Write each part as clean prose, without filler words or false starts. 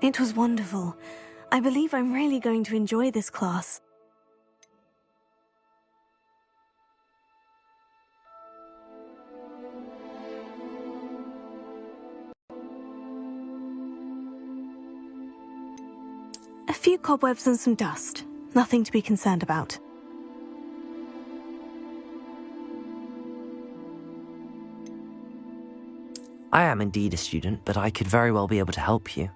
It was wonderful. I believe I'm really going to enjoy this class. A few cobwebs and some dust. Nothing to be concerned about. I am indeed a student, but I could very well be able to help you.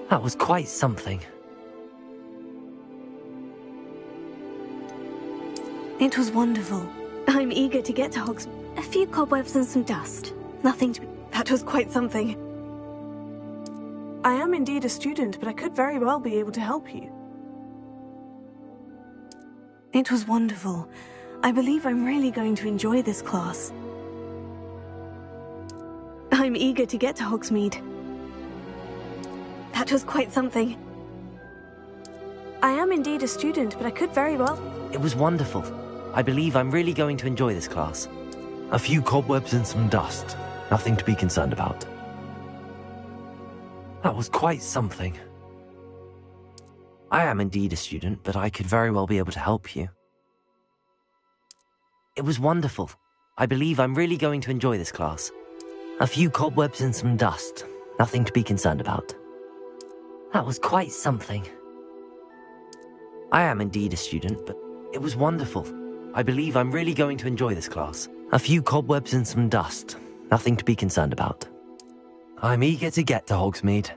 That was quite something. It was wonderful. I'm eager to get to Hogwarts. A few cobwebs and some dust. Nothing to be... That was quite something. I am indeed a student, but I could very well be able to help you. It was wonderful. I believe I'm really going to enjoy this class. I'm eager to get to Hogsmeade. That was quite something. I am indeed a student, but I could very well... It was wonderful. I believe I'm really going to enjoy this class. A few cobwebs and some dust. Nothing to be concerned about. That was quite something. I am indeed a student, but I could very well be able to help you. It was wonderful. I believe I'm really going to enjoy this class. A few cobwebs and some dust. Nothing to be concerned about. That was quite something. I am indeed a student, but it was wonderful. I believe I'm really going to enjoy this class. A few cobwebs and some dust. Nothing to be concerned about. I'm eager to get to Hogsmeade.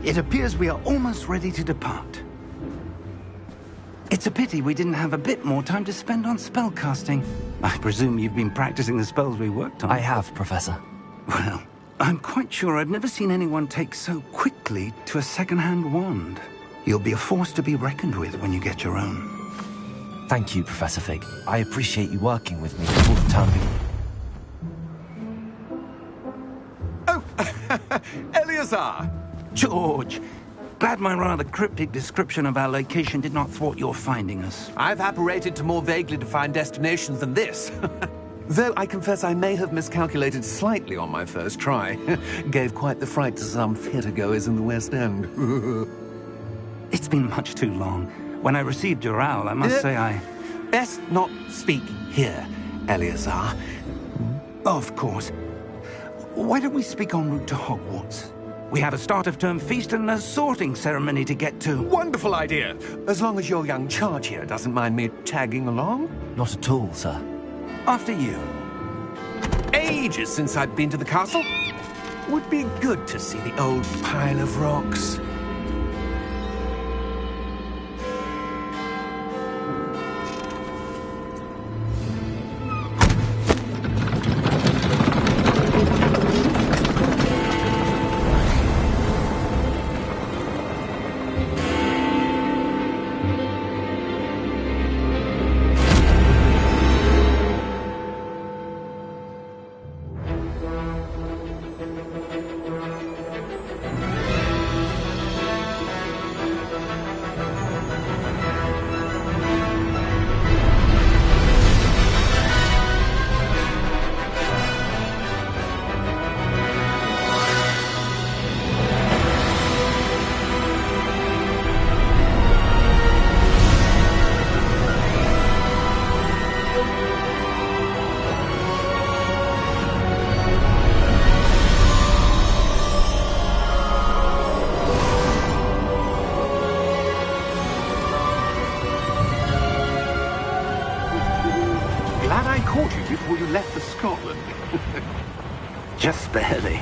It appears we are almost ready to depart. It's a pity we didn't have a bit more time to spend on spellcasting. I presume you've been practicing the spells we worked on. I have, Professor. Well, I'm quite sure I've never seen anyone take so quickly to a second-hand wand. You'll be a force to be reckoned with when you get your own. Thank you, Professor Fig. I appreciate you working with me before the term begins. Oh, Eleazar! George! Glad my rather cryptic description of our location did not thwart your finding us. I've apparated to more vaguely defined destinations than this. Though I confess I may have miscalculated slightly on my first try. Gave quite the fright to some theatre-goers in the West End. It's been much too long. When I received your owl, I must say I... Best not speak here, Eleazar. Of course. Why don't we speak en route to Hogwarts? We have a start-of-term feast and a sorting ceremony to get to. Wonderful idea! As long as your young charge here doesn't mind me tagging along. Not at all, sir. After you. Ages since I'd been to the castle. Would be good to see the old pile of rocks. Glad I caught you before you left for Scotland. Just barely.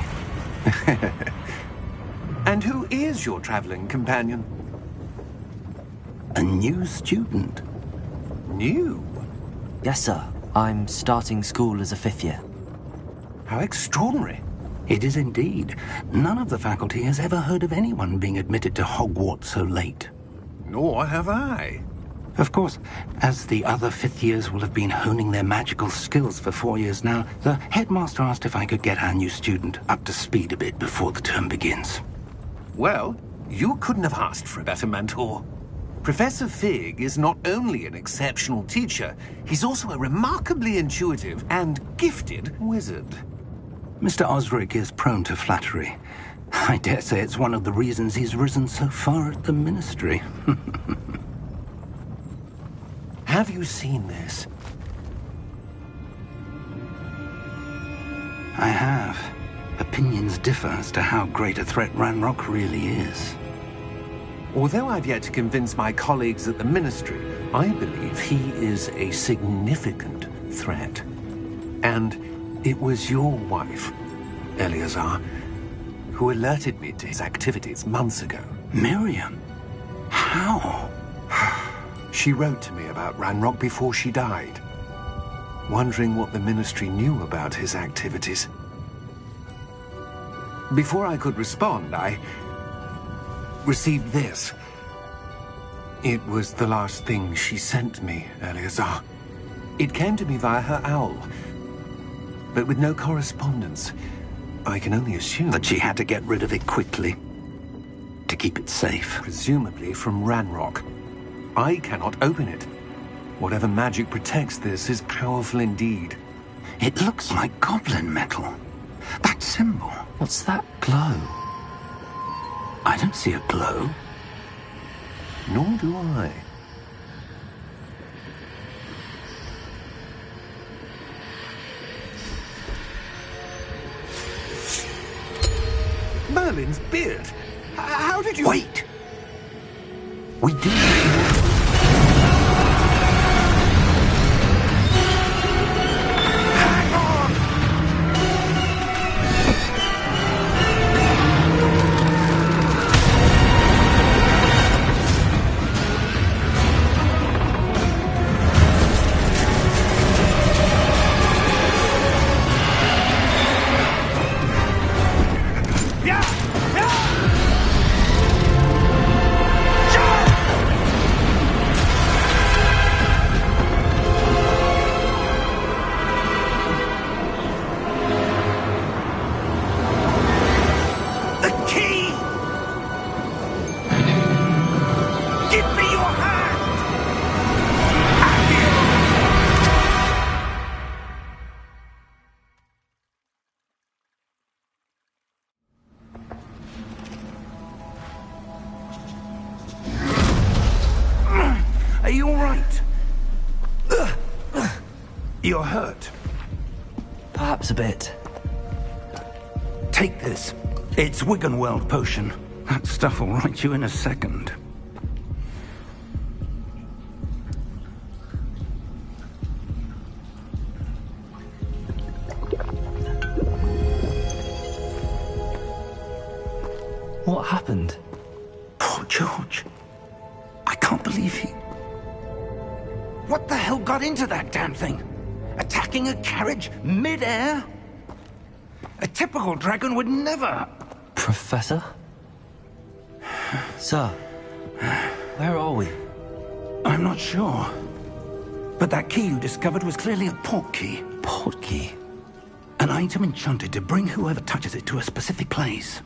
And who is your traveling companion? A new student. New? Yes, sir. I'm starting school as a 5th year. How extraordinary. It is indeed. None of the faculty has ever heard of anyone being admitted to Hogwarts so late. Nor have I. Of course, as the other 5th years will have been honing their magical skills for 4 years now, the headmaster asked if I could get our new student up to speed a bit before the term begins. Well, you couldn't have asked for a better mentor. Professor Fig is not only an exceptional teacher, he's also a remarkably intuitive and gifted wizard. Mr. Osric is prone to flattery. I dare say it's one of the reasons he's risen so far at the Ministry. Have you seen this? I have. Opinions differ as to how great a threat Ranrock really is. Although I've yet to convince my colleagues at the Ministry, I believe he is a significant threat. And it was your wife, Eleazar, who alerted me to his activities months ago. Miriam? How? She wrote to me about Ranrock before she died, wondering what the Ministry knew about his activities. Before I could respond, I received this. It was the last thing she sent me, Eleazar. It came to me via her owl, but with no correspondence. I can only assume That she had to get rid of it quickly, to keep it safe. presumably from Ranrock. I cannot open it. Whatever magic protects this is powerful indeed. It looks like goblin metal. That symbol. What's that glow? I don't see a glow. Nor do I. Merlin's beard. How did you... Wait! We do... Hang on! You're hurt. Perhaps a bit. Take this. It's Wiggenweld potion. That stuff will right you in a second. What happened? Poor George. I can't believe he... What the hell got into that damn thing? Attacking a carriage mid-air? A typical dragon would never... Professor? Sir, where are we? I'm not sure. But that key you discovered was clearly a port key. Port key? An item enchanted to bring whoever touches it to a specific place.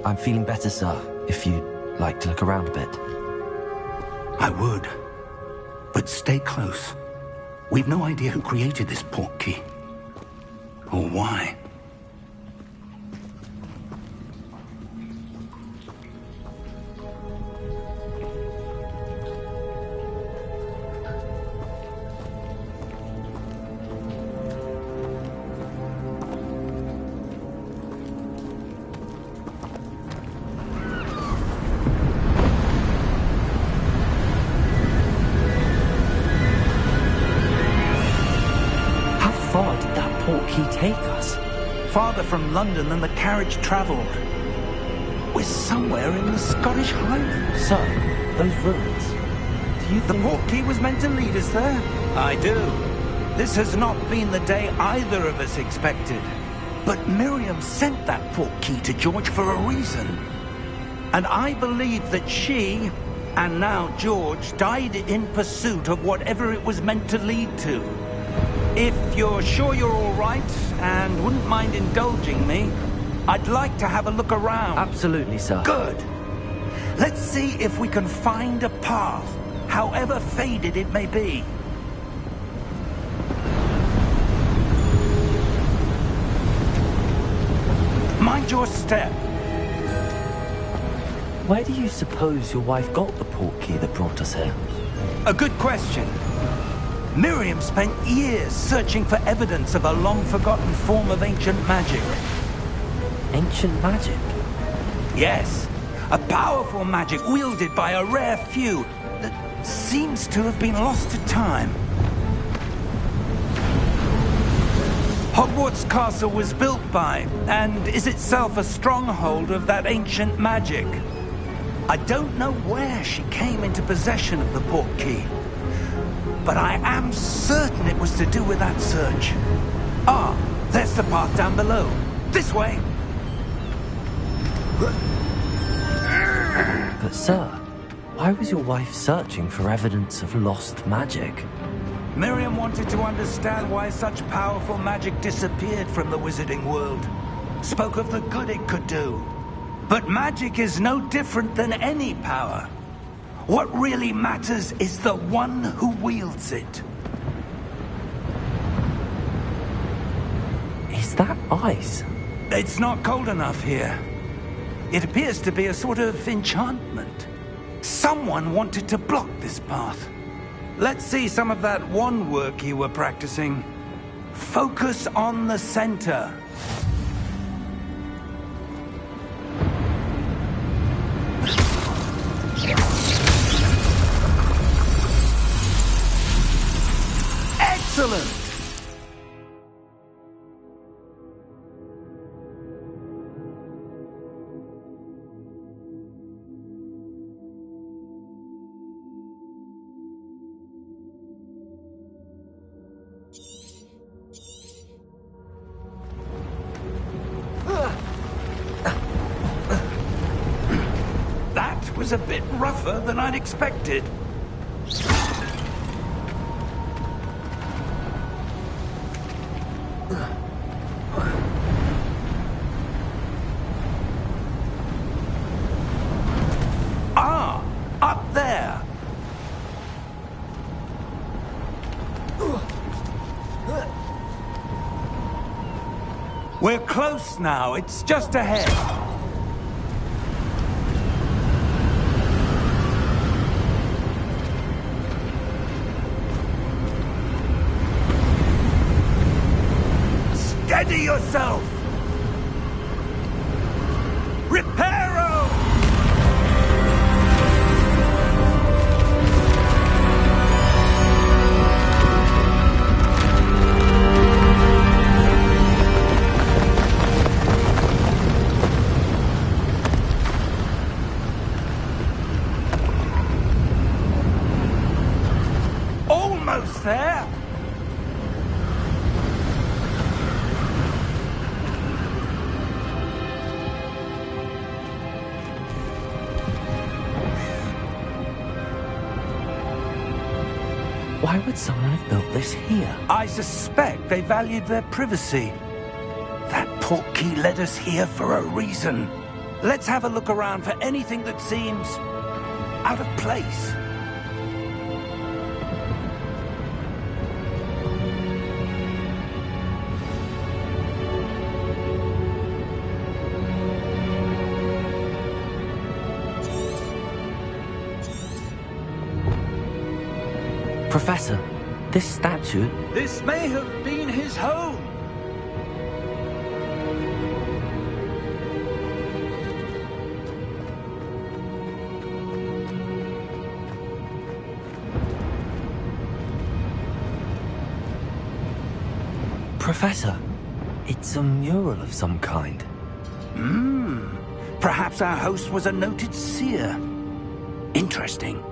I'm feeling better, sir, if you'd like to look around a bit. I would. But stay close. We've no idea who created this port key. Or why. Take us? Farther from London than the carriage travelled. We're somewhere in the Scottish Highlands. Sir, those ruins. Do you think... The port key was meant to lead us there? I do. This has not been the day either of us expected. But Miriam sent that port key to George for a reason. And I believe that she, and now George, died in pursuit of whatever it was meant to lead to. If you're sure you're all right, and wouldn't mind indulging me, I'd like to have a look around. Absolutely, sir. Good. Let's see if we can find a path, however faded it may be. Mind your step. Where do you suppose your wife got the port key that brought us here? A good question. Miriam spent years searching for evidence of a long-forgotten form of ancient magic. Ancient magic? Yes, a powerful magic wielded by a rare few that seems to have been lost to time. Hogwarts Castle was built by, and is itself a stronghold of that ancient magic. I don't know where she came into possession of the port key, but I am certain it was to do with that search. Ah, there's the path down below. This way. But sir, why was your wife searching for evidence of lost magic? Miriam wanted to understand why such powerful magic disappeared from the wizarding world. Spoke of the good it could do. But magic is no different than any power. What really matters is the one who wields it. Is that ice? It's not cold enough here. It appears to be a sort of enchantment. Someone wanted to block this path. Let's see some of that wand work you were practicing. Focus on the center. Excellent! That was a bit rougher than I'd expected. Ah, up there. We're close now. It's just ahead. Steady yourself! Reparo! Almost there! Why would someone have built this here? I suspect they valued their privacy. That portkey led us here for a reason. Let's have a look around for anything that seems out of place. Professor, this statue... This may have been his home. Professor, it's a mural of some kind. Perhaps our host was a noted seer. Interesting.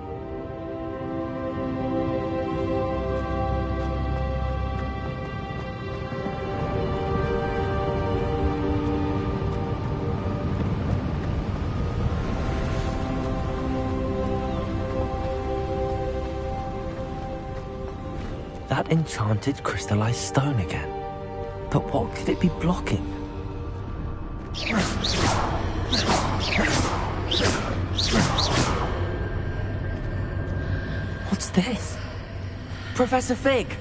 That enchanted crystallized stone again. But what could it be blocking? What's this? Professor Fig!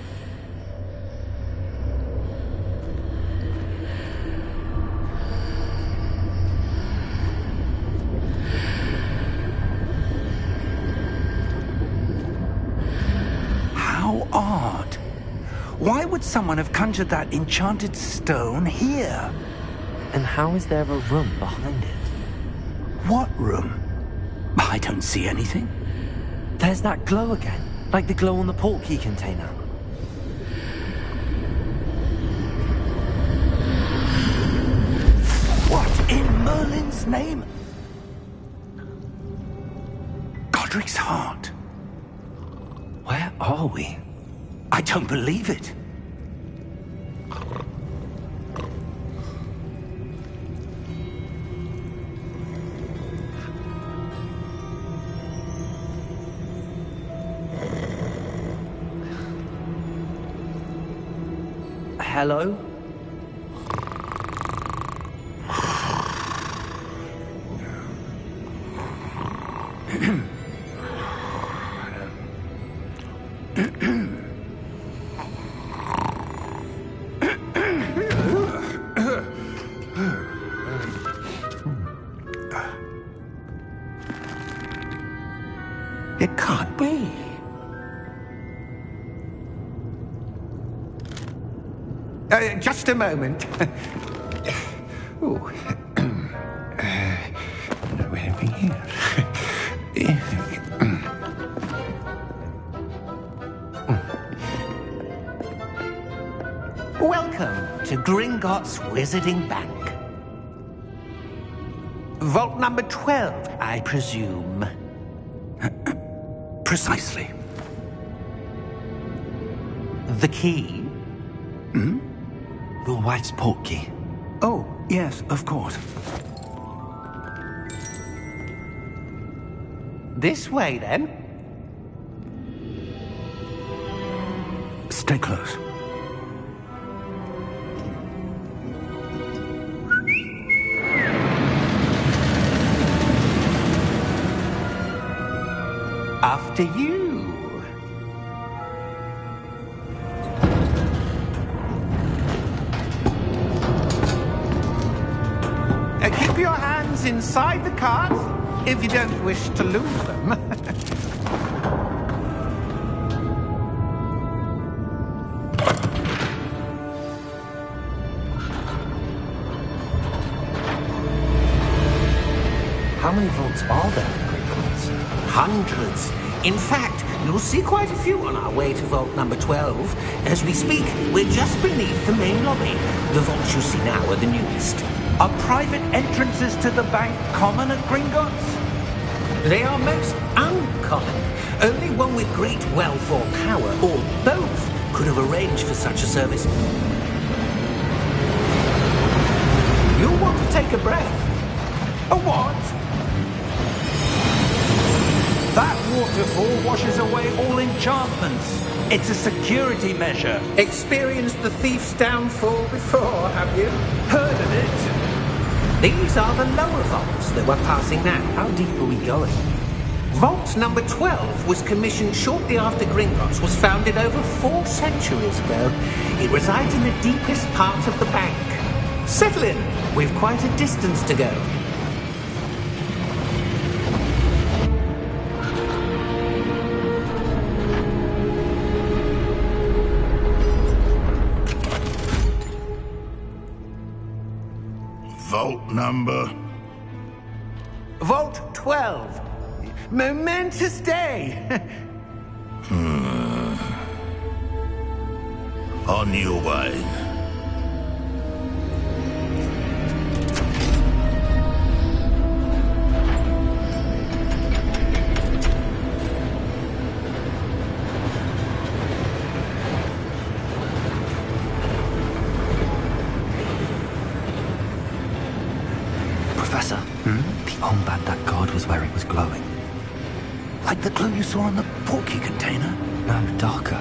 How odd. Why would someone have conjured that enchanted stone here? And how is there a room behind it? What room? I don't see anything. There's that glow again, like the glow on the portkey container. What in Merlin's name? Godric's heart. Where are we? I don't believe it. Hello? It can't be. Just a moment. Oh. Where are we here? Welcome to Gringotts Wizarding Bank. Vault number 12, I presume. Precisely. The key? Your wife's portkey. Oh, yes, of course. This way, then. Stay close. After you. Keep your hands inside the cart if you don't wish to lose them. How many vaults are there in Gringotts? Hundreds. In fact, you'll see quite a few on our way to vault number 12. As we speak, we're just beneath the main lobby. The vaults you see now are the newest. Are private entrances to the bank common at Gringotts? They are most uncommon. Only one with great wealth or power, or both, could have arranged for such a service. You'll want to take a breath. A what? That waterfall washes away all enchantments. It's a security measure. Experienced the thief's downfall before, have you? Heard of it? These are the lower vaults that we're passing now. How deep are we going? Vault number 12 was commissioned shortly after Gringotts was founded over 4 centuries ago. It resides in the deepest part of the bank. Settle in. We've quite a distance to go. Vault number? Vault 12. Momentous day. On your way. Professor, the armband that guard was wearing was glowing. Like the glow you saw on the portkey container? No, darker.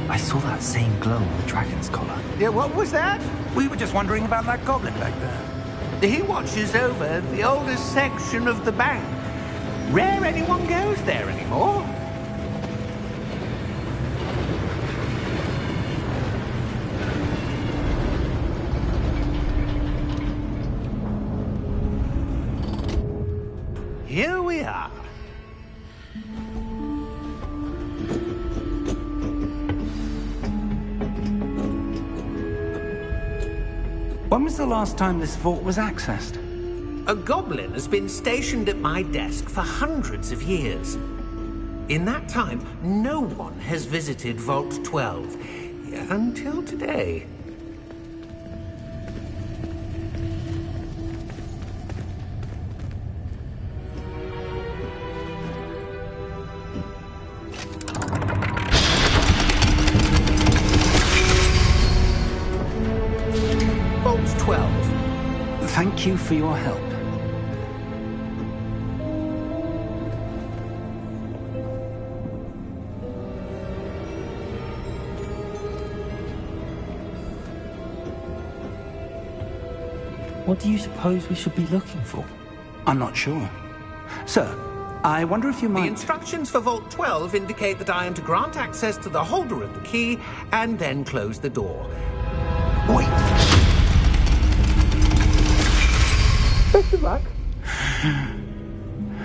I saw that same glow on the dragon's collar. Yeah, what was that? We were just wondering about that goblin back there. He watches over the oldest section of the bank. Rare anyone goes there anymore. Here we are. When was the last time this vault was accessed? A goblin has been stationed at my desk for hundreds of years. In that time, no one has visited Vault 12. Until today. Vault 12. Thank you for your help. What do you suppose we should be looking for? I'm not sure. Sir, I wonder if you The might... instructions for Vault 12 indicate that I am to grant access to the holder of the key and then close the door. Wait! Best of luck.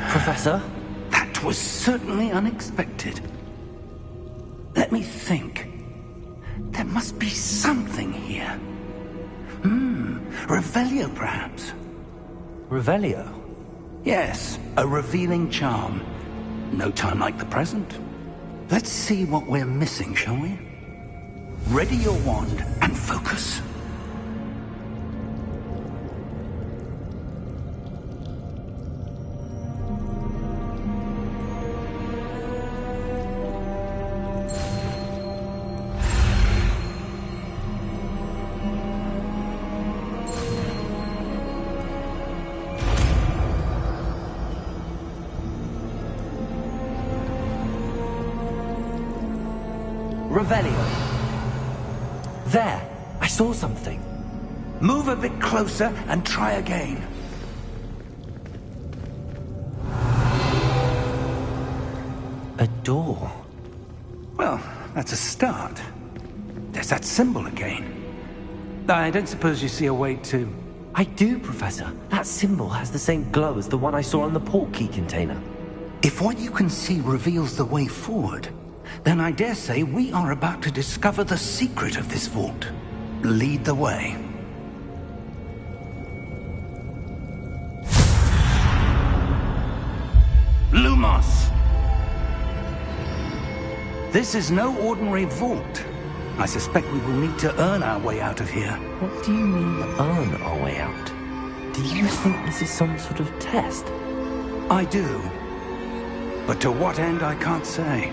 Professor? That was certainly unexpected. Let me think. There must be something here. Revelio, perhaps? Revelio? Yes, a revealing charm. No time like the present. Let's see what we're missing, shall we? Ready your wand and focus. Revelio. There! I saw something. Move a bit closer and try again. A door. Well, that's a start. There's that symbol again. I don't suppose you see a way to... I do, Professor. That symbol has the same glow as the one I saw on the portkey container. If what you can see reveals the way forward, then I dare say we are about to discover the secret of this vault. Lead the way. This is no ordinary vault. I suspect we will need to earn our way out of here. What do you mean, earn our way out? Do you think this is some sort of test? I do. But to what end, I can't say.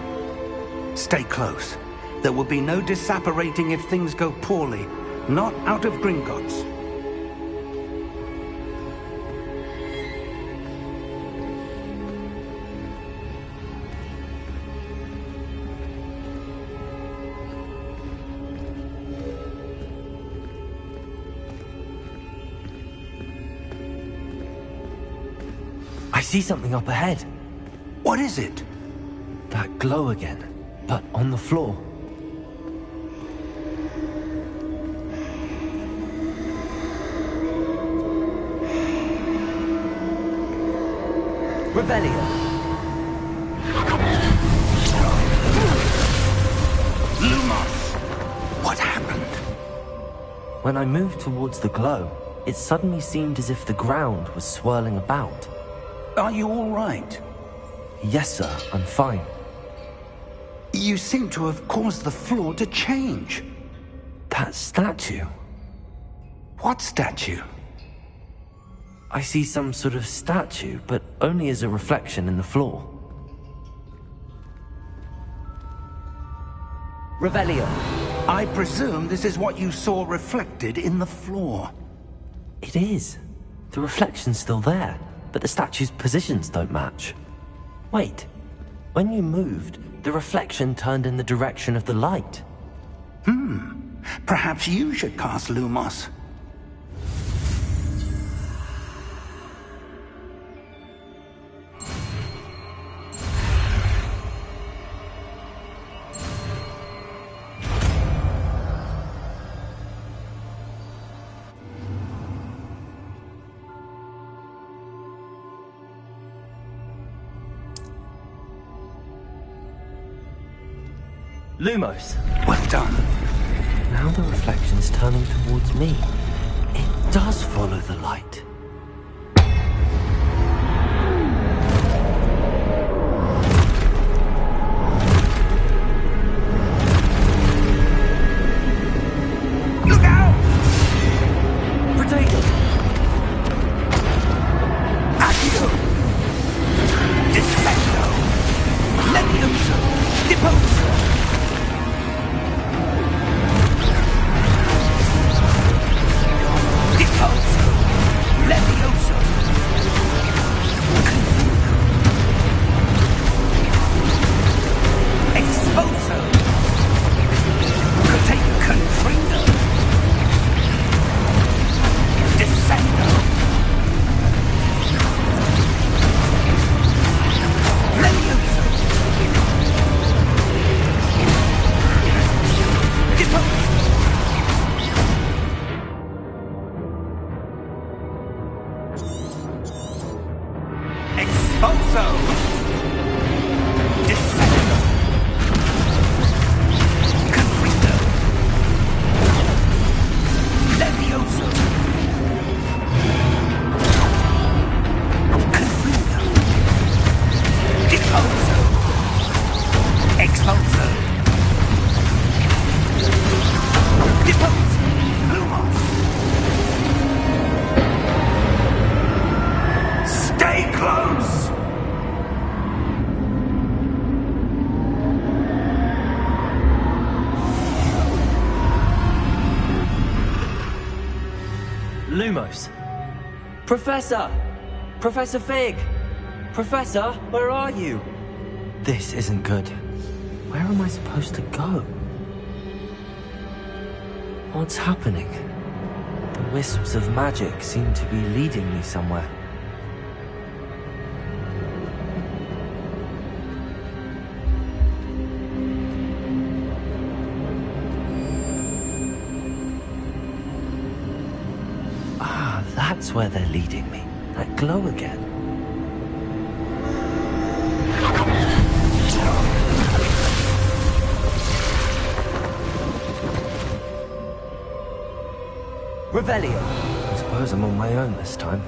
Stay close. There will be no disapparating if things go poorly. Not out of Gringotts. I see something up ahead. What is it? That glow again, but on the floor. Revelio. Lumos! What happened? When I moved towards the glow, it suddenly seemed as if the ground was swirling about. Are you all right? Yes, sir, I'm fine. You seem to have caused the floor to change. That statue. What statue? I see some sort of statue, but only as a reflection in the floor. Revelio. I presume this is what you saw reflected in the floor. It is. The reflection's still there, but the statue's positions don't match. Wait. When you moved, the reflection turned in the direction of the light. Perhaps you should cast Lumos. Lumos. Well done. Now the reflection's turning towards me. It does follow the light. Look out! Potato! Accio! Defecto! Levioso! Deposo! Deposo! Levioso! Exposo! Potato Confringo! Descendo! Levioso! Deposo! Exposo! Descendo! Confringo! Levioso! Confringo! Deposo! Exposo! Deposo! Lumos! Stay close! Lumos. Professor! Professor Fig! Professor, where are you? This isn't good. Where am I supposed to go? What's happening? The wisps of magic seem to be leading me somewhere. Ah, that's where they're leading me. That glow again. Revelio. I suppose I'm on my own this time.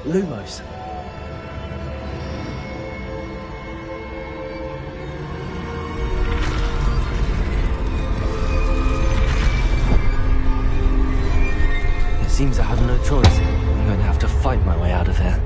Lumos. choice. I'm going to have to fight my way out of here.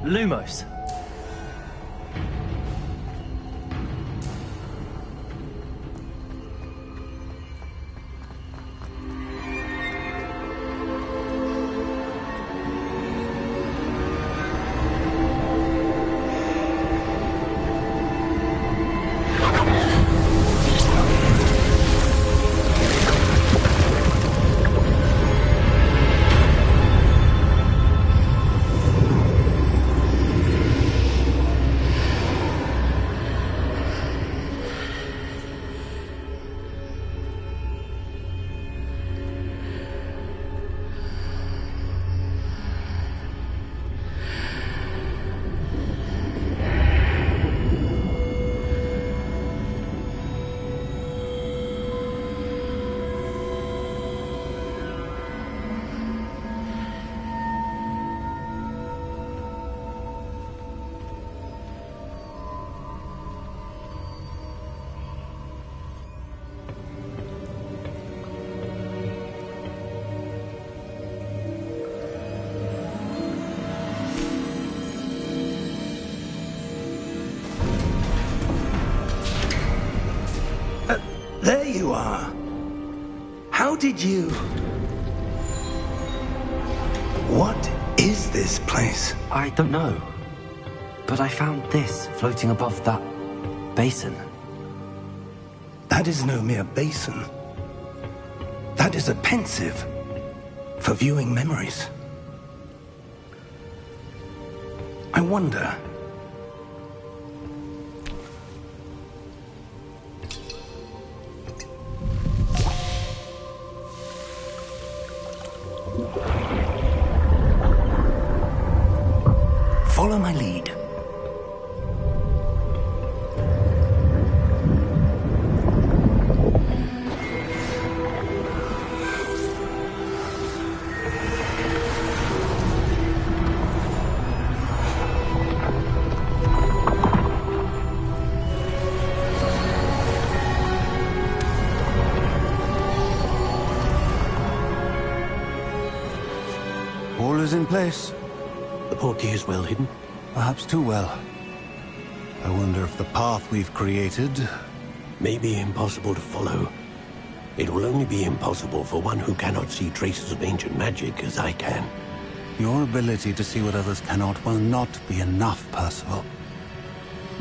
Lumos. There you are. How did you... What is this place? I don't know. But I found this floating above that basin. That is no mere basin. That is a pensive for viewing memories. I wonder... Follow my lead. All is in place. The portkey is well hidden. Perhaps too well. I wonder if the path we've created... May be impossible to follow. It will only be impossible for one who cannot see traces of ancient magic as I can. Your ability to see what others cannot will not be enough, Percival.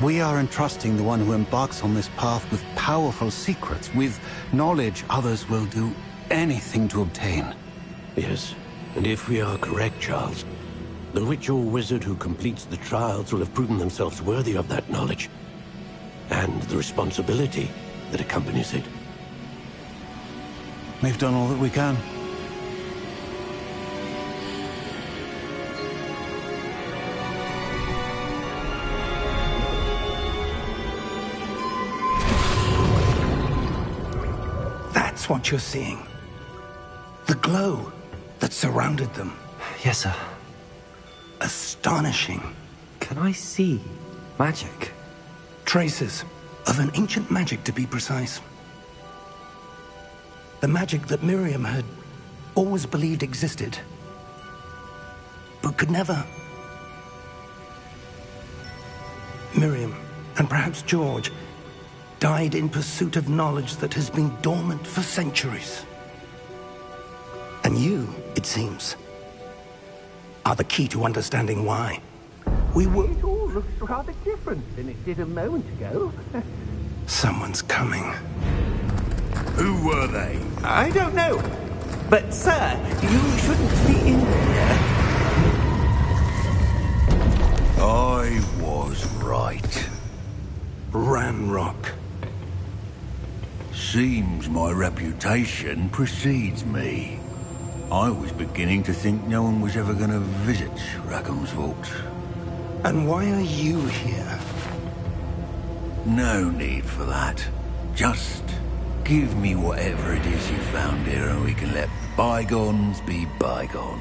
We are entrusting the one who embarks on this path with powerful secrets, with knowledge others will do anything to obtain. Yes, and if we are correct, Charles, The ritual wizard who completes the trials will have proven themselves worthy of that knowledge, and the responsibility that accompanies it. We've done all that we can. That's what you're seeing. The glow that surrounded them. Yes, sir. Astonishing. Can I see magic? Traces of an ancient magic, to be precise. The magic that Miriam had always believed existed, but could never. Miriam, and perhaps George, died in pursuit of knowledge that has been dormant for centuries. And you, it seems, are the key to understanding why. We were... It all looks rather different than it did a moment ago. Someone's coming. Who were they? I don't know. But, sir, you shouldn't be in here. I was right. Ranrock. Seems my reputation precedes me. I was beginning to think no one was ever going to visit Rackham's vault. And why are you here? No need for that. Just give me whatever it is you found here and we can let bygones be bygones.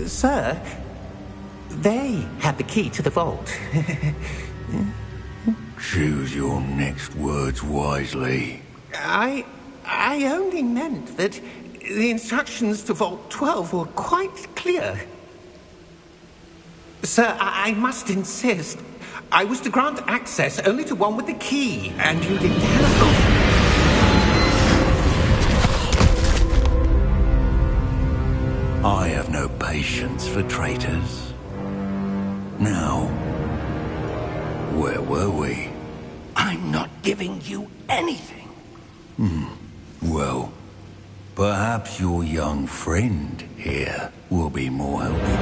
Sir, they have the key to the vault. Choose your next words wisely. I only meant that the instructions to Vault 12 were quite clear. Sir, I must insist. I was to grant access only to one with the key, and you didn't telephone. I have no patience for traitors. Now, where were we? I'm not giving you anything. Well, perhaps your young friend here will be more helpful.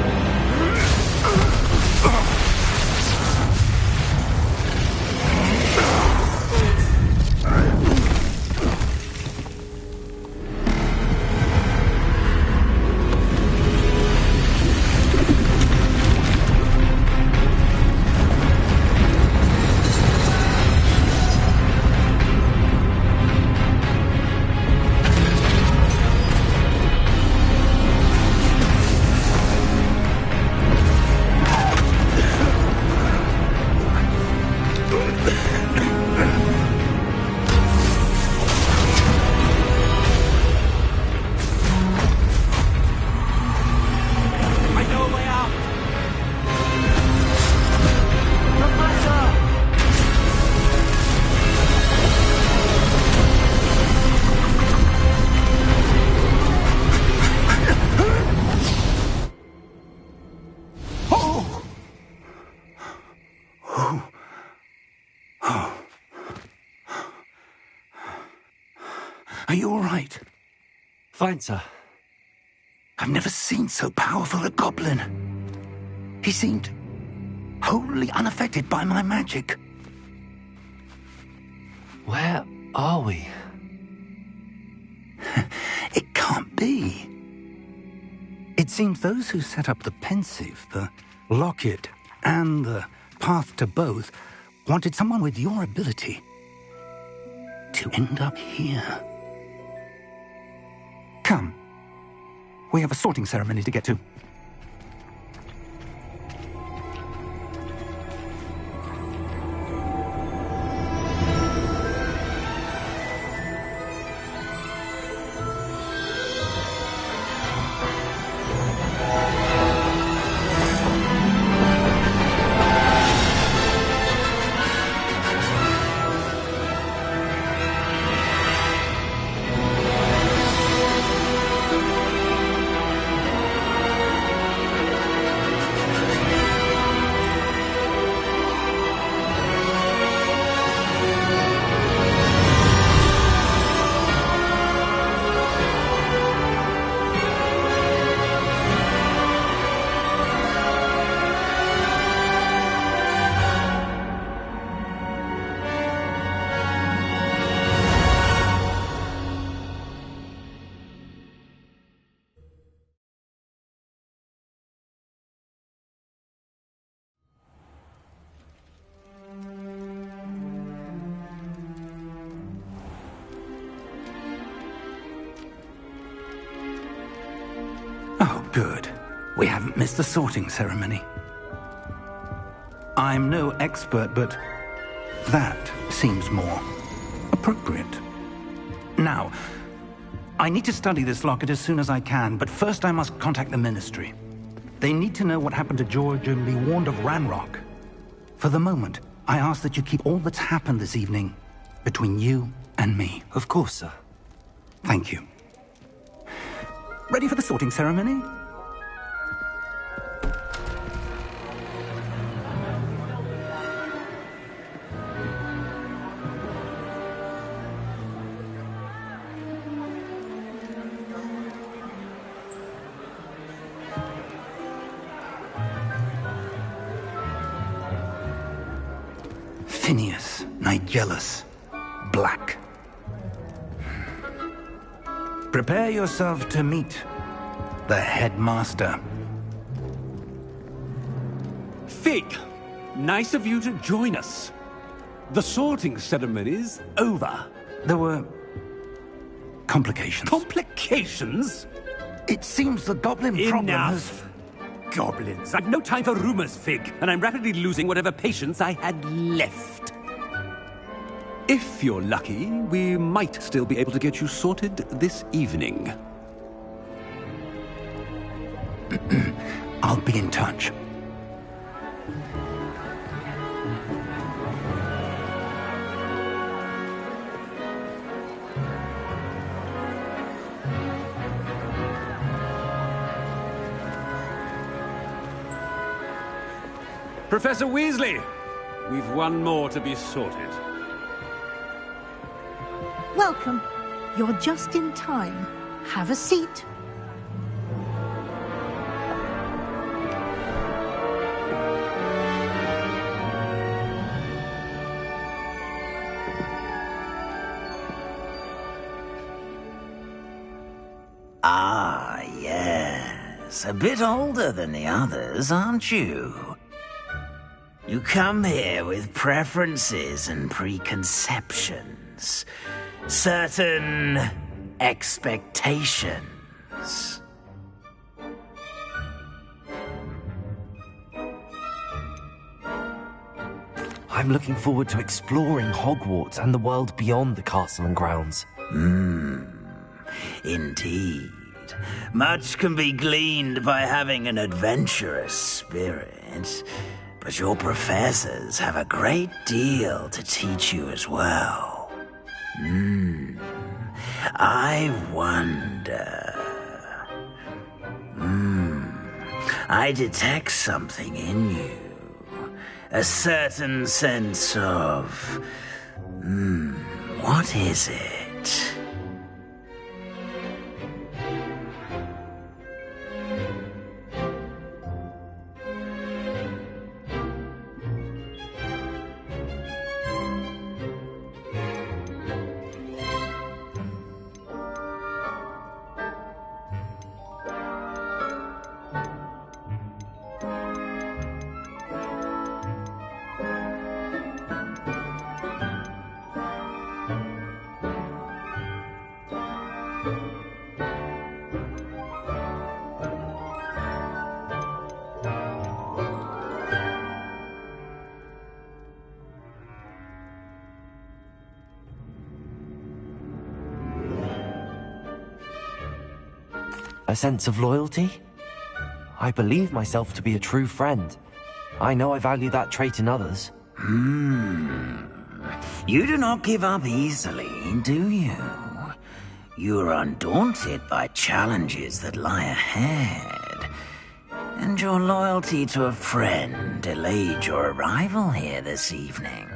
Are you all right? Fine, sir. I've never seen so powerful a goblin. He seemed wholly unaffected by my magic. Where are we? It can't be. It seems those who set up the pensive, the locket, and the path to both wanted someone with your ability to end up here. Come. We have a sorting ceremony to get to. Good. We haven't missed the sorting ceremony. I'm no expert, but that seems more appropriate. Now, I need to study this locket as soon as I can, but first I must contact the Ministry. They need to know what happened to George and be warned of Ranrock. For the moment, I ask that you keep all that's happened this evening between you and me. Of course, sir. Thank you. Ready for the sorting ceremony? Phineas, Nigellus, Black. Prepare yourself to meet the headmaster. Fig, nice of you to join us. The sorting ceremony's over. There were complications. Complications? It seems the goblin problem has... Enough! Goblins. I've no time for rumors, Fig, and I'm rapidly losing whatever patience I had left. If you're lucky, we might still be able to get you sorted this evening. I'll be in touch. Professor Weasley, we've one more to be sorted. Welcome. You're just in time. Have a seat. Ah, yes. A bit older than the others, aren't you? You come here with preferences and preconceptions. Certain expectations. I'm looking forward to exploring Hogwarts and the world beyond the castle and grounds. Indeed. Much can be gleaned by having an adventurous spirit, but your professors have a great deal to teach you as well. I wonder... I detect something in you. A certain sense of... what is it? A sense of loyalty? I believe myself to be a true friend. I know I value that trait in others. You do not give up easily, do you? You are undaunted by challenges that lie ahead. And your loyalty to a friend delayed your arrival here this evening.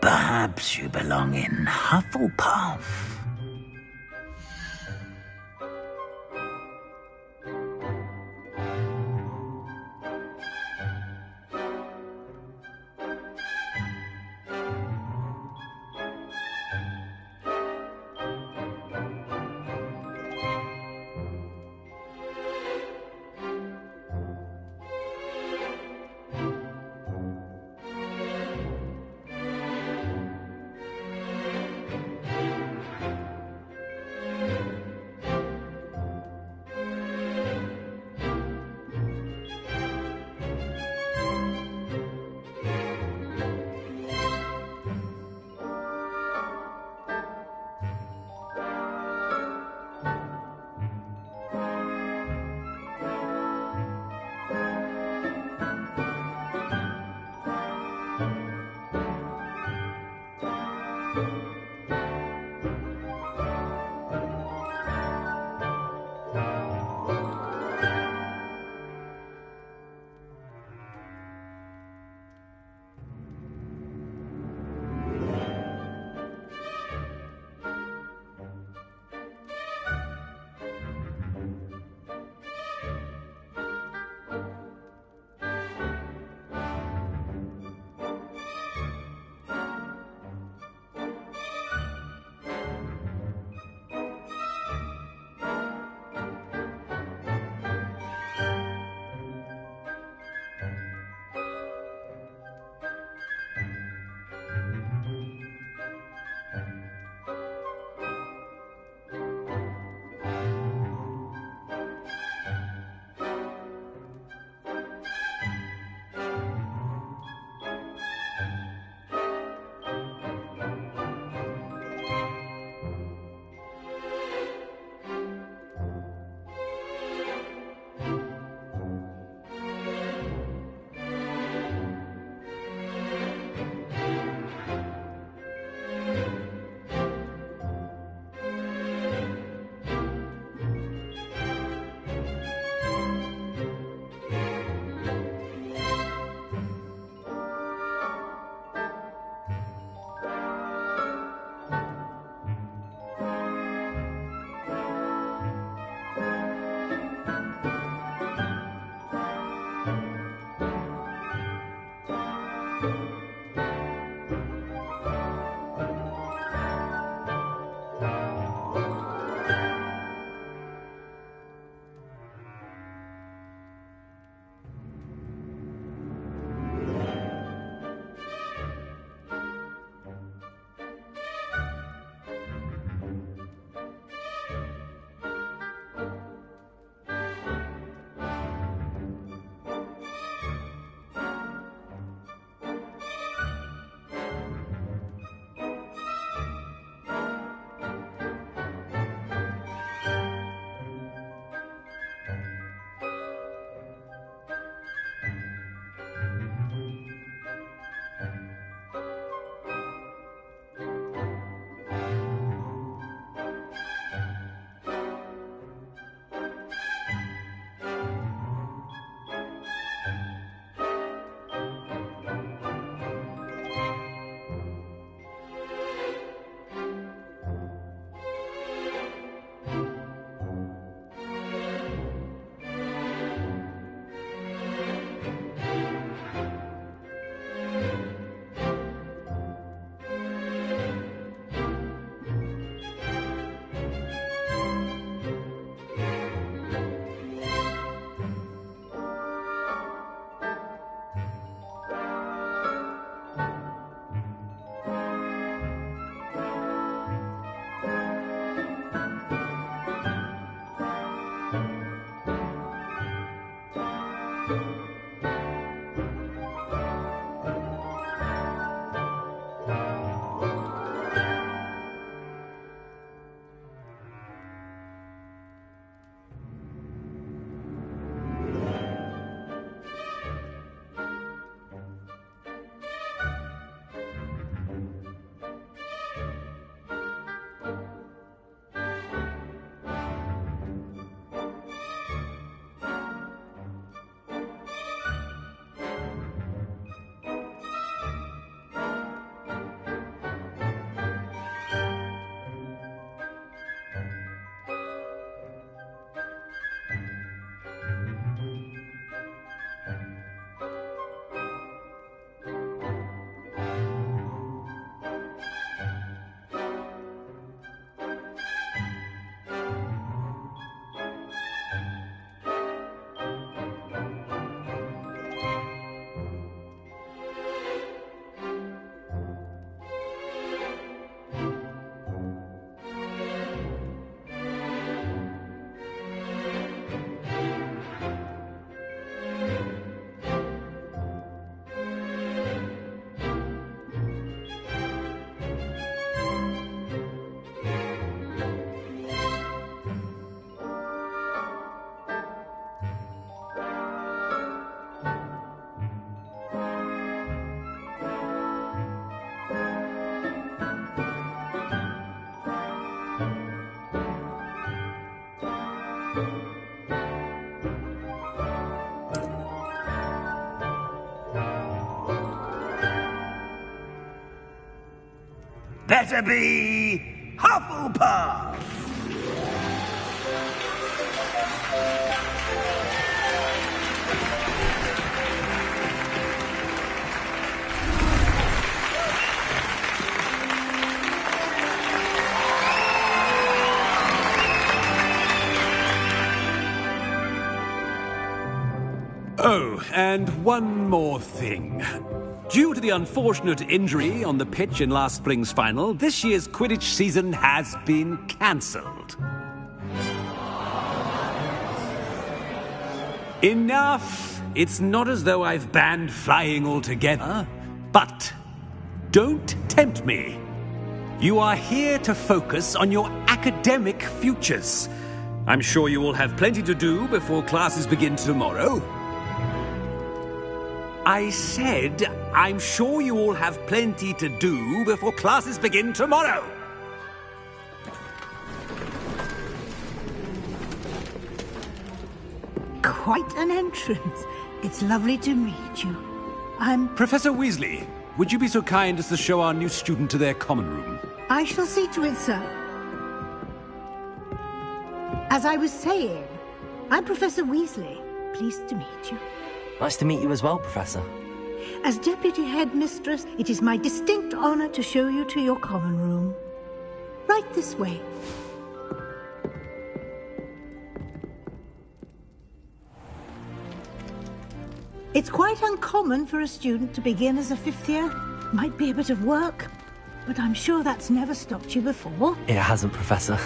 Perhaps you belong in Hufflepuff. better be Hufflepuff! Oh, and one more thing. Due to the unfortunate injury on the pitch in last spring's final, this year's Quidditch season has been cancelled. Enough! It's not as though I've banned flying altogether, but don't tempt me. You are here to focus on your academic futures. I'm sure you will have plenty to do before classes begin tomorrow. I said, I'm sure you all have plenty to do before classes begin tomorrow. Quite an entrance. It's lovely to meet you. I'm... Professor Weasley, would you be so kind as to show our new student to their common room? I shall see to it, sir. As I was saying, I'm Professor Weasley. Pleased to meet you. Nice to meet you as well, Professor. As Deputy Headmistress, it is my distinct honor to show you to your common room. Right this way. It's quite uncommon for a student to begin as a fifth year. Might be a bit of work, but I'm sure that's never stopped you before. It hasn't, Professor.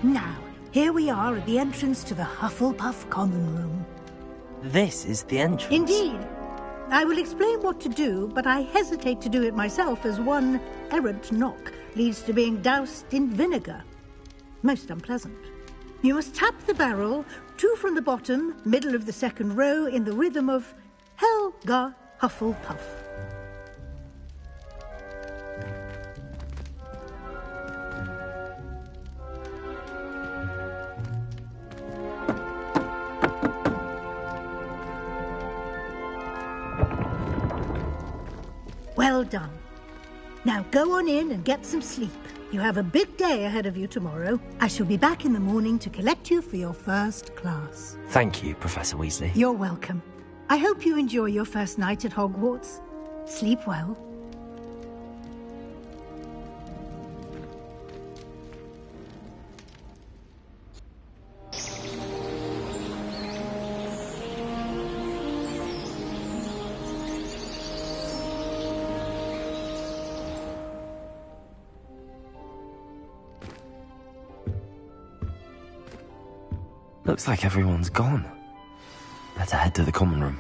Now, here we are at the entrance to the Hufflepuff common room. This is the entrance? Indeed. I will explain what to do, but I hesitate to do it myself as one errant knock leads to being doused in vinegar. Most unpleasant. You must tap the barrel, 2 from the bottom, middle of the second row, in the rhythm of Helga Hufflepuff. Well done. Now go on in and get some sleep. You have a big day ahead of you tomorrow. I shall be back in the morning to collect you for your first class. Thank you, Professor Weasley. You're welcome. I hope you enjoy your first night at Hogwarts. Sleep well. Looks like everyone's gone. Better head to the common room.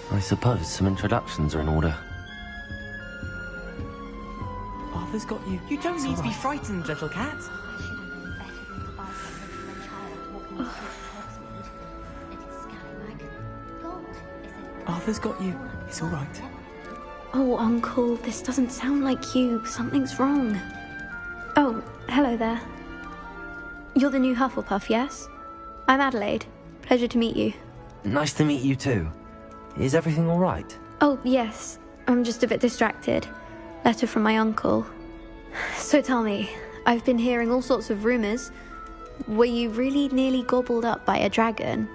I suppose some introductions are in order. Arthur's got you. You don't need to be frightened, little cat. Arthur's got you. It's all right. Oh, Uncle, this doesn't sound like you. Something's wrong. Oh, hello there. You're the new Hufflepuff, yes? I'm Adelaide. Pleasure to meet you. Nice to meet you too. Is everything all right? Oh, yes. I'm just a bit distracted. Letter from my uncle. So tell me, I've been hearing all sorts of rumours. Were you really nearly gobbled up by a dragon?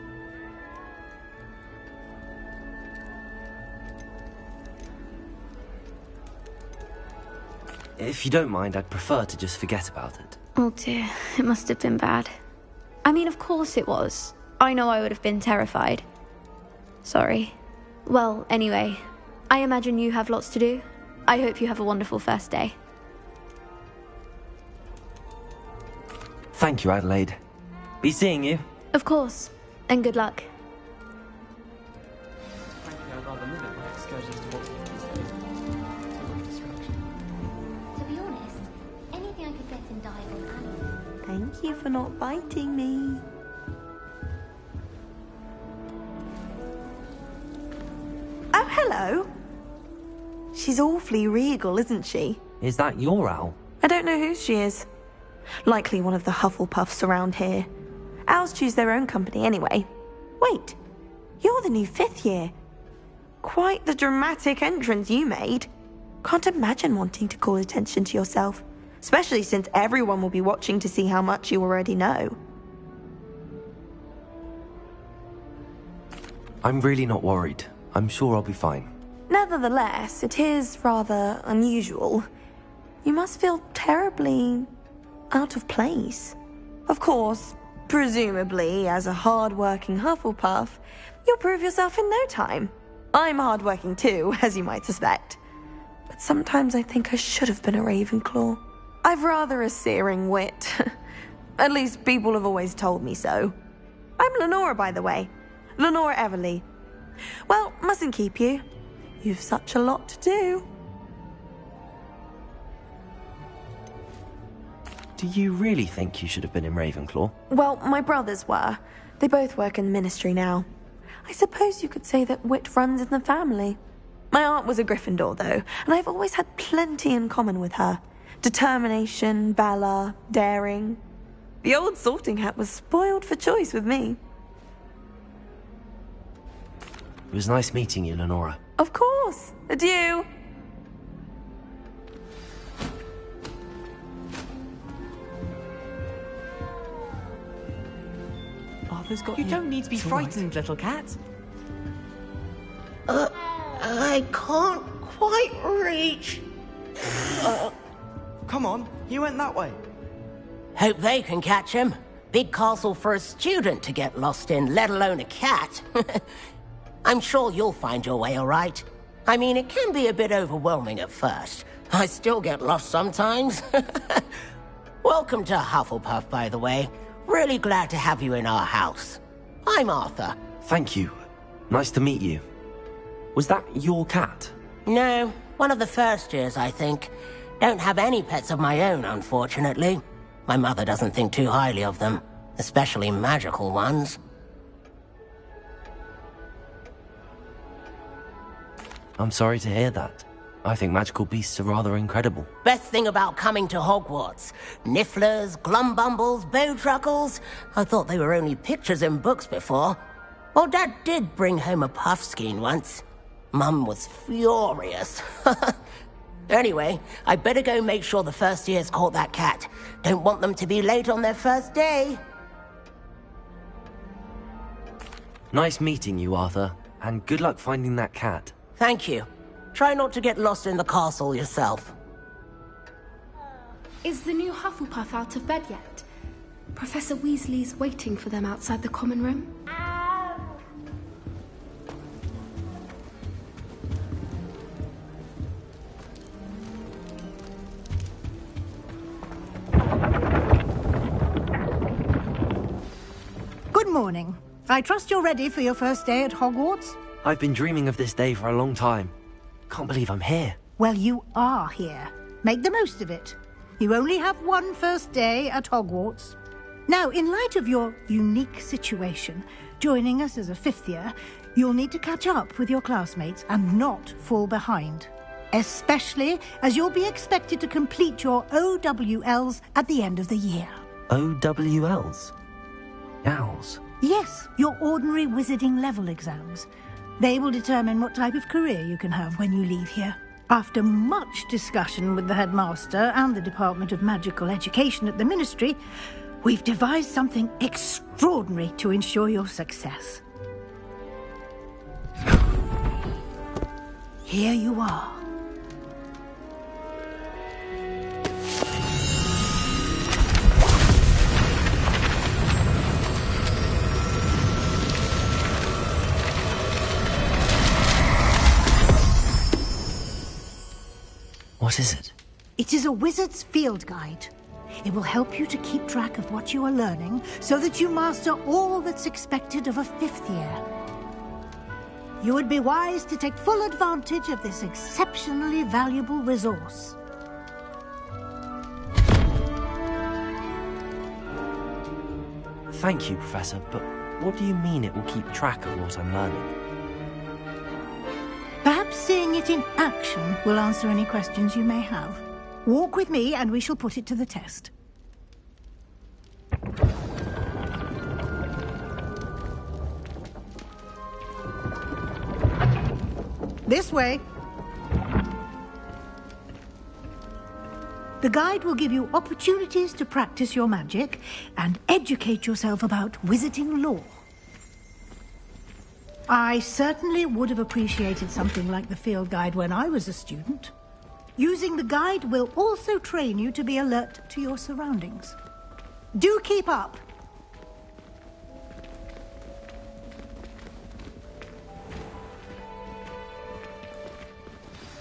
If you don't mind, I'd prefer to just forget about it. Oh dear, it must have been bad. I mean, of course it was. I know I would have been terrified. Sorry. Well, anyway, I imagine you have lots to do. I hope you have a wonderful first day. Thank you, Adelaide. Be seeing you. Of course, and good luck. To be honest, anything I could get in Diagon and... Thank you for not biting me. Oh, hello. She's awfully regal, isn't she? Is that your owl? I don't know whose she is. Likely one of the Hufflepuffs around here. Owls choose their own company anyway. Wait, you're the new 5th year. Quite the dramatic entrance you made. Can't imagine wanting to call attention to yourself, especially since everyone will be watching to see how much you already know. I'm really not worried. I'm sure I'll be fine. Nevertheless, it is rather unusual. You must feel terribly out of place. Of course, presumably, as a hard-working Hufflepuff, you'll prove yourself in no time. I'm hard-working too, as you might suspect. But sometimes I think I should have been a Ravenclaw. I've rather a searing wit. At least people have always told me so. I'm Lenora, by the way. Lenora Everly. Well, mustn't keep you. You've such a lot to do. Do you really think you should have been in Ravenclaw? Well, my brothers were. They both work in the ministry now. I suppose you could say that wit runs in the family. My aunt was a Gryffindor, though, and I've always had plenty in common with her. Determination, valor, daring. The old sorting hat was spoiled for choice with me. It was nice meeting you, Lenora. Of course. Adieu. Arthur's got you. You don't need to be frightened, little cat. I can't quite reach. Come on, he went that way. Hope they can catch him. Big castle for a student to get lost in, let alone a cat. I'm sure you'll find your way all right. I mean, it can be a bit overwhelming at first. I still get lost sometimes. Welcome to Hufflepuff, by the way. Really glad to have you in our house. I'm Arthur. Thank you. Nice to meet you. Was that your cat? No, one of the first years, I think. Don't have any pets of my own, unfortunately. My mother doesn't think too highly of them, especially magical ones. I'm sorry to hear that. I think magical beasts are rather incredible. Best thing about coming to Hogwarts. Nifflers, glumbumbles, bowtruckles. I thought they were only pictures in books before. Well, Dad did bring home a puffskein once. Mum was furious. Anyway, I better go make sure the first years caught that cat. Don't want them to be late on their first day. Nice meeting you, Arthur. And good luck finding that cat. Thank you. Try not to get lost in the castle yourself. Is the new Hufflepuff out of bed yet? Professor Weasley's waiting for them outside the common room. Good morning. I trust you're ready for your first day at Hogwarts? I've been dreaming of this day for a long time. Can't believe I'm here. Well, you are here. Make the most of it. You only have one first day at Hogwarts. Now, in light of your unique situation, joining us as a 5th year, you'll need to catch up with your classmates and not fall behind. Especially as you'll be expected to complete your OWLs at the end of the year. OWLs? Owls? Yes, your ordinary wizarding level exams. They will determine what type of career you can have when you leave here. After much discussion with the headmaster and the Department of Magical Education at the Ministry, We've devised something extraordinary to ensure your success. Here you are. What is it? It is a wizard's field guide. It will help you to keep track of what you are learning so that you master all that's expected of a 5th year. You would be wise to take full advantage of this exceptionally valuable resource. Thank you, Professor, but what do you mean it will keep track of what I'm learning? Perhaps seeing it in action will answer any questions you may have. Walk with me and we shall put it to the test. This way. The guide will give you opportunities to practice your magic and educate yourself about wizarding lore. I certainly would have appreciated something like the field guide when I was a student. Using the guide will also train you to be alert to your surroundings. Do keep up!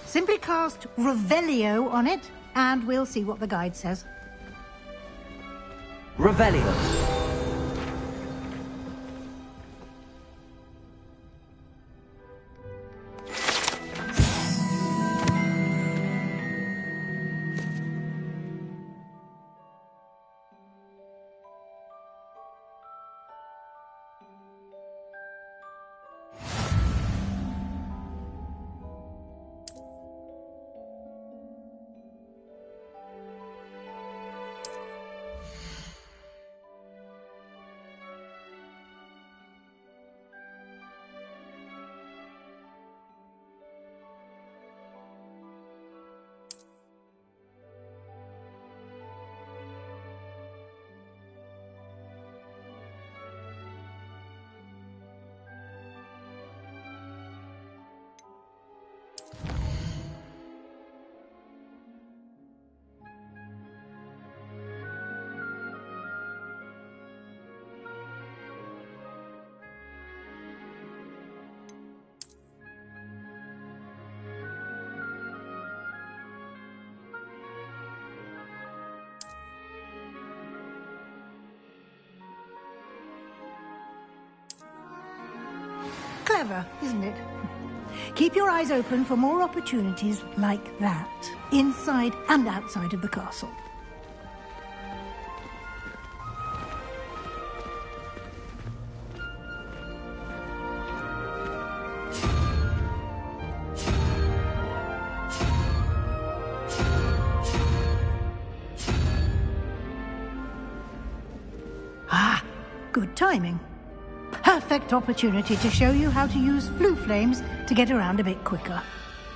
Simply cast Revelio on it, and we'll see what the guide says. Revelio. Clever, isn't it? Keep your eyes open for more opportunities like that, inside and outside of the castle. Ah, good timing. Perfect opportunity to show you how to use flue flames to get around a bit quicker.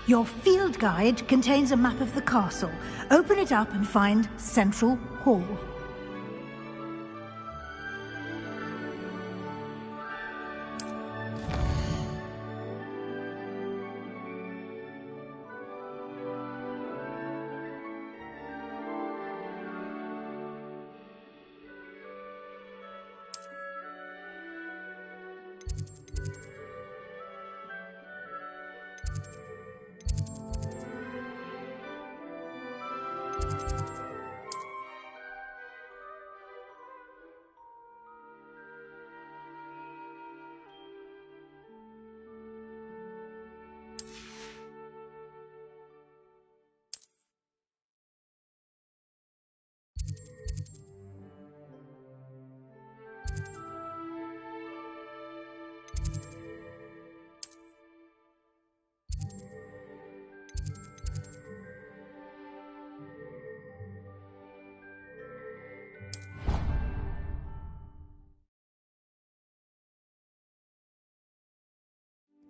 Your field guide contains a map of the castle. Open it up and find Central Hall.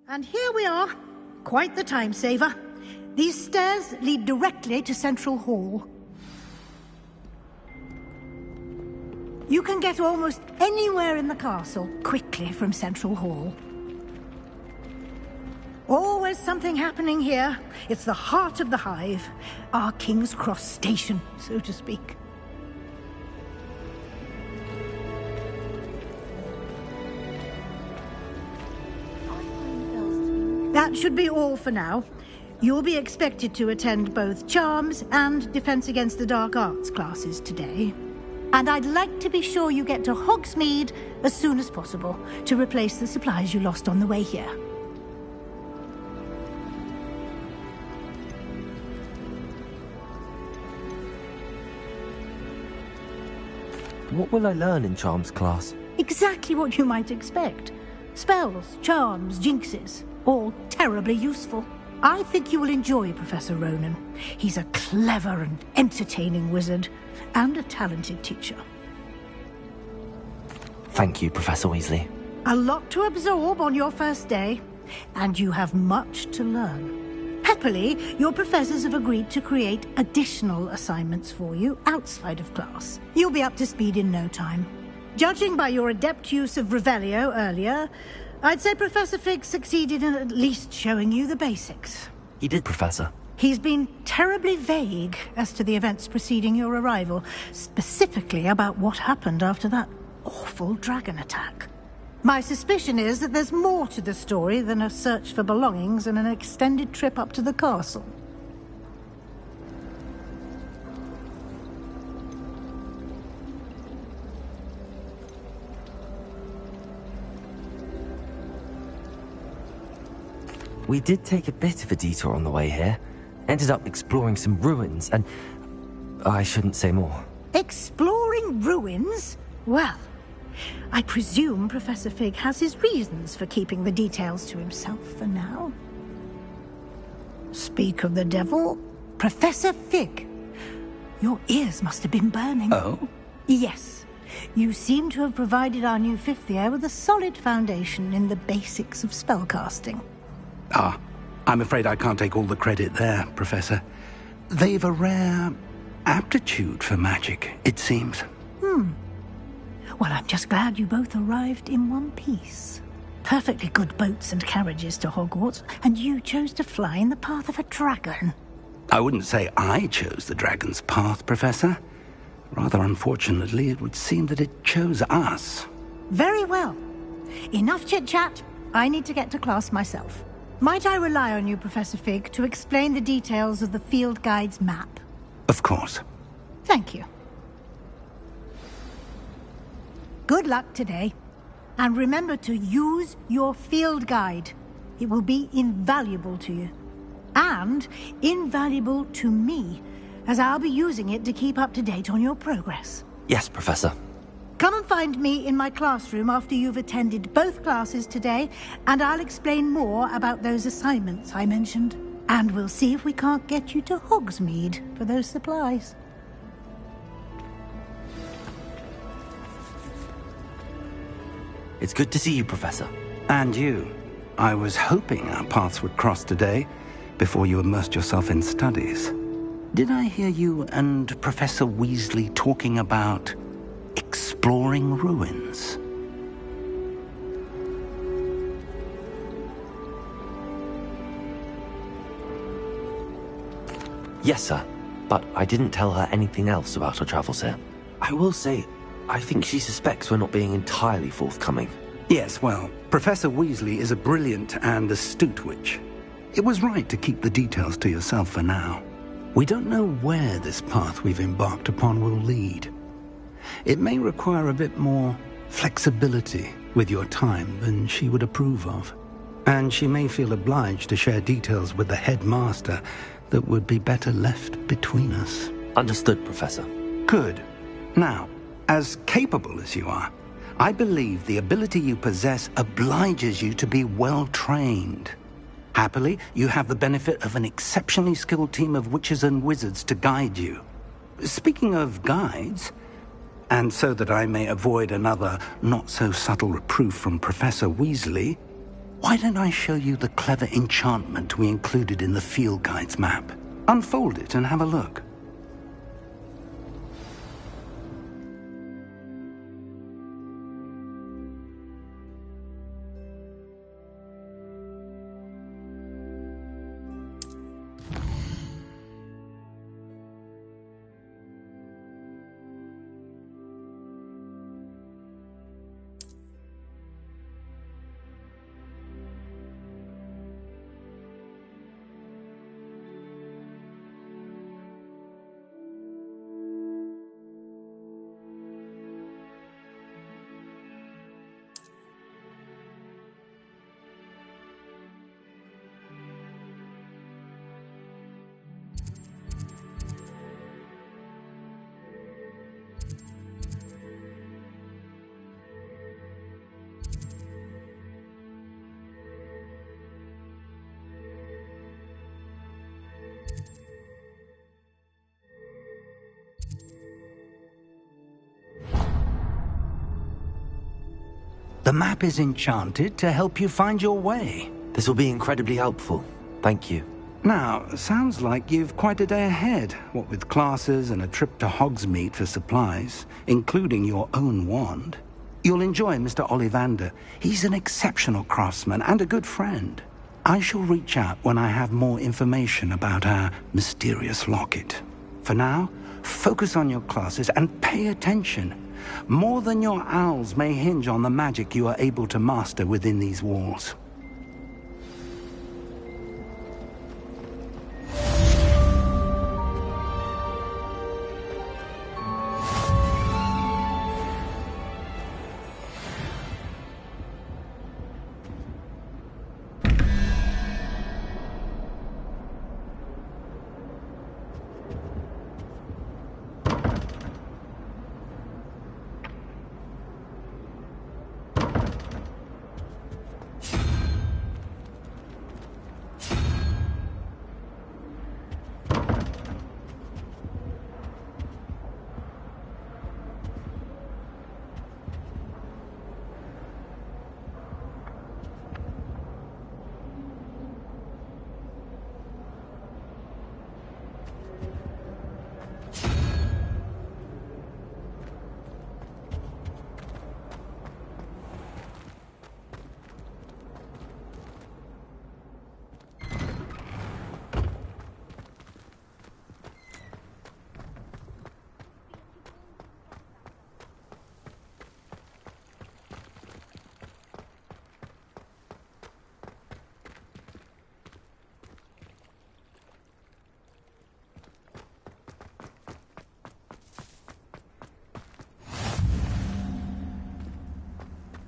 And here we are. Quite the time saver. These stairs lead directly to Central Hall. You can get almost anywhere in the castle quickly from Central Hall. Always something happening here. It's the heart of the hive. Our King's Cross station, so to speak. That should be all for now. You'll be expected to attend both Charms and Defense Against the Dark Arts classes today. And I'd like to be sure you get to Hogsmeade as soon as possible to replace the supplies you lost on the way here. What will I learn in Charms class? Exactly what you might expect. Spells, charms, jinxes, all terribly useful. I think you will enjoy Professor Ronan. He's a clever and entertaining wizard, and a talented teacher. Thank you, Professor Weasley. A lot to absorb on your first day, and you have much to learn. Happily, your professors have agreed to create additional assignments for you outside of class. You'll be up to speed in no time. Judging by your adept use of Revelio earlier, I'd say Professor Fig succeeded in at least showing you the basics. He did, Professor. He's been terribly vague as to the events preceding your arrival, specifically about what happened after that awful dragon attack. My suspicion is that there's more to the story than a search for belongings and an extended trip up to the castle. We did take a bit of a detour on the way here. Ended up exploring some ruins and... I shouldn't say more. Exploring ruins? Well, I presume Professor Fig has his reasons for keeping the details to himself for now. Speak of the devil, Professor Fig. Your ears must have been burning. Oh? Yes. You seem to have provided our new fifth year with a solid foundation in the basics of spellcasting. Ah, I'm afraid I can't take all the credit there, Professor. They've a rare aptitude for magic, it seems. Well, I'm just glad you both arrived in one piece. Perfectly good boats and carriages to Hogwarts, and you chose to fly in the path of a dragon. I wouldn't say I chose the dragon's path, Professor. Rather unfortunately, it would seem that it chose us. Very well. Enough chit-chat. I need to get to class myself. Might I rely on you, Professor Fig, to explain the details of the field guide's map? Of course. Thank you. Good luck today. And remember to use your field guide. It will be invaluable to you. And invaluable to me, as I'll be using it to keep up to date on your progress. Yes, Professor. Come and find me in my classroom after you've attended both classes today, and I'll explain more about those assignments I mentioned. And we'll see if we can't get you to Hogsmeade for those supplies. It's good to see you, Professor. And you. I was hoping our paths would cross today, before you immersed yourself in studies. Did I hear you and Professor Weasley talking about exploring ruins? Yes, sir. But I didn't tell her anything else about our travels here. I will say, I think she suspects we're not being entirely forthcoming. Yes, well, Professor Weasley is a brilliant and astute witch. It was right to keep the details to yourself for now. We don't know where this path we've embarked upon will lead. It may require a bit more flexibility with your time than she would approve of. And she may feel obliged to share details with the headmaster that would be better left between us. Understood, Professor. Good. Now, as capable as you are, I believe the ability you possess obliges you to be well trained. Happily, you have the benefit of an exceptionally skilled team of witches and wizards to guide you. Speaking of guides, and so that I may avoid another not-so-subtle reproof from Professor Weasley, why don't I show you the clever enchantment we included in the field guide's map? Unfold it and have a look. The map is enchanted to help you find your way. This will be incredibly helpful. Thank you. Now, sounds like you've quite a day ahead, what with classes and a trip to Hogsmeade for supplies, including your own wand. You'll enjoy Mr. Ollivander. He's an exceptional craftsman and a good friend. I shall reach out when I have more information about our mysterious locket. For now, focus on your classes and pay attention. More than your owls may hinge on the magic you are able to master within these walls.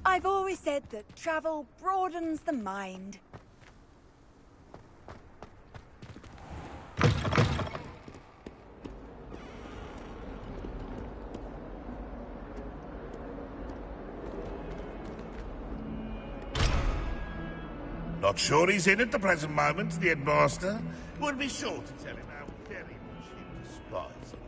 I've always said that travel broadens the mind. Not sure he's in at the present moment, the headmaster. Would be sure to tell him how very much he despises him.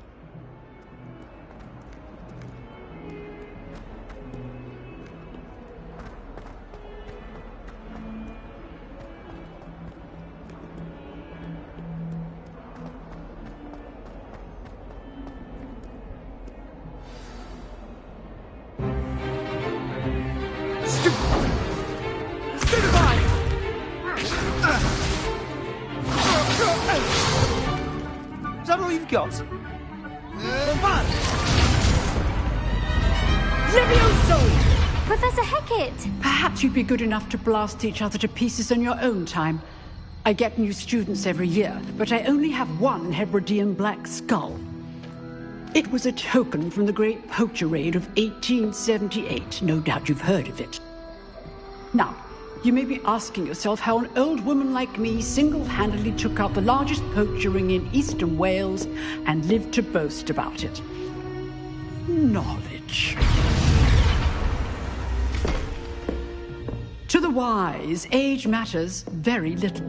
Is that all you've got? Levioso! Professor Hecat! Perhaps you'd be good enough to blast each other to pieces on your own time. I get new students every year, but I only have one Hebridean black skull. It was a token from the Great Poacher Raid of 1878. No doubt you've heard of it. Now, you may be asking yourself how an old woman like me single-handedly took out the largest poacher ring in eastern Wales and lived to boast about it. Knowledge. To the wise, age matters very little.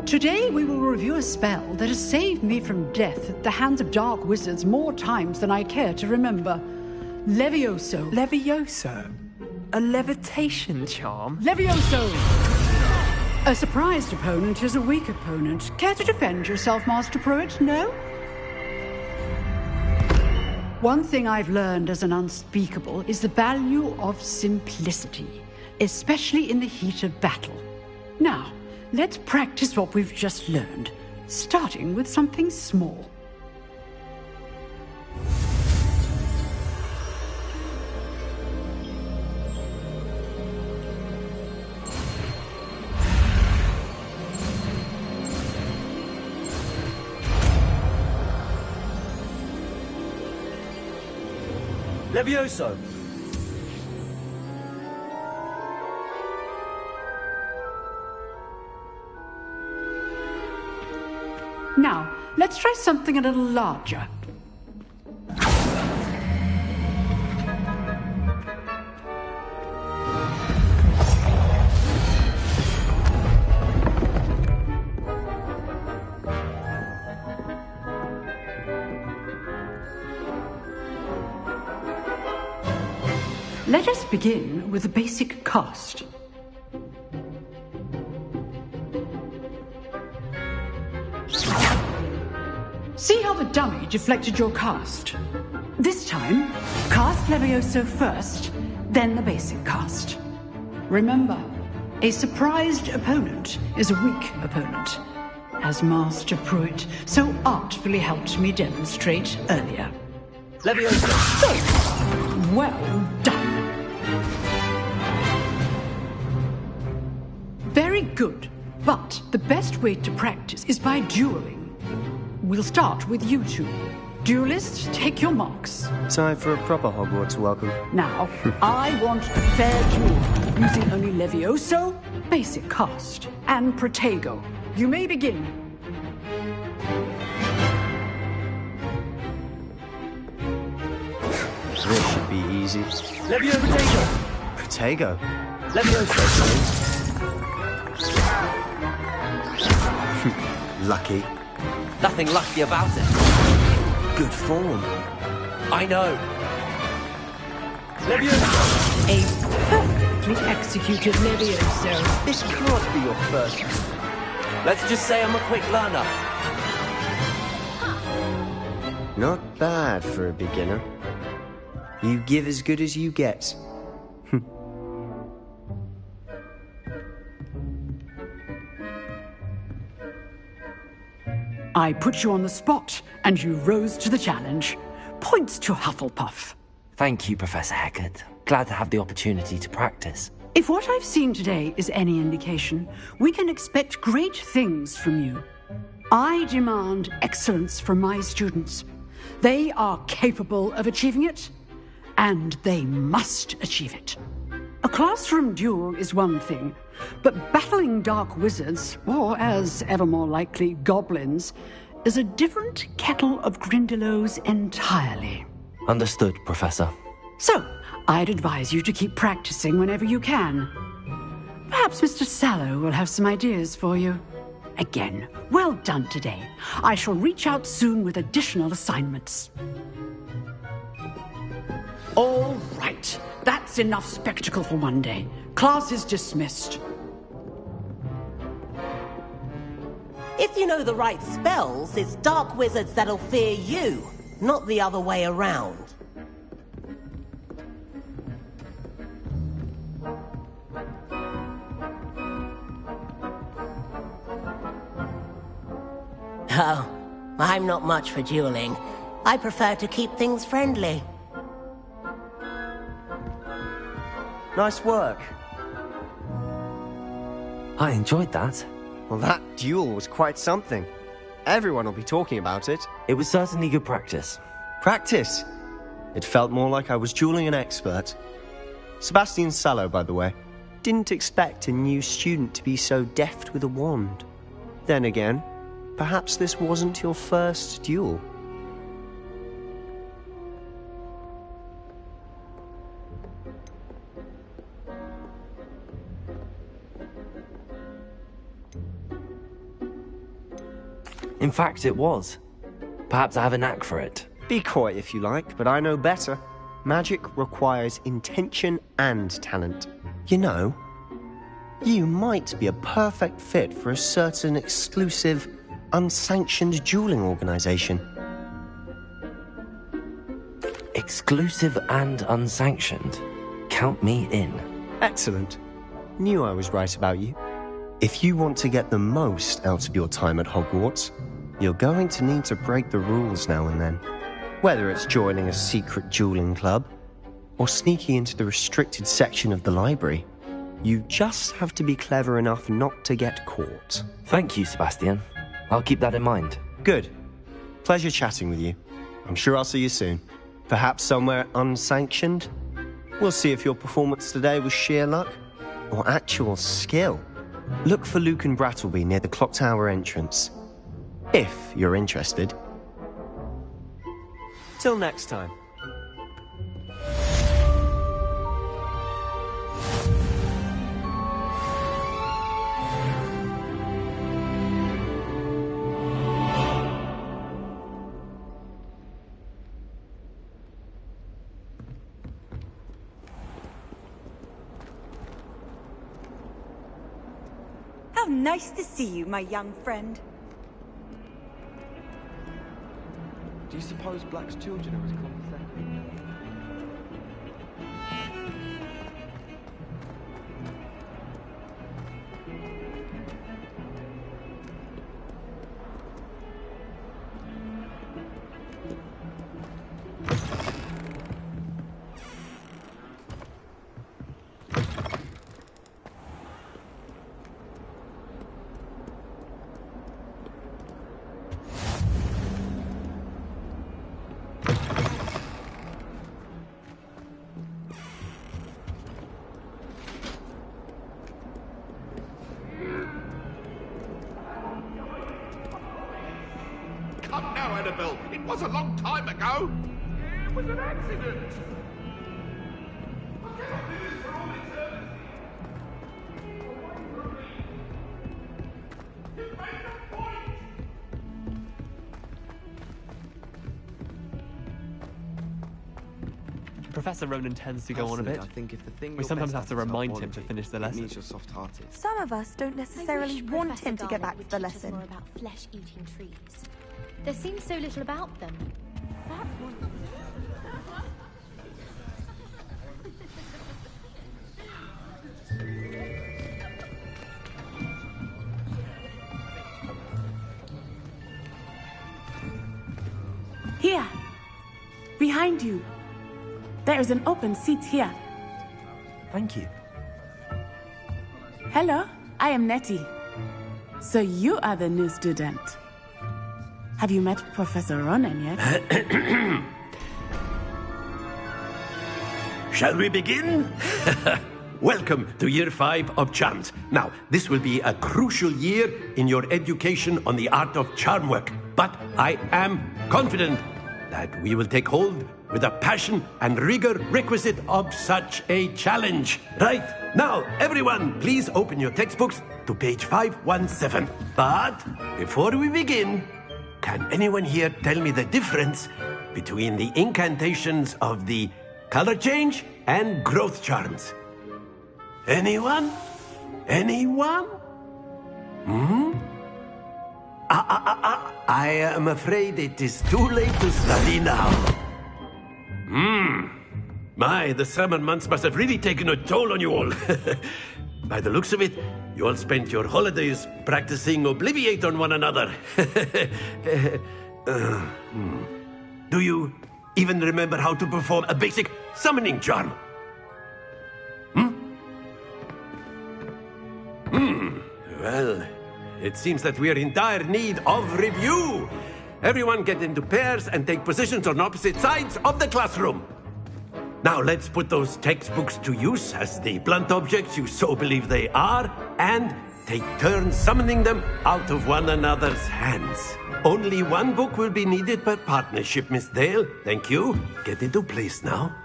Today we will review a spell that has saved me from death at the hands of dark wizards more times than I care to remember. Levioso. Levioso? A levitation charm? Levioso! A surprised opponent is a weak opponent. Care to defend yourself, Master Pruitt? No? One thing I've learned as an unspeakable is the value of simplicity, especially in the heat of battle. Now, let's practice what we've just learned, starting with something small. Levioso! Now, let's try something a little larger. Let us begin with the basic cast. See how the dummy deflected your cast? This time, cast Levioso first, then the basic cast. Remember, a surprised opponent is a weak opponent, as Master Pruitt so artfully helped me demonstrate earlier. Levioso! Well done. Very good, but the best way to practice is by dueling. We'll start with you two. Duelists, take your marks. Time for a proper Hogwarts welcome. Now, I want a fair duel, using only Levioso, basic cast, and Protego. You may begin. This should be easy. Levio Protego! Protego? Levioso! Lucky. Nothing lucky about it. Good form. I know. Levioso! A perfectly executed Levioso. This can't be your first. Let's just say I'm a quick learner. Not bad for a beginner. You give as good as you get. I put you on the spot, and you rose to the challenge. Points to Hufflepuff. Thank you, Professor Hecat. Glad to have the opportunity to practice. If what I've seen today is any indication, we can expect great things from you. I demand excellence from my students. They are capable of achieving it, and they must achieve it. A classroom duel is one thing, but battling dark wizards, or as ever more likely, goblins, is a different kettle of Grindylows entirely. Understood, Professor. So, I'd advise you to keep practicing whenever you can. Perhaps Mr. Sallow will have some ideas for you. Again, well done today. I shall reach out soon with additional assignments. All right. That's enough spectacle for one day. Class is dismissed. If you know the right spells, it's dark wizards that'll fear you, not the other way around. Oh, I'm not much for dueling. I prefer to keep things friendly. Nice work. I enjoyed that. Well, that duel was quite something. Everyone will be talking about it. It was certainly good practice. Practice? It felt more like I was dueling an expert. Sebastian Sallow, by the way. Didn't expect a new student to be so deft with a wand. Then again, perhaps this wasn't your first duel. In fact, it was. Perhaps I have a knack for it. Be coy if you like, but I know better. Magic requires intention and talent. You know, you might be a perfect fit for a certain exclusive, unsanctioned dueling organization. Exclusive and unsanctioned? Count me in. Excellent. Knew I was right about you. If you want to get the most out of your time at Hogwarts, you're going to need to break the rules now and then. Whether it's joining a secret dueling club, or sneaking into the restricted section of the library, you just have to be clever enough not to get caught. Thank you, Sebastian. I'll keep that in mind. Good. Pleasure chatting with you. I'm sure I'll see you soon. Perhaps somewhere unsanctioned? We'll see if your performance today was sheer luck, or actual skill. Look for Luke and Brattleby near the clock tower entrance. If you're interested. Till next time. nice to see you, my young friend. Do you suppose Black's children are as condescending? Come now, Annabelle. It was a long time ago. It was an accident. I cannot do this for all eternity. You made the point. Professor Ronan tends to go on a bit. I think if the thing We sometimes have to remind him to finish the lesson. It means you're soft-hearted. Some of us don't necessarily want him to get back to the lesson. More about flesh-eating trees. There seems so little about them. That's one. Here. Behind you. There is an open seat here. Thank you. Hello, I am Nettie. So you are the new student. Have you met Professor Ronan yet? Shall we begin? Welcome to Year 5 of Charms. Now, this will be a crucial year in your education on the art of charm work. But I am confident that we will take hold with the passion and rigor requisite of such a challenge. Right, now, everyone, please open your textbooks to page 517. But before we begin, can anyone here tell me the difference between the incantations of the color change and growth charms? Anyone? Anyone? I am afraid it is too late to study now. My, the summer months must have really taken a toll on you all. By the looks of it, you all spent your holidays practicing Obliviate on one another. Do you even remember how to perform a basic summoning charm? Well, it seems that we are in dire need of review. Everyone get into pairs and take positions on opposite sides of the classroom. Now let's put those textbooks to use as the blunt objects you so believe they are, and take turns summoning them out of one another's hands. Only one book will be needed per partnership, Miss Dale. Thank you. Get into place now.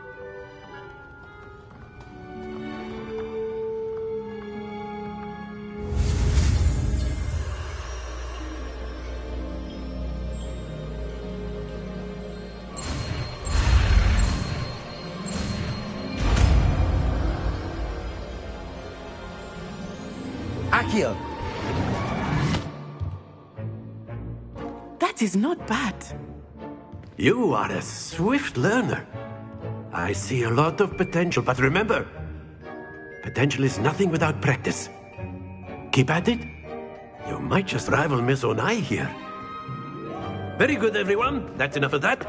Akio. That is not bad. You are a swift learner. I see a lot of potential, but remember, potential is nothing without practice. Keep at it. You might just rival Miss Onai here. Very good, everyone. That's enough of that.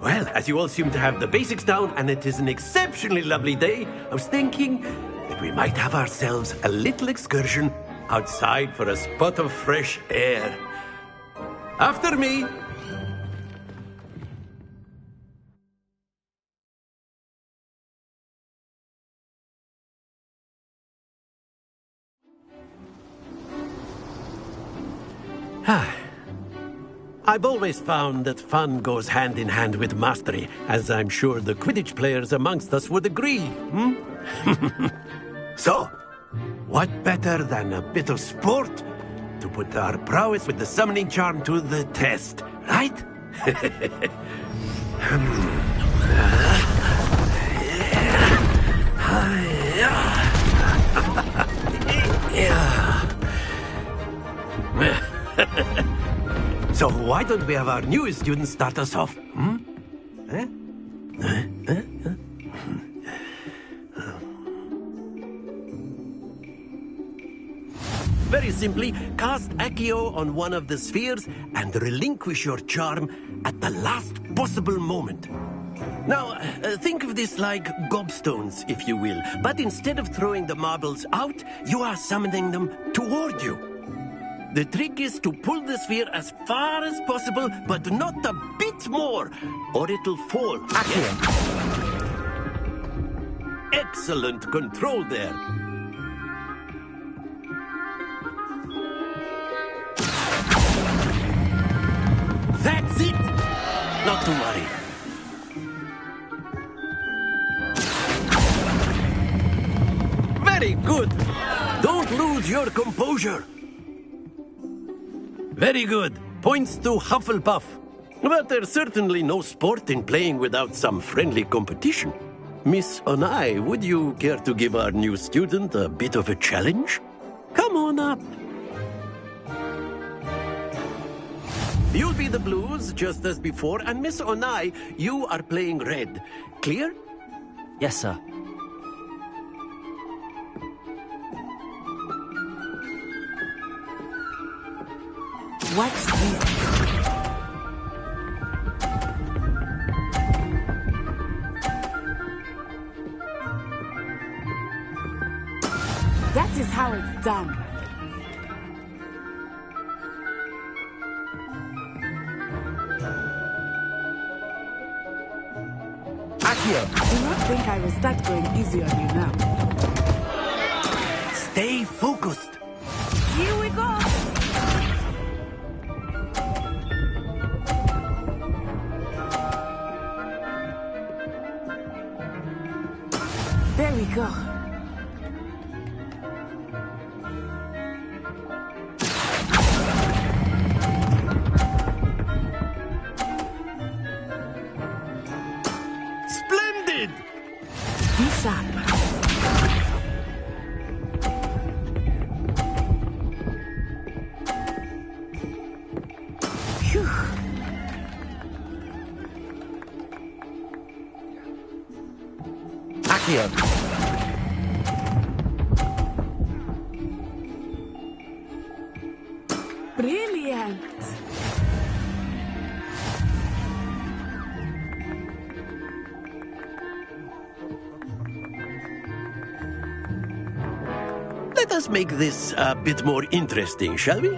Well, as you all seem to have the basics down, and it is an exceptionally lovely day, I was thinking that we might have ourselves a little excursion outside for a spot of fresh air. After me. I've always found that fun goes hand in hand with mastery, as I'm sure the Quidditch players amongst us would agree. So, what better than a bit of sport to put our prowess with the summoning charm to the test, right? why don't we have our newest student start us off? Eh? Very simply, cast Accio on one of the spheres and relinquish your charm at the last possible moment. Now, think of this like gobstones, if you will. But instead of throwing the marbles out, you are summoning them toward you. The trick is to pull the sphere as far as possible, but not a bit more, or it'll fall. Yes. Excellent control there. That's it! Not to worry. Very good. Don't lose your composure. Very good. Points to Hufflepuff. But there's certainly no sport in playing without some friendly competition. Miss Onai, would you care to give our new student a bit of a challenge? Come on up. You'll be the blues, just as before, and Miss Onai, you are playing red. Clear? Yes, sir. What's this? That is how it's done. Accio. Do not think I will start going easy on you now. Stay focused. Here we go. There we go. Splendid! Be sharp. Phew. Accio. Brilliant. Let us make this a bit more interesting, shall we?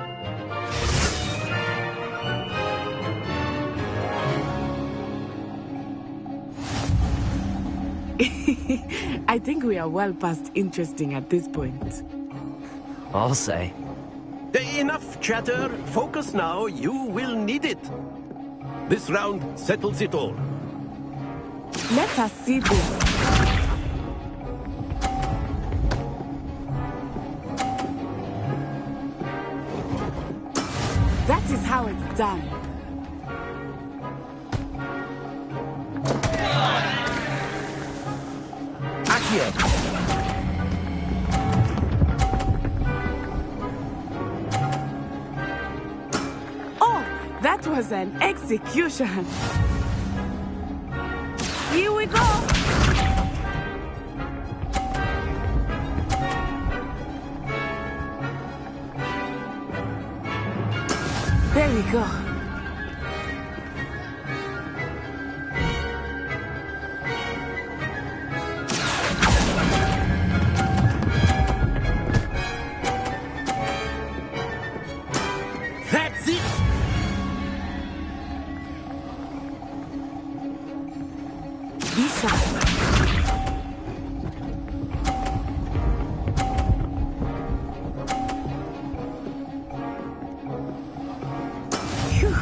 I think we are well past interesting at this point. I'll say. Enough chatter. Focus now. You will need it. This round settles it all. Let us see this. That is how it's done. Accio. Oh, that was an execution. Here we go. There we go. That's it! Be sharp. Phew.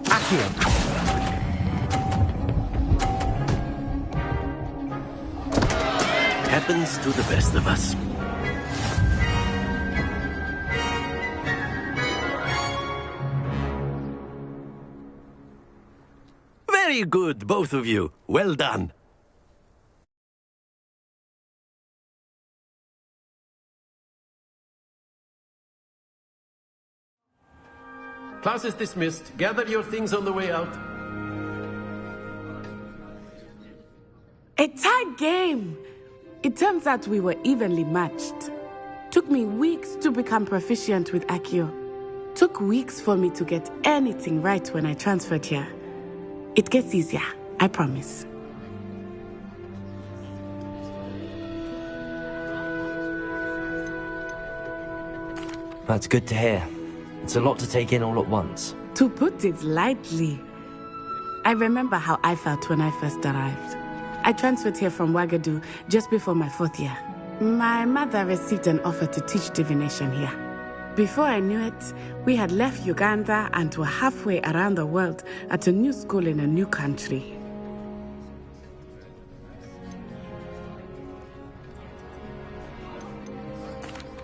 Accio. Happens to the best of us. Very good, both of you. Well done. class is dismissed. Gather your things on the way out. A tight game! It turns out we were evenly matched. Took me weeks to become proficient with Accio. Took weeks for me to get anything right when I transferred here. It gets easier, I promise. That's good to hear. It's a lot to take in all at once. To put it lightly, I remember how I felt when I first arrived. I transferred here from Wagadu just before my 4th year. My mother received an offer to teach divination here. Before I knew it, we had left Uganda and were halfway around the world at a new school in a new country.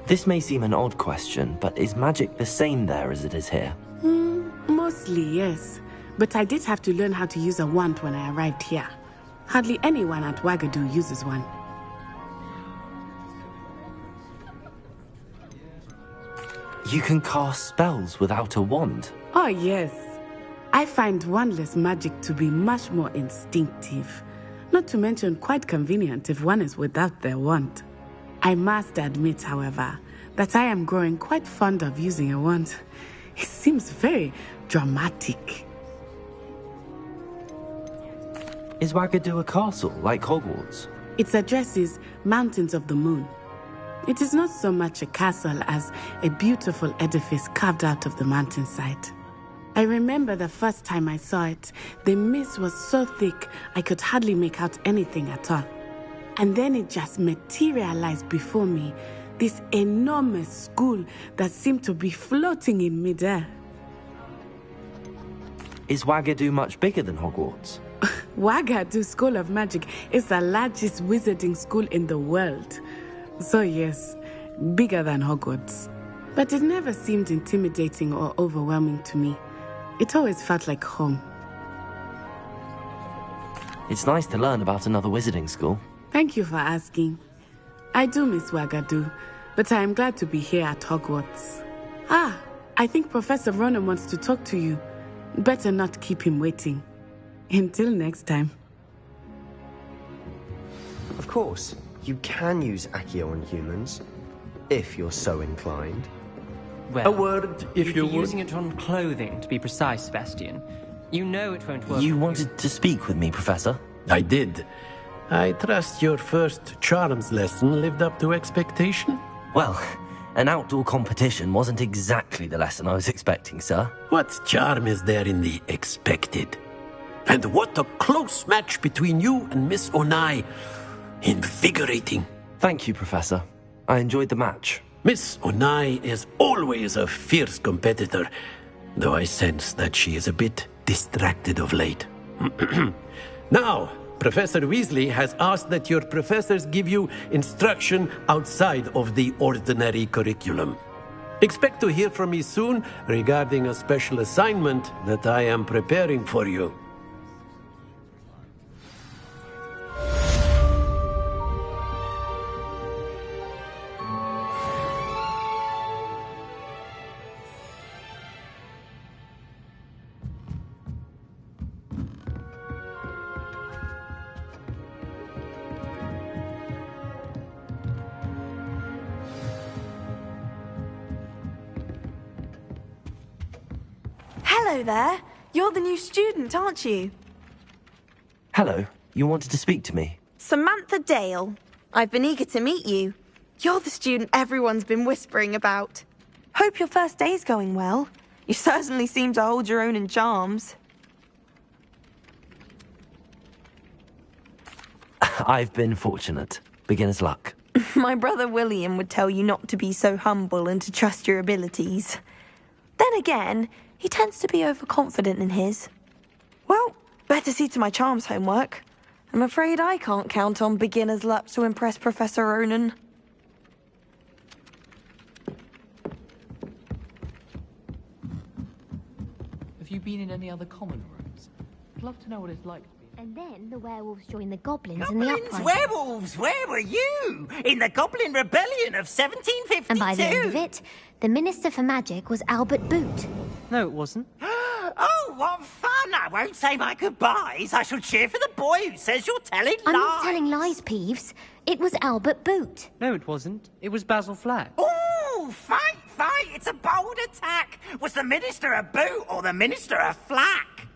This may seem an odd question, but is magic the same there as it is here? Mostly, yes. But I did have to learn how to use a wand when I arrived here. Hardly anyone at Wagadu uses one. You can cast spells without a wand? Oh, yes. I find wandless magic to be much more instinctive. Not to mention quite convenient if one is without their wand. I must admit, however, that I am growing quite fond of using a wand. It seems very dramatic. Is Wagadu a castle, like Hogwarts? Its address is Mountains of the Moon. It is not so much a castle as a beautiful edifice carved out of the mountainside. I remember the first time I saw it, the mist was so thick I could hardly make out anything at all. And then it just materialized before me, this enormous school that seemed to be floating in midair. Is Wagadu much bigger than Hogwarts? Wagadu School of Magic is the largest wizarding school in the world. So yes, bigger than Hogwarts. But it never seemed intimidating or overwhelming to me. It always felt like home. It's nice to learn about another wizarding school. Thank you for asking. I do miss Wagadu, but I am glad to be here at Hogwarts. I think Professor Ronan wants to talk to you. Better not keep him waiting. Until next time. Of course, you can use Accio on humans, if you're so inclined. Well, a word, if you would. Using it on clothing, to be precise, Sebastian. You know it won't work. You wanted to speak with me, Professor? I did. I trust your first charms lesson lived up to expectation? Well, an outdoor competition wasn't exactly the lesson I was expecting, sir. What charm is there in the expected? And what a close match between you and Miss Onai. Invigorating. Thank you, Professor. I enjoyed the match. Miss Onai is always a fierce competitor, though I sense that she is a bit distracted of late. Now, Professor Weasley has asked that your professors give you instruction outside of the ordinary curriculum. Expect to hear from me soon regarding a special assignment that I am preparing for you. Hello there. You're the new student, aren't you? Hello. You wanted to speak to me? Samantha Dale. I've been eager to meet you. You're the student everyone's been whispering about. Hope your first day's going well. You certainly seem to hold your own in charms. I've been fortunate. Beginner's luck. My brother William would tell you not to be so humble and to trust your abilities. Then again, he tends to be overconfident in his. Well, better see to my charms homework. I'm afraid I can't count on beginner's luck to impress Professor Ronan. Have you been in any other common rooms? I'd love to know what it's like to be... And then the werewolves joined the goblins in the uprising. Werewolves, where were you? In the Goblin Rebellion of 1752. And by the end of it, the Minister for Magic was Albert Boot. No, it wasn't. Oh, what fun! I won't say my goodbyes. I shall cheer for the boy who says you're telling lies. I'm not telling lies, Peeves. It was Albert Boot. No, it wasn't. It was Basil Flack. Ooh, fight! It's a bold attack. Was the Minister a Boot or the Minister a Flack?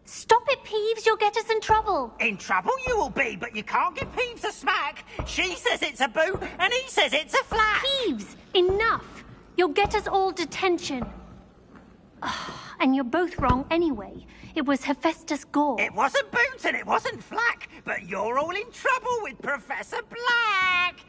Stop it, Peeves. You'll get us in trouble. In trouble you will be, but you can't give Peeves a smack. She says it's a Boot, and he says it's a Flack. Peeves, enough. You'll get us all detention. And you're both wrong anyway. It was Hephaestus Gore. It wasn't Boot and it wasn't Flack, but you're all in trouble with Professor Black.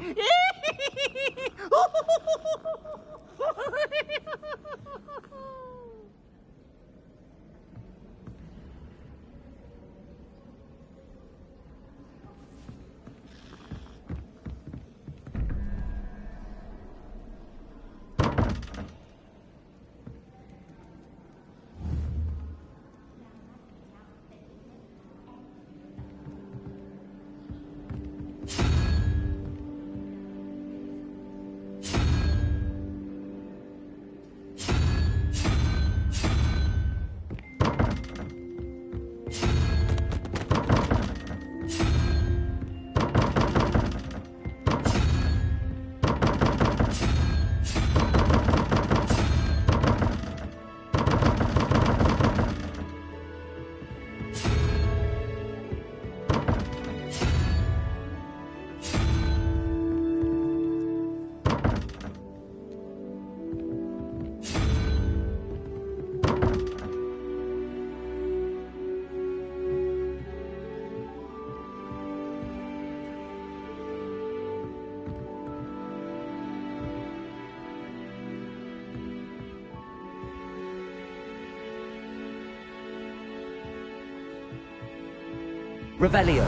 Revelio.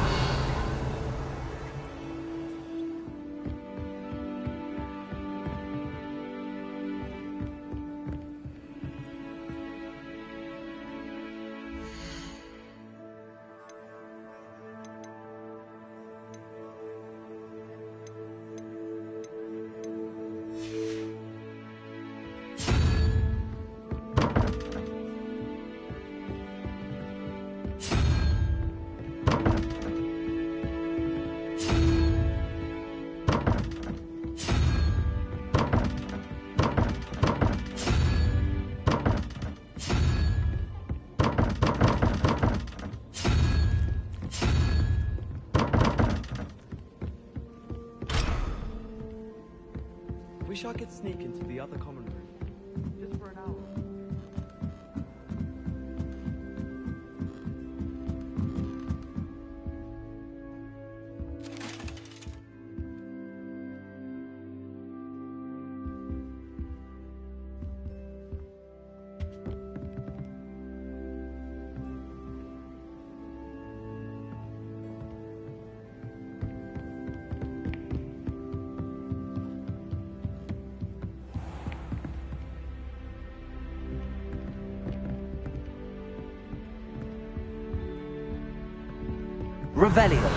Wish I could sneak into the other common room. Just for an hour. Revelio.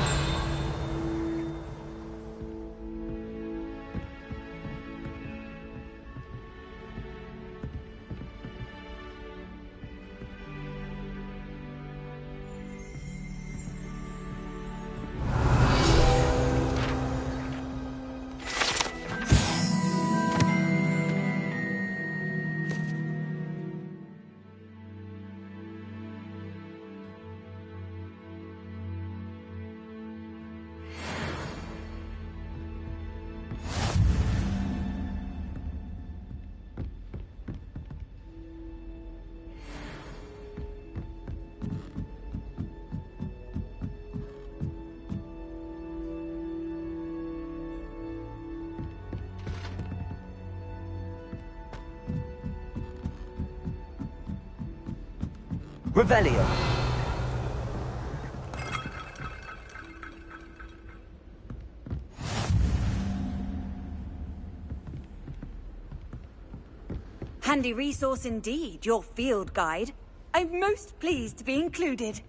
Revelio. Handy resource indeed, your field guide. I'm most pleased to be included.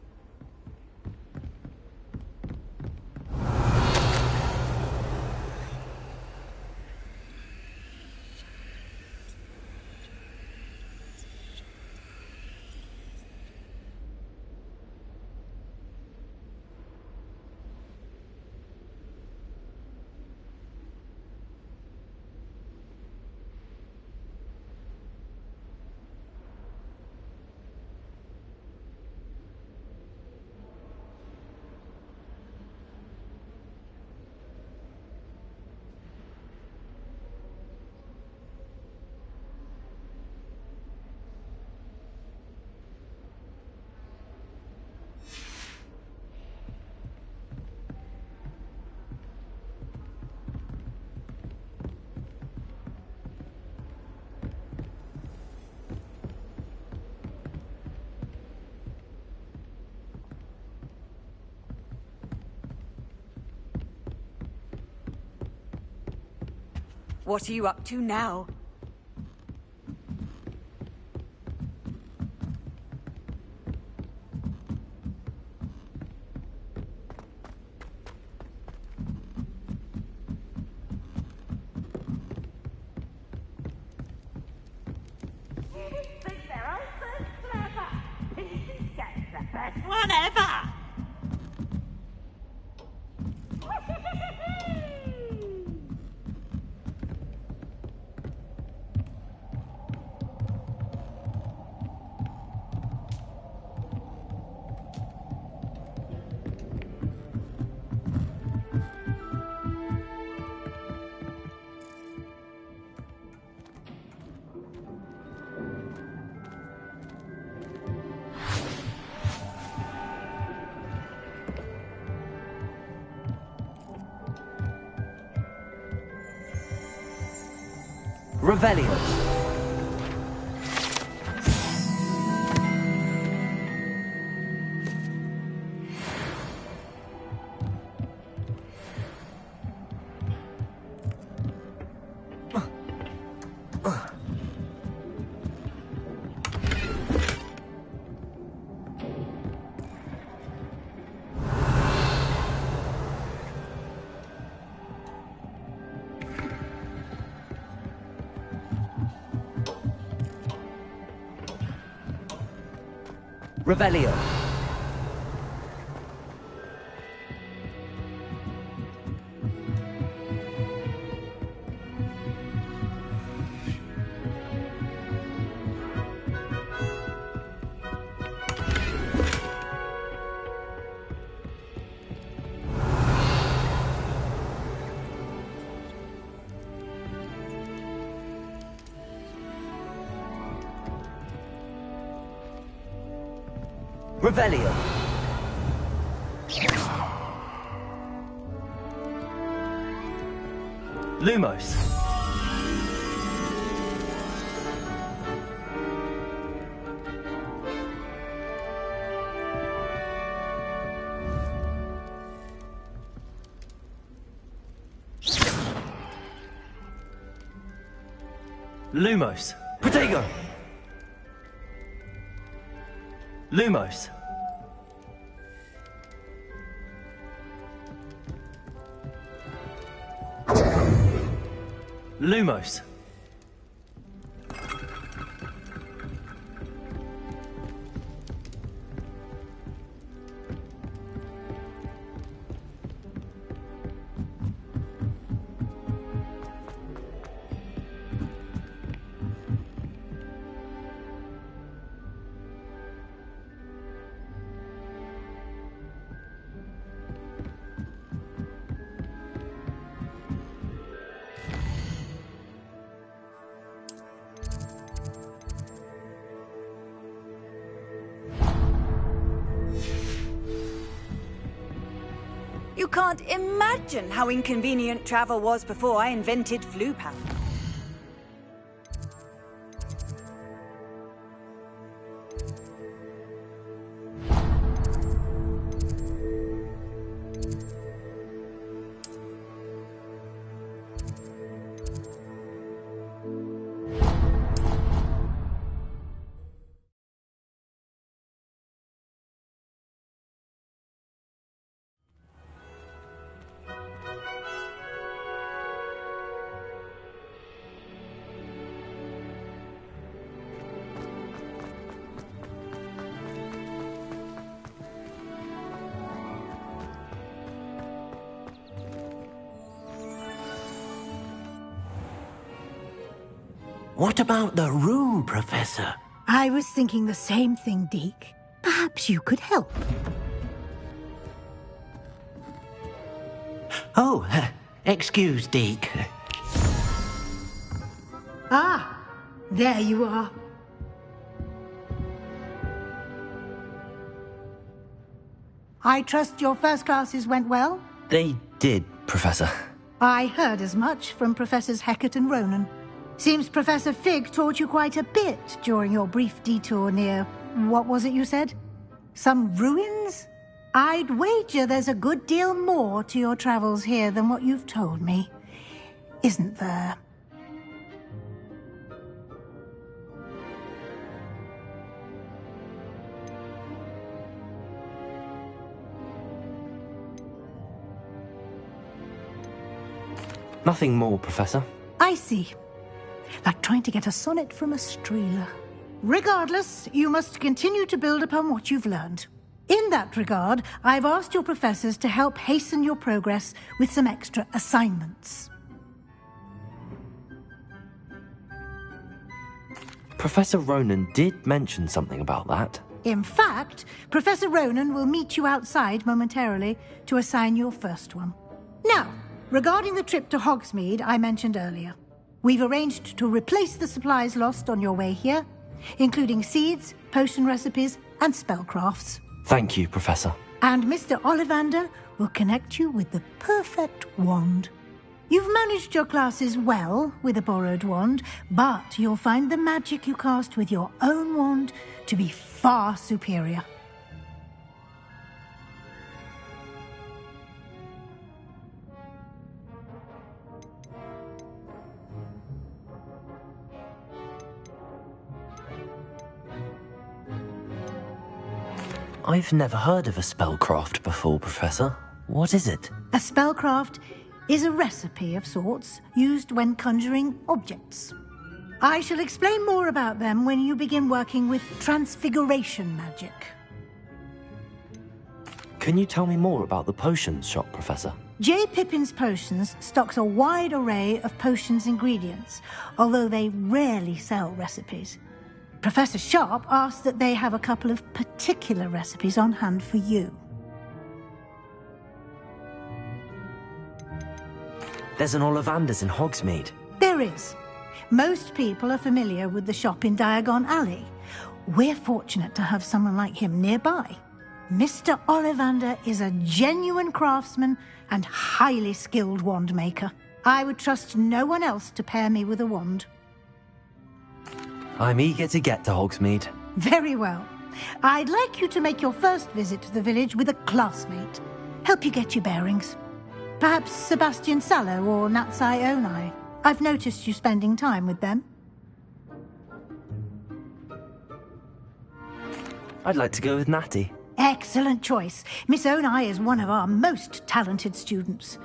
What are you up to now? One ever! Revelio. Revelio. Revelio. Lumos. Lumos. Protego. Lumos. Lumos. You can't imagine how inconvenient travel was before I invented Flupath. What about the room, Professor? I was thinking the same thing, Deke. Perhaps you could help. Oh, excuse, Deke. Ah, there you are. I trust your first classes went well? They did, Professor. I heard as much from Professors Hecat and Ronan. Seems Professor Fig taught you quite a bit during your brief detour near... what was it you said? Some ruins? I'd wager there's a good deal more to your travels here than what you've told me. Isn't there? Nothing more, Professor. I see. Like trying to get a sonnet from a streeler. Regardless, you must continue to build upon what you've learned. In that regard, I've asked your professors to help hasten your progress with some extra assignments. Professor Ronan did mention something about that. In fact, Professor Ronan will meet you outside momentarily to assign your first one. Now, regarding the trip to Hogsmeade I mentioned earlier, we've arranged to replace the supplies lost on your way here, including seeds, potion recipes, and spellcrafts. Thank you, Professor. And Mr. Ollivander will connect you with the perfect wand. You've managed your classes well with a borrowed wand, but you'll find the magic you cast with your own wand to be far superior. I've never heard of a spellcraft before, Professor. What is it? A spellcraft is a recipe of sorts used when conjuring objects. I shall explain more about them when you begin working with transfiguration magic. Can you tell me more about the potions shop, Professor? J. Pippin's Potions stocks a wide array of potions ingredients, although they rarely sell recipes. Professor Sharp asked that they have a couple of particular recipes on hand for you. There's an Ollivander's in Hogsmeade. There is. Most people are familiar with the shop in Diagon Alley. We're fortunate to have someone like him nearby. Mr. Ollivander is a genuine craftsman and highly skilled wand maker. I would trust no one else to pair me with a wand. I'm eager to get to Hogsmeade. Very well. I'd like you to make your first visit to the village with a classmate. Help you get your bearings. Perhaps Sebastian Sallow or Natsai Onai. I've noticed you spending time with them. I'd like to go with Natty. Excellent choice. Miss Onai is one of our most talented students.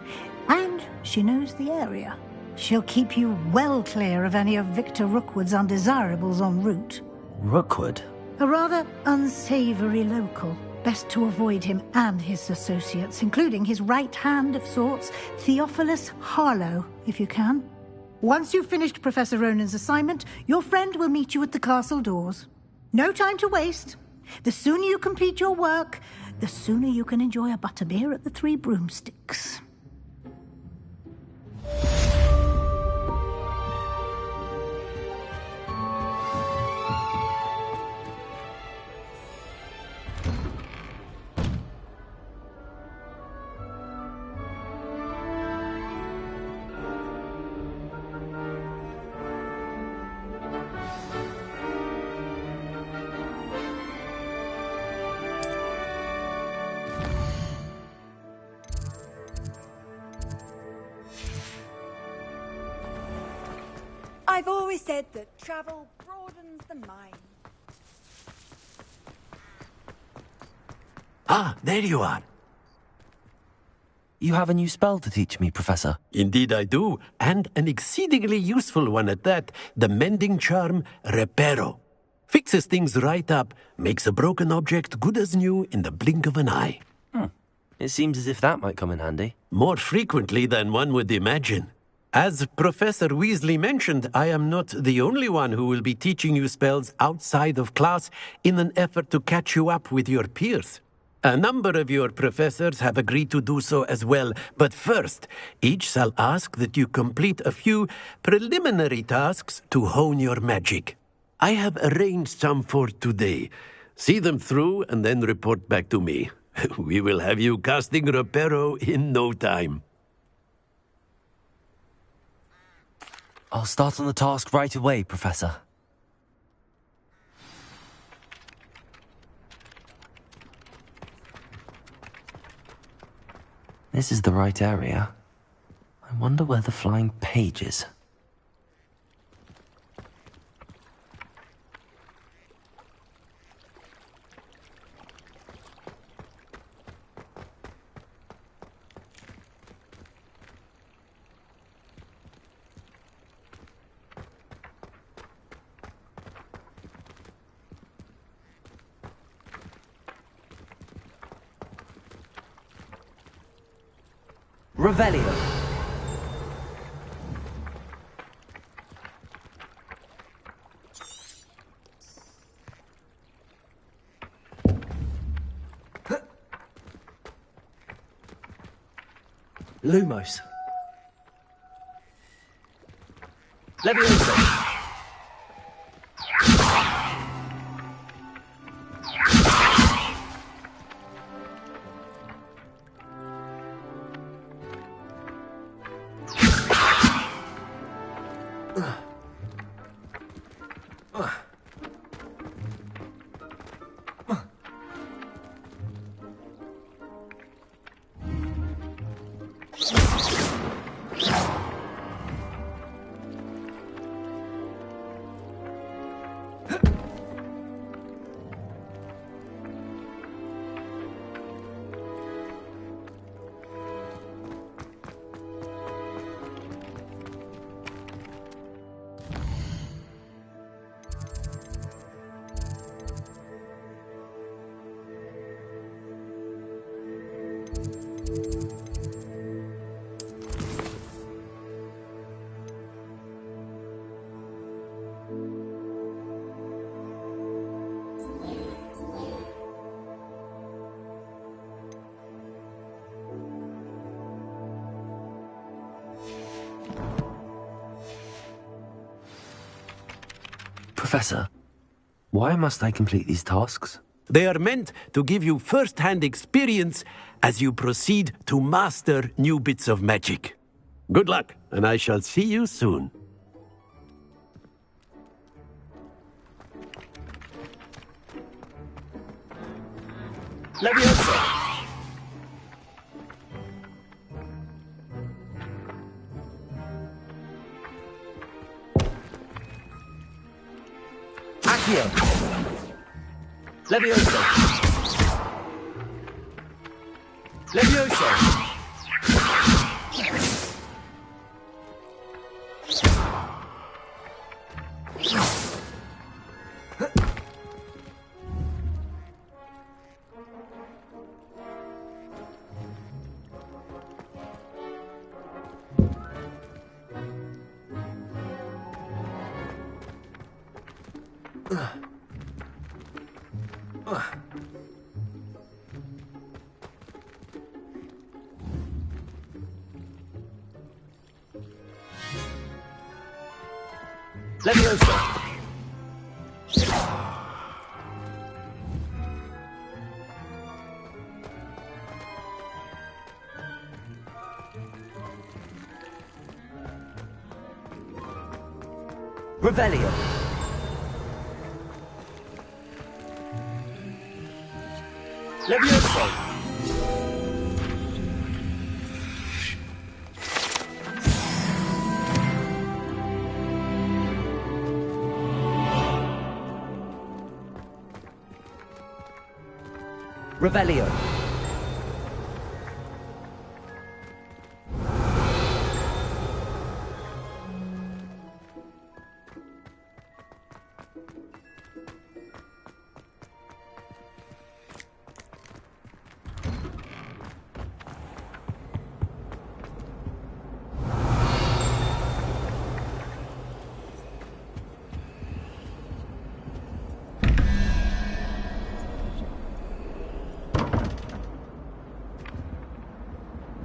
And she knows the area. She'll keep you well clear of any of Victor Rookwood's undesirables en route. Rookwood? A rather unsavory local. Best to avoid him and his associates, including his right hand of sorts, Theophilus Harlow, if you can. Once you've finished Professor Ronan's assignment, your friend will meet you at the castle doors. No time to waste. The sooner you complete your work, the sooner you can enjoy a butterbeer at the Three Broomsticks. I've always said that travel broadens the mind. Ah, there you are. You have a new spell to teach me, Professor. Indeed I do, and an exceedingly useful one at that. The mending charm, Reparo. Fixes things right up, makes a broken object good as new in the blink of an eye. It seems as if that might come in handy. More frequently than one would imagine. As Professor Weasley mentioned, I am not the only one who will be teaching you spells outside of class in an effort to catch you up with your peers. A number of your professors have agreed to do so as well, but first, each shall ask that you complete a few preliminary tasks to hone your magic. I have arranged some for today. See them through and then report back to me. We will have you casting Reparo in no time. I'll start on the task right away, Professor. This is the right area. I wonder where the flying page is. Revelio. Lumos. Levioso. Professor, why must I complete these tasks? They are meant to give you first-hand experience as you proceed to master new bits of magic. Good luck, and I shall see you soon. Levioso. Accio. Levioso. Levioso. Levioso. Revelio. Levioso. Revelio.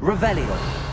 Revelio.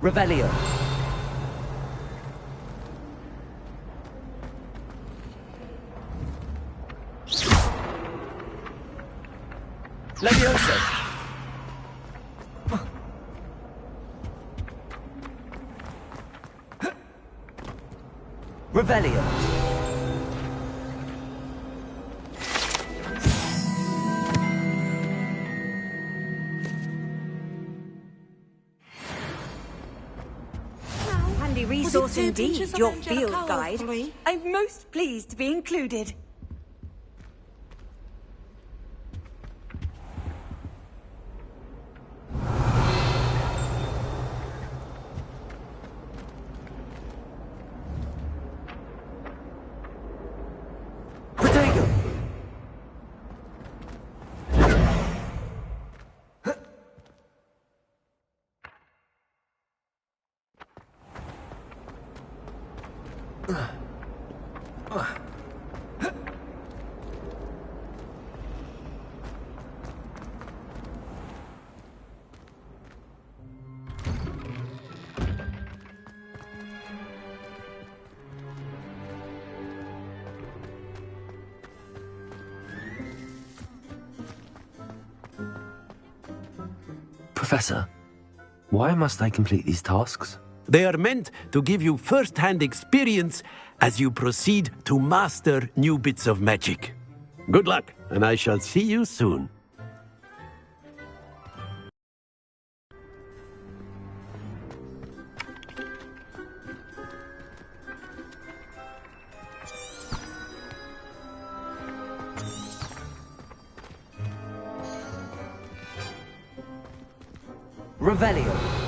Revelio. Levioso. Revelio. Handy resource indeed, your field guide. I'm most pleased to be included. Professor, why must I complete these tasks? They are meant to give you first-hand experience as you proceed to master new bits of magic. Good luck, and I shall see you soon. Revelio.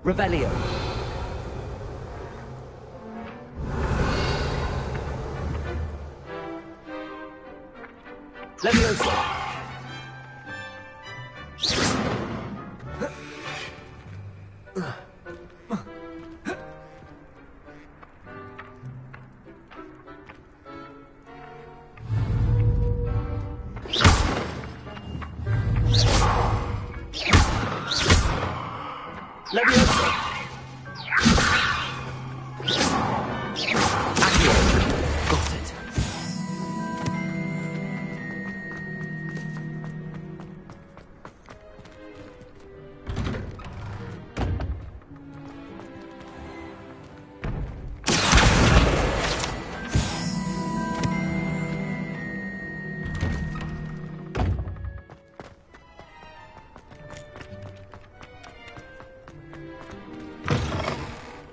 Revelio. Levioso. Levioso. Accio. Got it.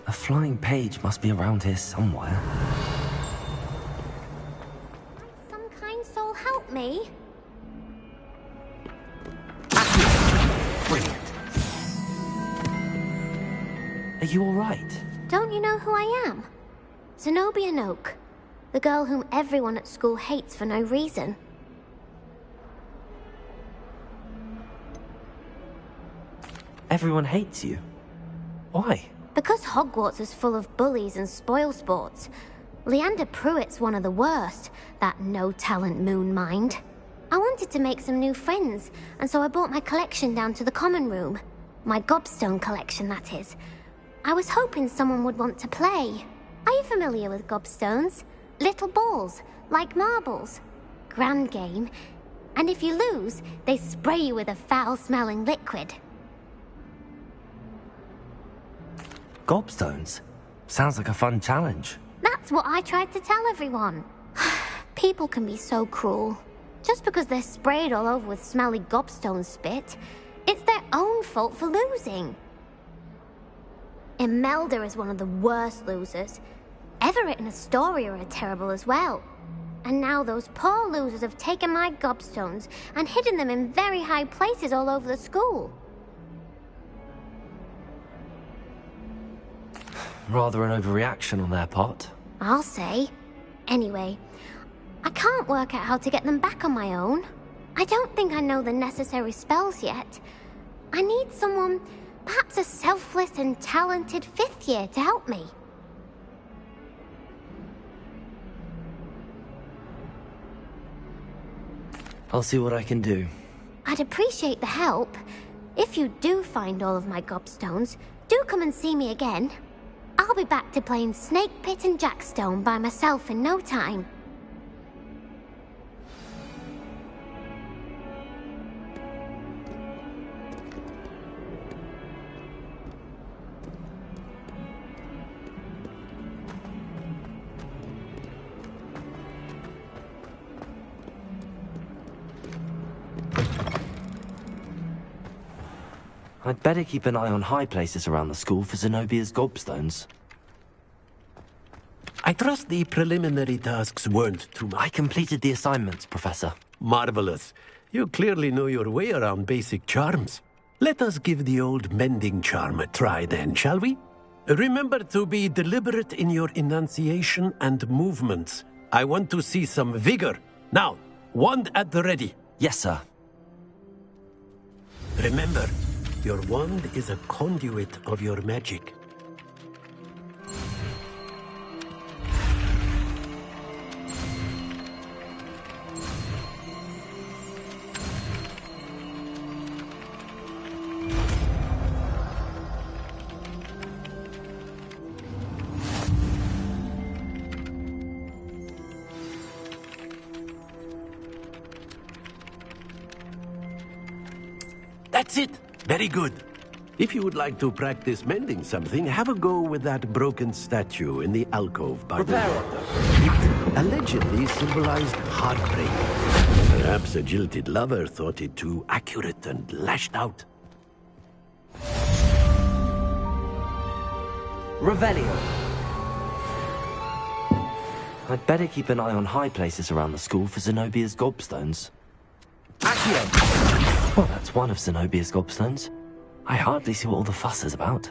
A flying page must be around here somewhere. Some kind soul help me. Brilliant. Are you all right? Don't you know who I am? Zenobia Noak, the girl whom everyone at school hates for no reason. Everyone hates you. Why? Because Hogwarts is full of bullies and spoilsports, Leander Pruitt's one of the worst, that no-talent moon mind. I wanted to make some new friends, and so I brought my collection down to the common room. My gobstone collection, that is. I was hoping someone would want to play. Are you familiar with gobstones? Little balls, like marbles. Grand game. And if you lose, they spray you with a foul-smelling liquid. Gobstones? Sounds like a fun challenge. That's what I tried to tell everyone. People can be so cruel. Just because they're sprayed all over with smelly gobstone spit, it's their own fault for losing. Imelda is one of the worst losers. Everett and Astoria are terrible as well. And now those poor losers have taken my gobstones and hidden them in very high places all over the school. Rather an overreaction on their part. I'll say. Anyway, I can't work out how to get them back on my own. I don't think I know the necessary spells yet. I need someone, perhaps a selfless and talented 5th year to help me. I'll see what I can do. I'd appreciate the help. If you do find all of my gobstones, do come and see me again. I'll be back to playing Snake Pit and Jackstone by myself in no time. I'd better keep an eye on high places around the school for Zenobia's gobstones. I trust the preliminary tasks weren't too much. I completed the assignments, Professor. Marvelous. You clearly know your way around basic charms. Let us give the old mending charm a try then, shall we? Remember to be deliberate in your enunciation and movements. I want to see some vigor. Now, wand at the ready. Yes, sir. Remember, your wand is a conduit of your magic. That's it! Very good. If you would like to practice mending something, have a go with that broken statue in the alcove by the water. It allegedly symbolized heartbreak. Perhaps a jilted lover thought it too accurate and lashed out. Revelio. I'd better keep an eye on high places around the school for Zenobia's gobstones. Accio! Well, that's one of Zenobia's gobstones. I hardly see what all the fuss is about.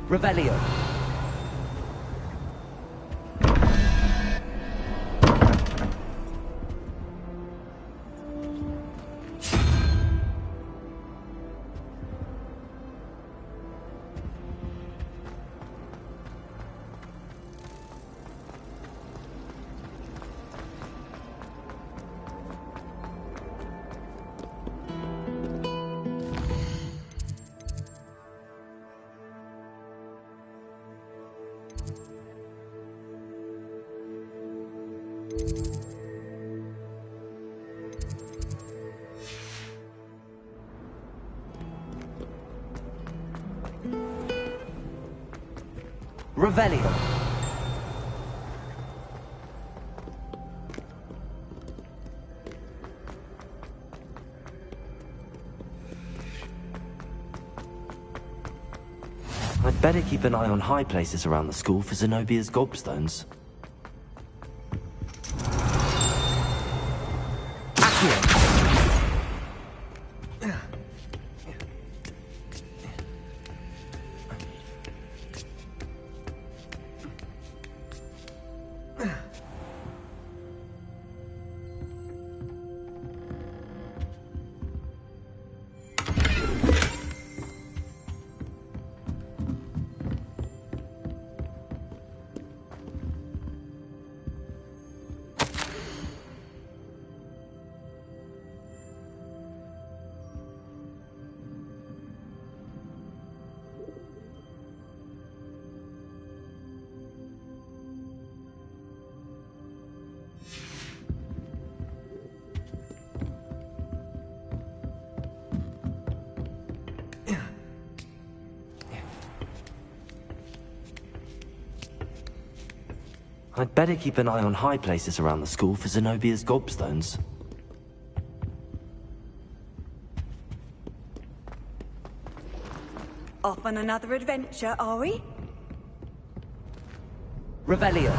Revelio. Revelio. I'd better keep an eye on high places around the school for Zenobia's gobstones. I'd better keep an eye on high places around the school for Zenobia's gobstones. Off on another adventure, are we? Revelio.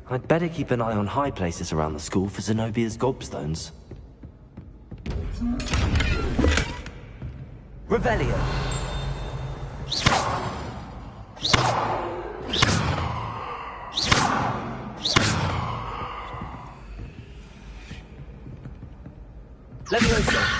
I'd better keep an eye on high places around the school for Zenobia's gobstones. Revelio. Levioso.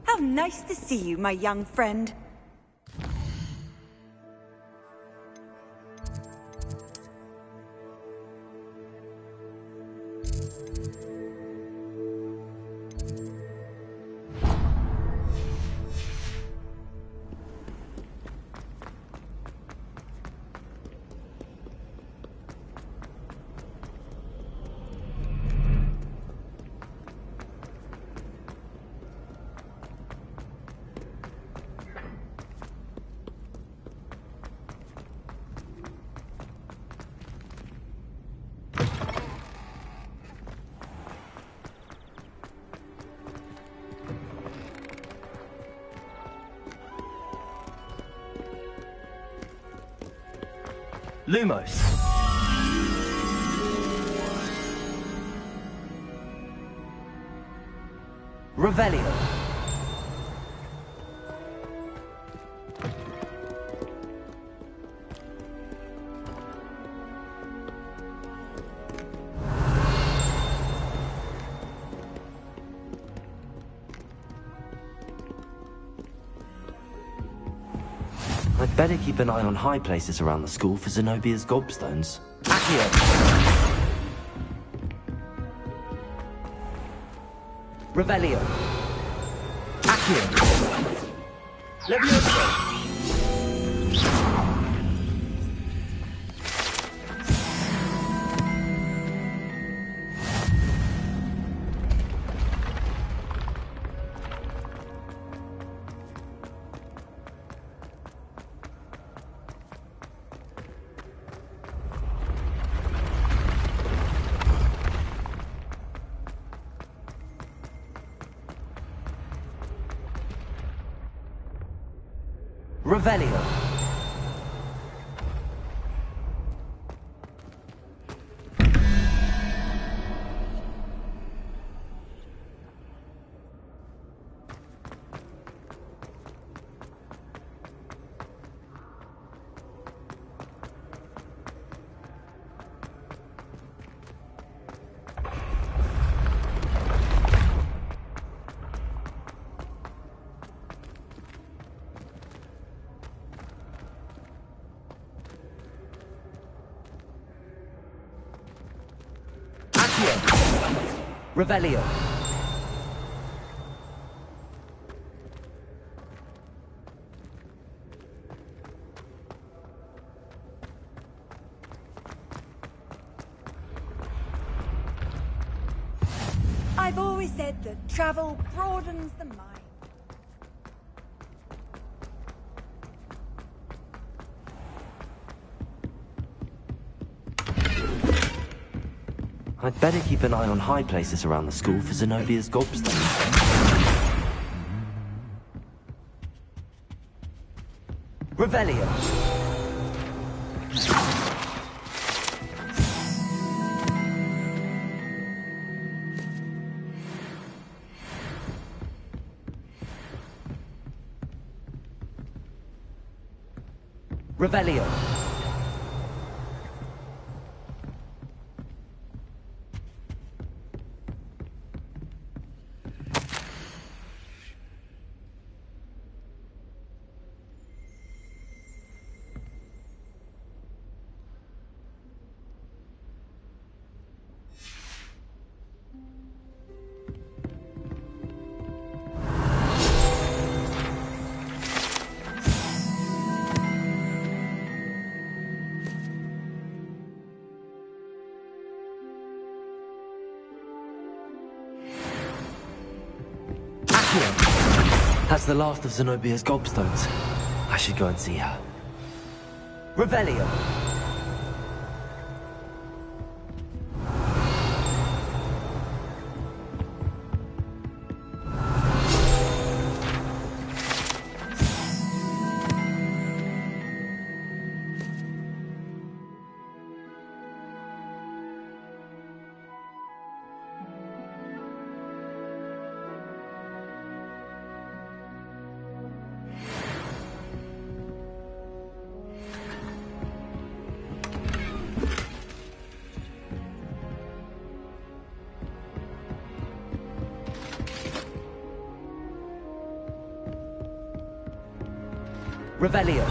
How nice to see you, my young friend. Lumos. Revelio. I'd better keep an eye on high places around the school for Zenobia's gobstones. Accio. Revelio. Accio. Levioso. Revelio. Revelio. I've always said that travel broadens the mind. I'd better keep an eye on high places around the school for Zenobia's gobstones. Revelio! Revelio! That's the last of Zenobia's gobstones. I should go and see her. Revelio! Revelio.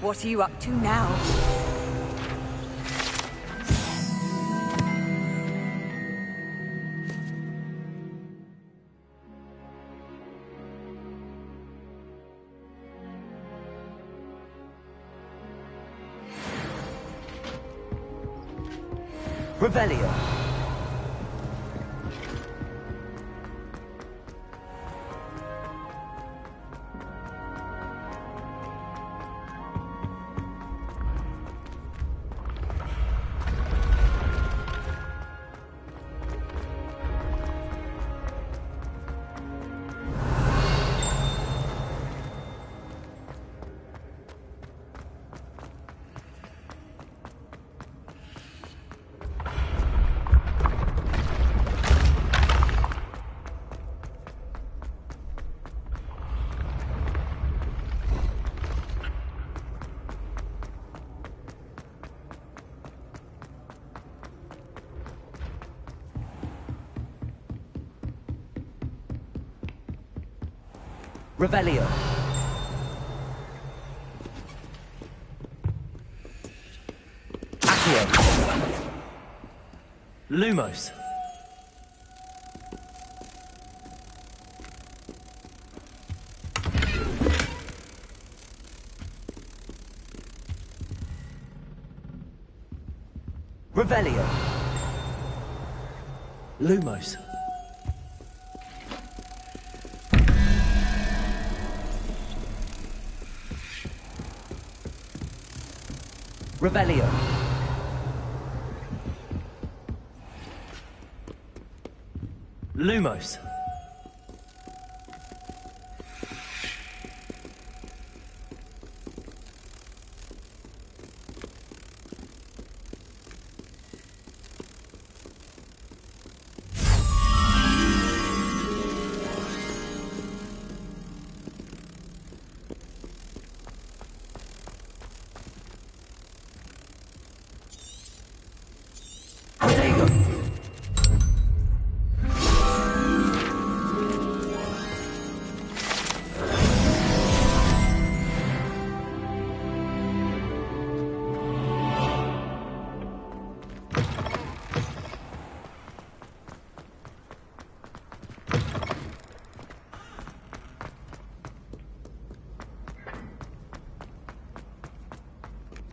What are you up to now? Revelio. Revelio. Accio. Lumos. Revelio. Lumos. Revelio. Lumos.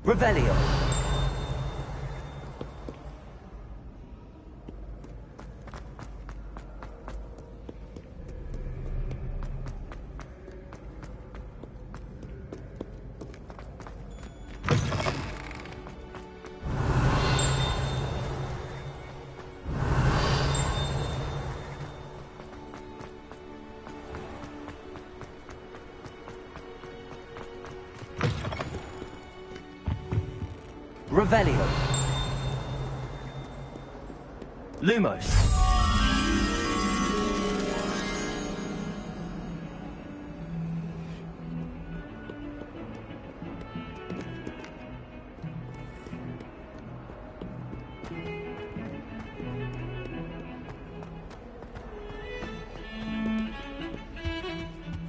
Revelio. Revelio. Lumos.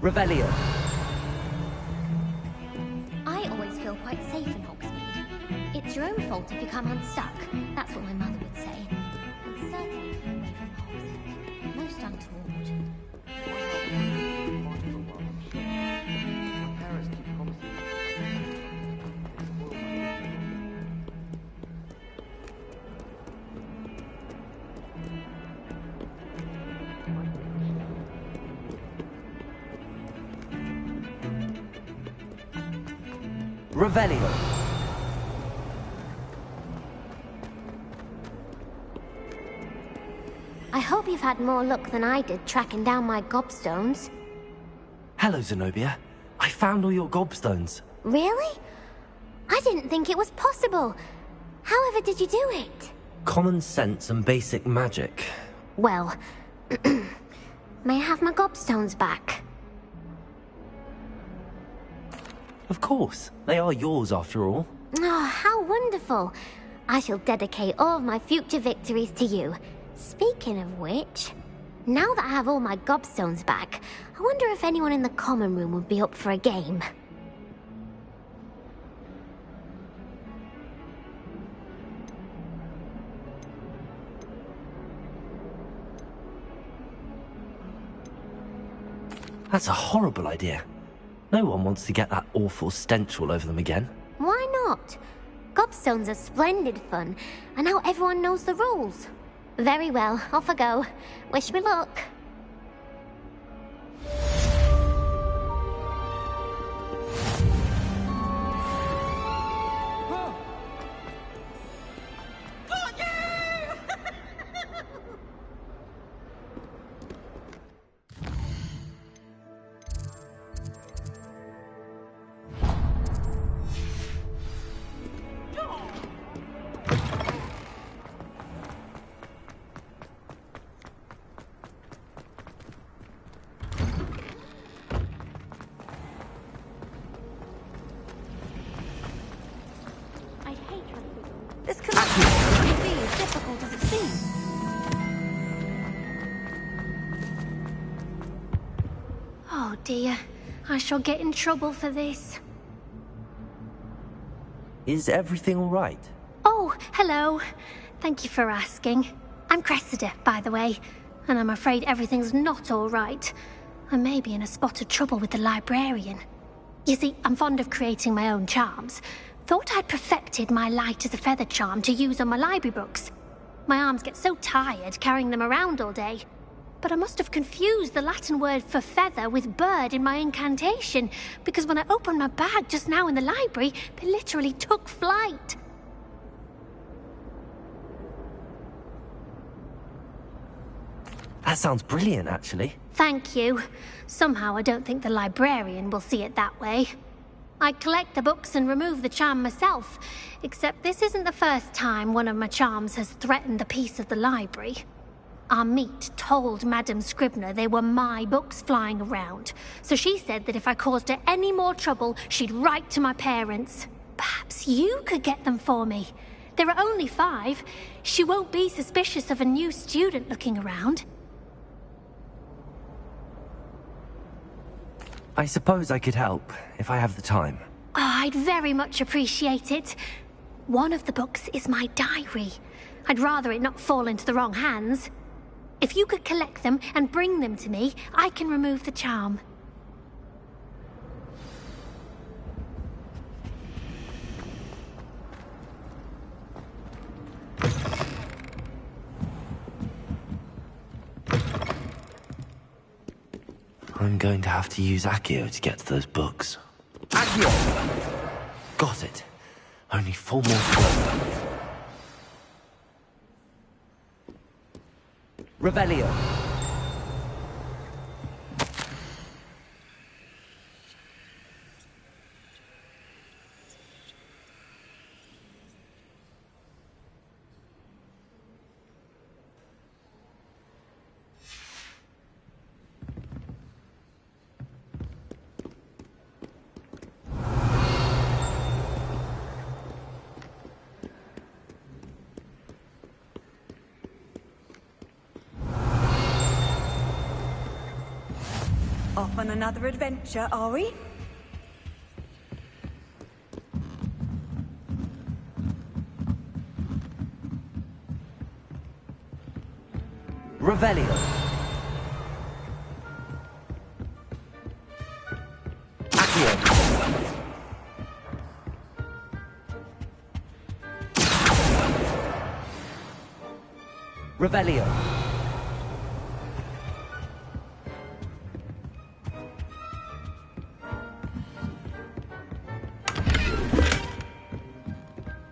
Revelio. I always feel quite safe in Hogsmeade. It's your own fault if you come unstuck. That's what my mother would say. And certainly keep away from Hogshead. Most untoward. Revelio. I hope you've had more luck than I did tracking down my gobstones. Hello, Zenobia. I found all your gobstones. Really? I didn't think it was possible. However did you do it? Common sense and basic magic. Well, may I have my gobstones back? Of course. They are yours after all. Oh, how wonderful. I shall dedicate all of my future victories to you. Speaking of which, now that I have all my gobstones back, I wonder if anyone in the common room would be up for a game. That's a horrible idea. No one wants to get that awful stench all over them again. Why not? Gobstones are splendid fun, and now everyone knows the rules. Very well, off I go. Wish me luck. This cannot be as difficult as it seems. Oh dear, I shall get in trouble for this. Is everything all right? Oh, hello. Thank you for asking. I'm Cressida, by the way, and I'm afraid everything's not all right. I may be in a spot of trouble with the librarian. You see, I'm fond of creating my own charms. Thought I'd perfected my light as a feather charm to use on my library books. My arms get so tired carrying them around all day. But I must have confused the Latin word for feather with bird in my incantation, because when I opened my bag just now in the library, they literally took flight. That sounds brilliant, actually. Thank you. Somehow I don't think the librarian will see it that way. I collect the books and remove the charm myself, except this isn't the first time one of my charms has threatened the peace of the library. Our meet told Madame Scribner they were my books flying around, so she said that if I caused her any more trouble, she'd write to my parents. Perhaps you could get them for me. There are only 5. She won't be suspicious of a new student looking around. I suppose I could help, if I have the time. Oh, I'd very much appreciate it. One of the books is my diary. I'd rather it not fall into the wrong hands. If you could collect them and bring them to me, I can remove the charm. I'm going to have to use Accio to get to those books. Accio! Got it. Only 4 more to go. Revelio. Off on another adventure, are we? Revelio. Accio. Revelio.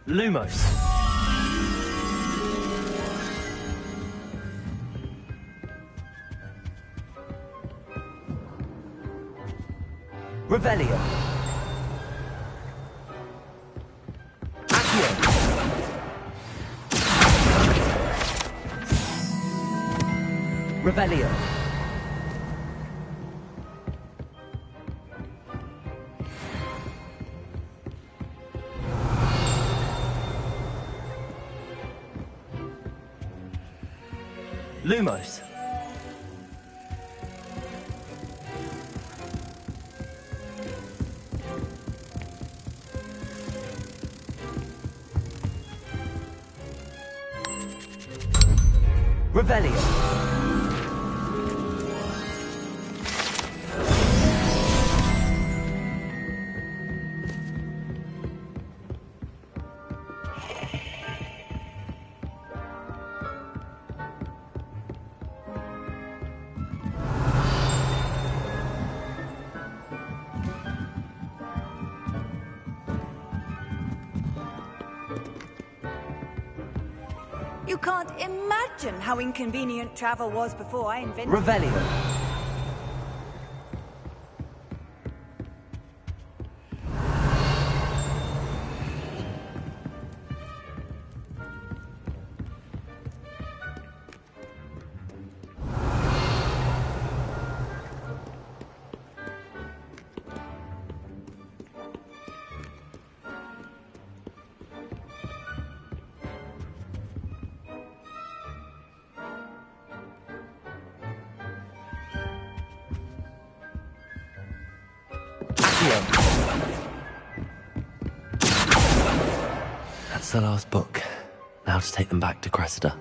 Lumos. Revelio. Accio. Revelio. Lumos. Revelio. You can't imagine how inconvenient travel was before I invented it. Revelio. That's the last book. Now to take them back to Cressida.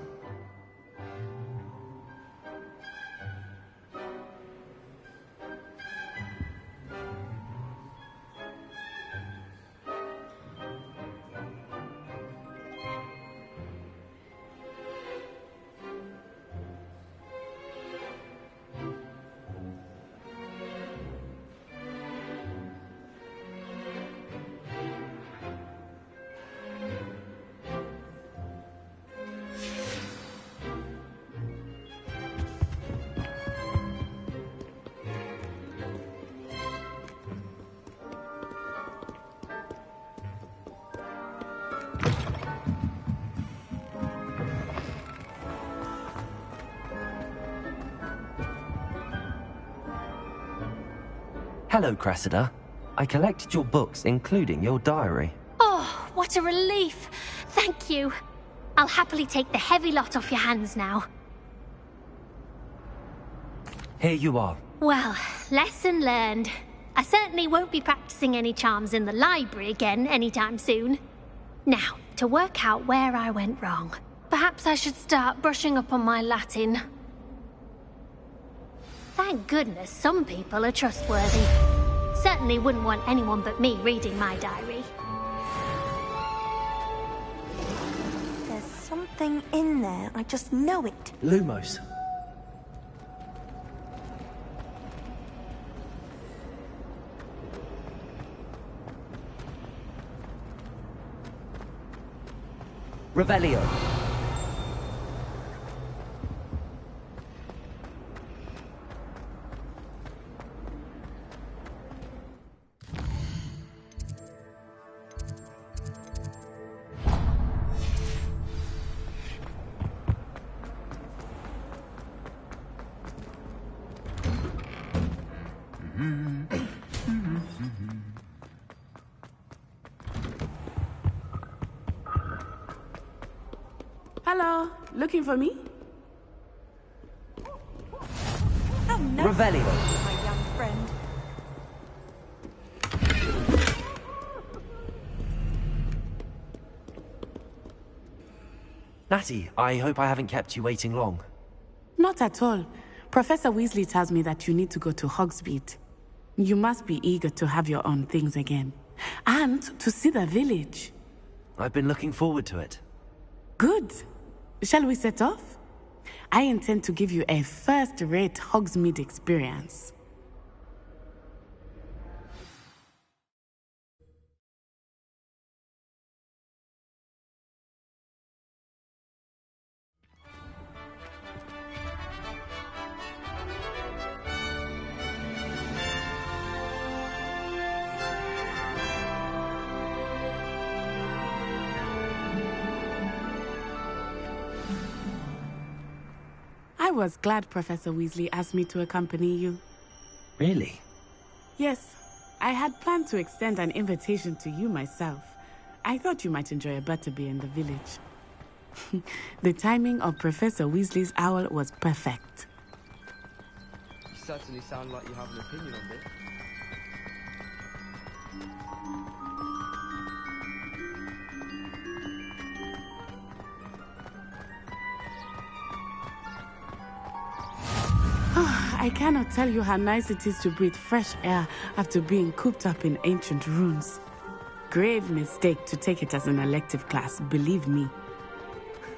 Hello, Cressida. I collected your books, including your diary. Oh, what a relief. Thank you. I'll happily take the heavy lot off your hands now. Here you are. Well, lesson learned. I certainly won't be practicing any charms in the library again anytime soon. Now, to work out where I went wrong. Perhaps I should start brushing up on my Latin. Thank goodness some people are trustworthy. Certainly wouldn't want anyone but me reading my diary. There's something in there. I just know it. Lumos. Revelio. Hello, looking for me? Oh, no. Revelio. My young friend. Natty, I hope I haven't kept you waiting long. Not at all. Professor Weasley tells me that you need to go to Hogsmeade. You must be eager to have your own things again. And to see the village. I've been looking forward to it. Good. Shall we set off? I intend to give you a first-rate Hogsmeade experience. I was glad Professor Weasley asked me to accompany you. Really? Yes, I had planned to extend an invitation to you myself. I thought you might enjoy a butterbeer in the village. The timing of Professor Weasley's owl was perfect. You certainly sound like you have an opinion on this. I cannot tell you how nice it is to breathe fresh air after being cooped up in ancient ruins. Grave mistake to take it as an elective class, believe me.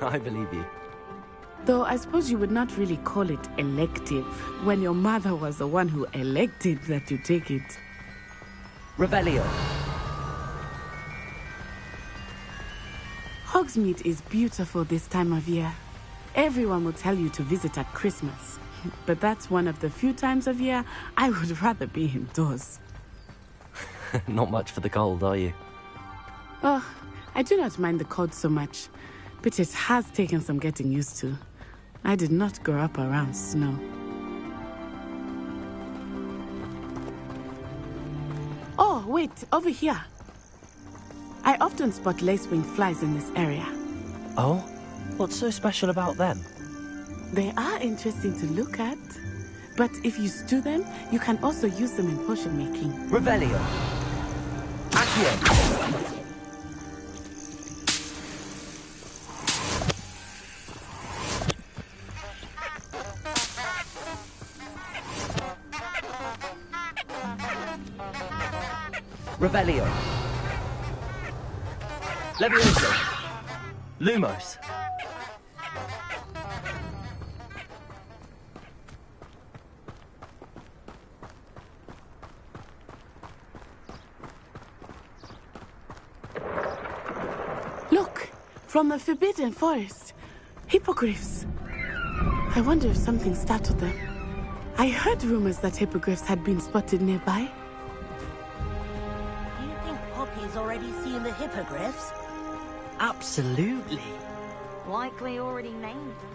I believe you. Though I suppose you would not really call it elective when your mother was the one who elected that you take it. Revelio. Hogsmeade is beautiful this time of year. Everyone will tell you to visit at Christmas. But that's one of the few times of year I would rather be indoors. Not much for the cold, are you? Oh, I do not mind the cold so much, but it has taken some getting used to. I did not grow up around snow. Oh, wait, over here. I often spot lacewing flies in this area. Oh? What's so special about them? They are interesting to look at. But if you stew them, you can also use them in potion making. Revelio. Accio. Revelio. Levioso. Lumos. Look, from the Forbidden Forest. Hippogriffs. I wonder if something startled them. I heard rumors that hippogriffs had been spotted nearby. You think Poppy's already seen the hippogriffs? Absolutely. Likely already named them.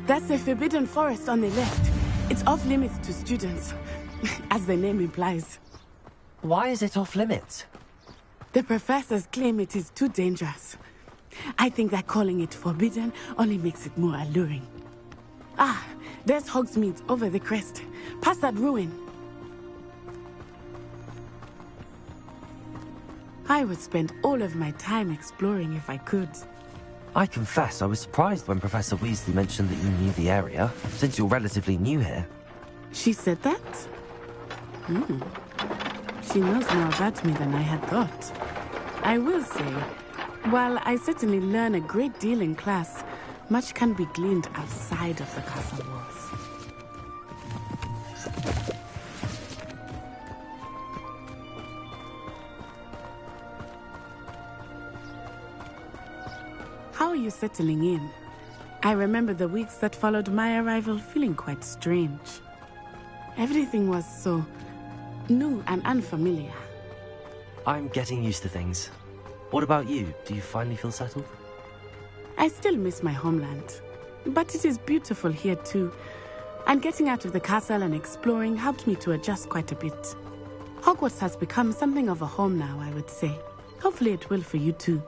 That's the Forbidden Forest on the left. It's off limits to students, as the name implies. Why is it off limits? The professors claim it is too dangerous. I think that calling it forbidden only makes it more alluring. Ah, there's Hogsmeade over the crest. Past that ruin. I would spend all of my time exploring if I could. I confess I was surprised when Professor Weasley mentioned that you knew the area, since you're relatively new here. She said that? She knows more about me than I had thought. I will say, while I certainly learn a great deal in class, much can be gleaned outside of the castle walls. you settling in? I remember the weeks that followed my arrival feeling quite strange. Everything was so new and unfamiliar. I'm getting used to things. What about you? Do you finally feel settled? I still miss my homeland, but it is beautiful here too. And getting out of the castle and exploring helped me to adjust quite a bit. Hogwarts has become something of a home now, I would say. Hopefully it will for you too.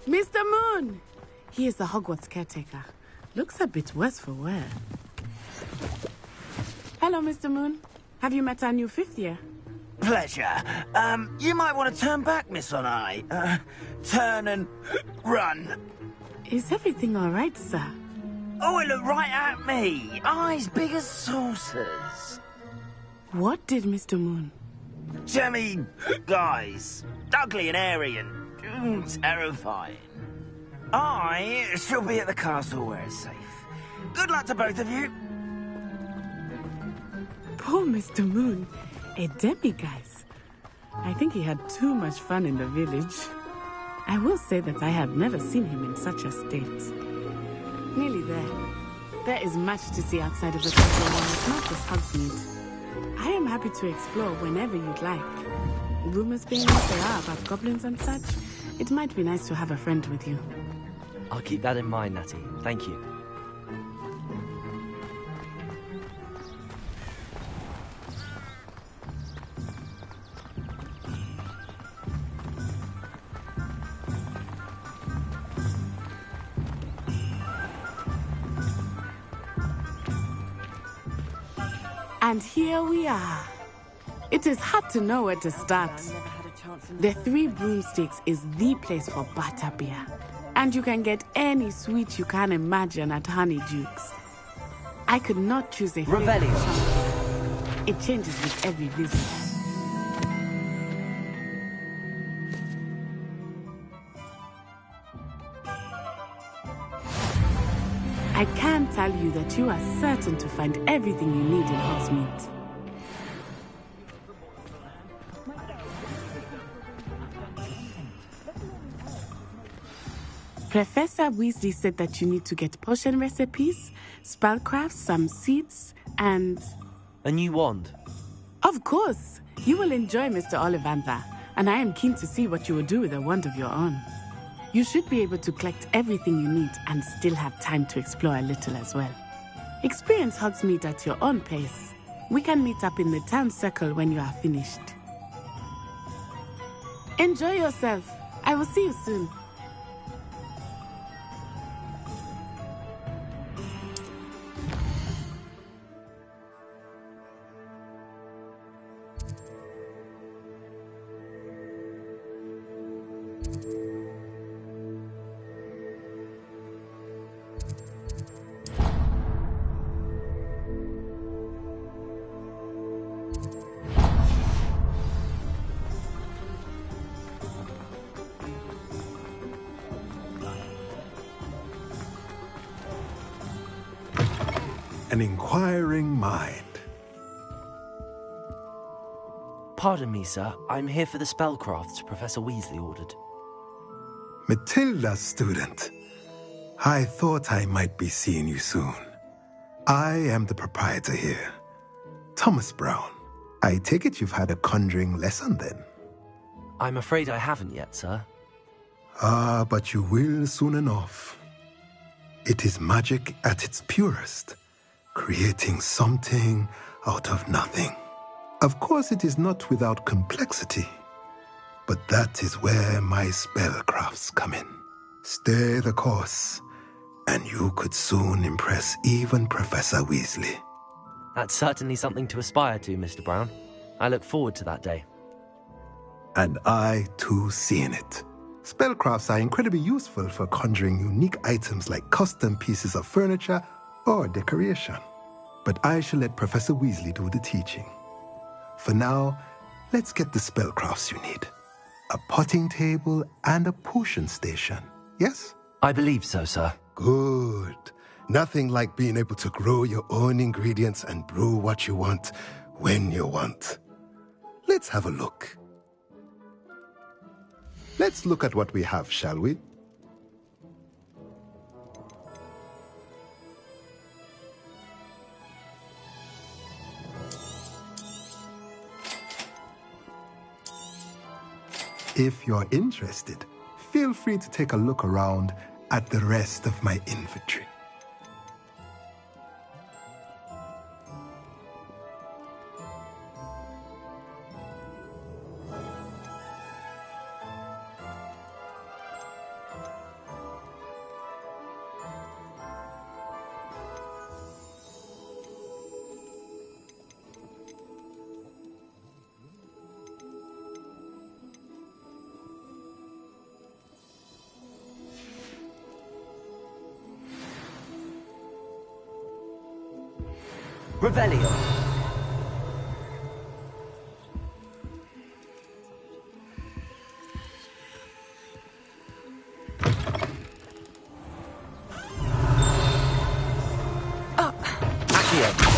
Mr. Moon! He is the Hogwarts caretaker. Looks a bit worse for wear. Hello, Mr. Moon. Have you met our new 5th year? Pleasure. You might want to turn back, Miss Onai. Turn and run. Is everything all right, sir? Oh, it looked right at me. Eyes big as saucers. What did Mr. Moon? Jemmy guys. Ugly and airy and terrifying. I shall be at the castle where it's safe. Good luck to both of you. Poor Mr. Moon. A demiguise. I think he had too much fun in the village. I will say that I have never seen him in such a state. Nearly there. There is much to see outside of the castle walls, not just Hogsmeade. I am happy to explore whenever you'd like. Rumors being what they are about goblins and such, it might be nice to have a friend with you. I'll keep that in mind, Natty. Thank you. And here we are. It is hard to know where to start. The 3 Broomsticks is the place for butterbeer. And you can get any sweet you can imagine at Honeydukes. I could not choose a favorite shop. It changes with every visit. I can tell you that you are certain to find everything you need in Hogsmeade. Professor Weasley said that you need to get potion recipes, spellcrafts, some seeds, and... A new wand? Of course! You will enjoy Mr. Ollivander, and I am keen to see what you will do with a wand of your own. You should be able to collect everything you need and still have time to explore a little as well. Experience Hogsmeade at your own pace. We can meet up in the town circle when you are finished. Enjoy yourself. I will see you soon. An inquiring mind. Pardon me, sir. I'm here for the spellcrafts Professor Weasley ordered. Matilda, student. I thought I might be seeing you soon. I am the proprietor here, Thomas Brown. I take it you've had a conjuring lesson then? I'm afraid I haven't yet, sir. Ah, but you will soon enough. It is magic at its purest, creating something out of nothing. Of course, it is not without complexity, but that is where my spellcrafts come in. Stay the course, and you could soon impress even Professor Weasley. That's certainly something to aspire to, Mr. Brown. I look forward to that day. And I, too, see in it. Spellcrafts are incredibly useful for conjuring unique items like custom pieces of furniture or decoration. But I shall let Professor Weasley do the teaching. For now, let's get the spellcrafts you need. A potting table and a potion station, yes? I believe so, sir. Good. Nothing like being able to grow your own ingredients and brew what you want when you want. Let's have a look. Let's look at what we have, shall we? if you're interested, feel free to take a look around at the rest of my inventory. Revelio. Accio.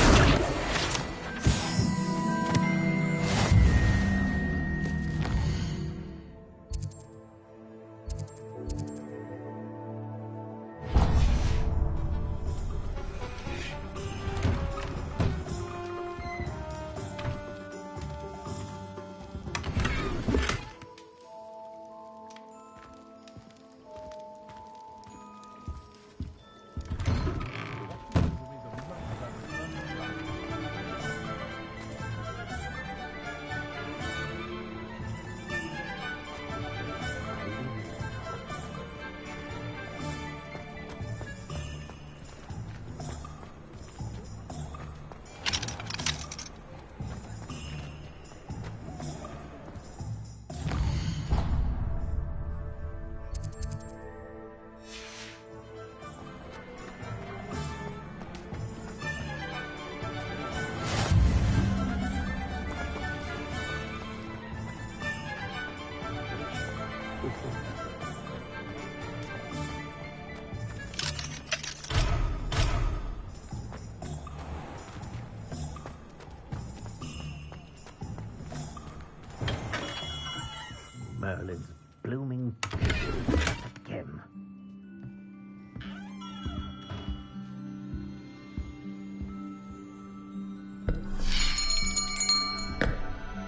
Merlin's blooming again.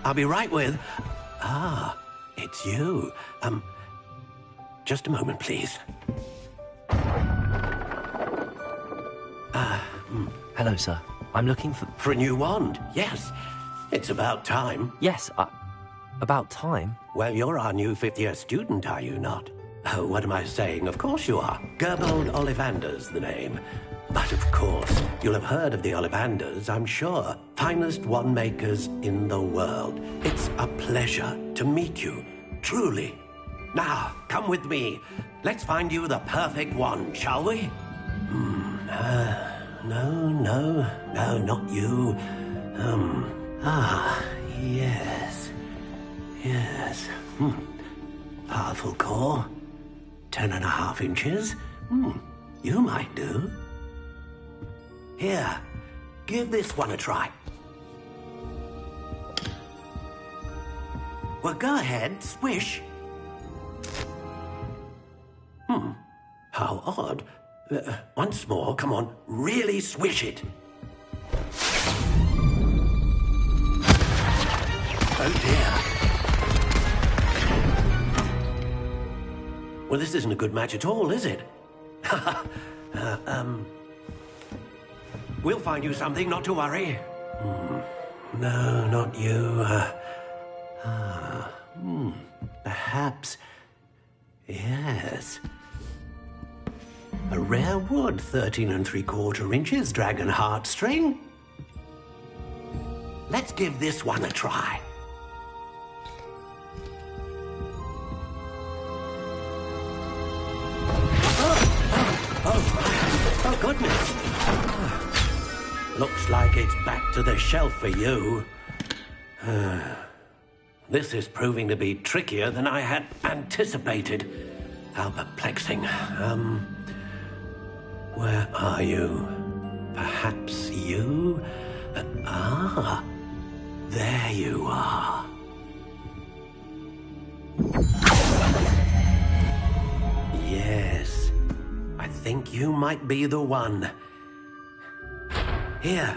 I'll be right with... Ah, it's you. Just a moment, please. Hello, sir. I'm looking for... For a new wand, yes. It's about time. Yes, about time? Well, you're our new fifth-year student, are you not? Oh, what am I saying? Of course you are. Gerbold Ollivander's the name. But of course, you'll have heard of the Ollivanders, I'm sure. Finest wand makers in the world. It's a pleasure to meet you, truly. Now, come with me. Let's find you the perfect wand, shall we? No, not you. Yes. Powerful core. 10.5 inches. You might do. Here, give this one a try. Well, go ahead, swish. How odd. Once more, come on, really swish it. Oh dear. Well, this isn't a good match at all, is it? We'll find you something, not to worry. No, not you. Perhaps... Yes. A rare wood, 13 3/4 inches, dragon heartstring. Let's give this one a try. Oh, goodness. Looks like it's back to the shelf for you. This is proving to be trickier than I had anticipated. How perplexing. Where are you? Perhaps you? There you are. Yes, I think you might be the one. Here,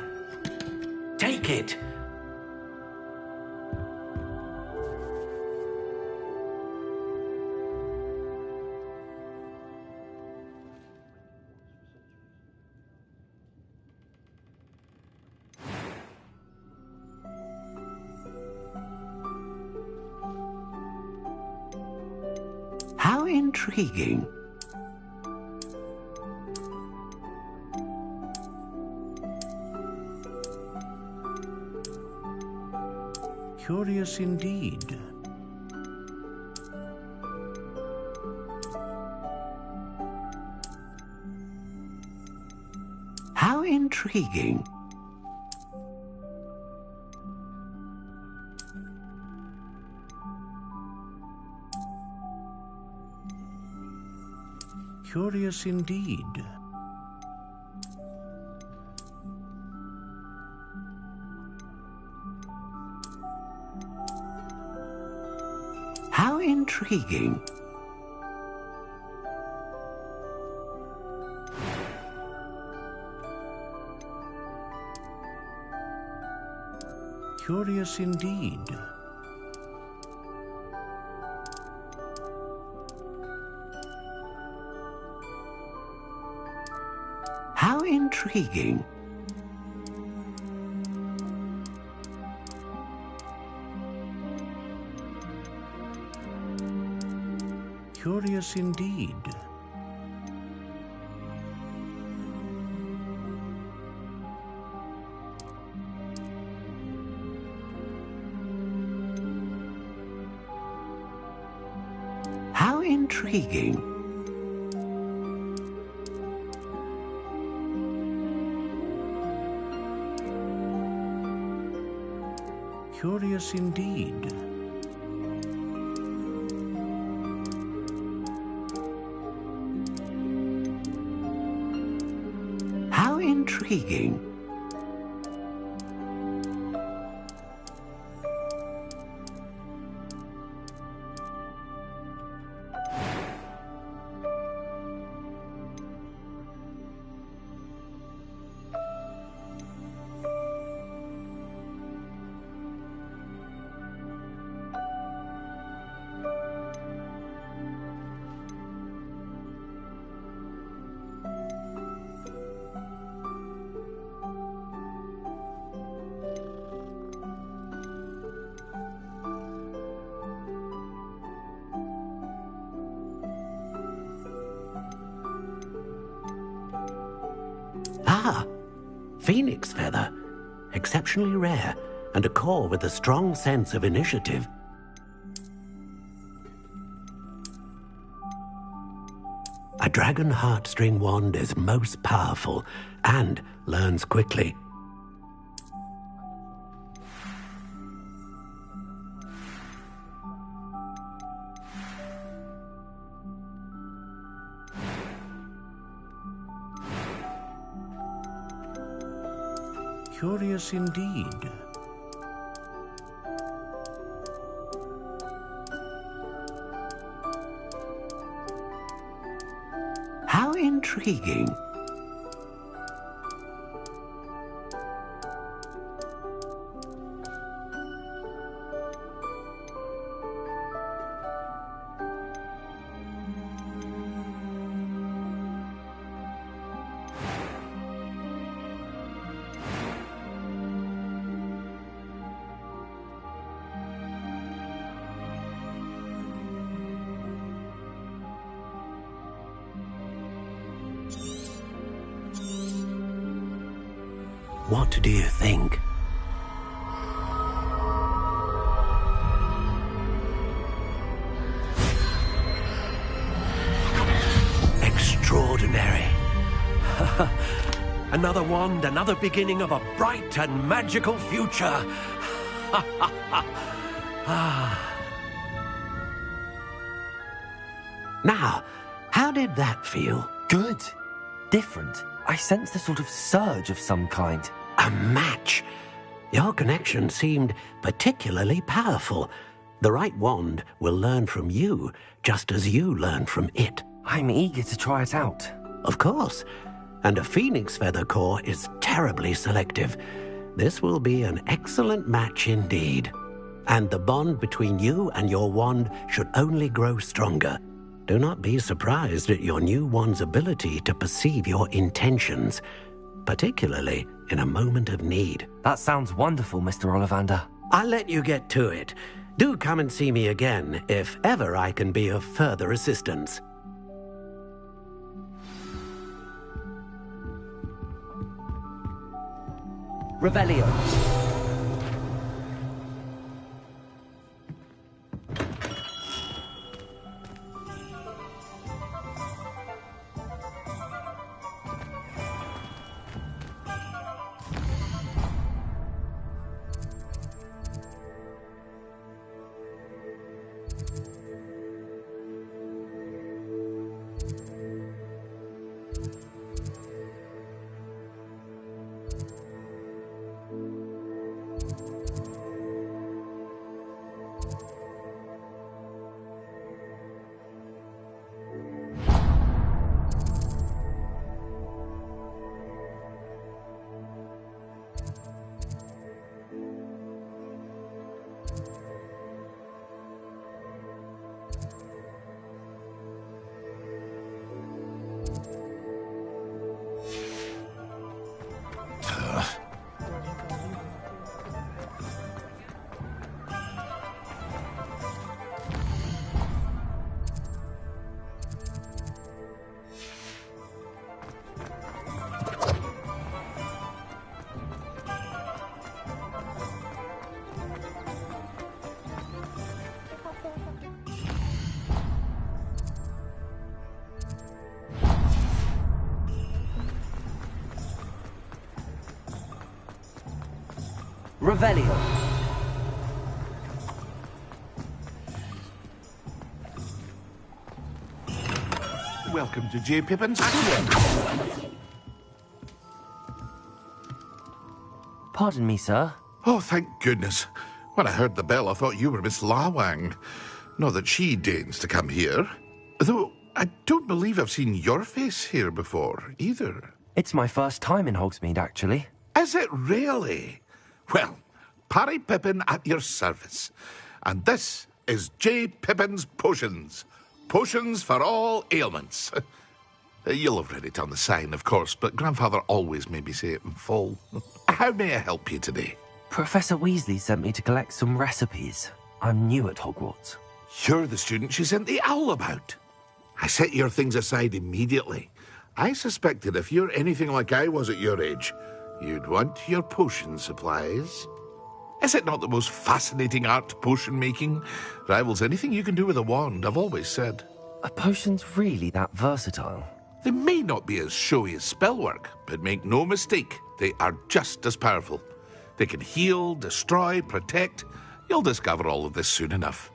take it. How intriguing. Curious indeed. How intriguing. Curious indeed. How intriguing. Curious indeed. How intriguing. Curious indeed. How intriguing. Curious indeed. How intriguing. Ah, phoenix feather. Exceptionally rare, and a core with a strong sense of initiative. A dragon heartstring wand is most powerful and learns quickly. Curious indeed. How intriguing. What do you think? Extraordinary. Another wand, another beginning of a bright and magical future. Now, how did that feel? Good. Different. I sensed a sort of surge of some kind. A match. Your connection seemed particularly powerful. The right wand will learn from you, just as you learn from it. I'm eager to try it out. Of course. And a phoenix feather core is terribly selective. This will be an excellent match indeed. And the bond between you and your wand should only grow stronger. Do not be surprised at your new wand's ability to perceive your intentions, particularly in a moment of need. That sounds wonderful, Mr. Ollivander. I'll let you get to it. Do come and see me again if ever I can be of further assistance. Revelio. Revelio. Welcome to J. Pippin's Studio. Pardon me, sir. Oh, thank goodness. When I heard the bell, I thought you were Miss Lawang. Not that she deigns to come here. Though I don't believe I've seen your face here before, either. It's my first time in Hogsmeade, actually. Is it really? Well, Parry Pippin at your service. And this is J. Pippin's Potions. Potions for all ailments. You'll have read it on the sign, of course, but Grandfather always made me say it in full. How may I help you today? Professor Weasley sent me to collect some recipes. I'm new at Hogwarts. You're the student she sent the owl about. I set your things aside immediately. I suspected if you're anything like I was at your age, you'd want your potion supplies. Is it not the most fascinating art, potion making? Rivals anything you can do with a wand, I've always said. Are potions really that versatile? They may not be as showy as spellwork, but make no mistake, they are just as powerful. They can heal, destroy, protect. You'll discover all of this soon enough.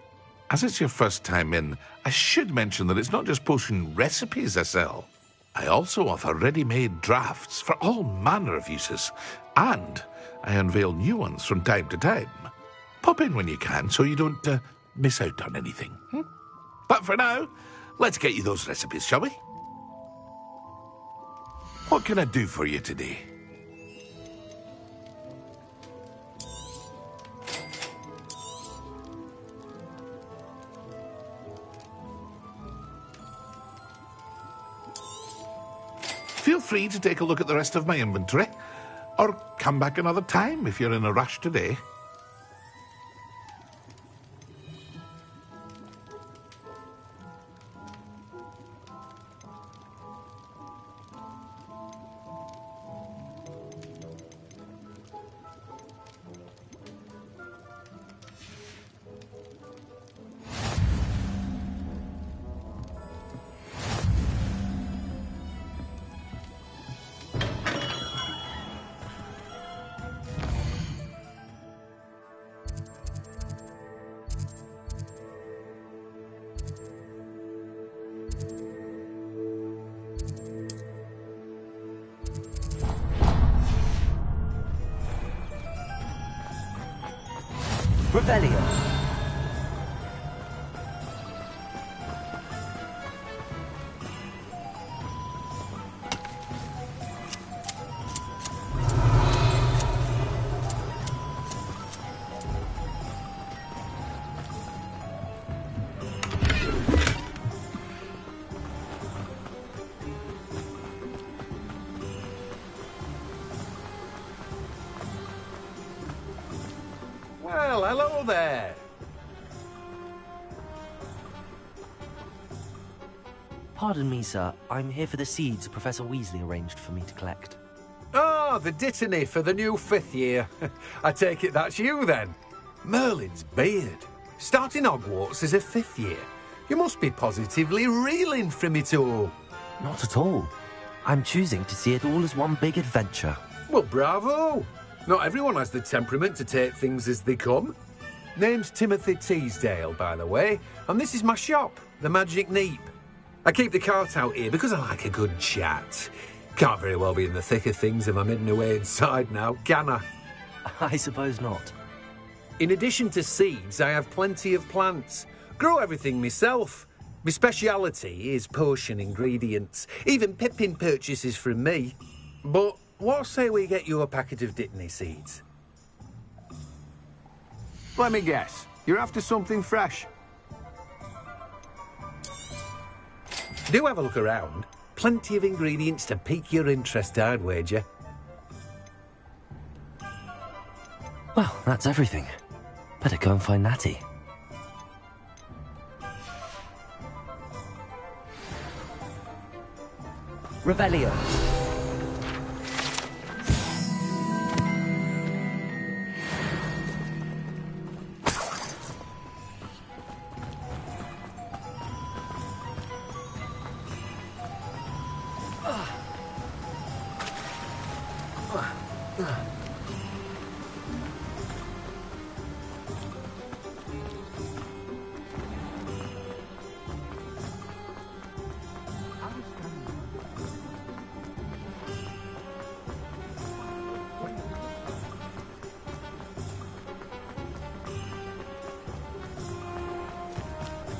As it's your first time in, I should mention that it's not just potion recipes I sell. I also offer ready-made drafts for all manner of uses, and I unveil new ones from time to time. Pop in when you can so you don't miss out on anything. But for now, let's get you those recipes, shall we? What can I do for you today? Feel free to take a look at the rest of my inventory, or come back another time if you're in a rush today. Revelio. Well, hello there. Pardon me, sir. I'm here for the seeds Professor Weasley arranged for me to collect. Ah, the dittany for the new 5th year. I take it that's you, then. Merlin's beard. Starting Hogwarts as a 5th year. You must be positively reeling from it all. Not at all. I'm choosing to see it all as one big adventure. Well, bravo. Not everyone has the temperament to take things as they come. Name's Timothy Teasdale, by the way, and this is my shop, the Magic Neep. I keep the cart out here because I like a good chat. Can't very well be in the thick of things if I'm hidden away inside now, can I? I suppose not. In addition to seeds, I have plenty of plants. Grow everything myself. My speciality is potion ingredients. Even Pippin purchases from me. But what say we get you a packet of Dittany seeds? Let me guess. You're after something fresh. Do have a look around. Plenty of ingredients to pique your interest, I'd wager. Well, that's everything. Better go and find Natty. Revelio.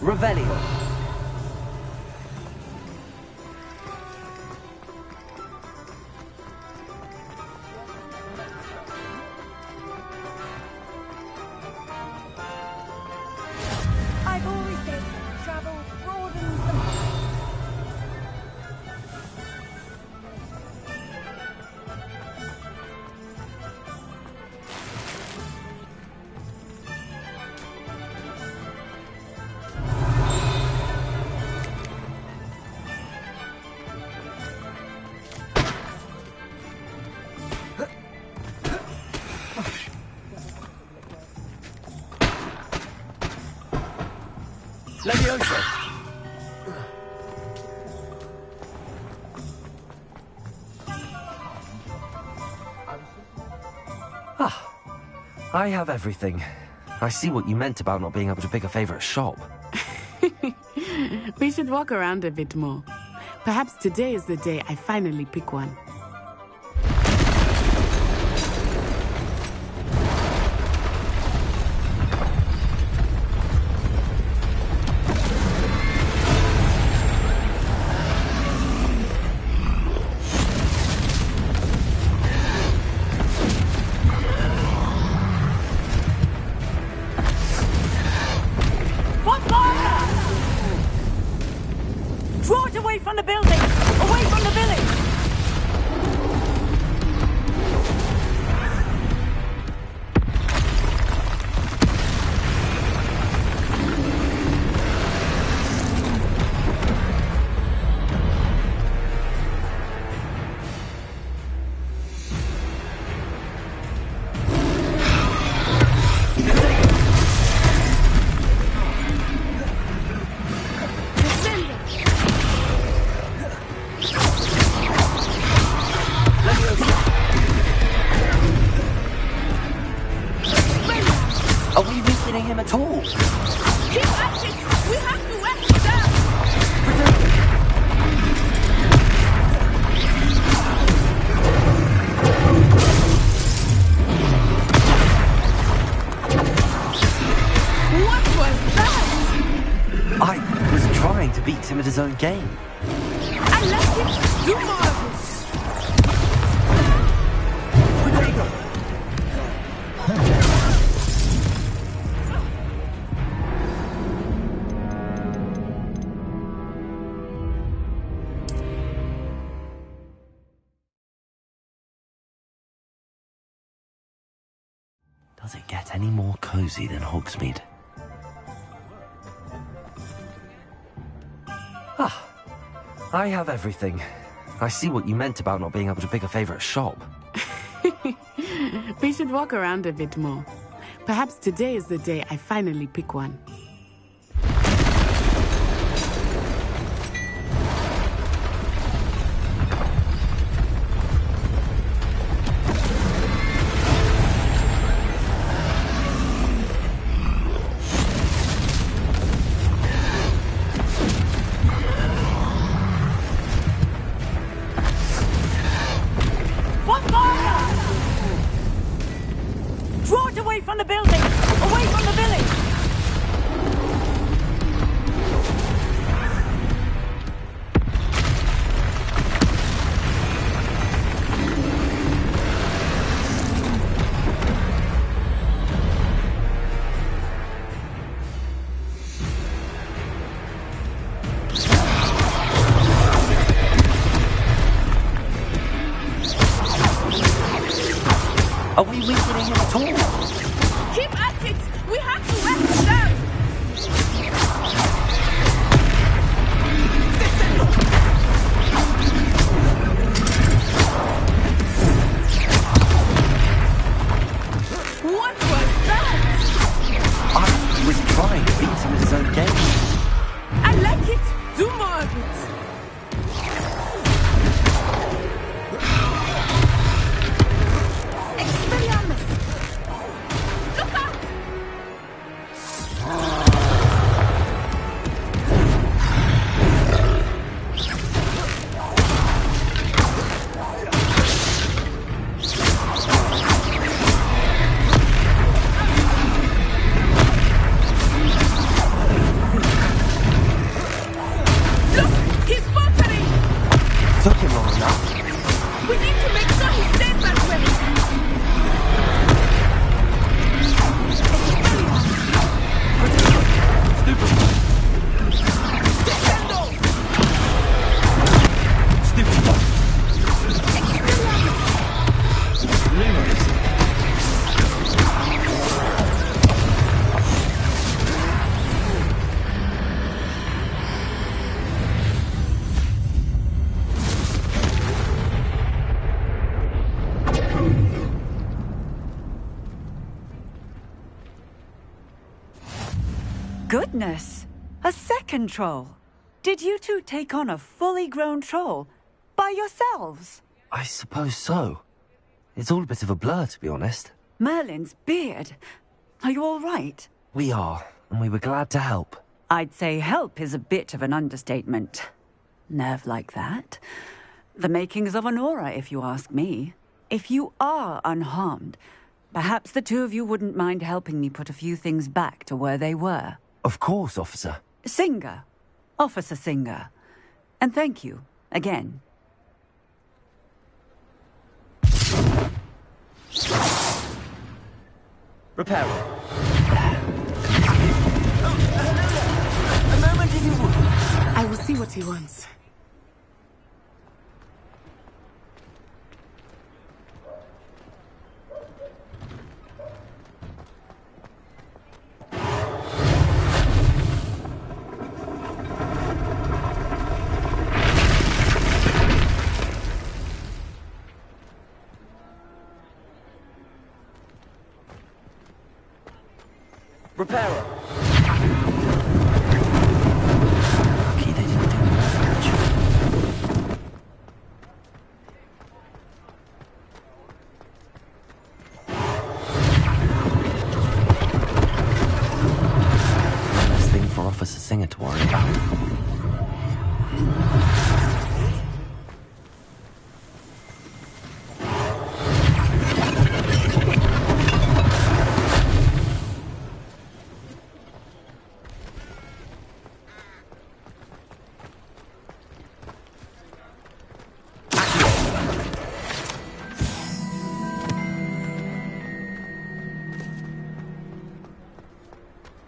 Revelio. I've always said that travel broadens the mind. Leviosa. I have everything. I see what you meant about not being able to pick a favourite shop. We should walk around a bit more. Perhaps today is the day I finally pick one. Draw it away from the building! Away from the village! Are we visiting him at all? Keep at it! We have to wear it down! What was that? I was trying to beat him at his own game. I left him do more of it! Does it get any more cozy than Hogsmeade? I have everything. I see what you meant about not being able to pick a favorite shop. We should walk around a bit more. Perhaps today is the day I finally pick one. Draw it away from the building! Away from the village! Are we weakening him at all? Keep at it! We have to wrap him down! What was that? I was trying to beat him at his own game. I like it! Do more of it! Expelliarmus! Look out! Look! He's faltering! Took him long enough. We need to make sure he stays that way! Goodness! A second troll! Did you two take on a fully grown troll? By yourselves? I suppose so. It's all a bit of a blur, to be honest. Merlin's beard. Are you all right? We are, and we were glad to help. I'd say help is a bit of an understatement. Nerve like that. The makings of an aura, if you ask me. If you are unharmed, perhaps the two of you wouldn't mind helping me put a few things back to where they were. Of course, officer. Singer. Officer Singer. And thank you, again. Repair. A moment if you would. I will see what he wants. Repairer. Less thing for Officer Singer to worry about.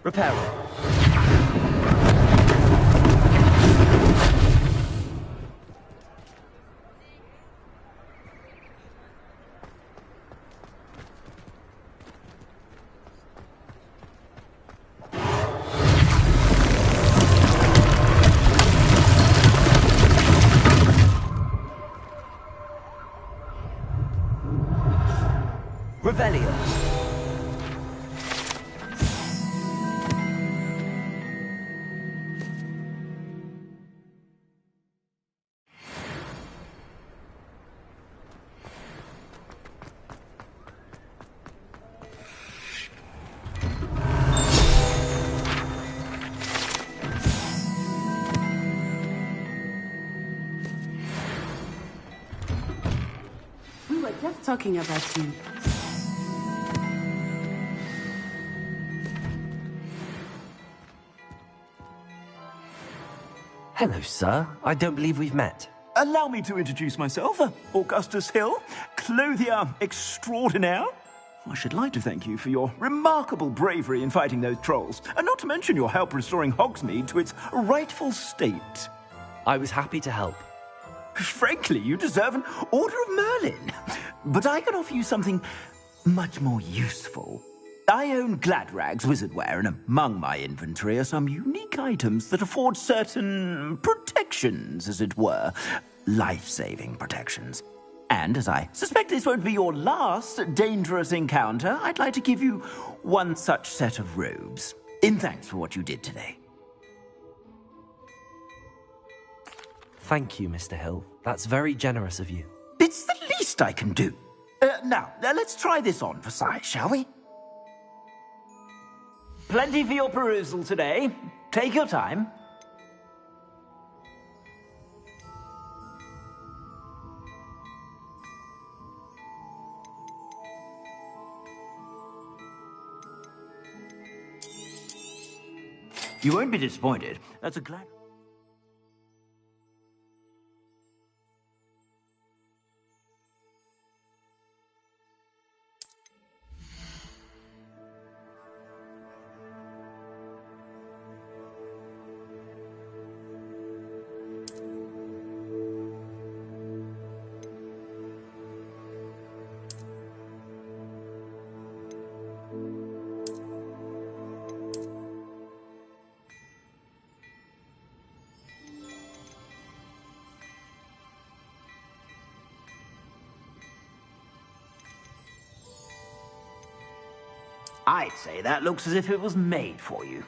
Repairer. Revelio. We were just talking about you. Hello, sir. I don't believe we've met. Allow me to introduce myself, Augustus Hill, clothier extraordinaire. I should like to thank you for your remarkable bravery in fighting those trolls, and not to mention your help restoring Hogsmeade to its rightful state. I was happy to help. Frankly, you deserve an Order of Merlin. But I can offer you something much more useful. I own Gladrag's wizardware, and among my inventory are some unique items that afford certain protections, as it were. Life-saving protections. And as I suspect this won't be your last dangerous encounter, I'd like to give you one such set of robes, in thanks for what you did today. Thank you, Mr. Hill. That's very generous of you. It's the least I can do. Now, let's try this on for size, shall we? Plenty for your perusal today. Take your time. You won't be disappointed. That's a glad... I'd say that looks as if it was made for you.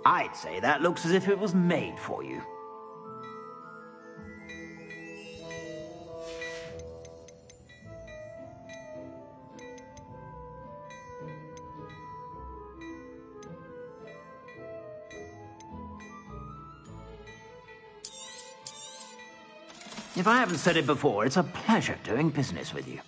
I'd say that looks as if it was made for you. If I haven't said it before, it's a pleasure doing business with you.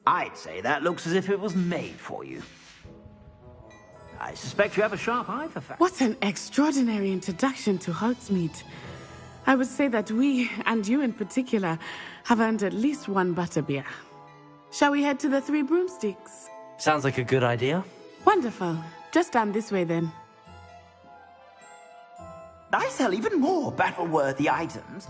I'd say that looks as if it was made for you. I suspect you have a sharp eye for facts. What an extraordinary introduction to Hogsmeade. I would say that we, and you in particular, have earned at least one butterbeer. Shall we head to the Three Broomsticks? Sounds like a good idea. Wonderful. Just down this way then. I sell even more battle-worthy items.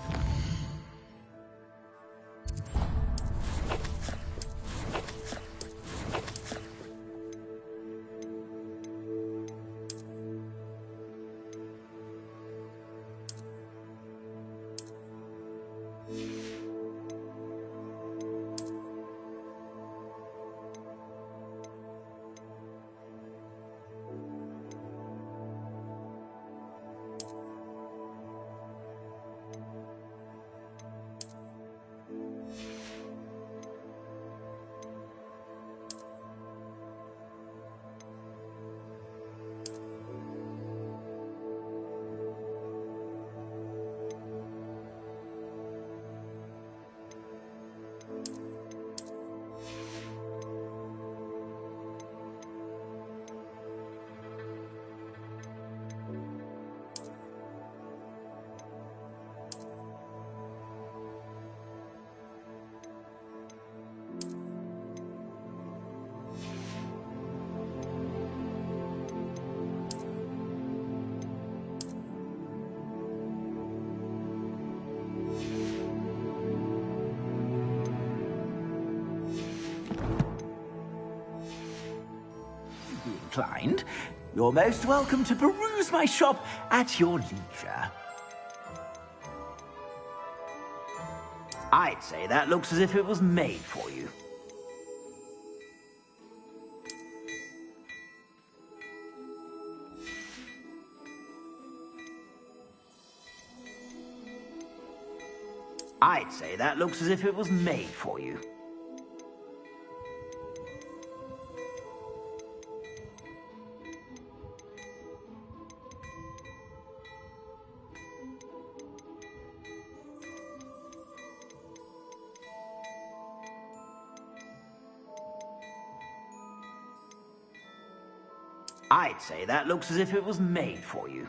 inclined, you're most welcome to peruse my shop at your leisure. I'd say that looks as if it was made for you. I'd say that looks as if it was made for you. I'd say that looks as if it was made for you.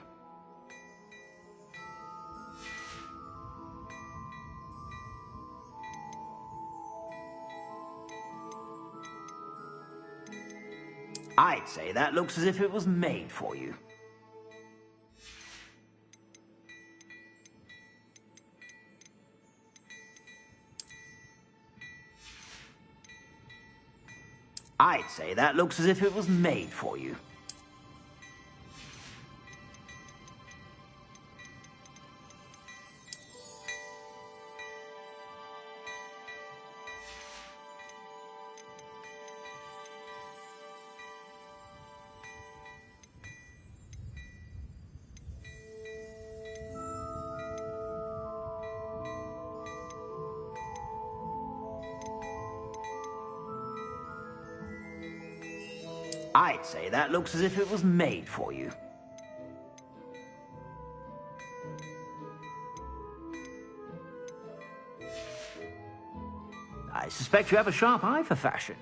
I'd say that looks as if it was made for you. I'd say that looks as if it was made for you. I'd say that looks as if it was made for you. I suspect you have a sharp eye for fashion.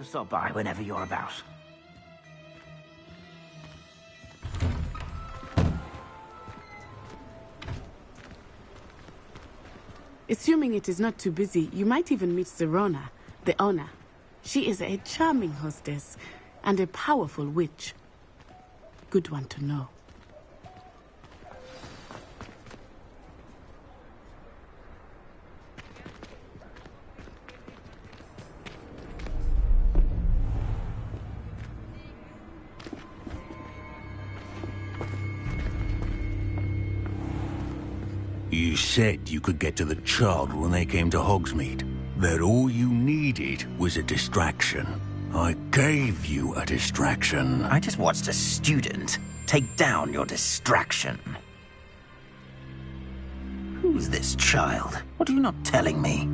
Stop by whenever you're about. Assuming it is not too busy, you might even meet Zerona, the owner. She is a charming hostess and a powerful witch. Good one to know. You said you could get to the child when they came to Hogsmeade. that all you needed was a distraction. I gave you a distraction. I just watched a student take down your distraction. Who's this child? What are you not telling me?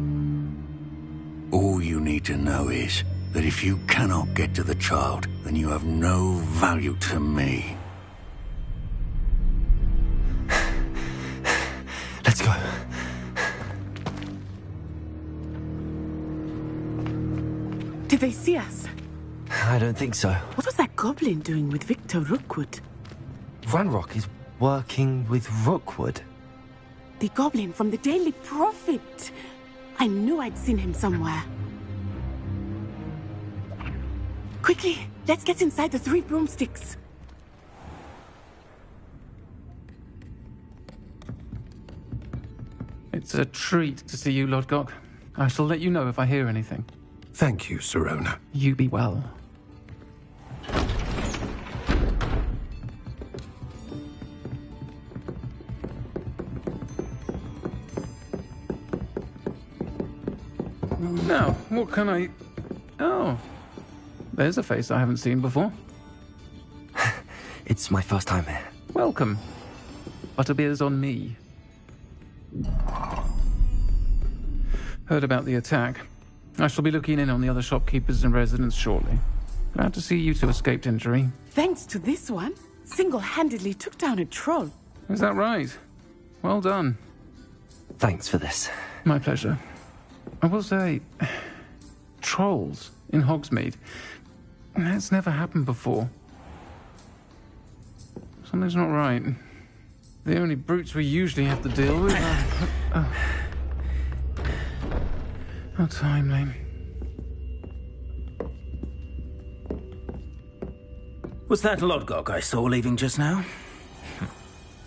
All you need to know is that if you cannot get to the child, then you have no value to me. Let's go. Did they see us? I don't think so. What was that goblin doing with Victor Rookwood? Ranrock is working with Rookwood. The goblin from the Daily Prophet. I knew I'd seen him somewhere. Quickly, let's get inside the 3 broomsticks. It's a treat to see you, Lodgok. I shall let you know if I hear anything. Thank you, Sirona. You be well. Now, what can I... Oh, there's a face I haven't seen before. It's my first time here. Welcome. Butterbeer's on me. Heard about the attack. I shall be looking in on the other shopkeepers and residents shortly. Glad to see you two escaped injury. Thanks to this one, single-handedly took down a troll. Is that right? Well done. Thanks for this. My pleasure. I will say, trolls in Hogsmeade. That's never happened before. Something's not right. The only brutes we usually have to deal with are... How timely. Was that Lodgok I saw leaving just now?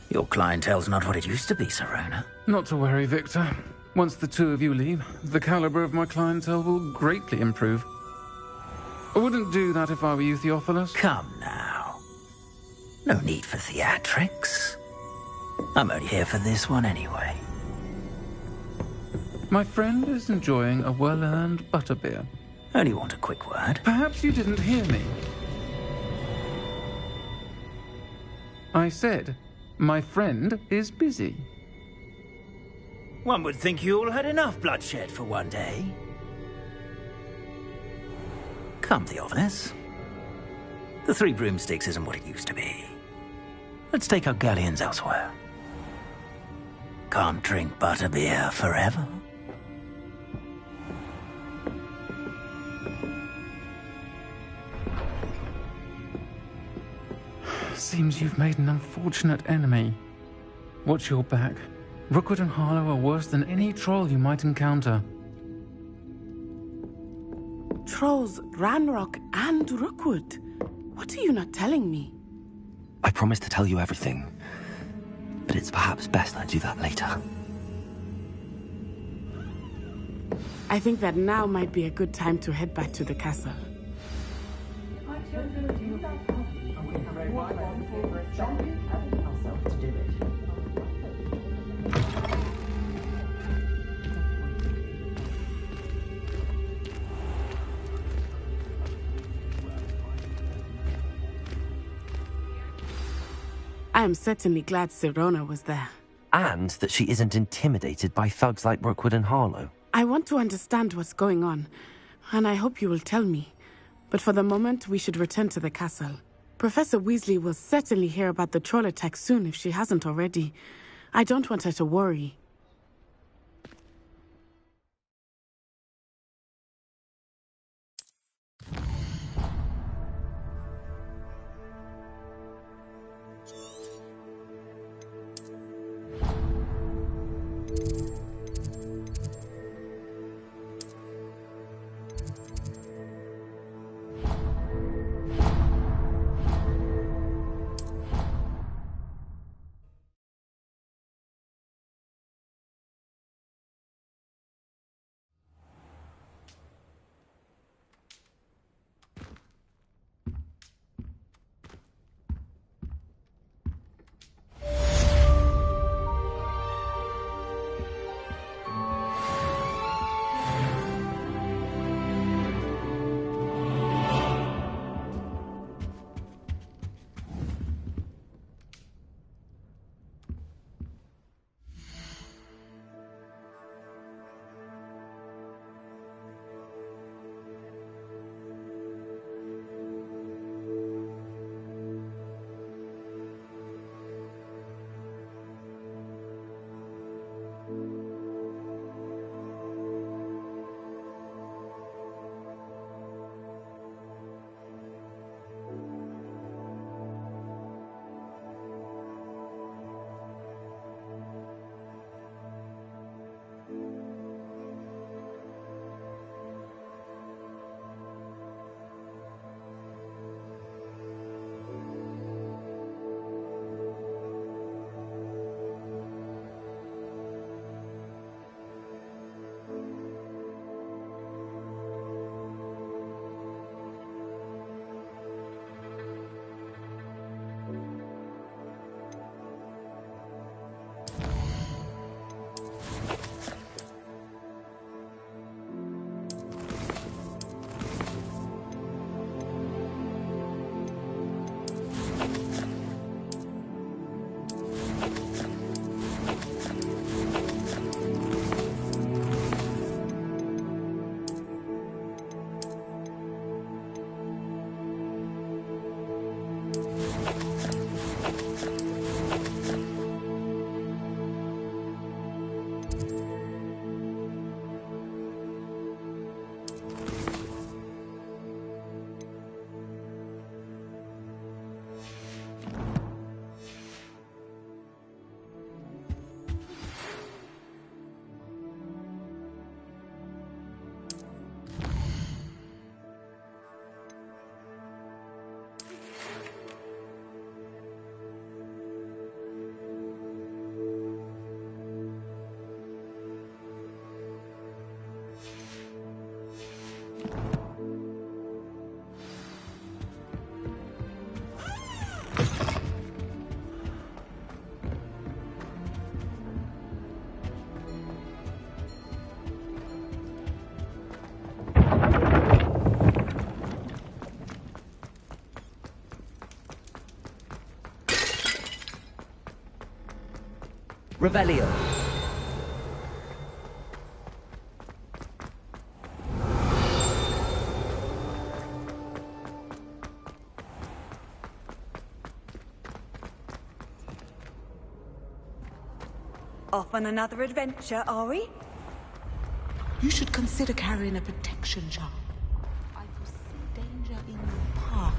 Your clientele's not what it used to be, Sirona. Not to worry, Victor. Once the 2 of you leave, the caliber of my clientele will greatly improve. I wouldn't do that if I were you, Theophilus. Come now. No need for theatrics. I'm only here for this one anyway. My friend is enjoying a well-earned butterbeer. Only want a quick word. Perhaps you didn't hear me. I said, my friend is busy. One would think you all had enough bloodshed for one day. Come, Theophilus. The 3 broomsticks isn't what it used to be. Let's take our galleons elsewhere. Can't drink butterbeer forever. Seems you've made an unfortunate enemy. Watch your back. Rookwood and Harlow are worse than any troll you might encounter. Trolls, Ranrock, and Rookwood. What are you not telling me? I promise to tell you everything, but it's perhaps best I do that later. I think that now might be a good time to head back to the castle. I am certainly glad Sirona was there. And that she isn't intimidated by thugs like Rookwood and Harlow. I want to understand what's going on, and I hope you will tell me. But for the moment, we should return to the castle. Professor Weasley will certainly hear about the troll attack soon if she hasn't already. I don't want her to worry. Revelio. Off on another adventure, are we? You should consider carrying a protection charm. I foresee danger in your path.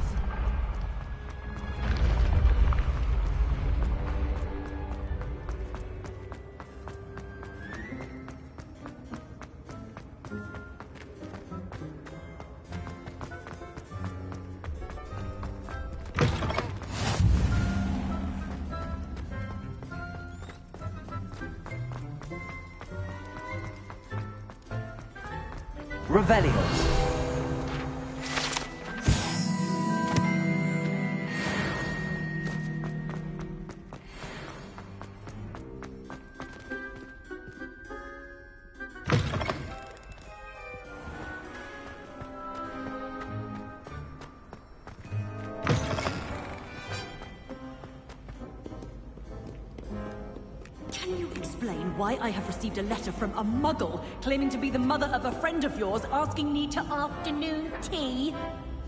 Revelio. Can you explain why I have received a letter from a muggle claiming to be the mother of a friend of yours asking me to afternoon tea?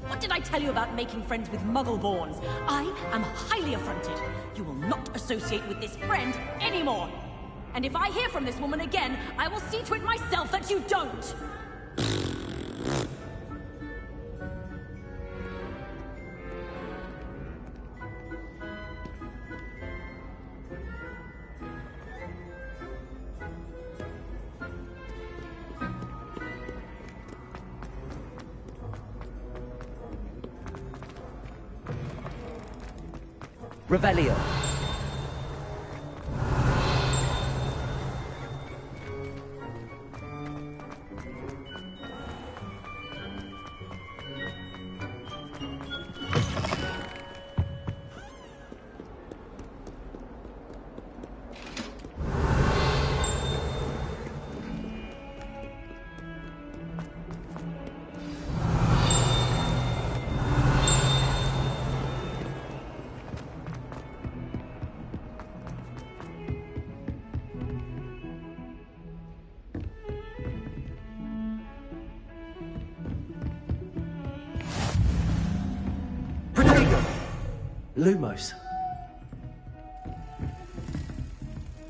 What did I tell you about making friends with muggle-borns? I am highly affronted. You will not associate with this friend anymore. And if I hear from this woman again, I will see to it myself that you don't. Revelio. Lumos.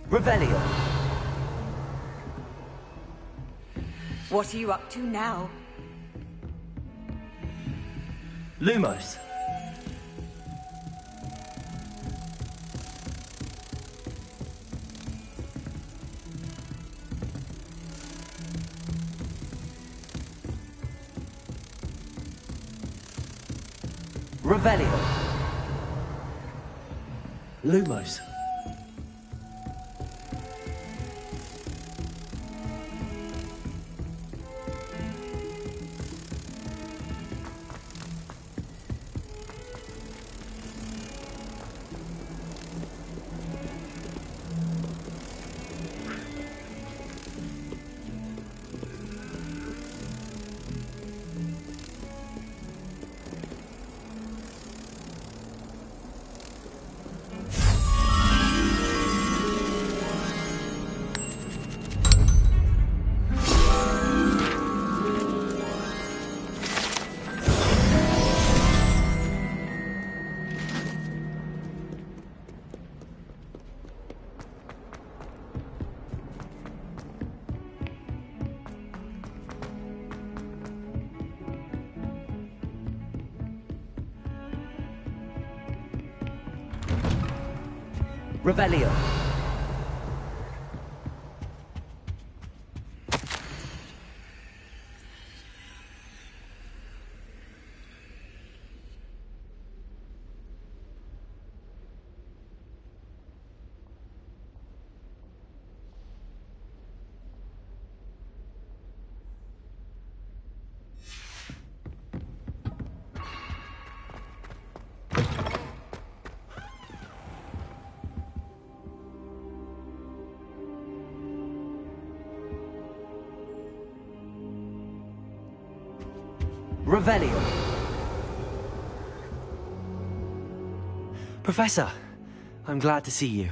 Revelio. What are you up to now? Lumos. Revelio. Lumos. Revelio. Revelio. Professor, I'm glad to see you.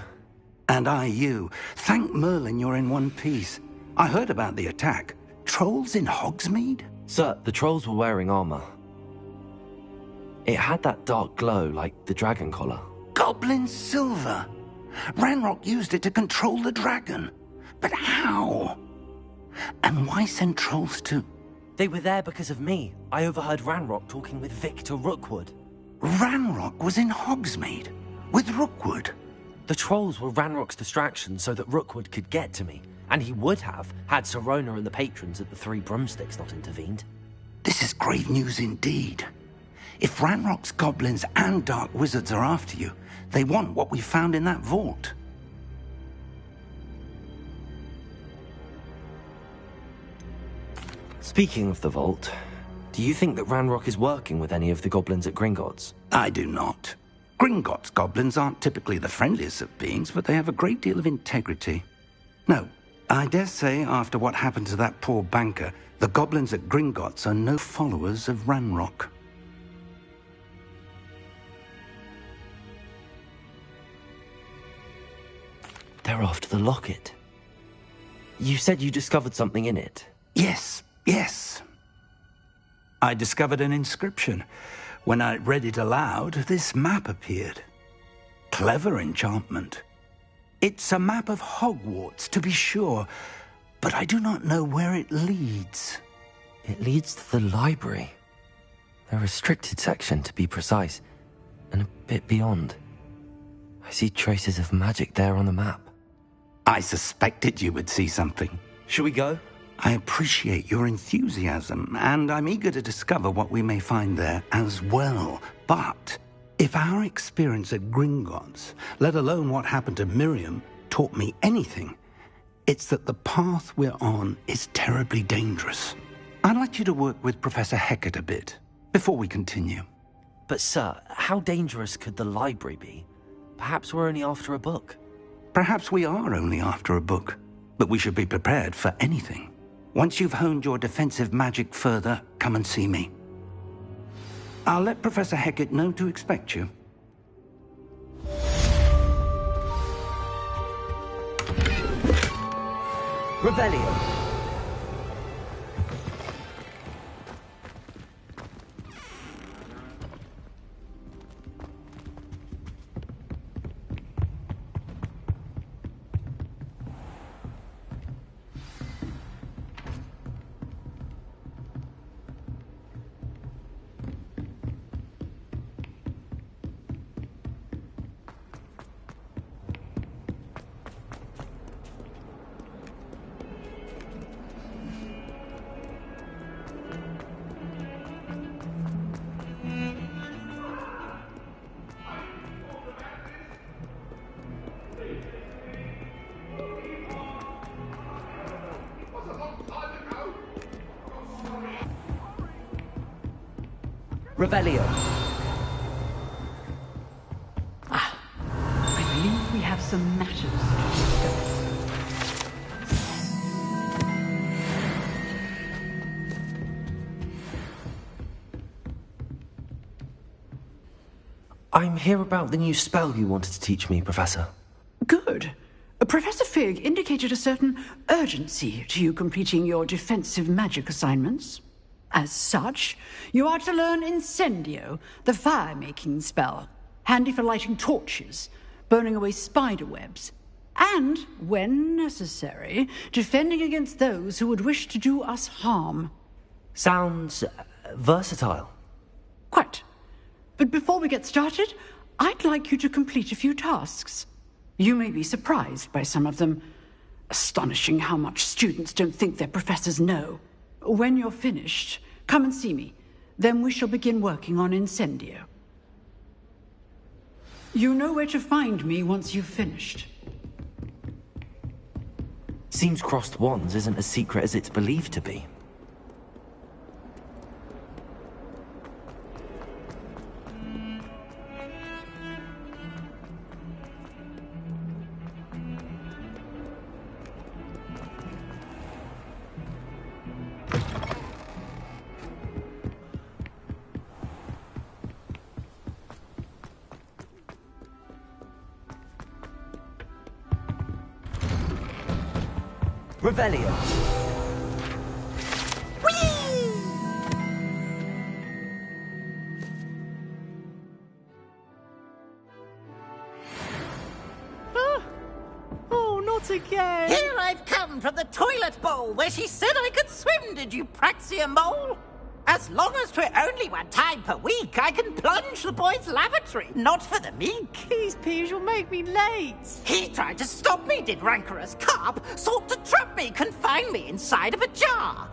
And I you. Thank Merlin you're in one piece. I heard about the attack. Trolls in Hogsmeade? Sir, the trolls were wearing armor. It had that dark glow like the dragon collar. Goblin silver! Ranrock used it to control the dragon. But how? And why send trolls to... They were there because of me. I overheard Ranrock talking with Victor Rookwood. Ranrock was in Hogsmeade? With Rookwood? The trolls were Ranrock's distraction so that Rookwood could get to me. And he would have, had Sirona and the patrons at the Three Broomsticks not intervened. This is grave news indeed. If Ranrock's goblins and dark wizards are after you, they want what we found in that vault. Speaking of the vault, do you think that Ranrock is working with any of the goblins at Gringotts? I do not. Gringotts goblins aren't typically the friendliest of beings, but they have a great deal of integrity. No, I dare say after what happened to that poor banker, the goblins at Gringotts are no followers of Ranrock. They're after the locket. You said you discovered something in it. Yes. I discovered an inscription. When I read it aloud, this map appeared. Clever enchantment. It's a map of Hogwarts, to be sure, but I do not know where it leads. It leads to the library. The restricted section, to be precise, and a bit beyond. I see traces of magic there on the map. I suspected you would see something. Shall we go? I appreciate your enthusiasm, and I'm eager to discover what we may find there as well. But if our experience at Gringotts, let alone what happened to Miriam, taught me anything, it's that the path we're on is terribly dangerous. I'd like you to work with Professor Hecat a bit before we continue. But sir, how dangerous could the library be? Perhaps we're only after a book. Perhaps we are only after a book, but we should be prepared for anything. Once you've honed your defensive magic further, come and see me. I'll let Professor Hecat know to expect you. Revelio. Revelio. I believe we have some matters to discuss. I'm here about the new spell you wanted to teach me, Professor. Good. Professor Fig indicated a certain urgency to you completing your defensive magic assignments. As such, you are to learn Incendio, the fire-making spell, handy for lighting torches, burning away spider webs, and, when necessary, defending against those who would wish to do us harm. Sounds versatile. Quite. But before we get started, I'd like you to complete a few tasks. You may be surprised by some of them. Astonishing how much students don't think their professors know. When you're finished, come and see me. Then we shall begin working on Incendio. You know where to find me once you've finished. Seems crossed wands isn't as secret as it's believed to be. Revelio. Oh, not again! Here I've come from the toilet bowl where she said I could swim, did you praxia mole? As long as 'twere only one time per week, I can plunge the boy's lavatory, not for the meek. Please, Piers, you'll make me late. He tried to stop me, did rancorous carp, sought to trap me, confine me inside of a jar.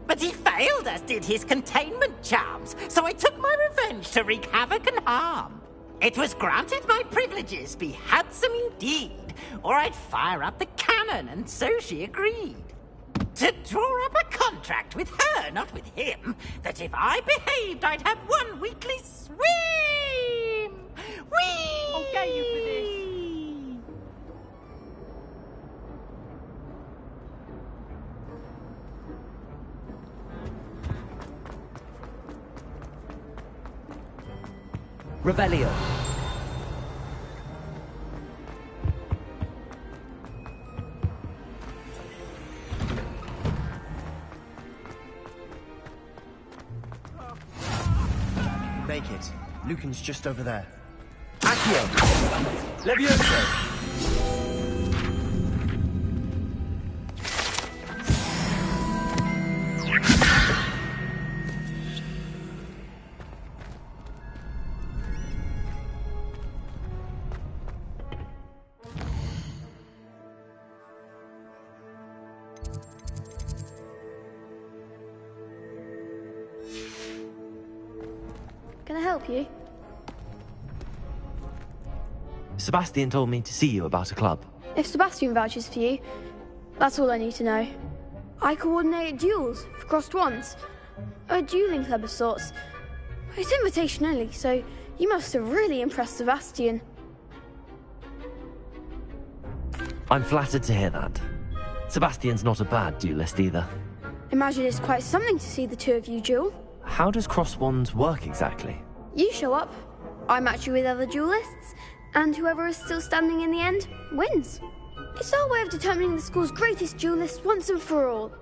But he failed, as did his containment charms, so I took my revenge to wreak havoc and harm. It was granted my privileges be handsome indeed, or I'd fire up the cannon, and so she agreed. To draw up a contract with her, not with him, that if I behaved, I'd have one weekly swim! Whee! I'll get you for this. Revelio. Make it. Lucan's just over there. Accio. Levioso! Can I help you? Sebastian told me to see you about a club. If Sebastian vouches for you, that's all I need to know. I coordinate duels for crossed wands. A dueling club of sorts. It's invitation only, so you must have really impressed Sebastian. I'm flattered to hear that. Sebastian's not a bad duelist either. Imagine it's quite something to see the two of you duel. How does cross wands work exactly? You show up, I match you with other duelists, and whoever is still standing in the end wins. It's our way of determining the school's greatest duelist once and for all.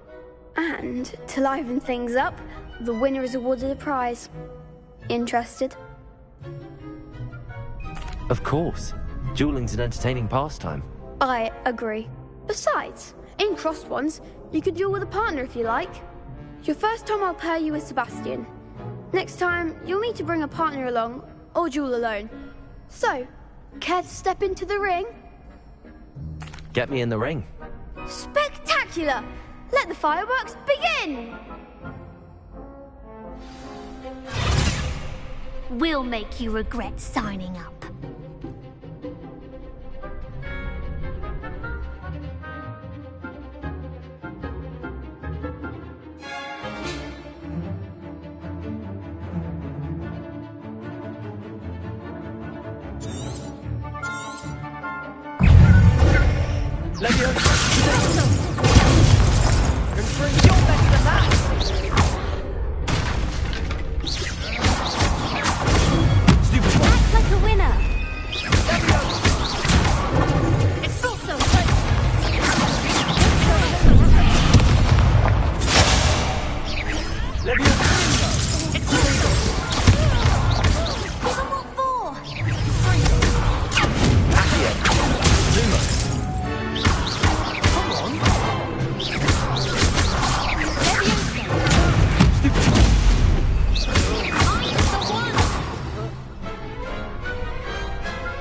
And to liven things up, the winner is awarded a prize. Interested? Of course. Dueling's an entertaining pastime. I agree. Besides, in crossed ones, you could duel with a partner if you like. Your first time I'll pair you with Sebastian. Next time, you'll need to bring a partner along, or duel alone. So, care to step into the ring? Get me in the ring. Spectacular! Let the fireworks begin! We'll make you regret signing up. Act like a winner. It's not so what for?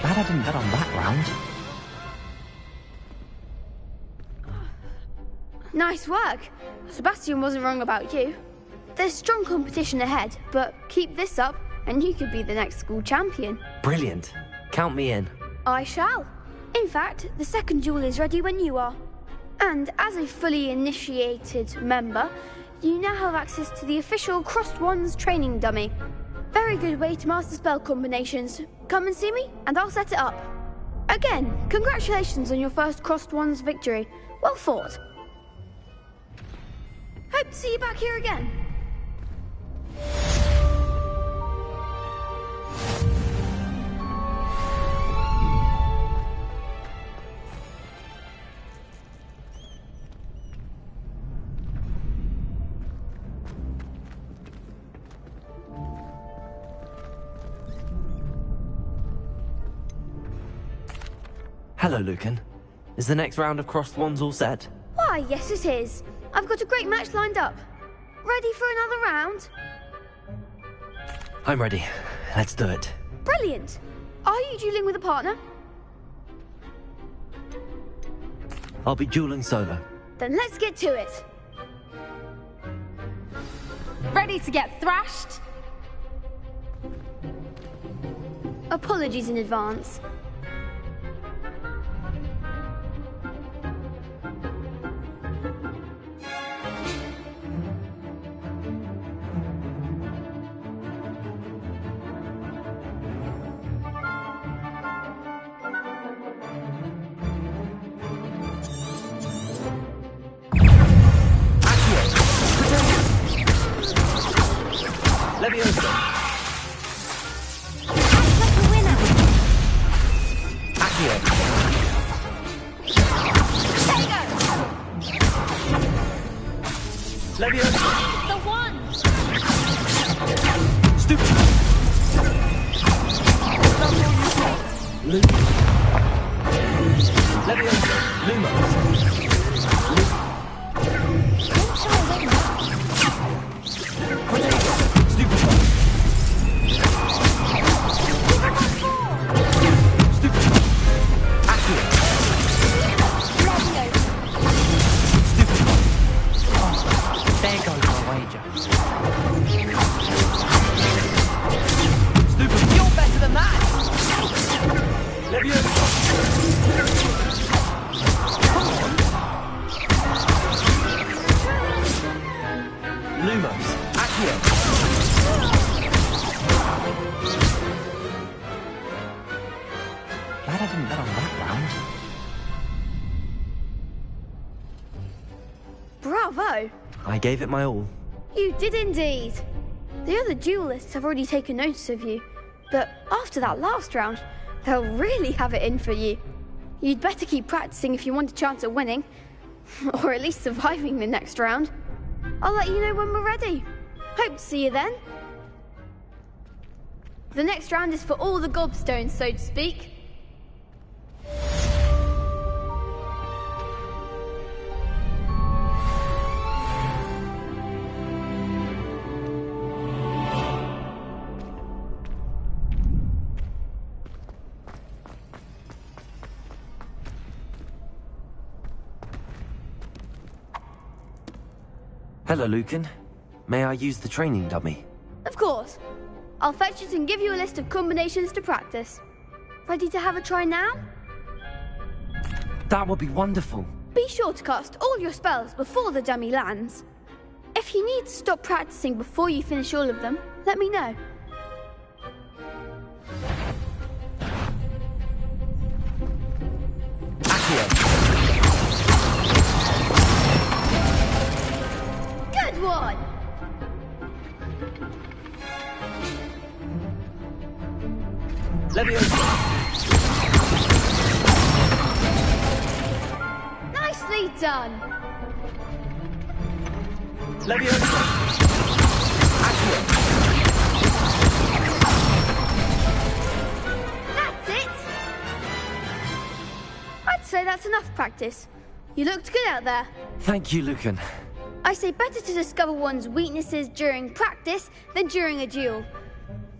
Glad I didn't bet on that round. Nice work. Sebastian wasn't wrong about you. There's strong competition ahead, but keep this up and you could be the next school champion. Brilliant. Count me in. I shall. In fact, the second duel is ready when you are. And as a fully initiated member, you now have access to the official Crossed Wands training dummy. Very good way to master spell combinations. Come and see me, and I'll set it up. Again, congratulations on your first Crossed Wands victory. Well fought. Hope to see you back here again. Hello, Lucan. Is the next round of crossed wands all set? Why, yes it is. I've got a great match lined up. Ready for another round? I'm ready. Let's do it. Brilliant. Are you dueling with a partner? I'll be dueling solo. Then let's get to it. Ready to get thrashed? Apologies in advance. Leviosa. Accio. Leviosa. The one! Stupid. Leviosa. Lumos. Bravo! I gave it my all. You did indeed. The other duelists have already taken notice of you, but after that last round, they'll really have it in for you. You'd better keep practicing if you want a chance at winning, or at least surviving the next round. I'll let you know when we're ready. Hope to see you then. The next round is for all the gobstones, so to speak. Hello, Lucan. May I use the training dummy? Of course. I'll fetch it and give you a list of combinations to practice. Ready to have a try now? That would be wonderful. Be sure to cast all your spells before the dummy lands. If you need to stop practicing before you finish all of them, let me know. Good one! Nicely done! That's it! I'd say that's enough practice. You looked good out there. Thank you, Lucan. I say better to discover one's weaknesses during practice than during a duel.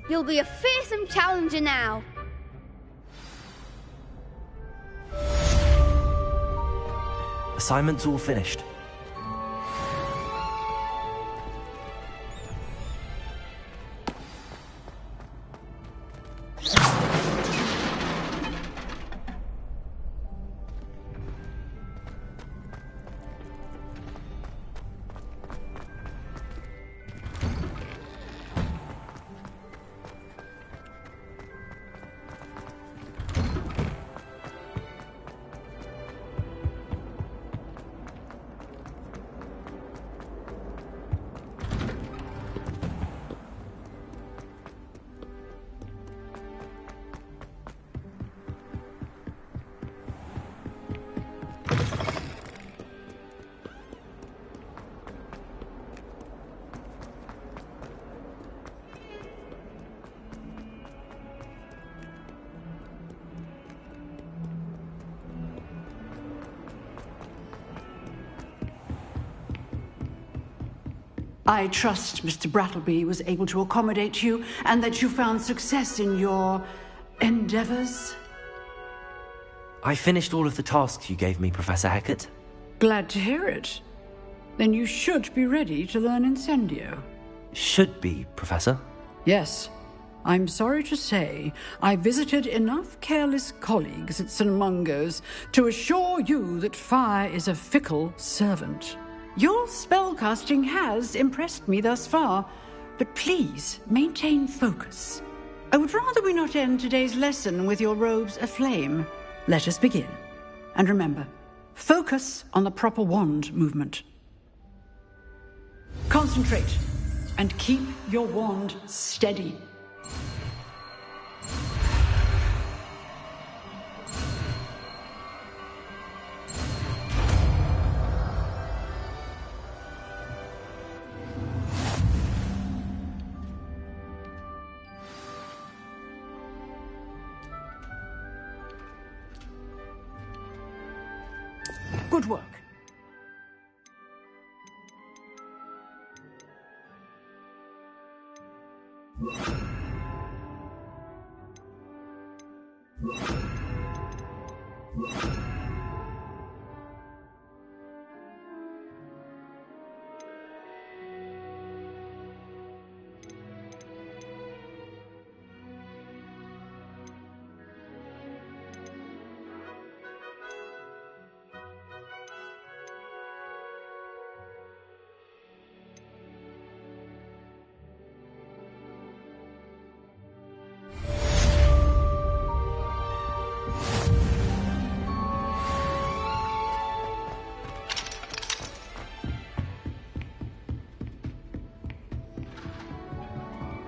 You'll be a fearsome challenger now. Assignment's all finished. I trust Mr. Brattleby was able to accommodate you and that you found success in your endeavors. I finished all of the tasks you gave me, Professor Hecat. Glad to hear it. Then you should be ready to learn Incendio. Should be, Professor. Yes. I'm sorry to say, I visited enough careless colleagues at St. Mungo's to assure you that fire is a fickle servant. Your spellcasting has impressed me thus far, but please maintain focus. I would rather we not end today's lesson with your robes aflame. Let us begin. And remember, focus on the proper wand movement. Concentrate, and keep your wand steady. Good work.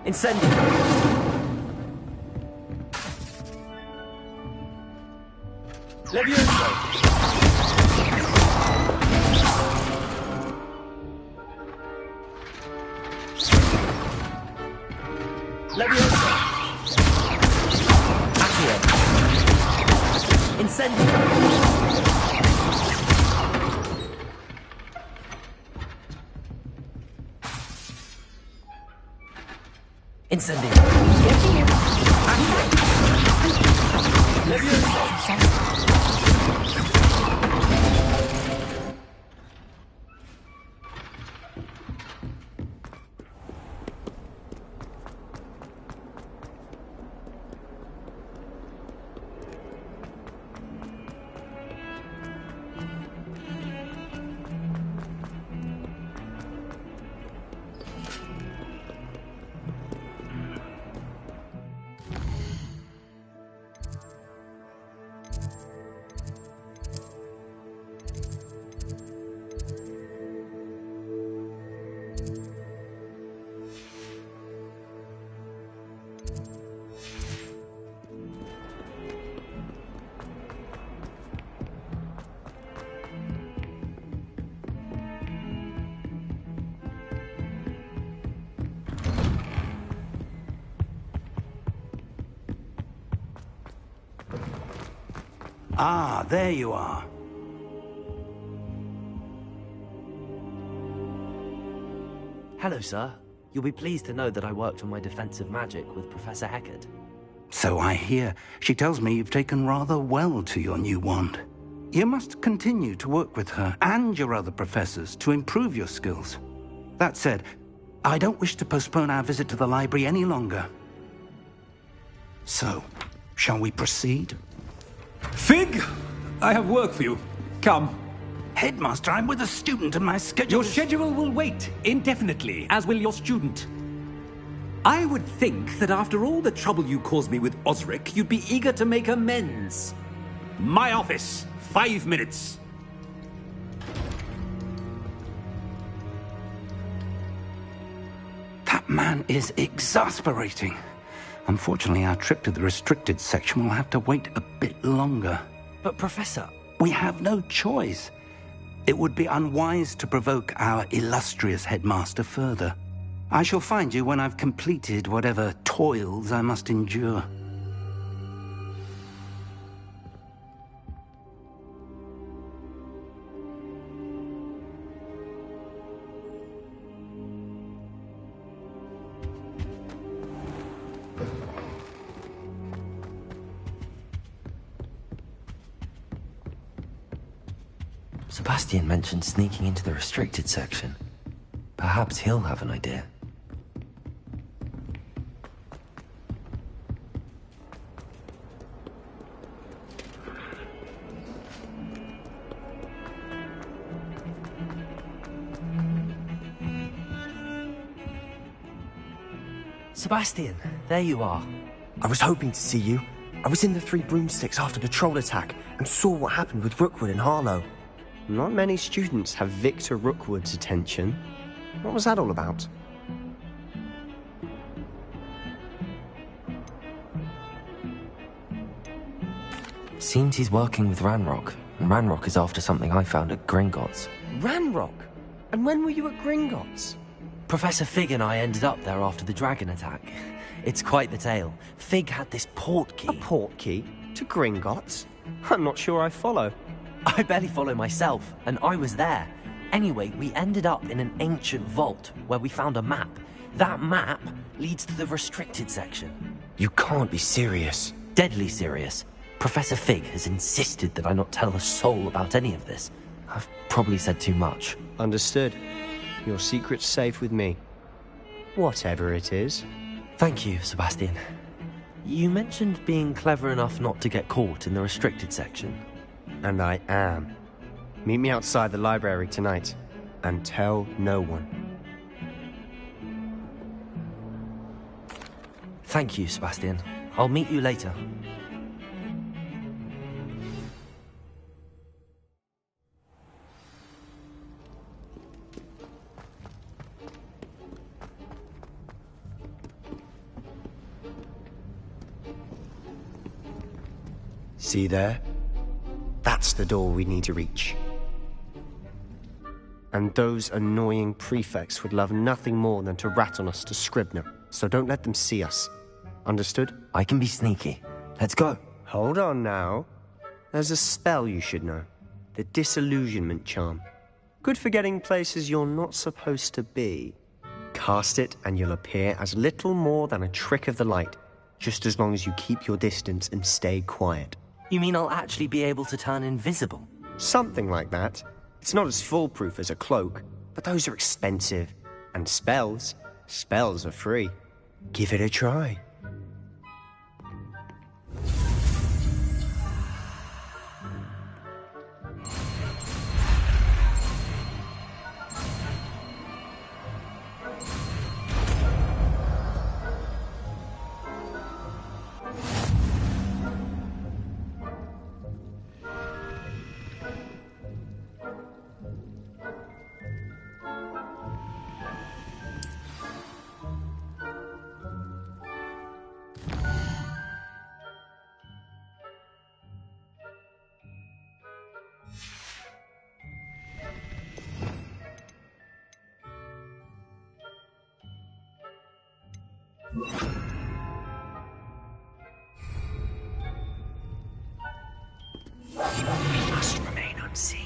Incendio! Levioso! Levioso! Accio! Incendio! Incendio! Ah, there you are. Hello, sir. You'll be pleased to know that I worked on my defensive magic with Professor Hecat. So I hear. She tells me you've taken rather well to your new wand. You must continue to work with her and your other professors to improve your skills. That said, I don't wish to postpone our visit to the library any longer. So, shall we proceed? Fig! I have work for you. Come. Headmaster, I'm with a student and my schedule Your schedule will wait indefinitely, as will your student. I would think that after all the trouble you caused me with Osric, you'd be eager to make amends. My office, 5 minutes. That man is exasperating. Unfortunately, our trip to the restricted section will have to wait a bit longer. But, Professor... We have no choice. It would be unwise to provoke our illustrious headmaster further. I shall find you when I've completed whatever toils I must endure. Sebastian mentioned sneaking into the restricted section. Perhaps he'll have an idea. Sebastian, there you are. I was hoping to see you. I was in the Three Broomsticks after the troll attack and saw what happened with Rookwood and Harlow. Not many students have Victor Rookwood's attention. What was that all about? Seems he's working with Ranrock, and Ranrock is after something I found at Gringotts. Ranrock? And when were you at Gringotts? Professor Fig and I ended up there after the dragon attack. It's quite the tale. Fig had this port key. A port key? To Gringotts? I'm not sure I follow. I barely follow myself, and I was there. Anyway, we ended up in an ancient vault where we found a map. That map leads to the restricted section. You can't be serious. Deadly serious. Professor Fig has insisted that I not tell a soul about any of this. I've probably said too much. Understood. Your secret's safe with me. Whatever it is. Thank you, Sebastian. You mentioned being clever enough not to get caught in the restricted section. And I am. Meet me outside the library tonight, and tell no one. Thank you, Sebastian. I'll meet you later. See there? That's the door we need to reach. And those annoying prefects would love nothing more than to rat on us to Scribner, so don't let them see us. Understood? I can be sneaky. Let's go. Hold on now. There's a spell you should know. The Disillusionment Charm. Good for getting places you're not supposed to be. Cast it and you'll appear as little more than a trick of the light, just as long as you keep your distance and stay quiet. You mean I'll actually be able to turn invisible? Something like that. It's not as foolproof as a cloak, but those are expensive. And spells are free. Give it a try. We must remain unseen.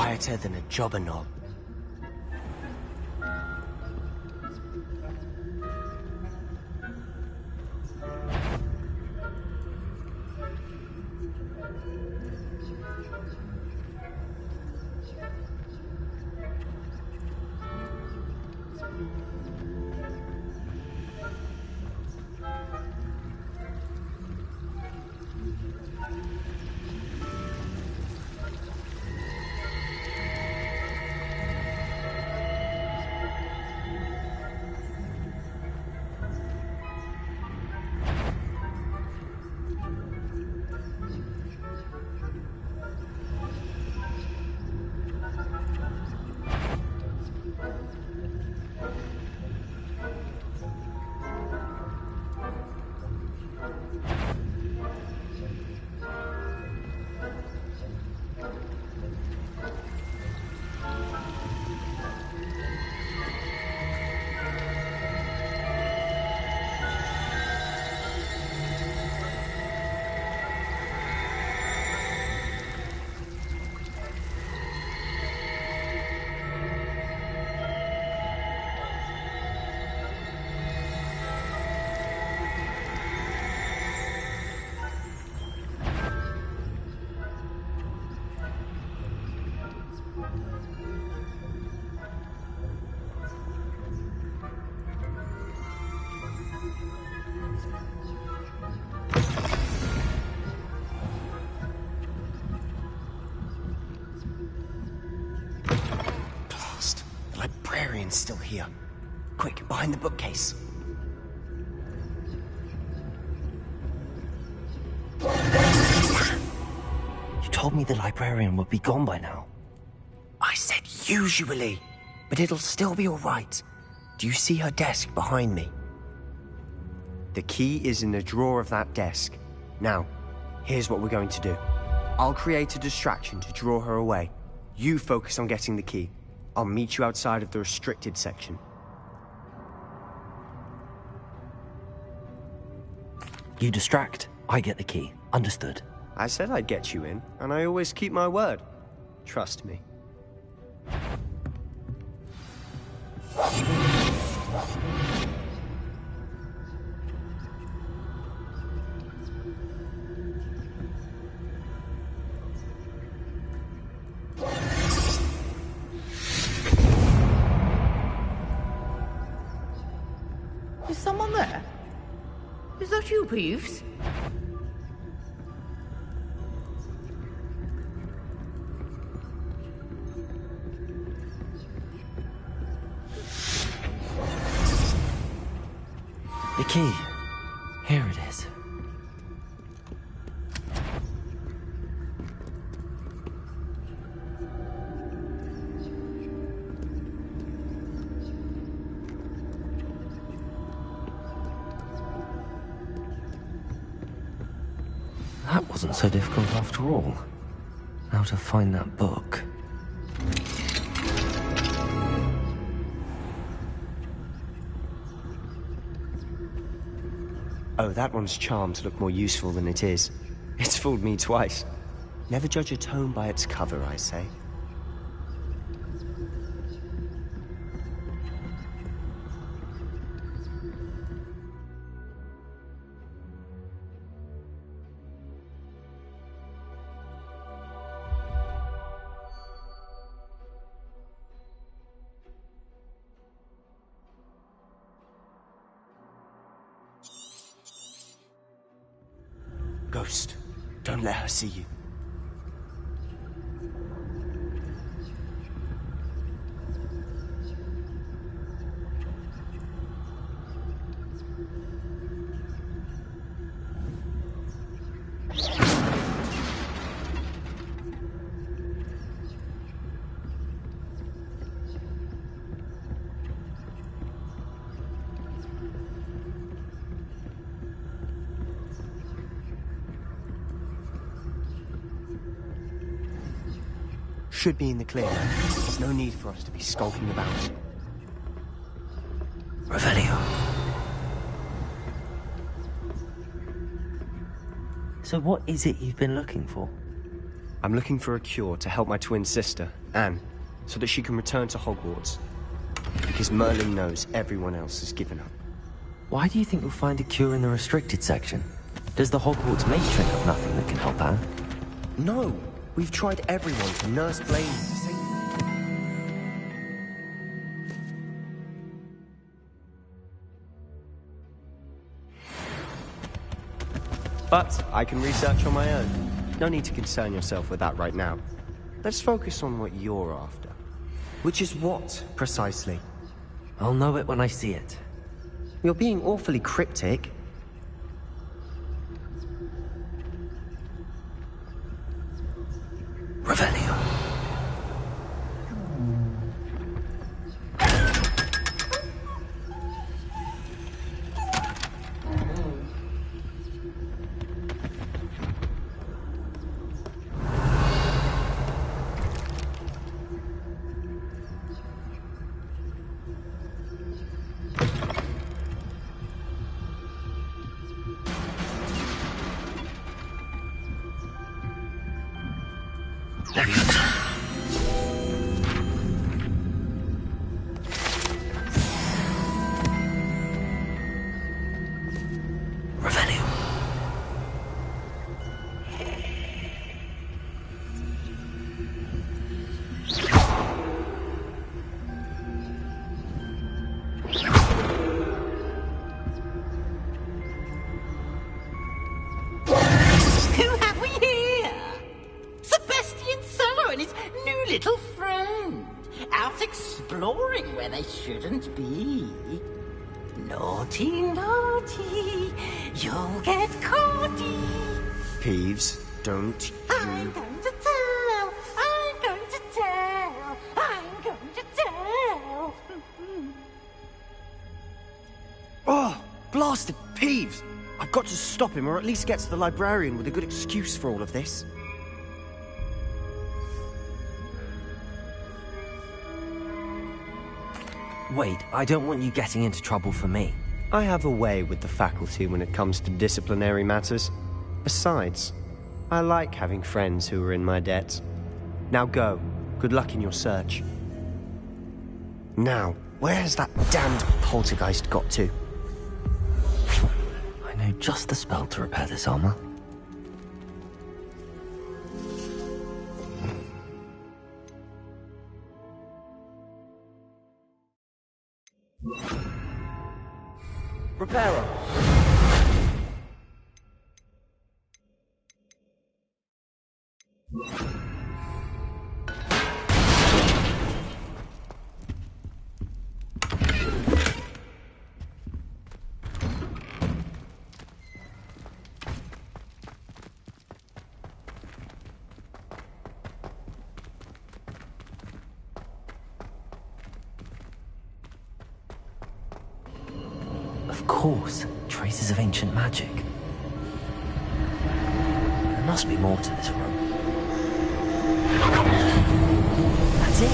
quieter than a jobber knob. Still here. Quick, behind the bookcase. You told me the librarian would be gone by now. I said usually, but it'll still be all right. Do you see her desk behind me? The key is in the drawer of that desk. Now, here's what we're going to do. I'll create a distraction to draw her away. You focus on getting the key. I'll meet you outside of the restricted section. You distract, I get the key. Understood. I said I'd get you in, and I always keep my word. Trust me. Is someone there? Is that you, Peeves? The key. Here it is. That wasn't so difficult after all. How to find that book. Oh, that one's charmed to look more useful than it is. It's fooled me twice. Never judge a tome by its cover, I say. Ghost, don't let her see you. Should be in the clear. There's no need for us to be skulking about. Revelio. So what is it you've been looking for? I'm looking for a cure to help my twin sister. Anne, so that she can return to Hogwarts. Because Merlin knows everyone else has given up. Why do you think you'll find a cure in the restricted section? Does the Hogwarts matron have nothing that can help Anne? No! We've tried everyone from Nurse Blaine to say... But I can research on my own. No need to concern yourself with that right now. Let's focus on what you're after. Which is what, precisely? I'll know it when I see it. You're being awfully cryptic. Revelio. Shouldn't be. Naughty, naughty, you'll get caughty. Peeves, don't you... I'm going to tell, I'm going to tell, I'm going to tell. Oh, blasted Peeves! I've got to stop him, or at least get to the librarian with a good excuse for all of this. Wait, I don't want you getting into trouble for me. I have a way with the faculty when it comes to disciplinary matters. Besides, I like having friends who are in my debt. Now go. Good luck in your search. Now, where has that damned poltergeist got to? I know just the spell to repair this armor. Reparo. Of course, traces of ancient magic. There must be more to this room. That's it!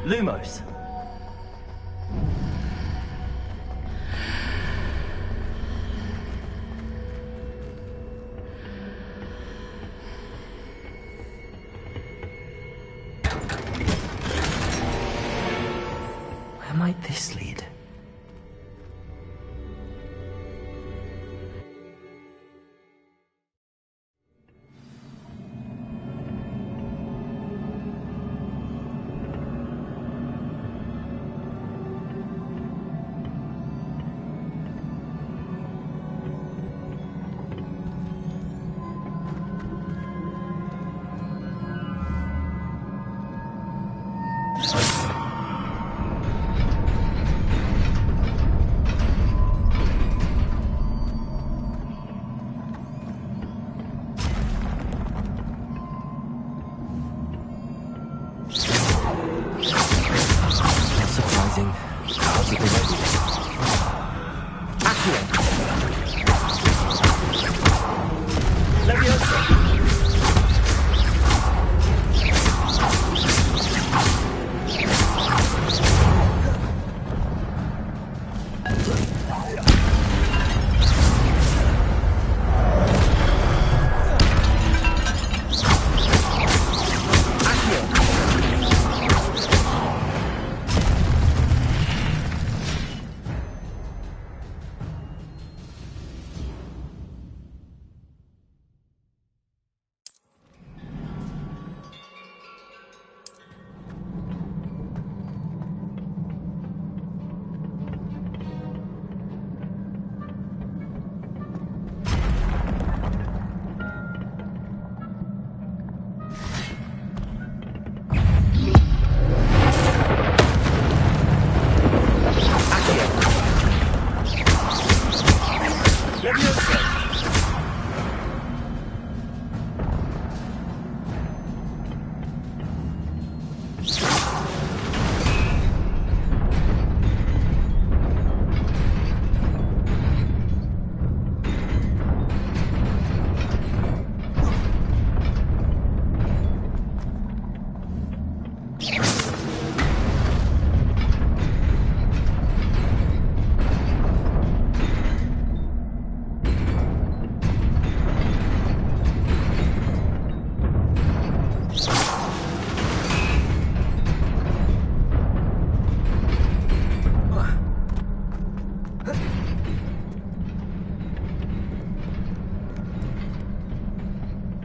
Lumos. Where might this lead? Surprising. How's it already? Accio! Leviosa!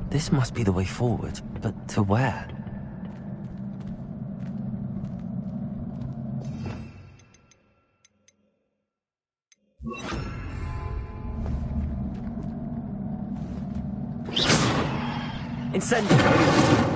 This must be the way forward, but to where? Incendio!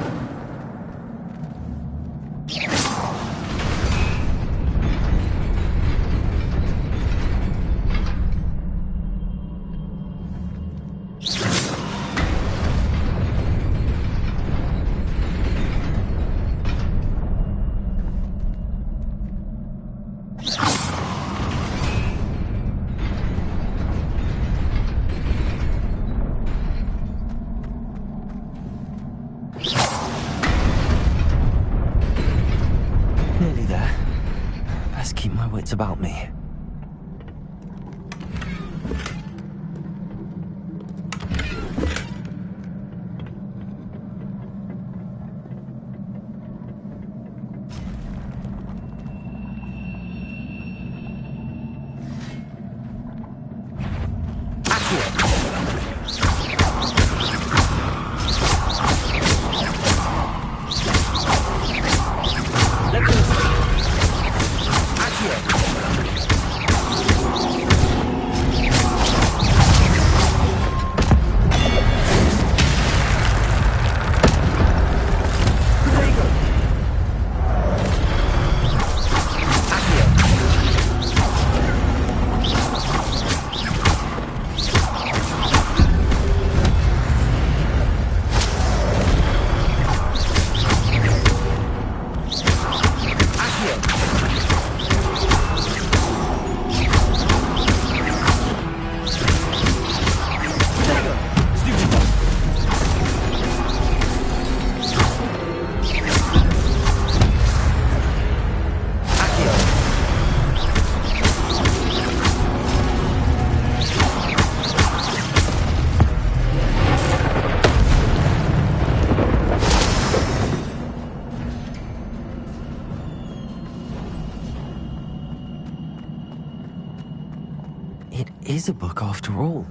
Nearly there. Best keep my wits about me. It is a book after all.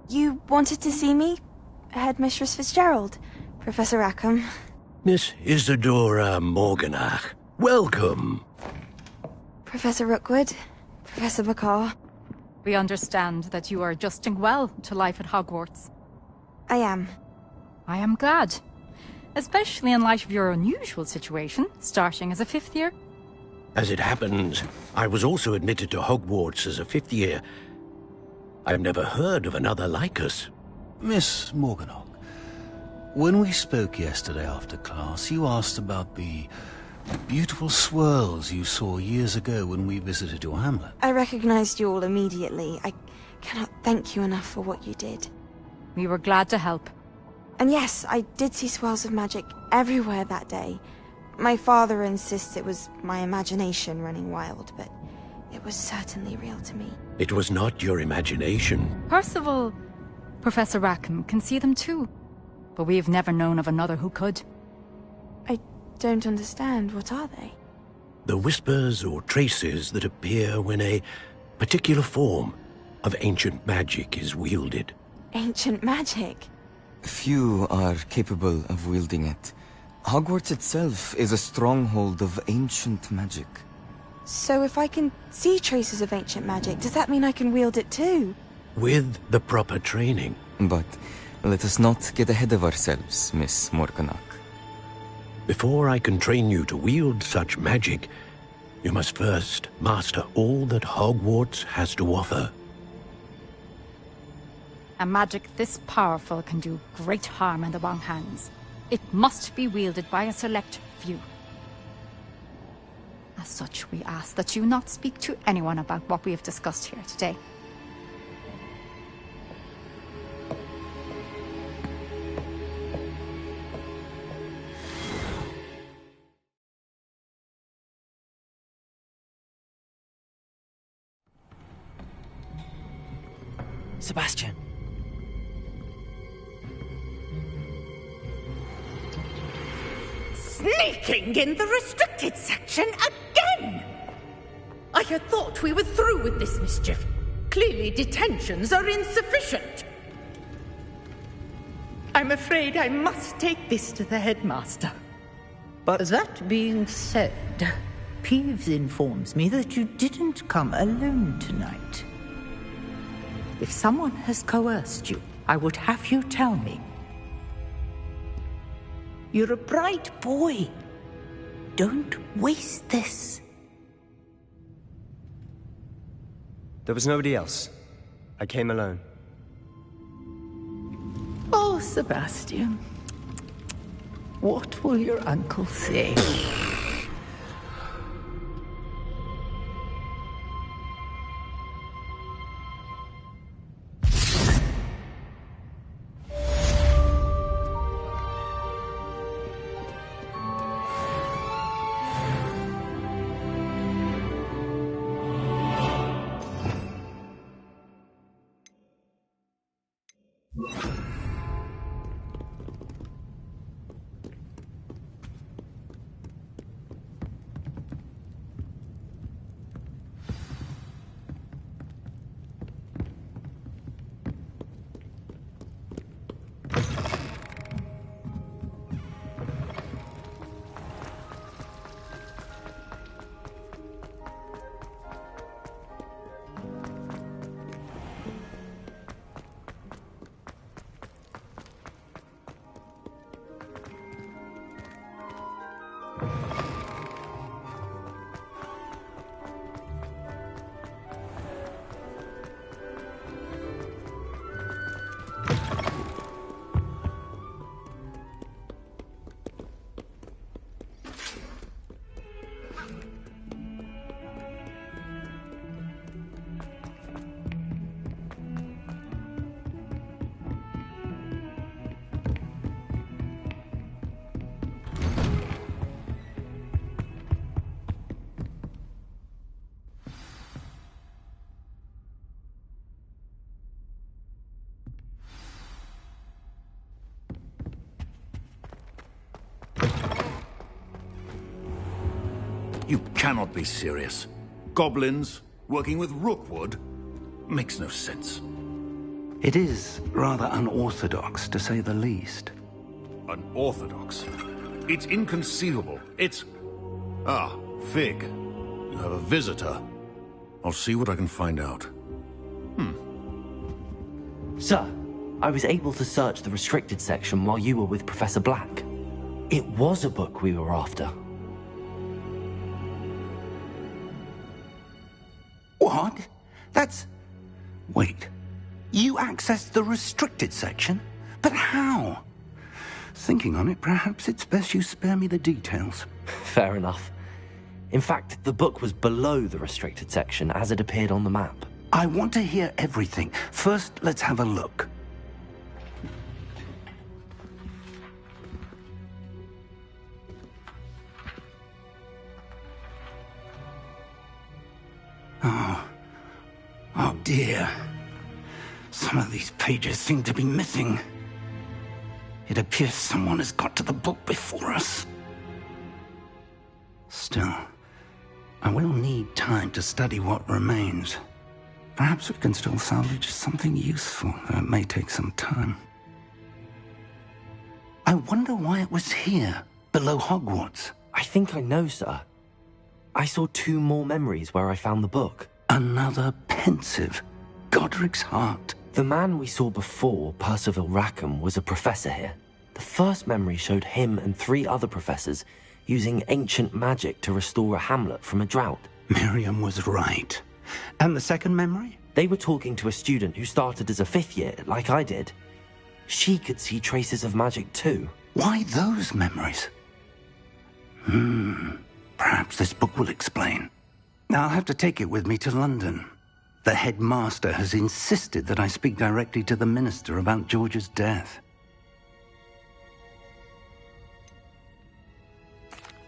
You wanted to see me? Headmistress Fitzgerald, Professor Rackham. Miss Isadora Morganach, welcome. Professor Rookwood, Professor McCaw. We understand that you are adjusting well to life at Hogwarts. I am. I am glad. Especially in light of your unusual situation, starting as a 5th year. As it happens, I was also admitted to Hogwarts as a 5th year. I've never heard of another like us. Miss Morganach, when we spoke yesterday after class, you asked about the beautiful swirls you saw years ago when we visited your hamlet. I recognized you all immediately. I cannot thank you enough for what you did. We were glad to help. And yes, I did see swirls of magic everywhere that day. My father insists it was my imagination running wild, but it was certainly real to me. It was not your imagination. Percival, Professor Rackham can see them too. But we've never known of another who could. I don't understand. What are they? The whispers or traces that appear when a particular form of ancient magic is wielded. Ancient magic? Few are capable of wielding it. Hogwarts itself is a stronghold of ancient magic. So if I can see traces of ancient magic, does that mean I can wield it too? With the proper training. But let us not get ahead of ourselves, Miss Morganach. Before I can train you to wield such magic, you must first master all that Hogwarts has to offer. A magic this powerful can do great harm in the wrong hands. It must be wielded by a select few. As such, we ask that you not speak to anyone about what we have discussed here today. Sebastian. Sneaking in the restricted section again! I had thought we were through with this mischief. Clearly detentions are insufficient. I'm afraid I must take this to the headmaster. But that being said, Peeves informs me that you didn't come alone tonight. If someone has coerced you, I would have you tell me. You're a bright boy. Don't waste this. There was nobody else. I came alone. Oh, Sebastian. What will your uncle say? You cannot be serious. Goblins working with Rookwood makes no sense. It is rather unorthodox, to say the least. Unorthodox? It's inconceivable. It's... Ah, Fig. You have a visitor. I'll see what I can find out. Sir, I was able to search the restricted section while you were with Professor Black. It was a book we were after. What? That's... Wait. You accessed the restricted section? But how? Thinking on it, perhaps it's best you spare me the details. Fair enough. In fact, the book was below the restricted section as it appeared on the map. I want to hear everything. First, let's have a look. Oh dear. Some of these pages seem to be missing. It appears someone has got to the book before us. Still, I will need time to study what remains. Perhaps we can still salvage something useful, though it may take some time. I wonder why it was here, below Hogwarts. I think I know, sir. I saw 2 more memories where I found the book. Another pensive. Godric's heart. The man we saw before, Percival Rackham, was a professor here. The first memory showed him and 3 other professors using ancient magic to restore a hamlet from a drought. Miriam was right. And the second memory? They were talking to a student who started as a 5th year, like I did. She could see traces of magic too. Why those memories? Perhaps this book will explain. I'll have to take it with me to London. The headmaster has insisted that I speak directly to the minister about George's death.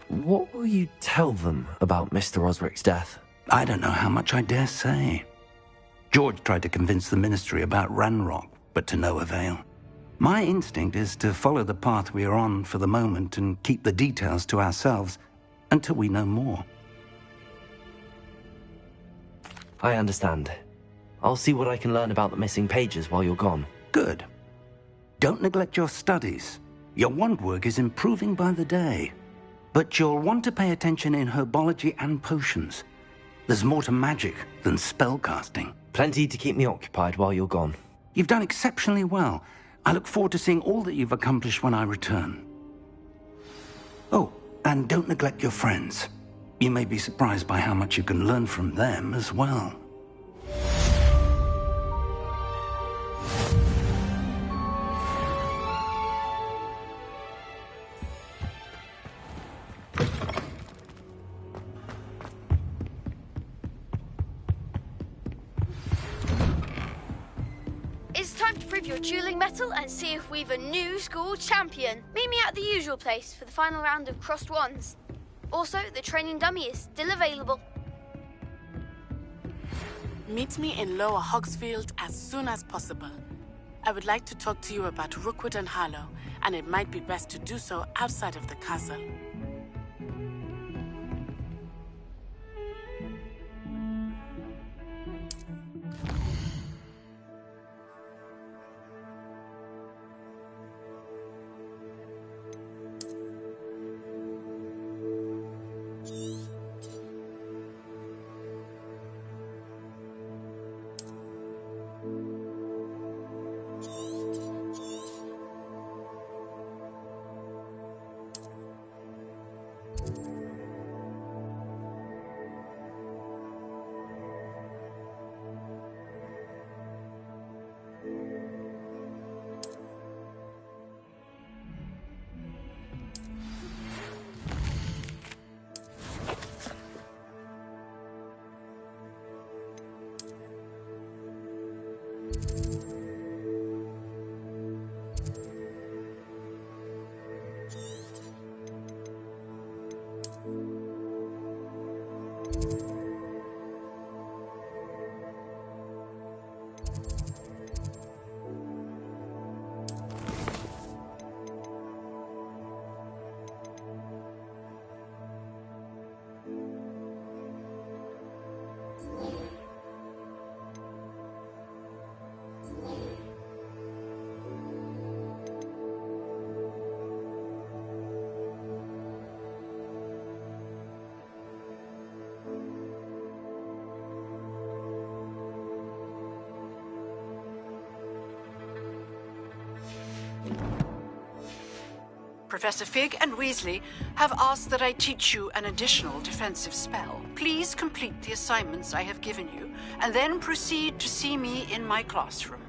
What will you tell them about Mr. Osric's death? I don't know how much I dare say. George tried to convince the ministry about Ranrock, but to no avail. My instinct is to follow the path we are on for the moment and keep the details to ourselves until we know more. I understand. I'll see what I can learn about the missing pages while you're gone. Good. Don't neglect your studies. Your wand work is improving by the day. But you'll want to pay attention in herbology and potions. There's more to magic than spellcasting. Plenty to keep me occupied while you're gone. You've done exceptionally well. I look forward to seeing all that you've accomplished when I return. Oh, and don't neglect your friends. You may be surprised by how much you can learn from them as well. It's time to prove your dueling mettle and see if we've a new school champion. Meet me at the usual place for the final round of crossed wands. Also, the training dummy is still available. Meet me in Lower Hogsfield as soon as possible. I would like to talk to you about Rookwood and Harlow, and it might be best to do so outside of the castle. Professor Fig and Weasley have asked that I teach you an additional defensive spell. Please complete the assignments I have given you, and then proceed to see me in my classroom.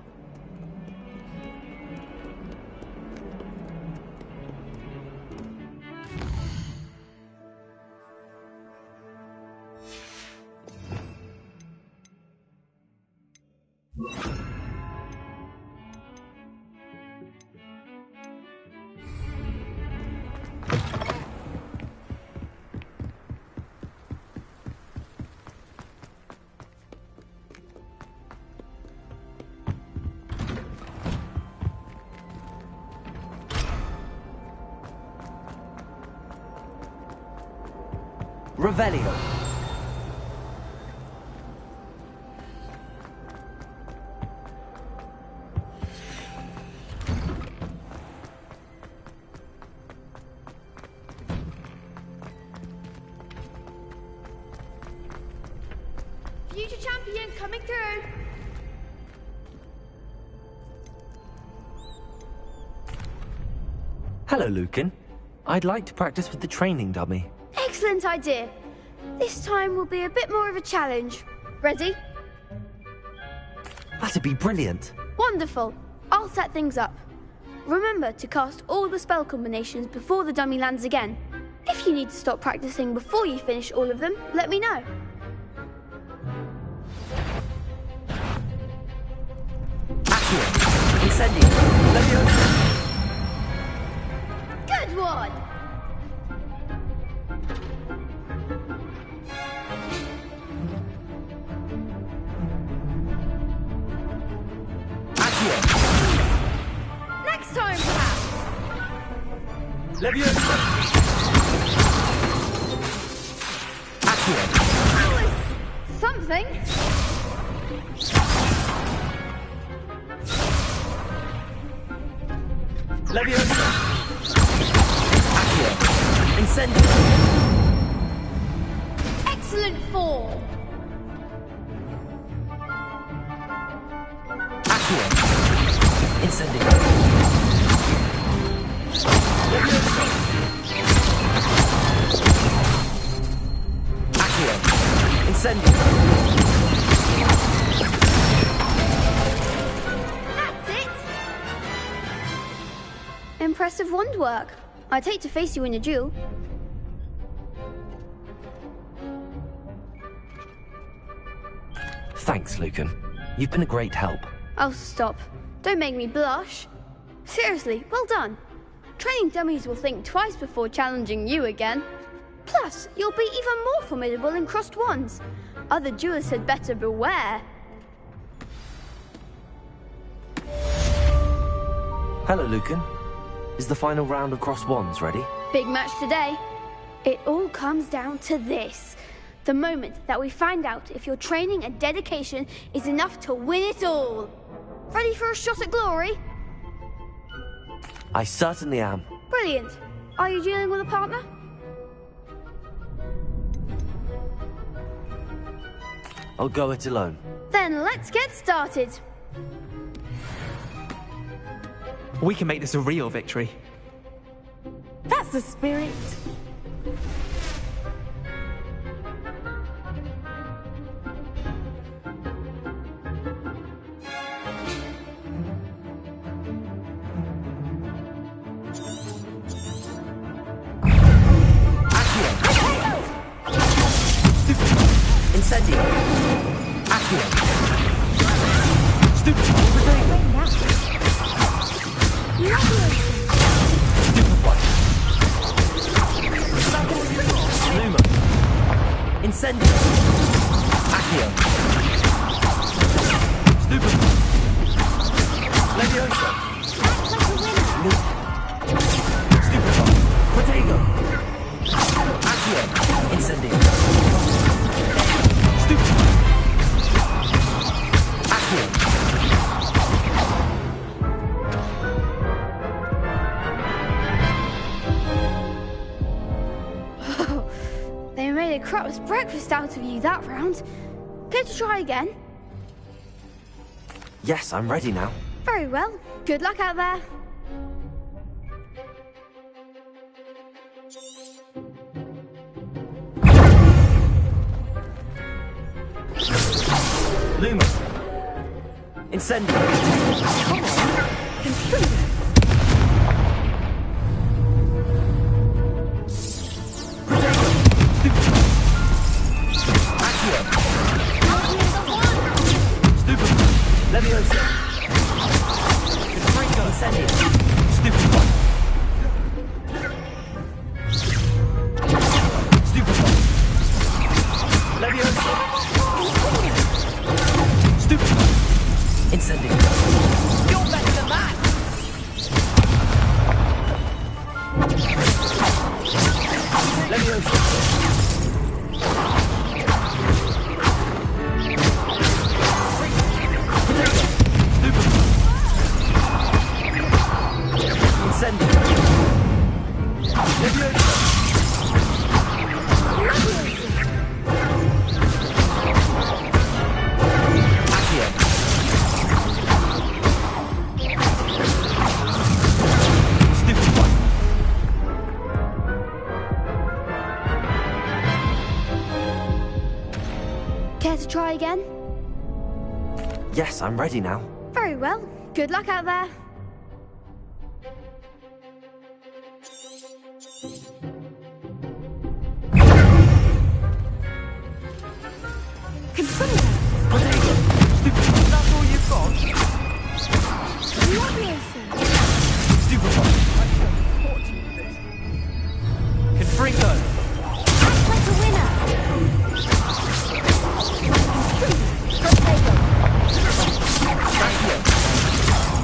Revelio. Future champion coming through. Hello, Lucan. I'd like to practice with the training dummy. Excellent idea. This time will be a bit more of a challenge. Ready? That'd be brilliant. Wonderful. I'll set things up. Remember to cast all the spell combinations before the dummy lands again. If you need to stop practicing before you finish all of them, let me know. Accio. Incendio. Leviosa. Good one! Next time, perhaps. Leviosa. Accio. That was something. Leviosa. Accio. Incendio. Excellent form. Accio. Incendio. Leviosa. Accio. Incendio. That's it. Impressive wand work. I'd hate to face you in a duel. Thanks, Lucan. You've been a great help. Oh, stop. Don't make me blush. Seriously, well done. Training dummies will think twice before challenging you again. Plus, you'll be even more formidable in crossed wands. Other duelists had better beware. Hello, Lucan. Is the final round of crossed wands ready? Big match today. It all comes down to this. The moment that we find out if your training and dedication is enough to win it all. Ready for a shot at glory? I certainly am. Brilliant. Are you dealing with a partner? I'll go it alone. Then let's get started. We can make this a real victory. That's the spirit. Incendio. Accio. Stupid. Luma. Incendio. Accio. Stupid. Leviosa. Stupid. Protego. Accio. Incendio. Stupid. Accio. They made a crap's breakfast out of you that round. Care to try again? Yes, I'm ready now. Very well. Good luck out there. Lumos. Incendio. Come on. Control. Leviosa. Confringo. Incendio. Stupefy. Stupefy. Leviosa. Stupefy. Incendio. You're better than that. Leviosa. Care to try again? Yes, I'm ready now. Very well. Good luck out there. Control. That's all you've got? Confringo. Act like a winner.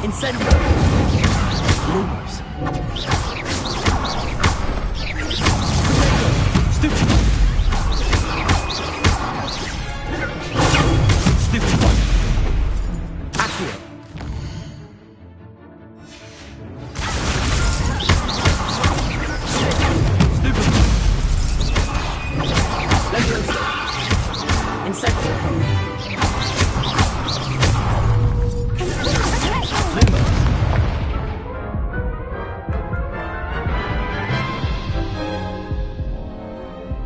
Incendio. Lumos. Stupid. Stupid one. Accio. Stupid. Leviosa. Incendio. Lumos.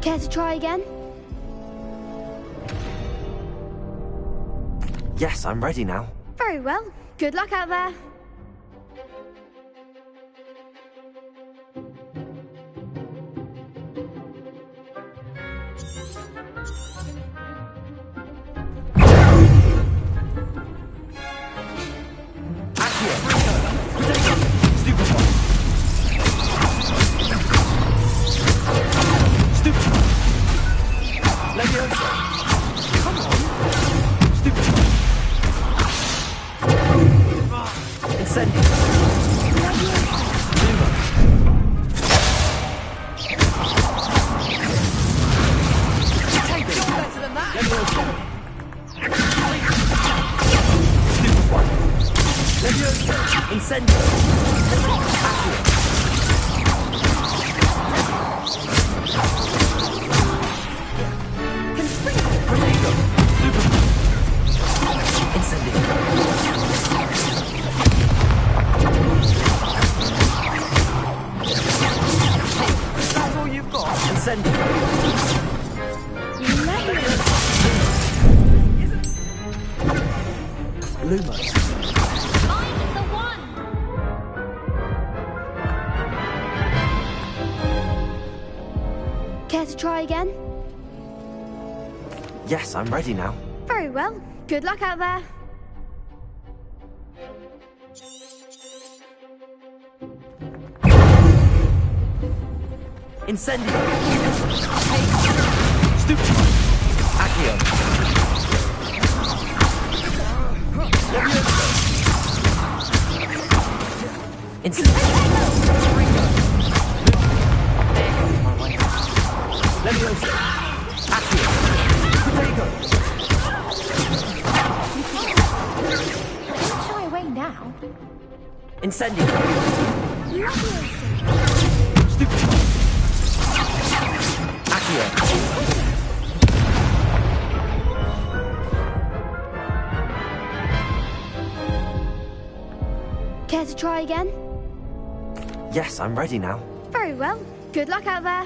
Care to try again? Yes, I'm ready now. Very well. Good luck out there. Care to try again? Yes, I'm ready now. Very well. Good luck out there. Incendio. Stupid. Accio. Leviosa. Incendio. Leviosa. Accio. Protego. Don't shy away now. Incendio. Stupid. Accio. Care to try again? Yes, I'm ready now. Very well. Good luck out there.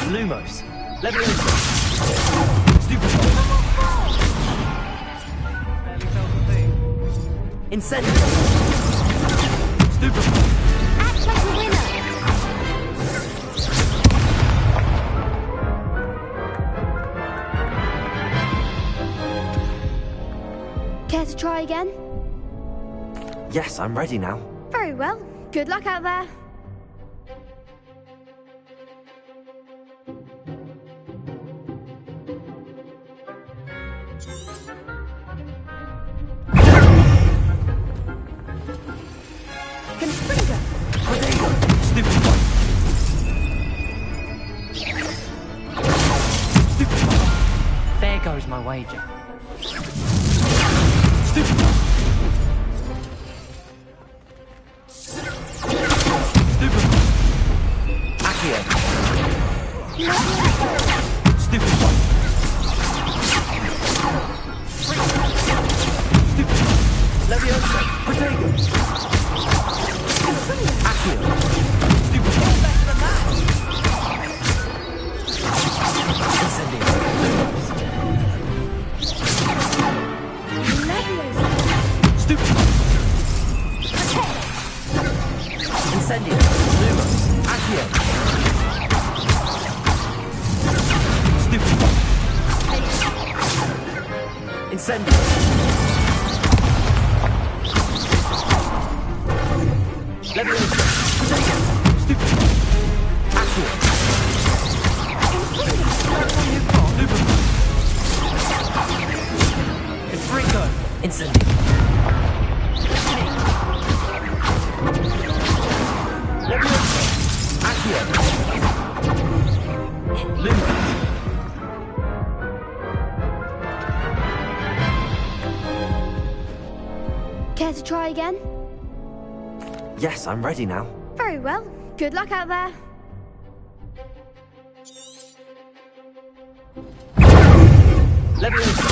Lumos. Leviosa. Incendio. Stupefy. Act like a winner. Care to try again? Yes, I'm ready now. Very well. Good luck out there. There goes my wager. Accio. Leviosa. Protego. Accio. Incendio. Incendio. Lumos. Accio. Stupefy. Incendio. Leviosa. Protego. Stupefy. Accio. Enrico. Incendio. Leviosa. Accio. Lumos. Care to try again? Yes, I'm ready now. Very well. Good luck out there. Leviosa.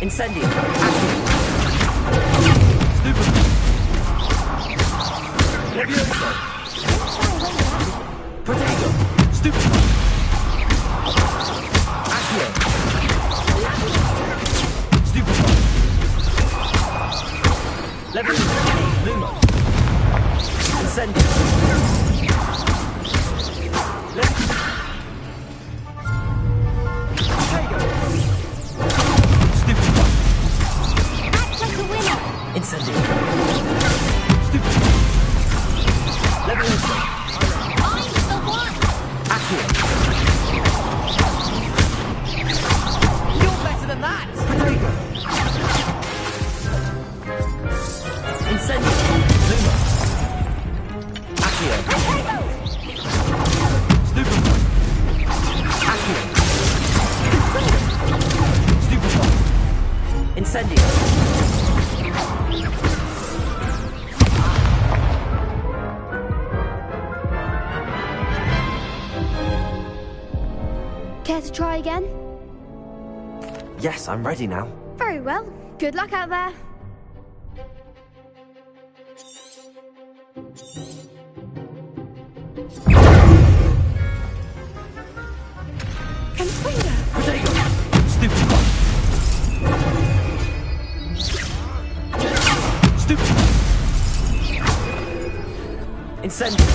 Incendio. Stupefy. Leviosa. Protego. Stupefy. Accio. Stupefy. Leviosa. Lumos. Incendio. Incendio. Stupefy. Leviosa. I'm the one. Accio. You're better than that! Protego. Incendio. Lumos. Accio. Stupefy. Accio. Stupefy. Incendio. Care to try again? Yes, I'm ready now. Very well. Good luck out there. Protego. Stupefy. Stupid! Incendio!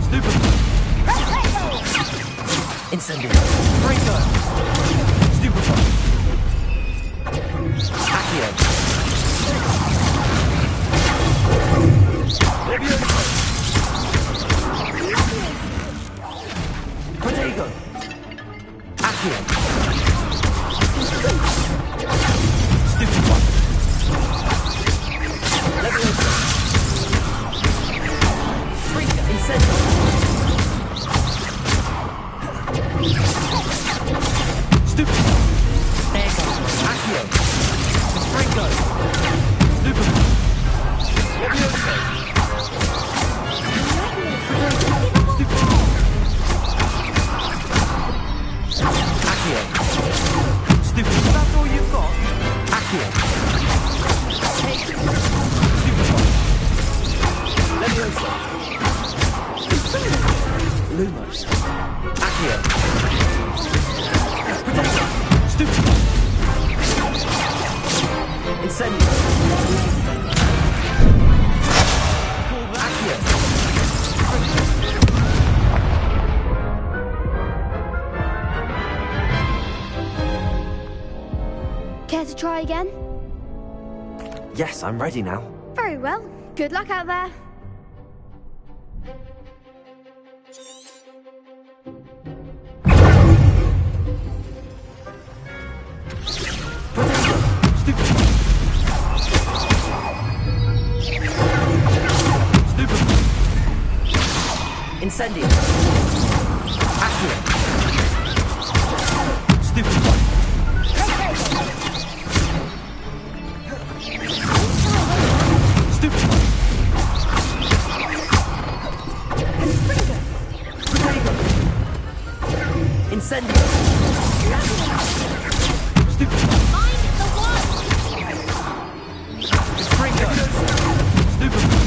Stupid! Incendio! Breaker! Stupid! Accio! Levioso! Protego! Accio! Stupid one! Levioso! Freaker! Incendio! Stupid! Prego! Accio! Freaker! Stupid! Levioso! Accio! Stupid! That's all you've got? Accio! Stupid one! Levioso! Lumos! Accio! Potato! Stupid one! Incendio! Accio! Care to try again? Yes, I'm ready now. Very well. Good luck out there. Incendio! Accio! Stupid one! Stupid one! Protego! Incendio! Stupid one! Find the one! Protego! Stupid one!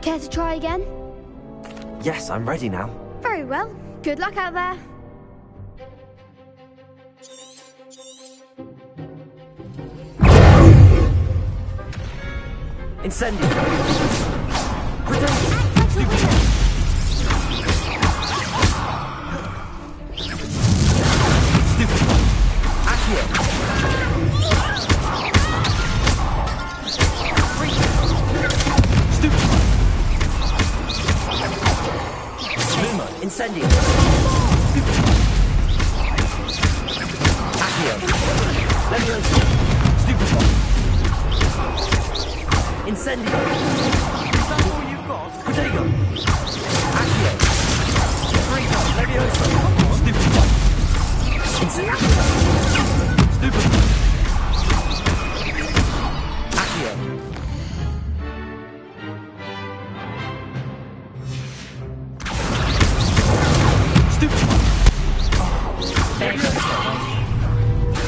Care to try again? Yes, I'm ready now. Very well. Good luck out there. Incendio! Protego! Stupid one! Stupid one! Accio! Stupid one! Lumo! Incendio! Stupid one! Accio! Levioso! Stupid one! Incendio! Is that all you've got? Protego! Accio! Freaker! Levioso! Stupid one! Incendio! Stupid one! Accio! Stupid one! Levioso!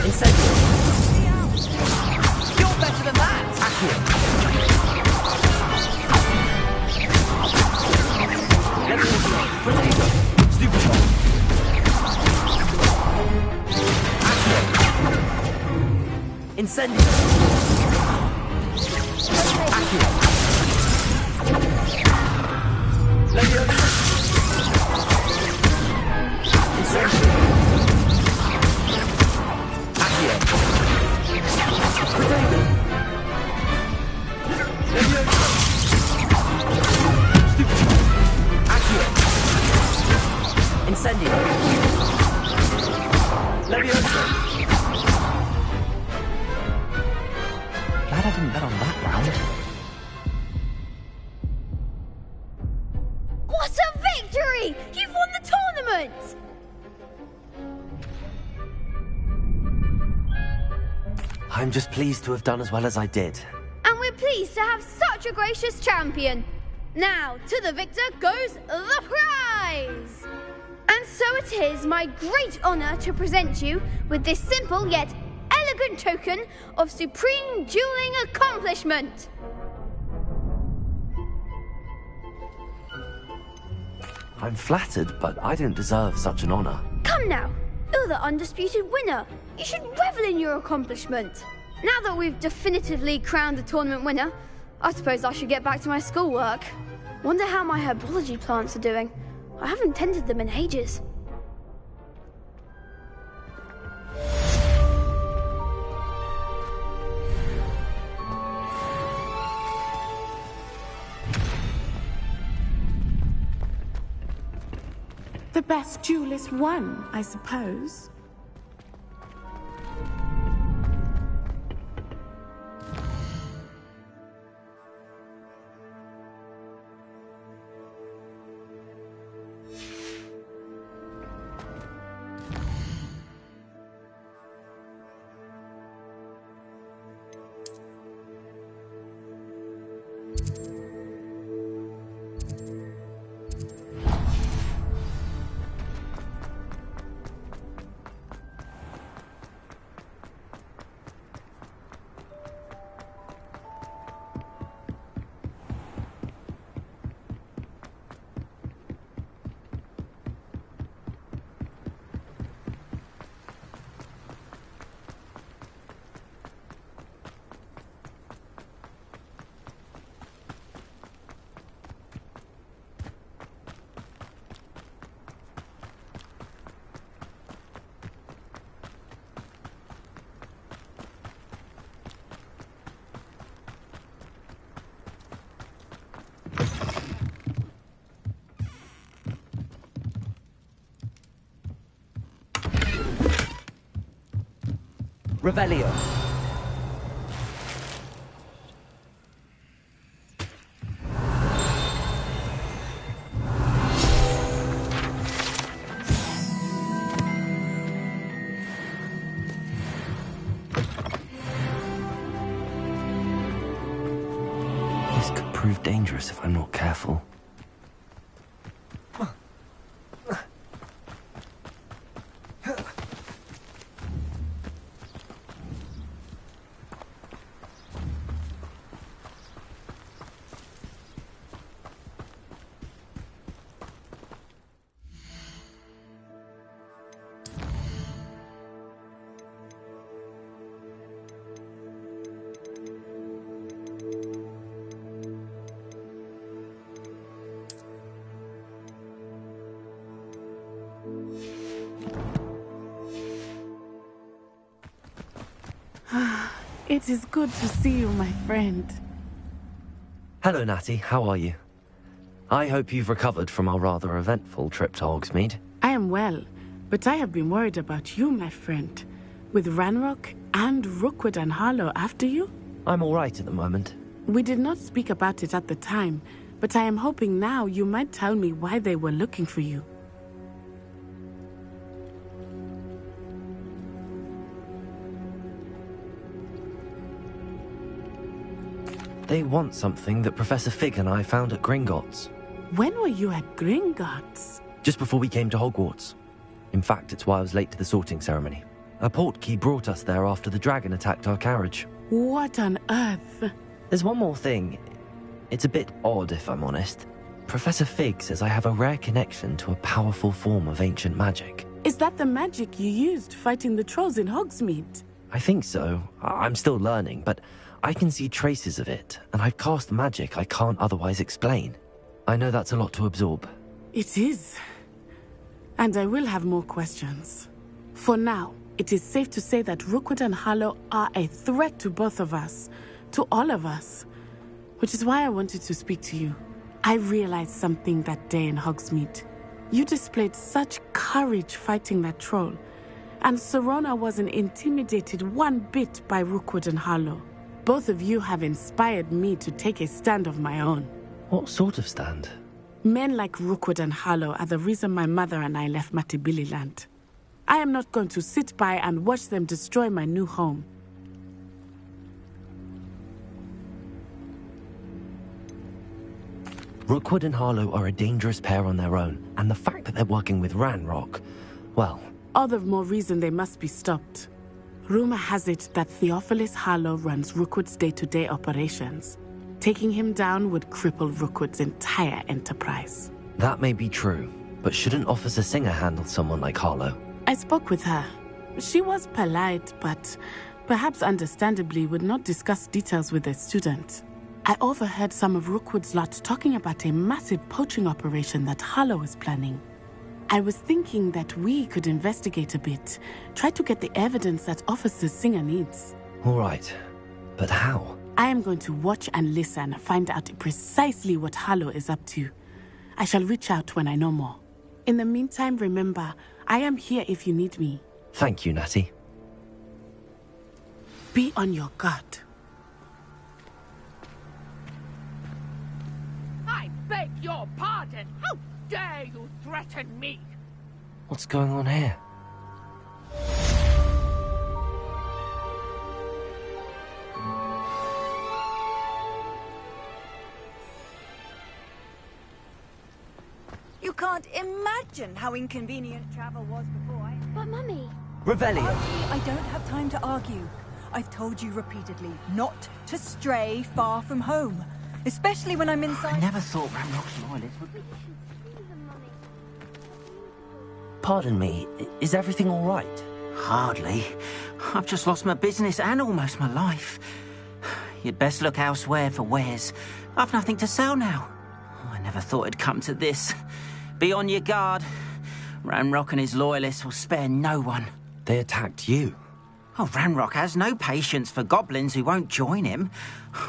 Incendio! You're better than that! Accio! Levioso! Protego! Stupid one! Accio! Incendio! Accio! Levioso! Incendio! Accio! Protego! Levioso! Stupid one! Accio! Incendio! Levioso! Glad I didn't bet on that round. What a victory! You've won the tournament! I'm just pleased to have done as well as I did. And we're pleased to have such a gracious champion. Now, to the victor goes the prize! And so it is my great honor to present you with this simple yet elegant token of supreme dueling accomplishment. I'm flattered, but I don't deserve such an honor. Come now, you're the undisputed winner. You should revel in your accomplishment. Now that we've definitively crowned the tournament winner, I suppose I should get back to my schoolwork. Wonder how my herbology plants are doing. I haven't tended them in ages. The best duelist won, I suppose. Revelio. This could prove dangerous if I'm not careful. It is good to see you, my friend. Hello, Natty. How are you? I hope you've recovered from our rather eventful trip to Hogsmeade. I am well, but I have been worried about you, my friend. With Ranrock and Rookwood and Harlow after you? I'm all right at the moment. We did not speak about it at the time, but I am hoping now you might tell me why they were looking for you. They want something that Professor Fig and I found at Gringotts. When were you at Gringotts? Just before we came to Hogwarts. In fact, it's why I was late to the sorting ceremony. A portkey brought us there after the dragon attacked our carriage. What on earth? There's one more thing. It's a bit odd, if I'm honest. Professor Fig says I have a rare connection to a powerful form of ancient magic. Is that the magic you used fighting the trolls in Hogsmeade? I think so. I'm still learning, but I can see traces of it, and I've cast magic I can't otherwise explain. I know that's a lot to absorb. It is. And I will have more questions. For now, it is safe to say that Rookwood and Harlow are a threat to both of us, to all of us. Which is why I wanted to speak to you. I realized something that day in Hogsmeade. You displayed such courage fighting that troll, and Serona wasn't intimidated one bit by Rookwood and Harlow. Both of you have inspired me to take a stand of my own. What sort of stand? Men like Rookwood and Harlow are the reason my mother and I left Matabeleland. I am not going to sit by and watch them destroy my new home. Rookwood and Harlow are a dangerous pair on their own, and the fact that they're working with Ranrock, well... All the more reason they must be stopped. Rumor has it that Theophilus Harlow runs Rookwood's day-to-day operations. Taking him down would cripple Rookwood's entire enterprise. That may be true, but shouldn't Officer Singer handle someone like Harlow? I spoke with her. She was polite, but perhaps understandably would not discuss details with a student. I overheard some of Rookwood's lot talking about a massive poaching operation that Harlow is planning. I was thinking that we could investigate a bit, try to get the evidence that Officer Singer needs. All right, but how? I am going to watch and listen, find out precisely what Harlow is up to. I shall reach out when I know more. In the meantime, remember, I am here if you need me. Thank you, Natty. Be on your guard. I beg your pardon! How dare you threaten me? What's going on here? You can't imagine how inconvenient travel was before But, Mummy... Revelio! Archie, I don't have time to argue. I've told you repeatedly not to stray far from home. Especially when I'm inside... I never thought Ranrock's loyalist would be... Pardon me, is everything all right? Hardly. I've just lost my business and almost my life. You'd best look elsewhere for wares. I've nothing to sell now. I never thought it'd come to this. Be on your guard. Ranrock and his loyalists will spare no one. They attacked you? Oh, Ranrock has no patience for goblins who won't join him.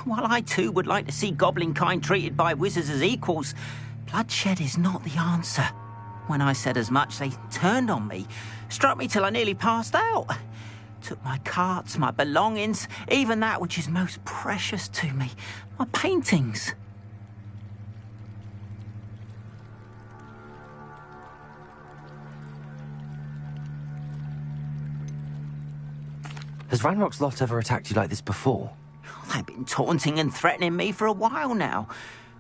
While I too would like to see goblin kind treated by wizards as equals, bloodshed is not the answer. When I said as much, they turned on me, struck me till I nearly passed out. Took my carts, my belongings, even that which is most precious to me, my paintings. Has Ranrock's lot ever attacked you like this before? They've been taunting and threatening me for a while now.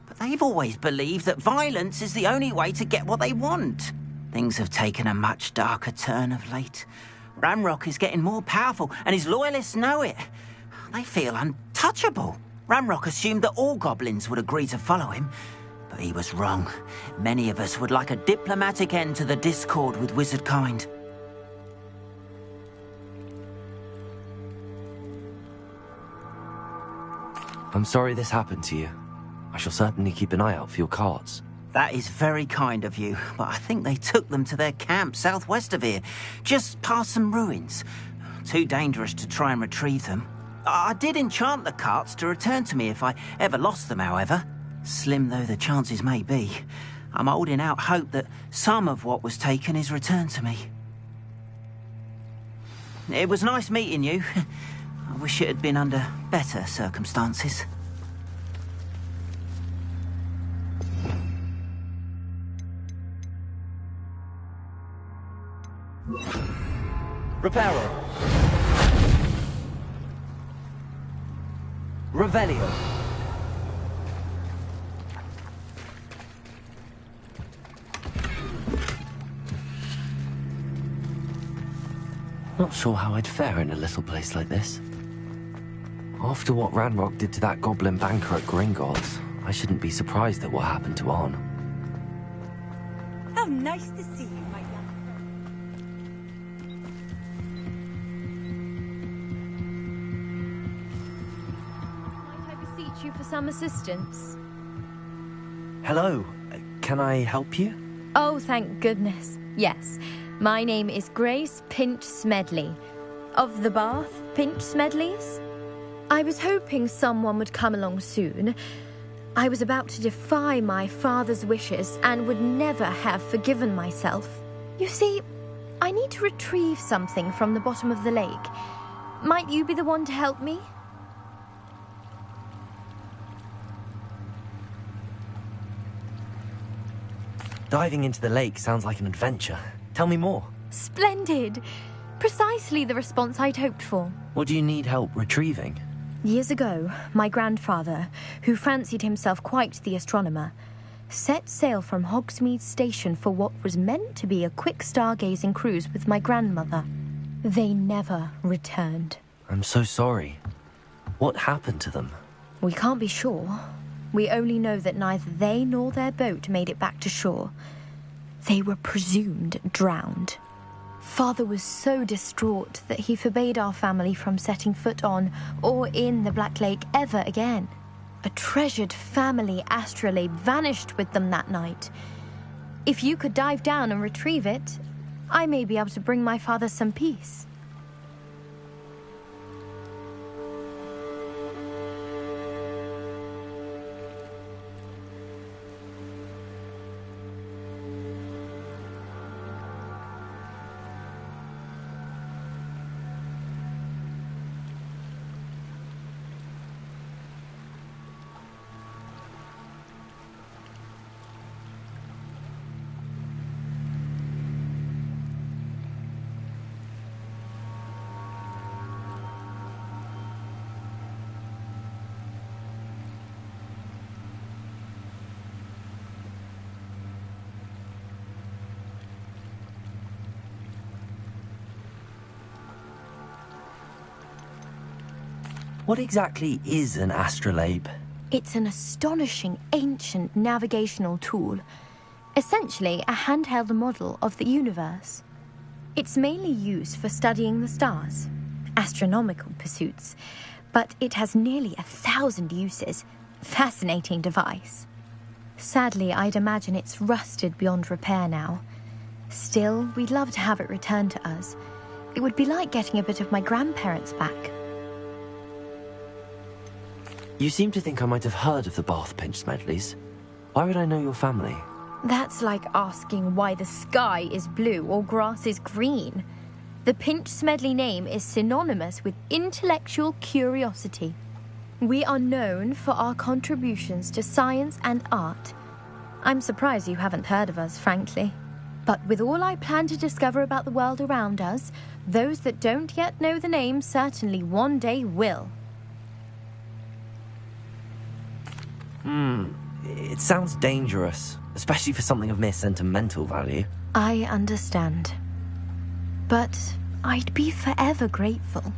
But they've always believed that violence is the only way to get what they want. Things have taken a much darker turn of late. Ranrock is getting more powerful, and his loyalists know it. They feel untouchable. Ranrock assumed that all goblins would agree to follow him, but he was wrong. Many of us would like a diplomatic end to the discord with wizard kind. I'm sorry this happened to you. I shall certainly keep an eye out for your carts. That is very kind of you, but I think they took them to their camp southwest of here, just past some ruins. Too dangerous to try and retrieve them. I did enchant the carts to return to me if I ever lost them, however. Slim though the chances may be, I'm holding out hope that some of what was taken is returned to me. It was nice meeting you. I wish it had been under better circumstances. Reparo. Revelio. Not sure how I'd fare in a little place like this. After what Ranrock did to that goblin banker at Gringotts, I shouldn't be surprised at what happened to Arn. How nice to see you, my young Might I beseech you for some assistance? Hello, can I help you? Oh, thank goodness. Yes. My name is Grace Pinch Smedley. Of the Bath Pinch Smedleys? I was hoping someone would come along soon. I was about to defy my father's wishes and would never have forgiven myself. You see, I need to retrieve something from the bottom of the lake. Might you be the one to help me? Diving into the lake sounds like an adventure. Tell me more. Splendid! Precisely the response I'd hoped for. What do you need help retrieving? Years ago, my grandfather, who fancied himself quite the astronomer, set sail from Hogsmeade Station for what was meant to be a quick stargazing cruise with my grandmother. They never returned. I'm so sorry. What happened to them? We can't be sure. We only know that neither they nor their boat made it back to shore. They were presumed drowned. Father was so distraught that he forbade our family from setting foot on or in the Black Lake ever again. A treasured family astrolabe vanished with them that night. If you could dive down and retrieve it, I may be able to bring my father some peace. What exactly is an astrolabe? It's an astonishing ancient navigational tool, essentially a handheld model of the universe. It's mainly used for studying the stars, astronomical pursuits, but it has nearly 1,000 uses. Fascinating device. Sadly, I'd imagine it's rusted beyond repair now. Still, we'd love to have it returned to us. It would be like getting a bit of my grandparents back. You seem to think I might have heard of the Bath Pinch Smedleys. Why would I know your family? That's like asking why the sky is blue or grass is green. The Pinch Smedley name is synonymous with intellectual curiosity. We are known for our contributions to science and art. I'm surprised you haven't heard of us, frankly. But with all I plan to discover about the world around us, those that don't yet know the name certainly one day will. It sounds dangerous, especially for something of mere sentimental value. I understand. But I'd be forever grateful.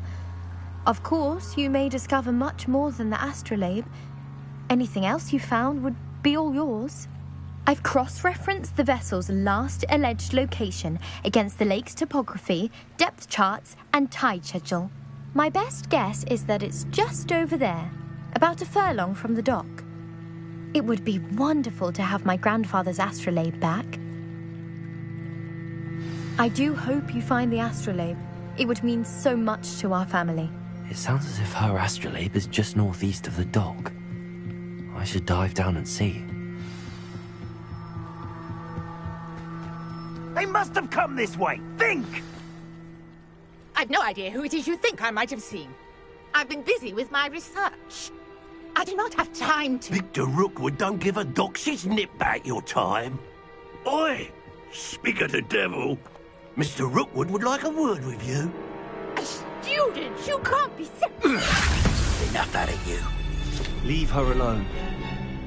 Of course, you may discover much more than the astrolabe. Anything else you found would be all yours. I've cross-referenced the vessel's last alleged location against the lake's topography, depth charts, and tide schedule. My best guess is that it's just over there, about a furlong from the dock. It would be wonderful to have my grandfather's astrolabe back. I do hope you find the astrolabe. It would mean so much to our family. It sounds as if her astrolabe is just northeast of the dock. I should dive down and see. They must have come this way. Think! I've no idea who it is you think I might have seen. I've been busy with my research. I do not have time to... Victor Rookwood don't give a doxy's nip back your time. Oi! Speak of the devil. Mr. Rookwood would like a word with you. A student? You can't be serious. Enough out of you. Leave her alone.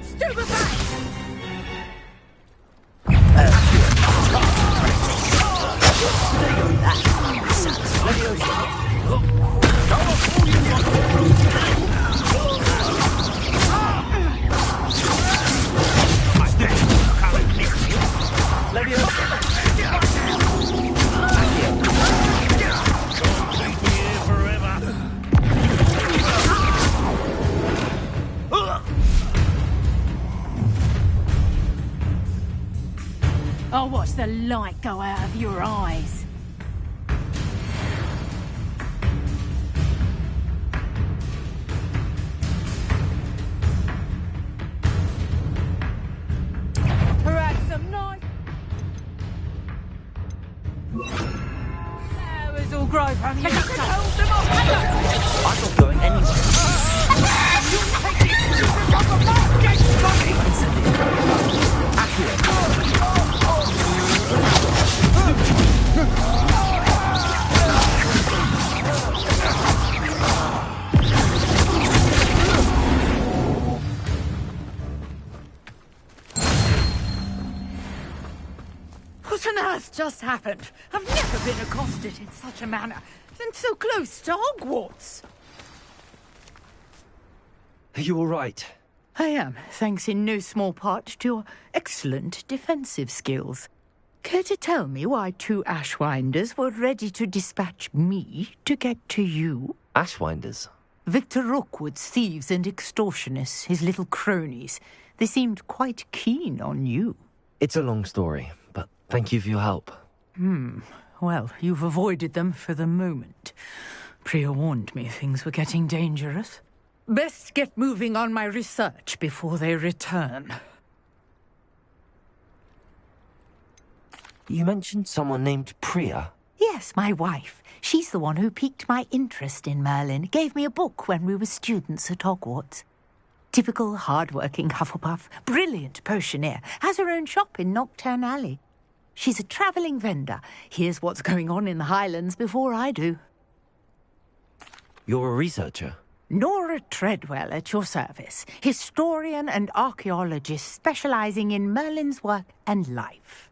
Stupid man! I'll watch the light go out of your eyes. Perhaps some night. Flowers all grow from you. You can hold them off. I'm not going anywhere. You take this to the market, buddy! What on earth just happened? I've never been accosted in such a manner, and so close to Hogwarts. Are you all right? I am, thanks in no small part to your excellent defensive skills. Care to tell me why 2 Ashwinders were ready to dispatch me to get to you? Ashwinders? Victor Rookwood's thieves and extortionists, his little cronies. They seemed quite keen on you. It's a long story, but thank you for your help. Well, you've avoided them for the moment. Priya warned me things were getting dangerous. Best get moving on my research before they return. You mentioned someone named Priya. Yes, my wife. She's the one who piqued my interest in Merlin, gave me a book when we were students at Hogwarts. Typical hard-working Hufflepuff, brilliant potioneer, has her own shop in Knockturn Alley. She's a travelling vendor. Hears what's going on in the Highlands before I do. You're a researcher? Nora Treadwell at your service, historian and archaeologist specialising in Merlin's work and life.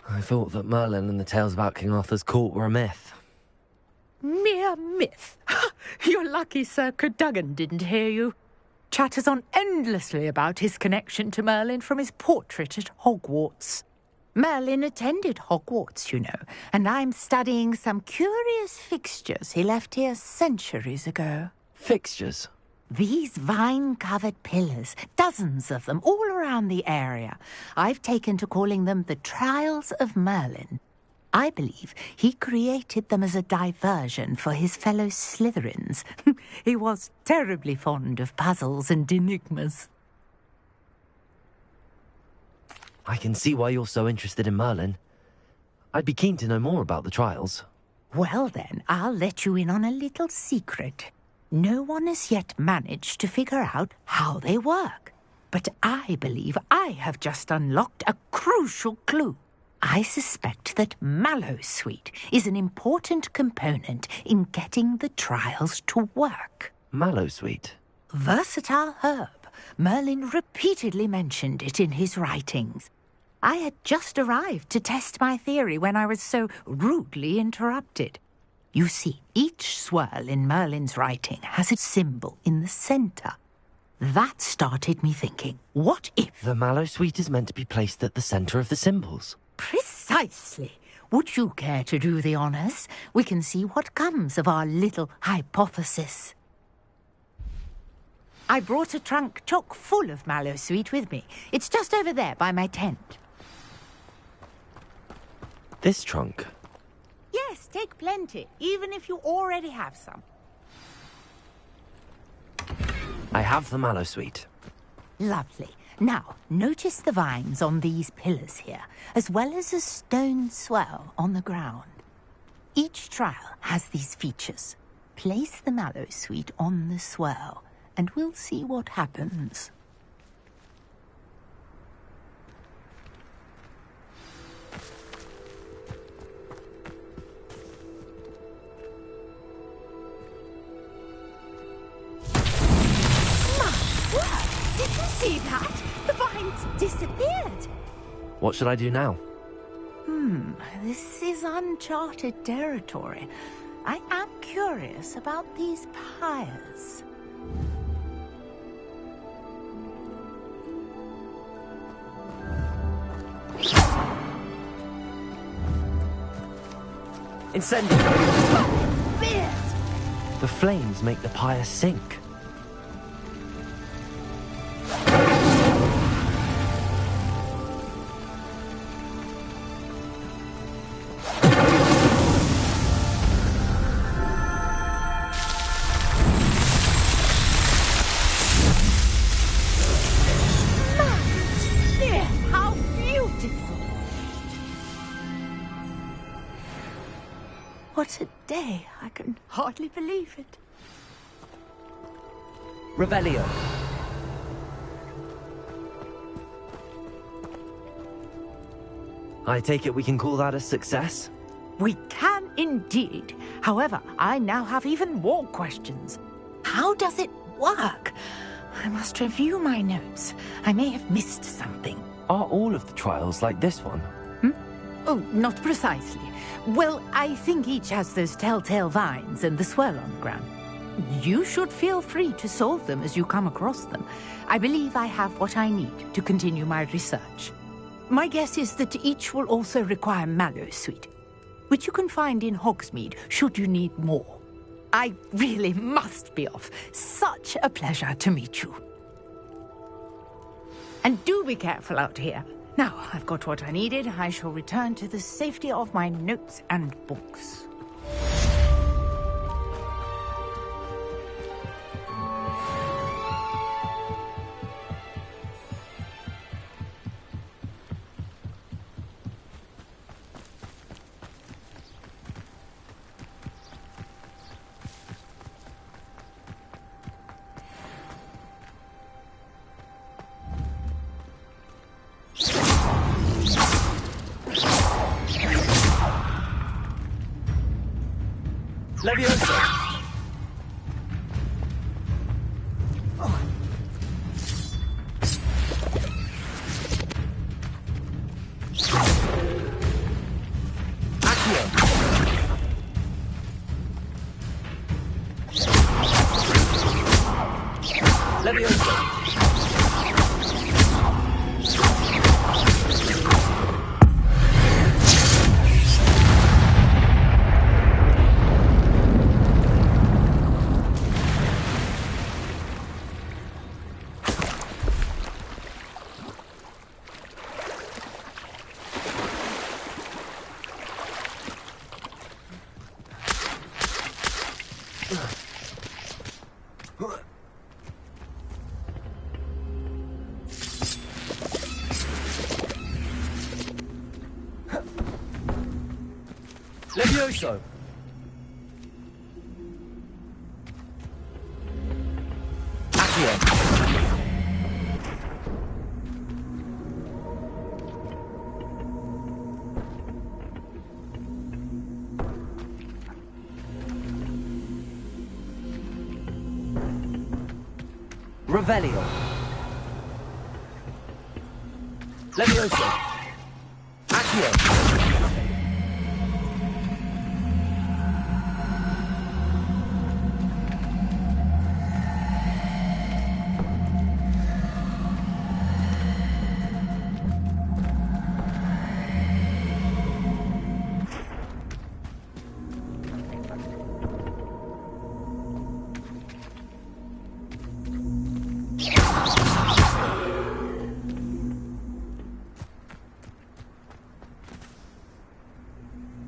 I thought that Merlin and the tales about King Arthur's court were a myth. Mere myth. You're lucky Sir Cadogan didn't hear you. Chatters on endlessly about his connection to Merlin from his portrait at Hogwarts. Merlin attended Hogwarts, you know, and I'm studying some curious fixtures he left here centuries ago. Fixtures? These vine-covered pillars, dozens of them, all around the area. I've taken to calling them the Trials of Merlin. I believe he created them as a diversion for his fellow Slytherins. He was terribly fond of puzzles and enigmas. I can see why you're so interested in Merlin. I'd be keen to know more about the trials. Well then, I'll let you in on a little secret. No one has yet managed to figure out how they work. But I believe I have just unlocked a crucial clue. I suspect that Mallowsweet is an important component in getting the trials to work. Mallowsweet? Versatile herb. Merlin repeatedly mentioned it in his writings. I had just arrived to test my theory when I was so rudely interrupted. You see, each swirl in Merlin's writing has a symbol in the centre. That started me thinking, what if... The Mallowsweet is meant to be placed at the centre of the symbols. Precisely. Would you care to do the honours? We can see what comes of our little hypothesis. I brought a trunk chock full of Mallowsweet with me. It's just over there by my tent. This trunk? Yes, take plenty, even if you already have some. I have the Mallowsweet. Lovely. Now, notice the vines on these pillars here, as well as a stone swell on the ground. Each trial has these features. Place the Mallowsweet on the swell, and we'll see what happens. Did you see that? The vines disappeared. What should I do now? This is uncharted territory. I am curious about these pyres. Incendio! Beard! The flames make the pyre sink. How beautiful! What a day! I can hardly believe it. Revelio. I take it we can call that a success? We can indeed. However, I now have even more questions. How does it work? I must review my notes. I may have missed something. Are all of the trials like this one? Oh, not precisely. Well, I think each has those telltale vines and the swirl on the ground. You should feel free to solve them as you come across them. I believe I have what I need to continue my research. My guess is that each will also require mallow sweet, which you can find in Hogsmeade should you need more. I really must be off. Such a pleasure to meet you. And do be careful out here. Now, I've got what I needed. I shall return to the safety of my notes and books. Leviosa! Levioso! Revelio. Levioso. Accio.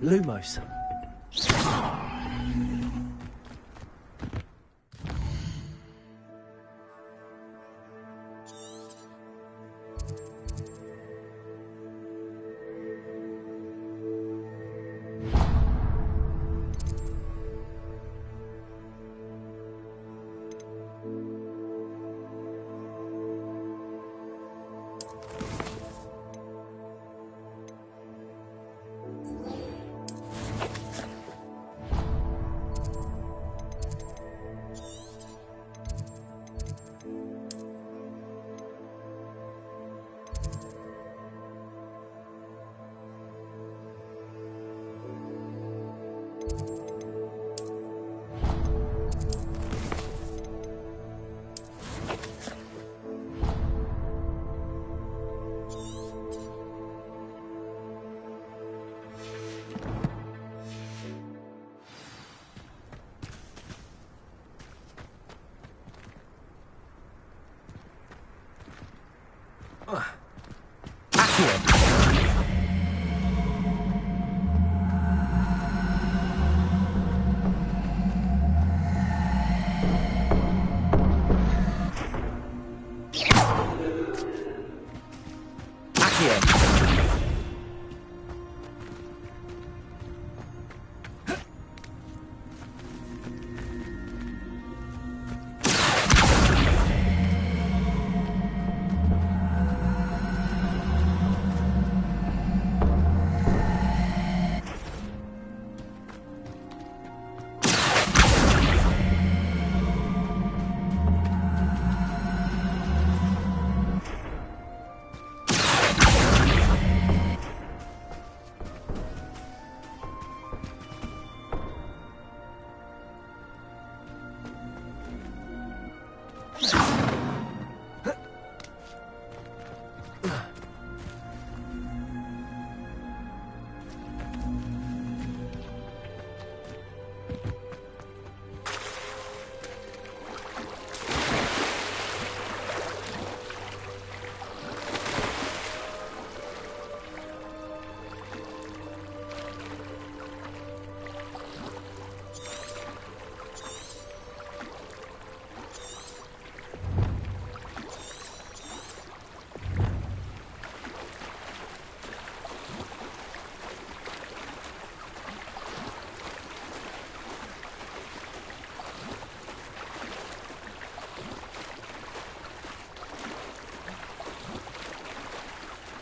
Lumos.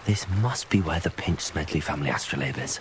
This must be where the Pinch Smedley family astrolabe is.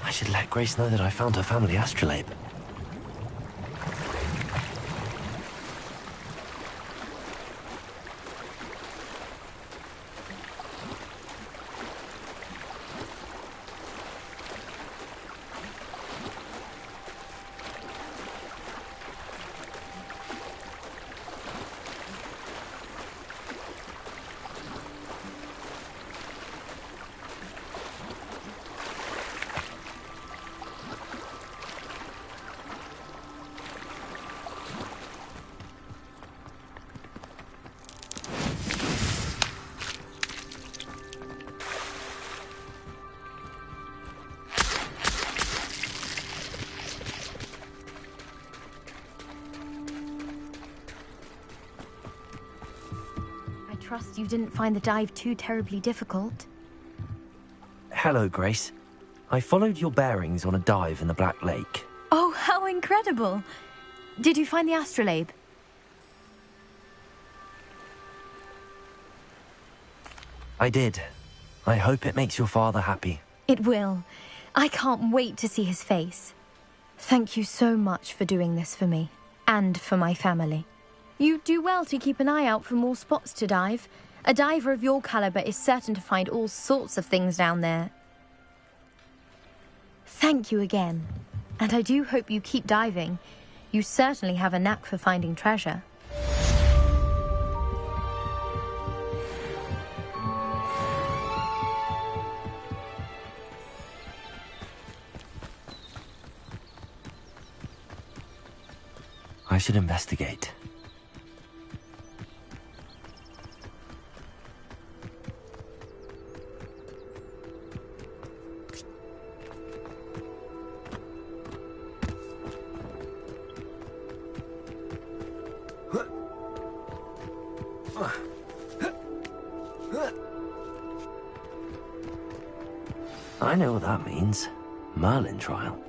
I should let Grace know that I found her family astrolabe. Trust you didn't find the dive too terribly difficult. Hello, Grace. I followed your bearings on a dive in the Black Lake. Oh, how incredible! Did you find the astrolabe? I did. I hope it makes your father happy. It will. I can't wait to see his face. Thank you so much for doing this for me, and for my family. You do well to keep an eye out for more spots to dive. A diver of your caliber is certain to find all sorts of things down there. Thank you again. And I do hope you keep diving. You certainly have a knack for finding treasure. I should investigate. I know what that means. Merlin trial.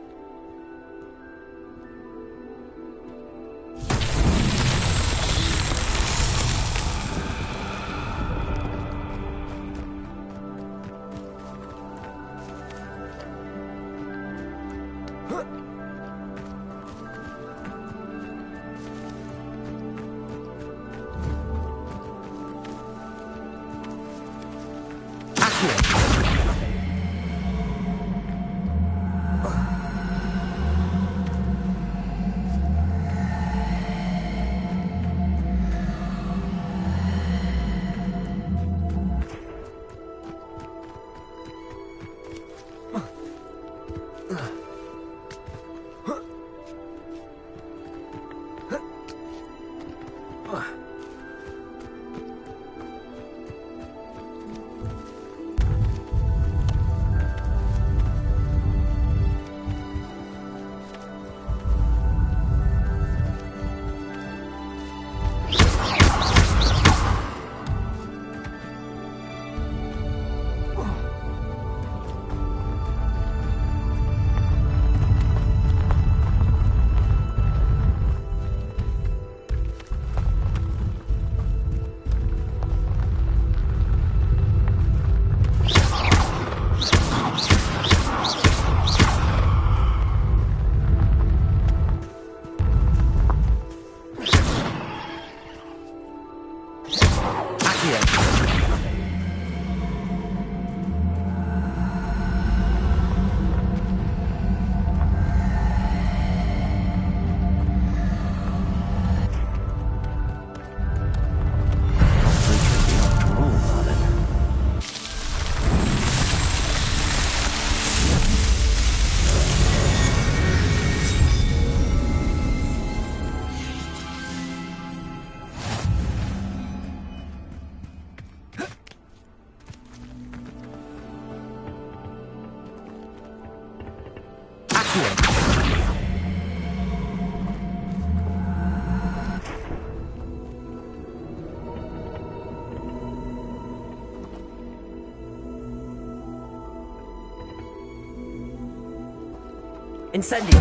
Incendio!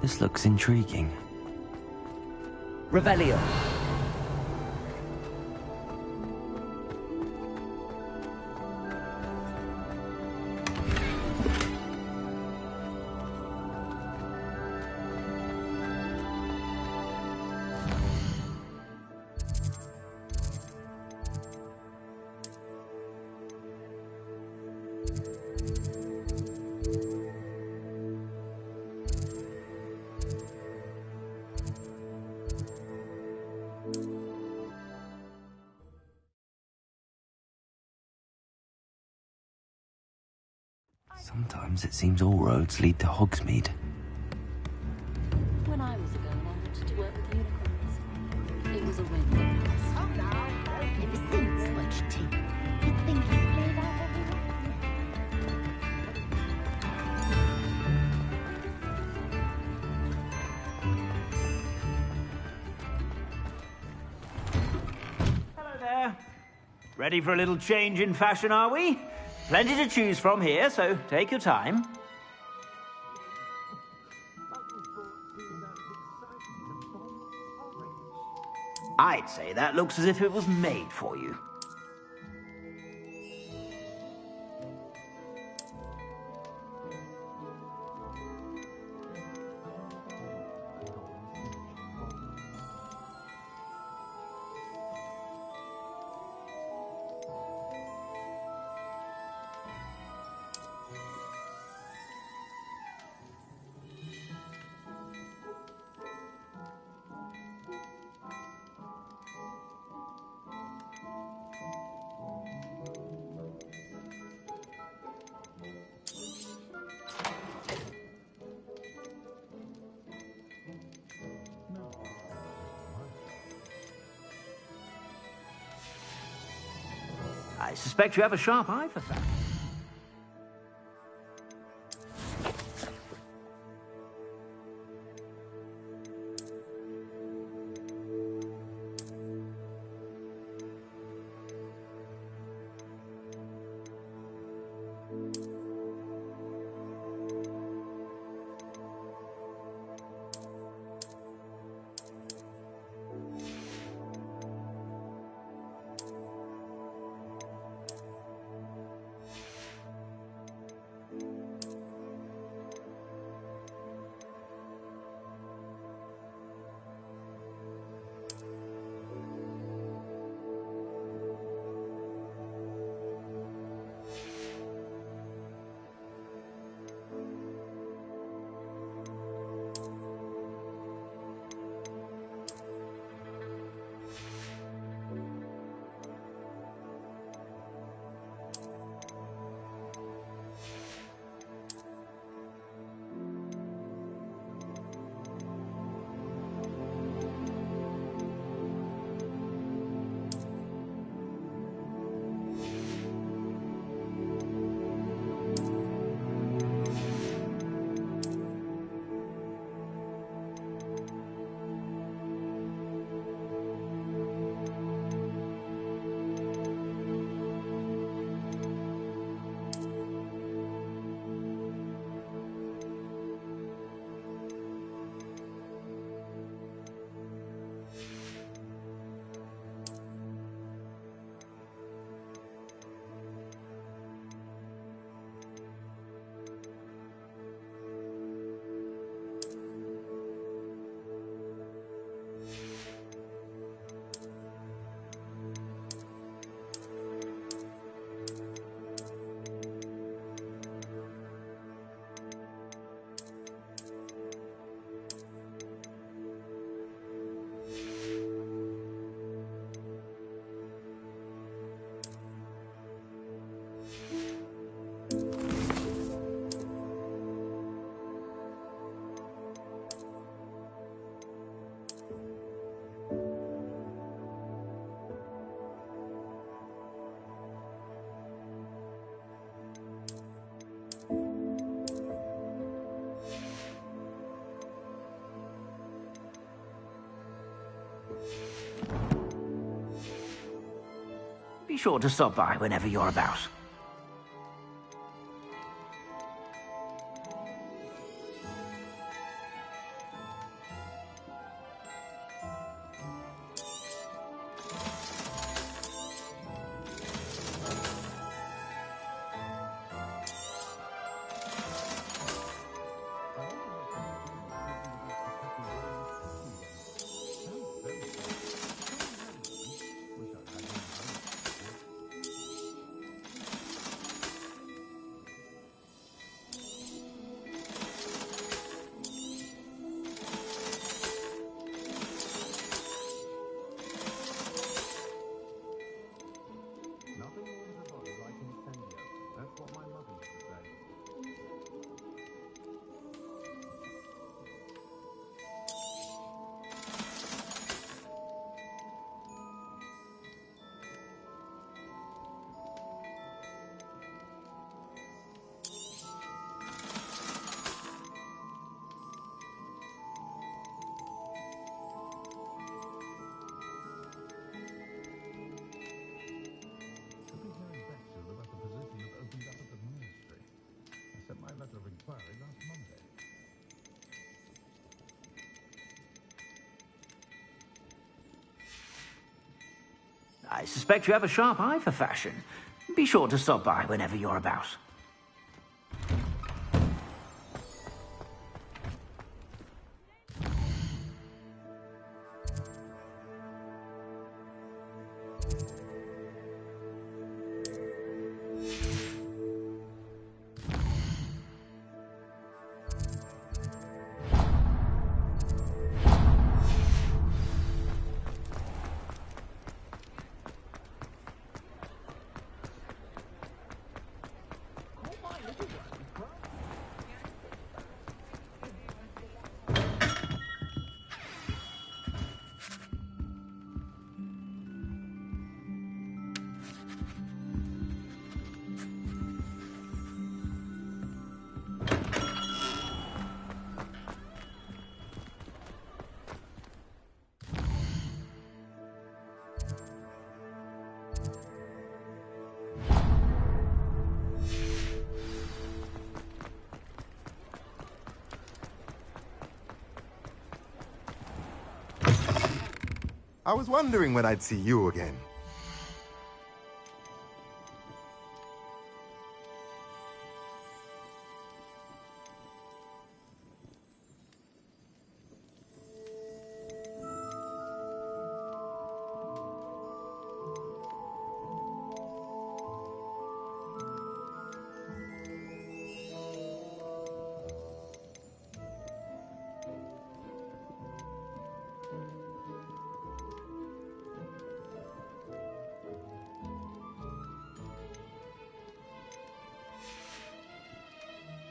This looks intriguing. Revelio! Sometimes it seems all roads lead to Hogsmeade. When I was a girl, I wanted to work with unicorns. It was a whim that passed. Ever since, much tea. You'd think you played out Hello there. Ready for a little change in fashion, are we? Plenty to choose from here, so take your time. I'd say that looks as if it was made for you. I suspect you have a sharp eye for that. Be sure to stop by whenever you're about. I suspect you have a sharp eye for fashion. Be sure to stop by whenever you're about. I was wondering when I'd see you again.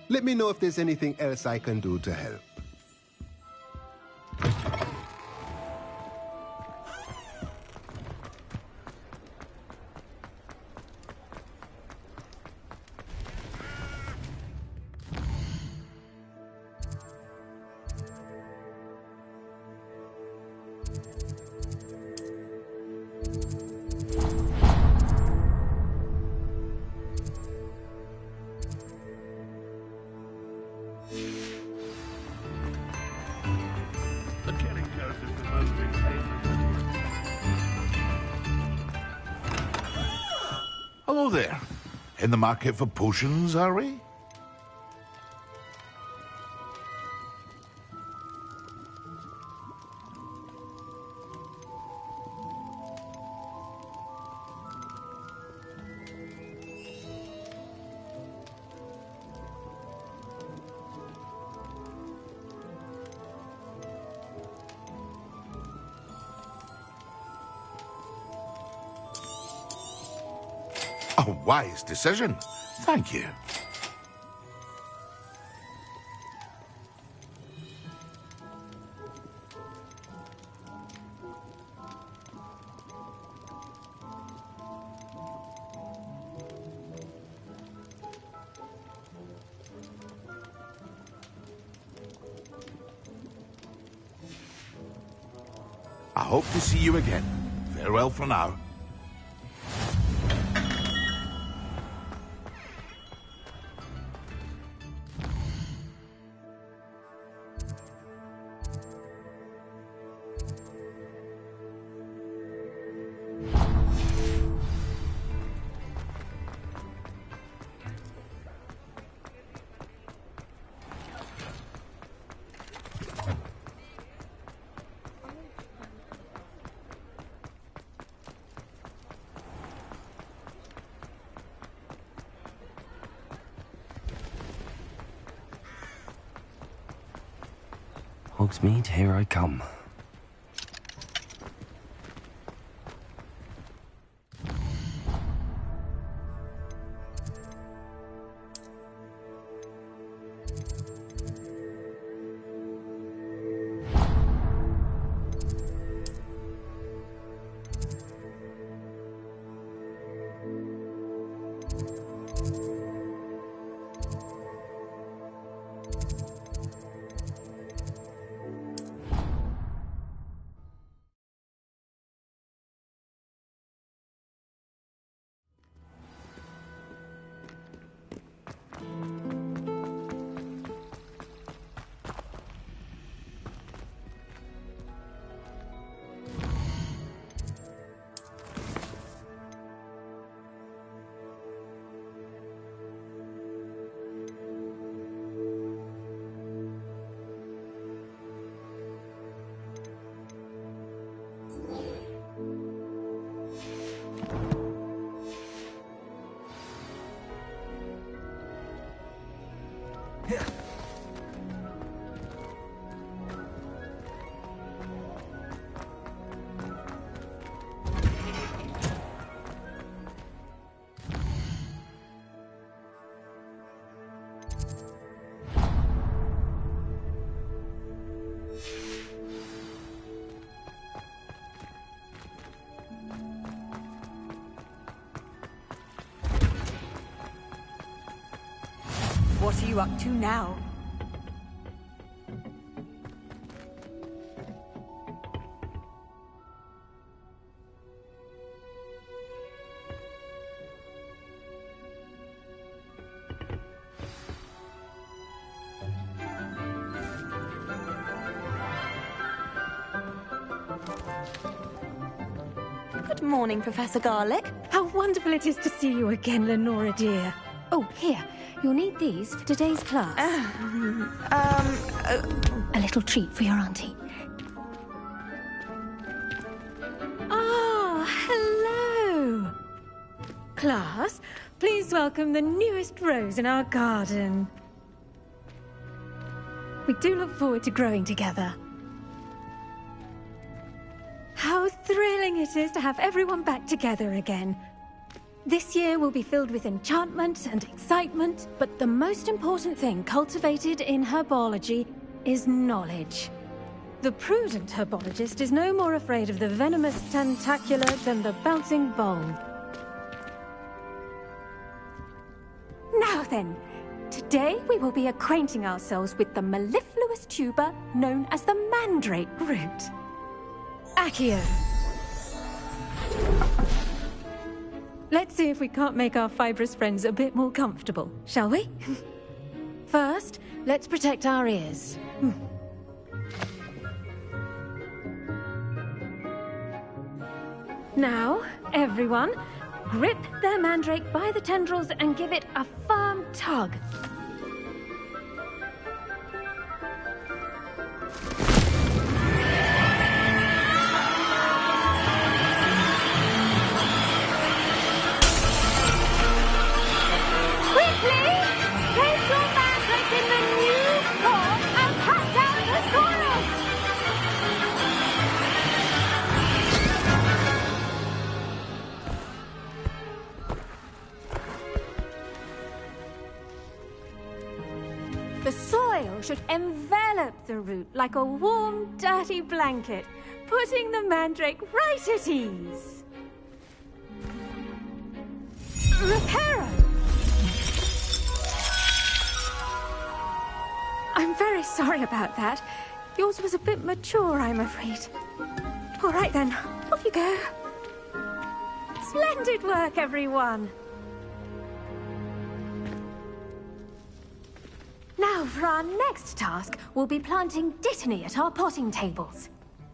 Let me know if there's anything else I can do to help. Hello there. In the market for potions, are we? A wise decision. Thank you. I hope to see you again. Farewell for now. Hogsmeade, here I come. What are you up to now? Good morning, Professor Garlick. How wonderful it is to see you again, Lenora dear. Oh, here. You'll need these for today's class. A little treat for your auntie. Ah, hello. Class, please welcome the newest rose in our garden. We do look forward to growing together. How thrilling it is to have everyone back together again. This year will be filled with enchantment and excitement, but the most important thing cultivated in herbology is knowledge. The prudent herbologist is no more afraid of the venomous tentacula than the bouncing bulb. Now then, today we will be acquainting ourselves with the mellifluous tuber known as the mandrake root. Accio. Let's see if we can't make our fibrous friends a bit more comfortable, shall we? First, let's protect our ears. Now, everyone, grip their mandrake by the tendrils and give it a firm tug. The soil should envelop the root like a warm, dirty blanket, putting the mandrake right at ease. Reparo! I'm very sorry about that. Yours was a bit mature, I'm afraid. All right then, off you go. Splendid work, everyone. Now, for our next task, we'll be planting dittany at our potting tables.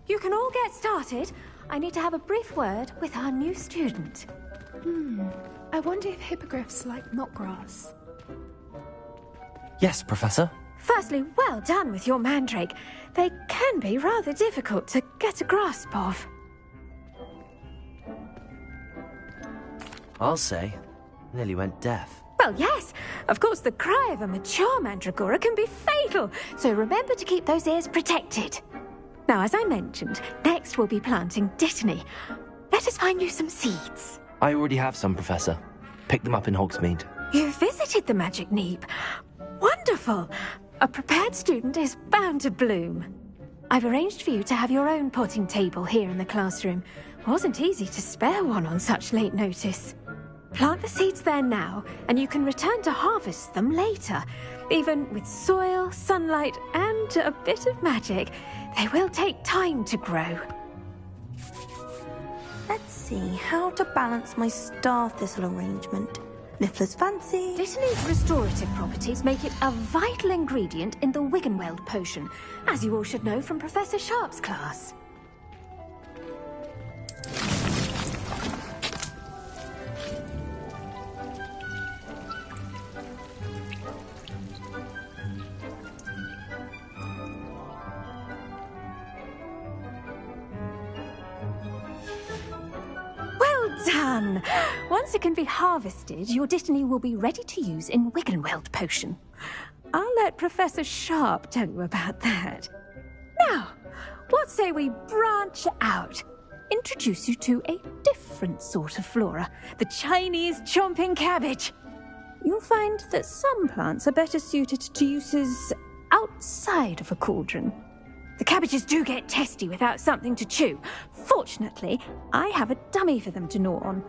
You can all get started. I need to have a brief word with our new student. I wonder if hippogriffs like knotgrass. Yes, Professor. Firstly, well done with your mandrake. They can be rather difficult to get a grasp of. I'll say. Nearly went deaf. Well, yes. Of course, the cry of a mature mandragora can be fatal, so remember to keep those ears protected. Now, as I mentioned, next we'll be planting dittany. Let us find you some seeds. I already have some, Professor. Picked them up in Hogsmeade. You visited the Magic Neep. Wonderful. A prepared student is bound to bloom. I've arranged for you to have your own potting table here in the classroom. Wasn't easy to spare one on such late notice. Plant the seeds there now, and you can return to harvest them later. Even with soil, sunlight, and a bit of magic, they will take time to grow. Let's see how to balance my star thistle arrangement. Niffler's fancy. Dittany's restorative properties make it a vital ingredient in the Wiggenweld potion, as you all should know from Professor Sharp's class. Done! Once it can be harvested, your dittany will be ready to use in Wiggenweld potion. I'll let Professor Sharp tell you about that. Now, what say we branch out? Introduce you to a different sort of flora, the Chinese chomping cabbage. You'll find that some plants are better suited to uses outside of a cauldron. The cabbages do get testy without something to chew. Fortunately, I have a dummy for them to gnaw on.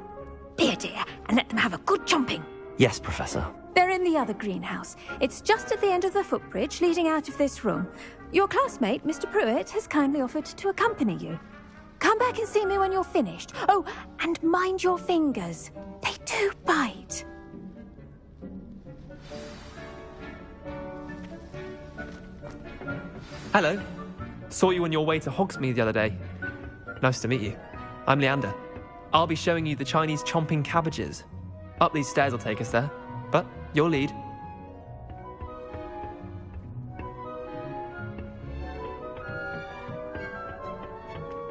Be a dear and let them have a good chomping. Yes, Professor. They're in the other greenhouse. It's just at the end of the footbridge leading out of this room. Your classmate, Mr. Pruitt, has kindly offered to accompany you. Come back and see me when you're finished. Oh, and mind your fingers. They do bite. Hello. Saw you on your way to Hogsmeade the other day. Nice to meet you. I'm Leander. I'll be showing you the Chinese chomping cabbages. Up these stairs will take us there, but you'll lead.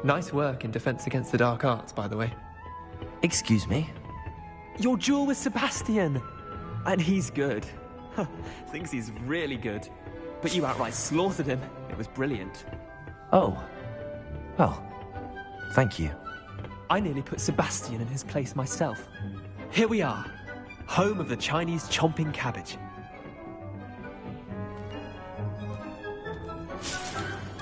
Nice work in Defense Against the Dark Arts, by the way. Excuse me? Your duel with Sebastian! And he's good. Thinks he's really good. But you outright slaughtered him. It was brilliant. Oh. Well, thank you. I nearly put Sebastian in his place myself. Here we are, home of the Chinese chomping cabbage.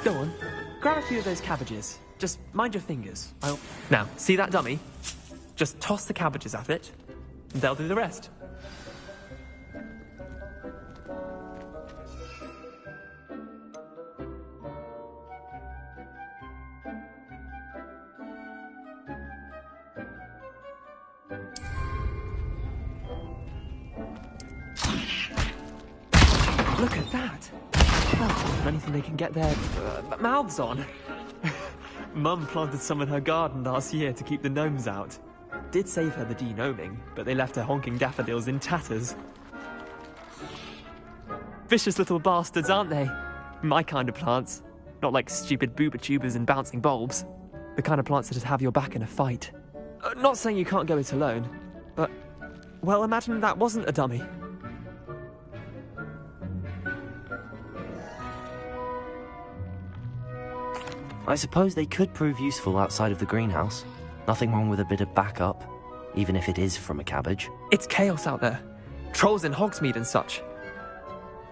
Go on, grab a few of those cabbages. Just mind your fingers. Now, see that dummy? Just toss the cabbages at it, and they'll do the rest. Look at that! Oh, anything they can get their mouths on. Mum planted some in her garden last year to keep the gnomes out. Did save her the de-gnoming, but they left her honking daffodils in tatters. Vicious little bastards, aren't they? My kind of plants. Not like stupid booba tubers and bouncing bulbs. The kind of plants that'd have your back in a fight. Not saying you can't go it alone, but... well, imagine that wasn't a dummy. I suppose they could prove useful outside of the greenhouse. Nothing wrong with a bit of backup, even if it is from a cabbage. It's chaos out there. Trolls in Hogsmeade and such.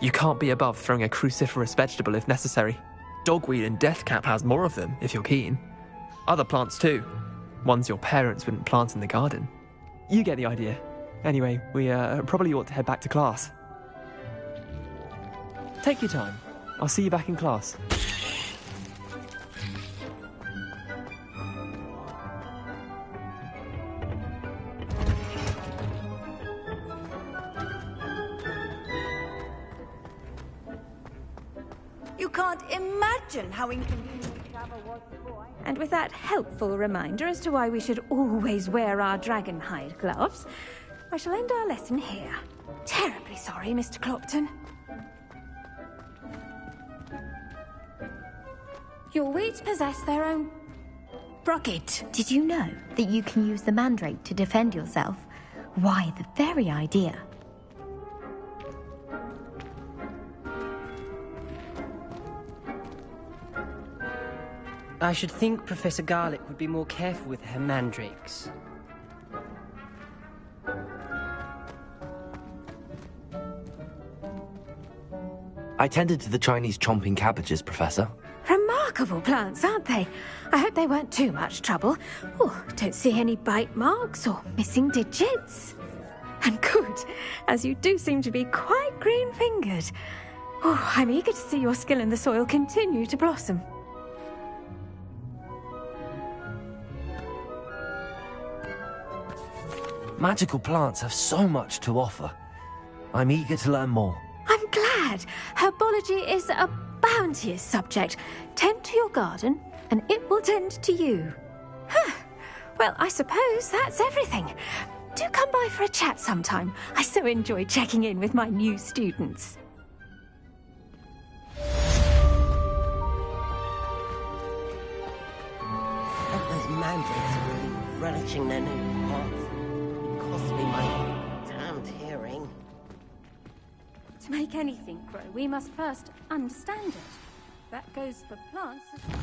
You can't be above throwing a cruciferous vegetable if necessary. Dogweed and deathcap has more of them, if you're keen. Other plants too. Ones your parents wouldn't plant in the garden. You get the idea. Anyway, we probably ought to head back to class. Take your time. I'll see you back in class. You can't imagine how inconvenient travel was before. And with that helpful reminder as to why we should always wear our dragon hide gloves, I shall end our lesson here. Terribly sorry, Mr. Clopton. Your wheats possess their own rocket. Did you know that you can use the mandrake to defend yourself? Why, the very idea. I should think Professor Garlick would be more careful with her mandrakes. I tended to the Chinese chomping cabbages, Professor. Remarkable plants, aren't they? I hope they weren't too much trouble. Oh, don't see any bite marks or missing digits. And good, as you do seem to be quite green-fingered. Oh, I'm eager to see your skill in the soil continue to blossom. Magical plants have so much to offer. I'm eager to learn more. I'm glad. Herbology is a bounteous subject. Tend to your garden, and it will tend to you. Huh. Well, I suppose that's everything. Do come by for a chat sometime. I so enjoy checking in with my new students. Those mandrakes are really relishing their new pots. Cost me my damned hearing. To make anything grow, we must first understand it. That goes for plants as well.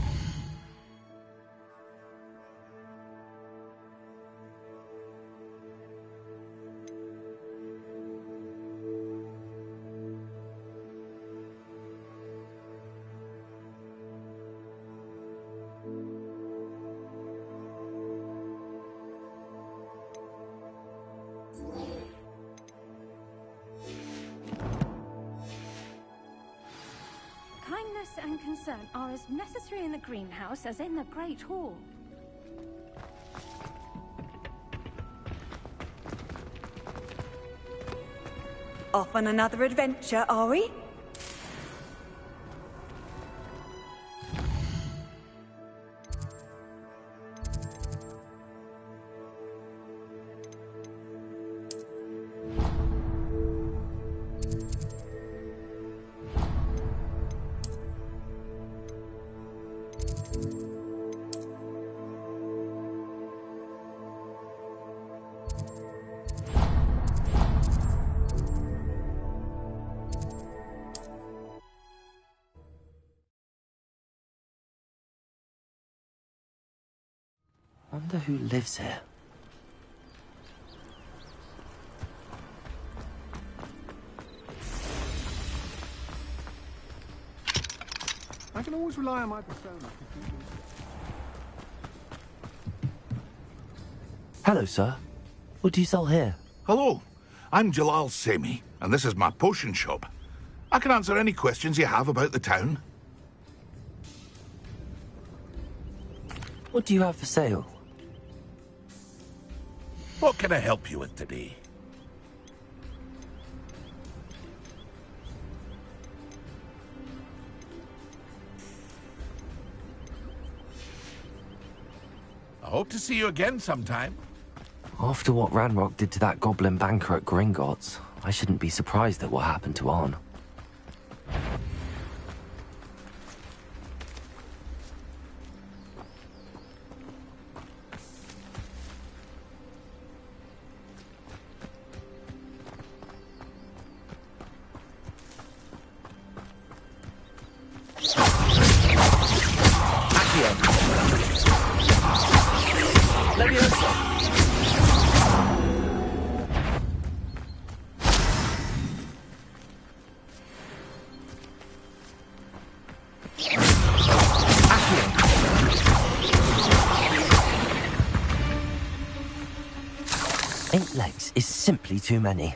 kindness and concern are as necessary in the greenhouse as in the Great Hall. Off on another adventure, are we? Wonder who lives here. I can always rely on my persona. Hello, sir. What do you sell here? Hello, I'm Jalal Semi, and this is my potion shop. I can answer any questions you have about the town. What do you have for sale? What can I help you with today? I hope to see you again sometime. After what Ranrock did to that goblin banker at Gringotts, I shouldn't be surprised at what happened to Arn. Is simply too many.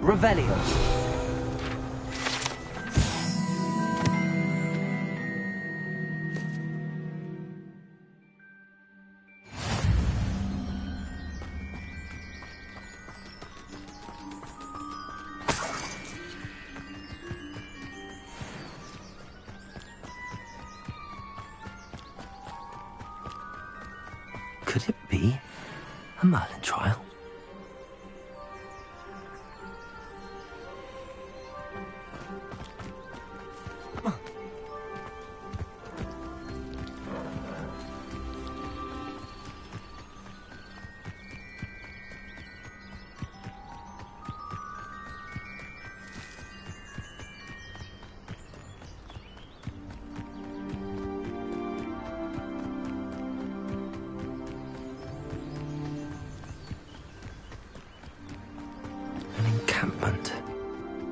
Revelio. Could it be a Merlin trial?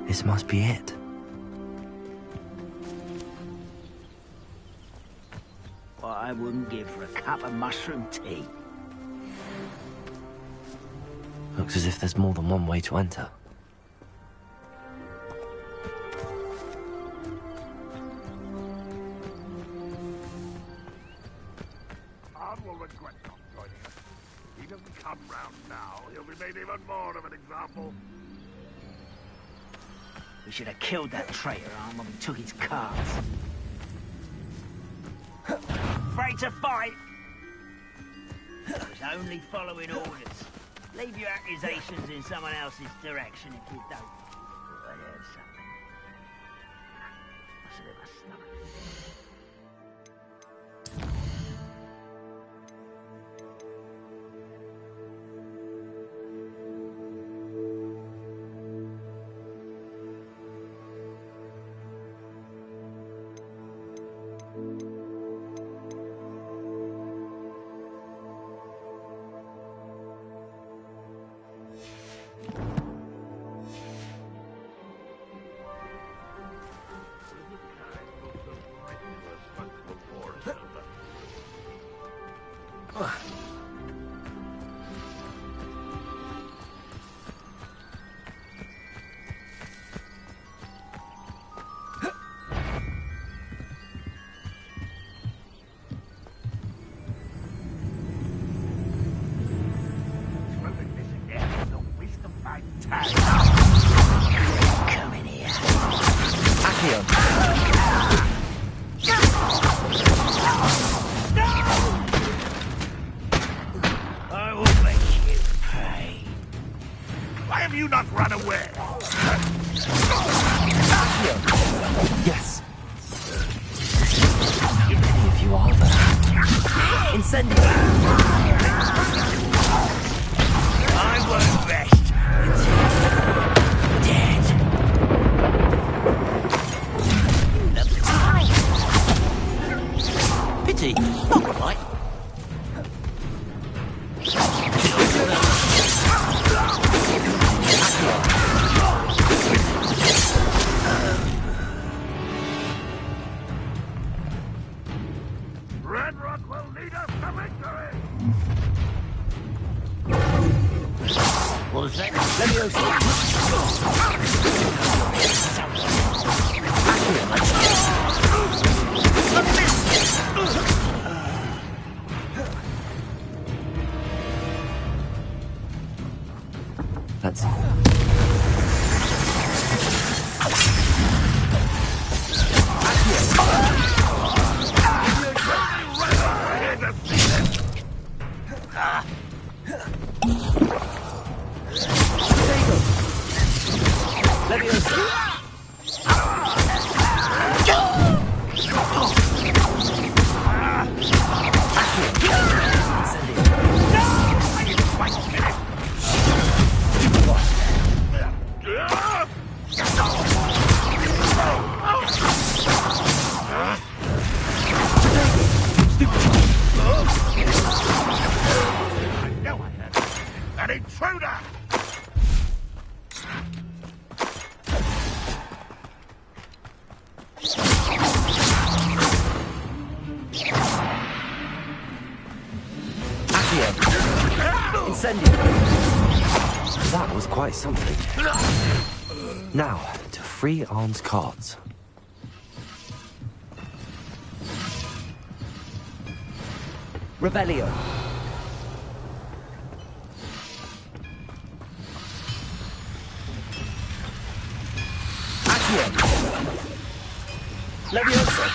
This must be it. What I wouldn't give for a cup of mushroom tea. Looks as if there's more than one way to enter. Arn will regret not joining us. If he doesn't come round now, he'll be made even more of an example. We should have killed that traitor, Arn, when we took his cards. Afraid to fight? I was only following orders. Leave your accusations in someone else's direction if you don't. I heard something. What's it in my stomach? I will make you pay. Why have you not run away? Yes. If you are there. Incendio! I won't rest until dead. Pity, not quite. Red Rock will lead us to victory! What was that? That's... An intruder! Incendio! That was quite something. Now, to free Arm's cards. Revelio. Leviosa.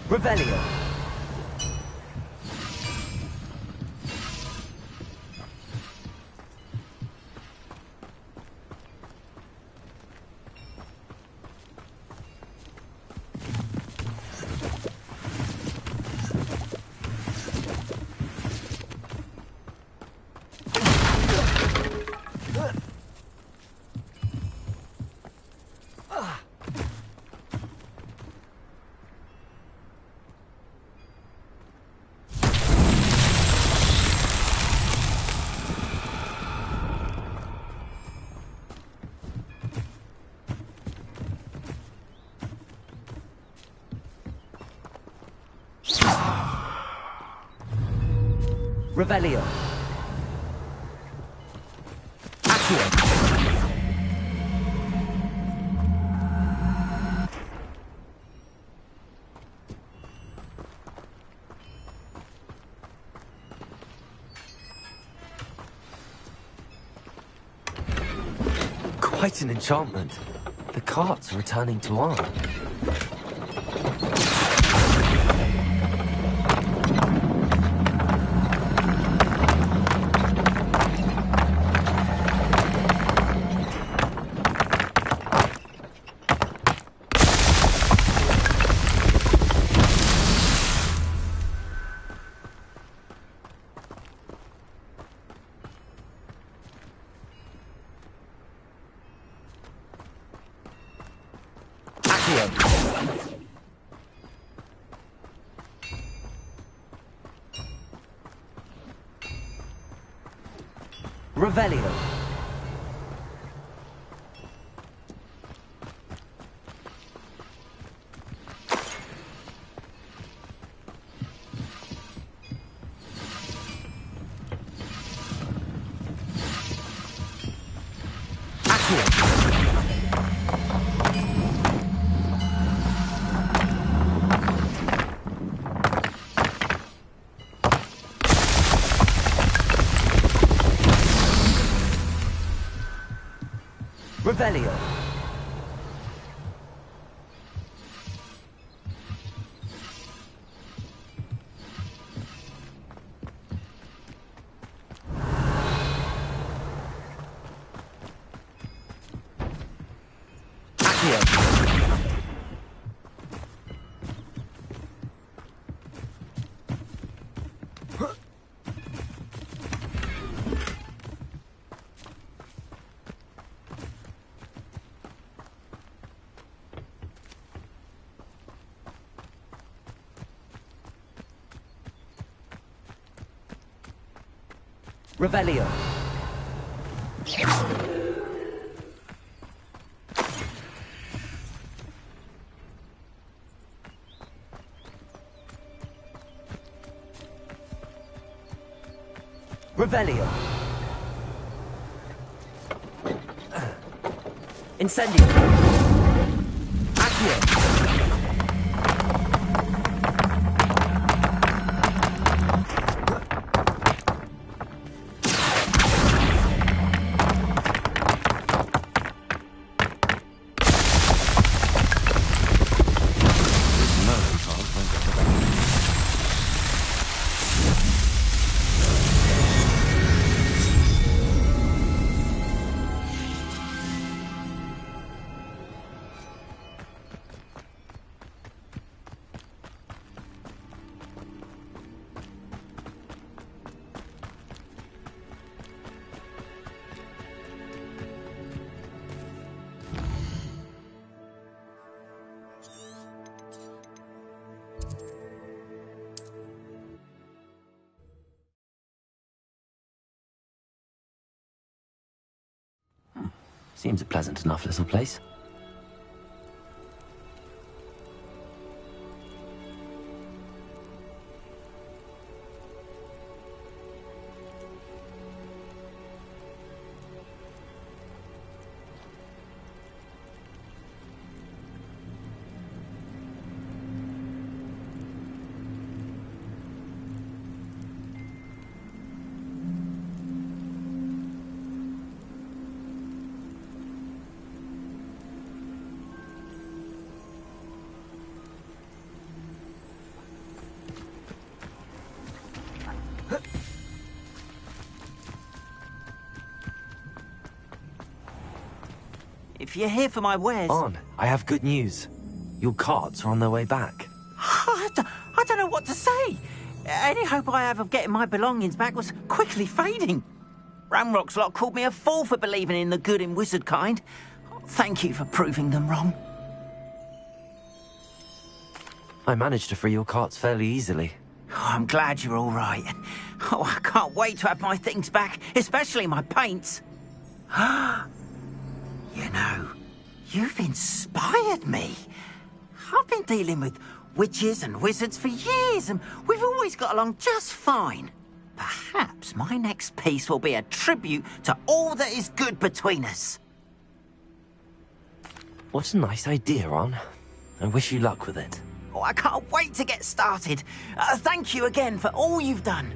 Revelio. Revelio. Accio. Quite an enchantment. The carts are returning to arm. Revelio. Revelio. Accio! Revelio. Revelio. Incendio. Accio. Seems a pleasant enough little place. If you're here for my wares... On, I have good news. Your carts are on their way back. I don't know what to say. Any hope I have of getting my belongings back was quickly fading. Ramrock's lot called me a fool for believing in the good in wizard kind. Thank you for proving them wrong. I managed to free your carts fairly easily. Oh, I'm glad you're all right. Oh, I can't wait to have my things back, especially my paints. You know, you've inspired me. I've been dealing with witches and wizards for years, and we've always got along just fine. Perhaps my next piece will be a tribute to all that is good between us. What a nice idea, Ron. I wish you luck with it. Oh, I can't wait to get started. Thank you again for all you've done.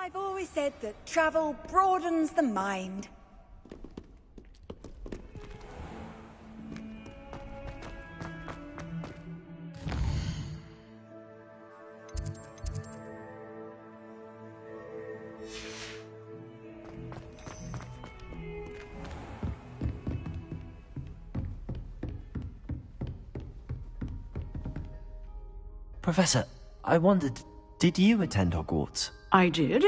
I've always said that travel broadens the mind. Professor, I wondered, did you attend Hogwarts? I did.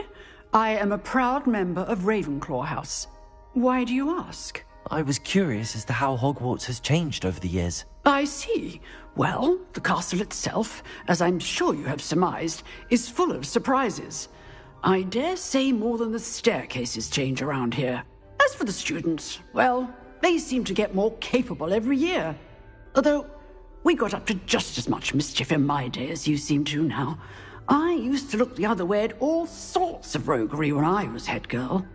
I am a proud member of Ravenclaw House. Why do you ask? I was curious as to how Hogwarts has changed over the years. I see. Well, the castle itself, as I'm sure you have surmised, is full of surprises. I dare say more than the staircases change around here. As for the students, well, they seem to get more capable every year. Although, we got up to just as much mischief in my day as you seem to now. I used to look the other way at all sorts of roguery when I was head girl.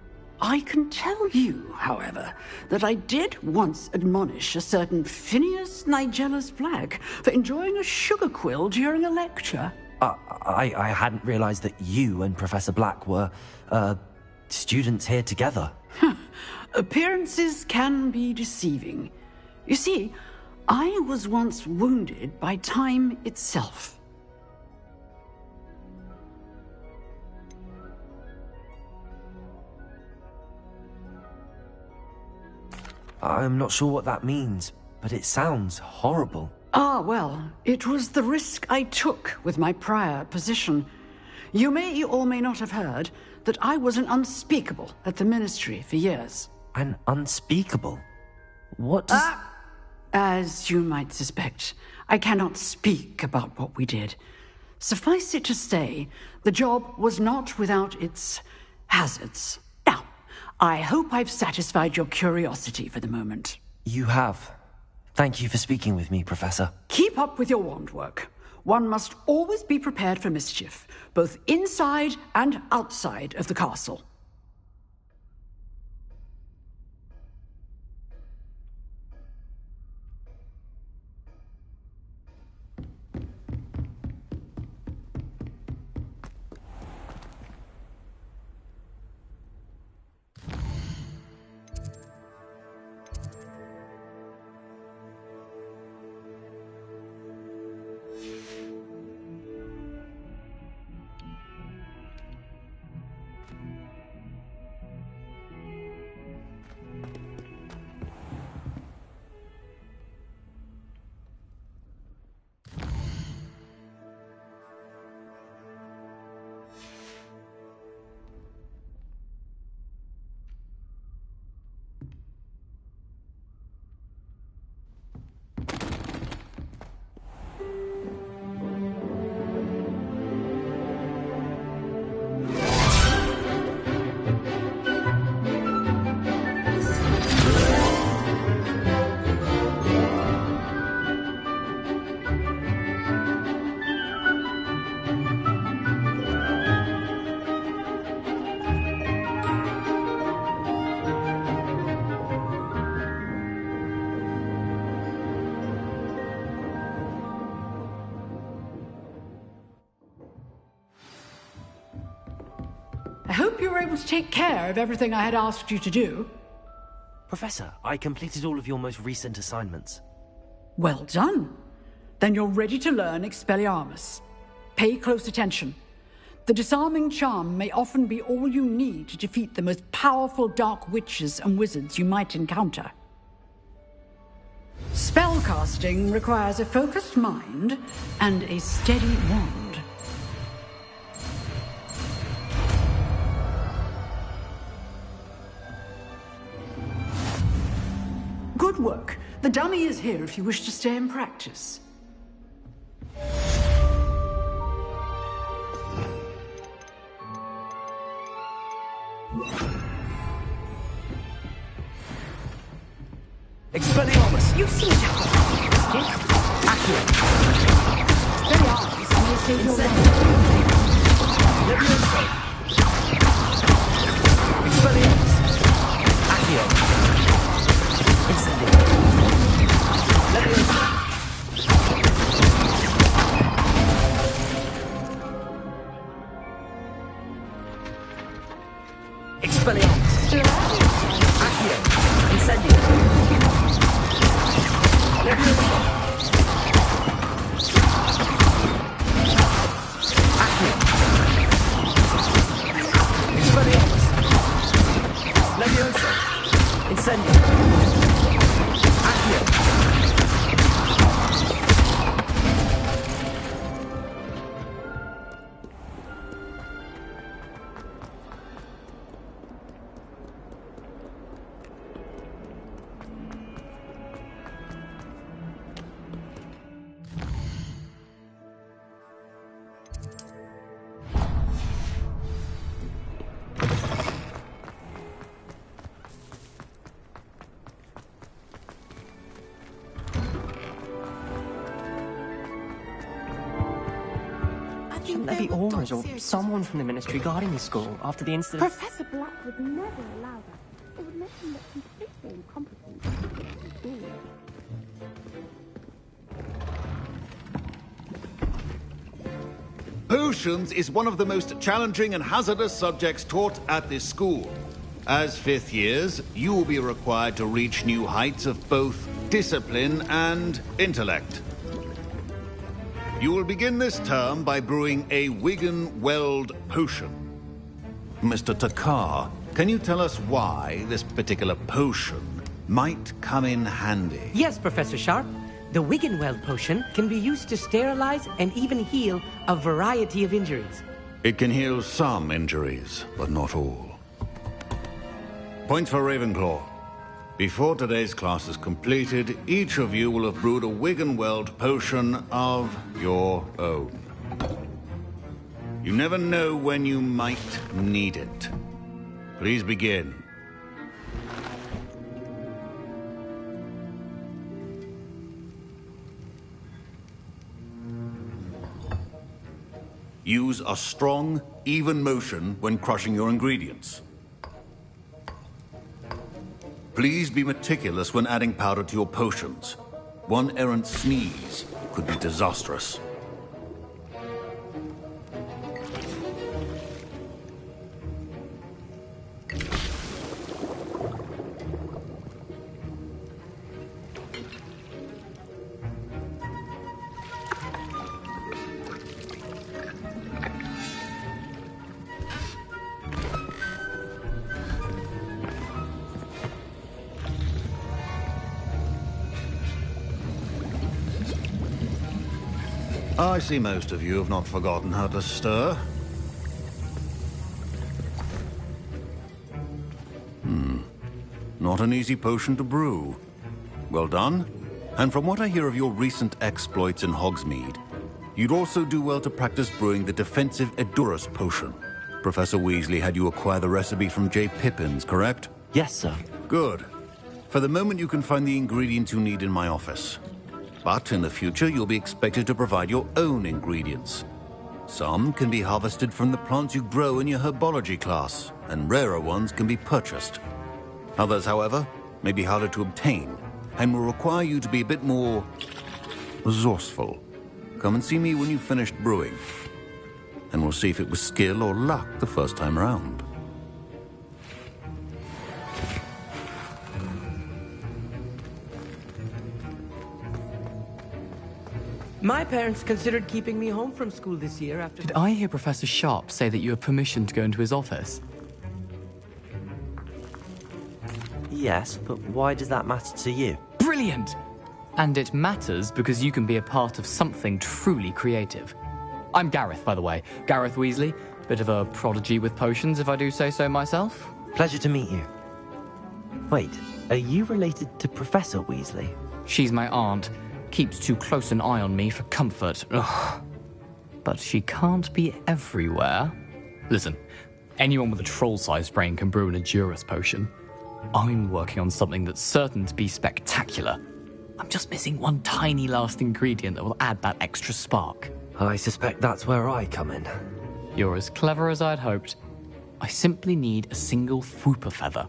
I can tell you, however, that I did once admonish a certain Phineas Nigella's Black for enjoying a sugar quill during a lecture. I hadn't realized that you and Professor Black were, students here together. Appearances can be deceiving. You see, I was once wounded by time itself. I'm not sure what that means, but it sounds horrible. Ah, well, it was the risk I took with my prior position. You may or may not have heard that I was an unspeakable at the Ministry for years. An unspeakable? What does... As you might suspect, I cannot speak about what we did. Suffice it to say, the job was not without its hazards. Now, I hope I've satisfied your curiosity for the moment. You have. Thank you for speaking with me, Professor. Keep up with your wand work. One must always be prepared for mischief, both inside and outside of the castle. I hope you were able to take care of everything I had asked you to do. Professor, I completed all of your most recent assignments. Well done. Then you're ready to learn Expelliarmus. Pay close attention. The disarming charm may often be all you need to defeat the most powerful dark witches and wizards you might encounter. Spellcasting requires a focused mind and a steady wand. Good work. The dummy is here if you wish to stay and practice. Expelliarmus! You seem to have accurate. Expelliarmus may save your life. Levioso! Expelliarmus! Accio! Incendio! Levioso! Expelliarmus! Accio! Incendio! Levioso! Accio! Expelliarmus! Shouldn't there be auras or someone from the Ministry guarding the school after the incident? Professor Black would never allow that. It would make him look completely incompetent. Potions is one of the most challenging and hazardous subjects taught at this school. As fifth years, you will be required to reach new heights of both discipline and intellect. You will begin this term by brewing a Wiggenweld potion. Mr. Takar, can you tell us why this particular potion might come in handy? Yes, Professor Sharp. The Wiggenweld potion can be used to sterilize and even heal a variety of injuries. It can heal some injuries, but not all. Points for Ravenclaw. Before today's class is completed, each of you will have brewed a Wiggenweld potion of your own. You never know when you might need it. Please begin. Use a strong, even motion when crushing your ingredients. Please be meticulous when adding powder to your potions. One errant sneeze could be disastrous. I see most of you have not forgotten how to stir. Not an easy potion to brew. Well done. And from what I hear of your recent exploits in Hogsmeade, you'd also do well to practice brewing the defensive Edurus potion. Professor Weasley had you acquire the recipe from J. Pippins, correct? Yes, sir. Good. For the moment, you can find the ingredients you need in my office. But in the future, you'll be expected to provide your own ingredients. Some can be harvested from the plants you grow in your herbology class, and rarer ones can be purchased. Others, however, may be harder to obtain, and will require you to be a bit more resourceful. Come and see me when you've finished brewing, and we'll see if it was skill or luck the first time around. My parents considered keeping me home from school this year after... Did I hear Professor Sharp say that you have permission to go into his office? Yes, but why does that matter to you? Brilliant! And it matters because you can be a part of something truly creative. I'm Gareth, by the way. Gareth Weasley. Bit of a prodigy with potions, if I do say so myself. Pleasure to meet you. Wait, are you related to Professor Weasley? She's my aunt. Keeps too close an eye on me for comfort. Ugh. But she can't be everywhere. Listen, anyone with a troll-sized brain can brew an Edurus potion. I'm working on something that's certain to be spectacular. I'm just missing one tiny last ingredient that will add that extra spark. I suspect that's where I come in. You're as clever as I'd hoped. I simply need a single Fwooper feather.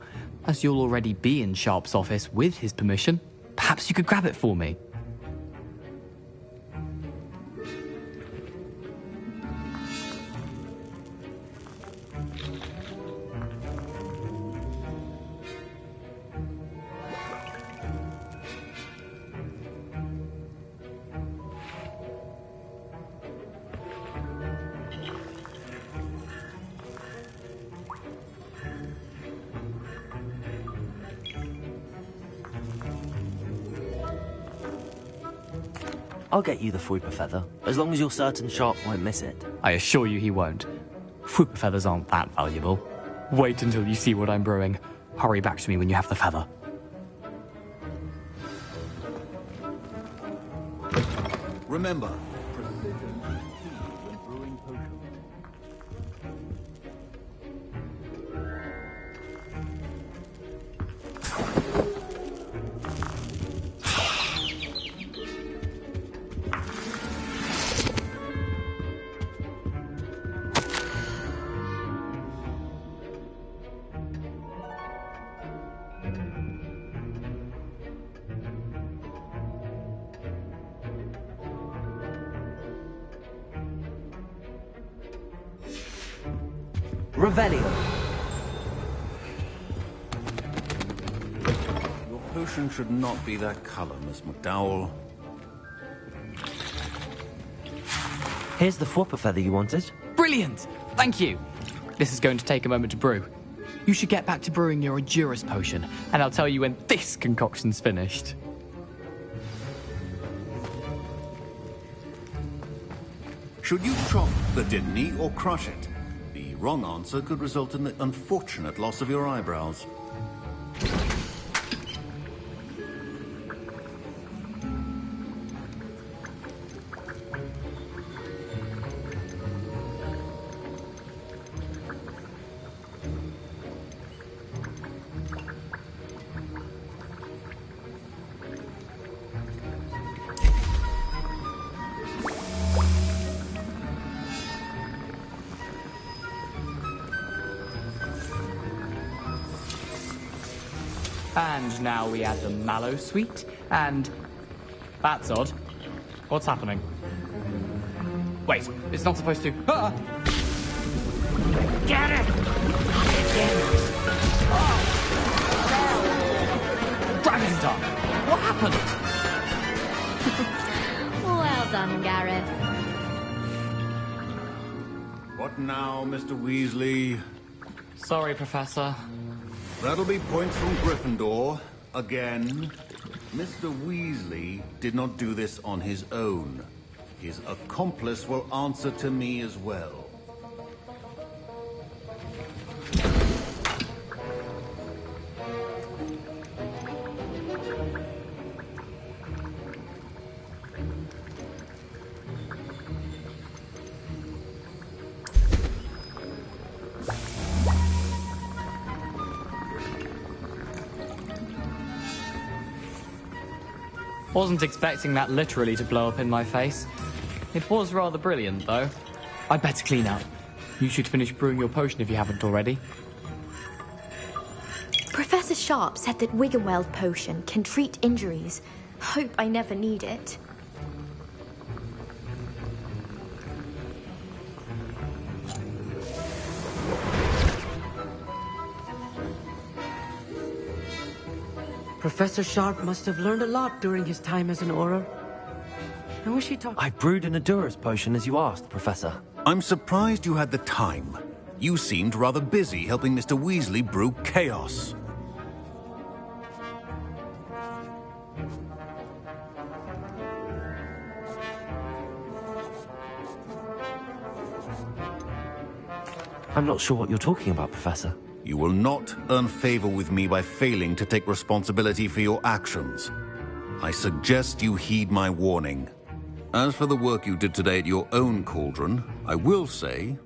As you'll already be in Sharp's office with his permission, perhaps you could grab it for me. I'll get you the Fwooper feather, as long as you're certain Sharp won't miss it. I assure you he won't. Fwooper feathers aren't that valuable. Wait until you see what I'm brewing. Hurry back to me when you have the feather. Remember, Revelio. Your potion should not be that color, Miss McDowell. Here's the Fwopper feather you wanted. Brilliant! Thank you! This is going to take a moment to brew. You should get back to brewing your Edurus potion, and I'll tell you when this concoction's finished. Should you chop the Didney or crush it? The wrong answer could result in the unfortunate loss of your eyebrows. And now we add the mallow sweet, and... That's odd. What's happening? Wait, it's not supposed to... Ah! Get it! Oh! Dragon Dog! What happened? Well done, Gareth. What now, Mr. Weasley? Sorry, Professor. That'll be points from Gryffindor. Again. Mr. Weasley did not do this on his own. His accomplice will answer to me as well. Wasn't expecting that literally to blow up in my face. It was rather brilliant, though. I'd better clean up. You should finish brewing your potion if you haven't already. Professor Sharp said that Wiggenweld potion can treat injuries. Hope I never need it. Professor Sharp must have learned a lot during his time as an Auror. I wish he talked... I brewed an Edurus potion as you asked, Professor. I'm surprised you had the time. You seemed rather busy helping Mr. Weasley brew chaos. I'm not sure what you're talking about, Professor. You will not earn favor with me by failing to take responsibility for your actions. I suggest you heed my warning. As for the work you did today at your own cauldron, I will say...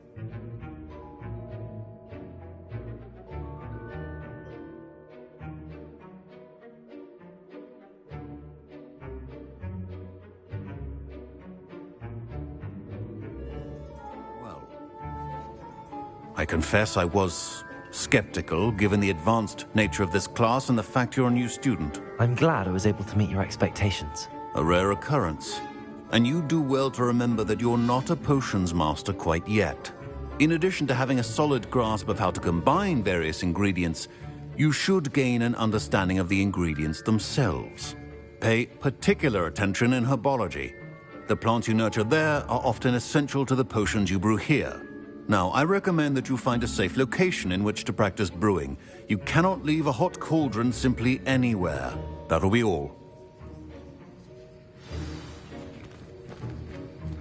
Well, I confess I was skeptical, given the advanced nature of this class and the fact you're a new student. I'm glad I was able to meet your expectations. A rare occurrence. And you do well to remember that you're not a potions master quite yet. In addition to having a solid grasp of how to combine various ingredients, you should gain an understanding of the ingredients themselves. Pay particular attention in herbology. The plants you nurture there are often essential to the potions you brew here. Now, I recommend that you find a safe location in which to practice brewing. You cannot leave a hot cauldron simply anywhere. That'll be all.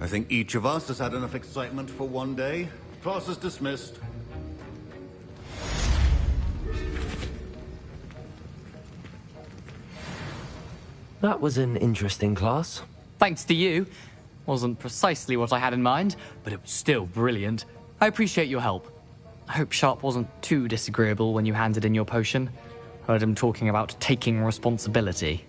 I think each of us has had enough excitement for one day. Class is dismissed. That was an interesting class. Thanks to you. Wasn't precisely what I had in mind, but it was still brilliant. I appreciate your help. I hope Sharp wasn't too disagreeable when you handed in your potion. Heard him talking about taking responsibility.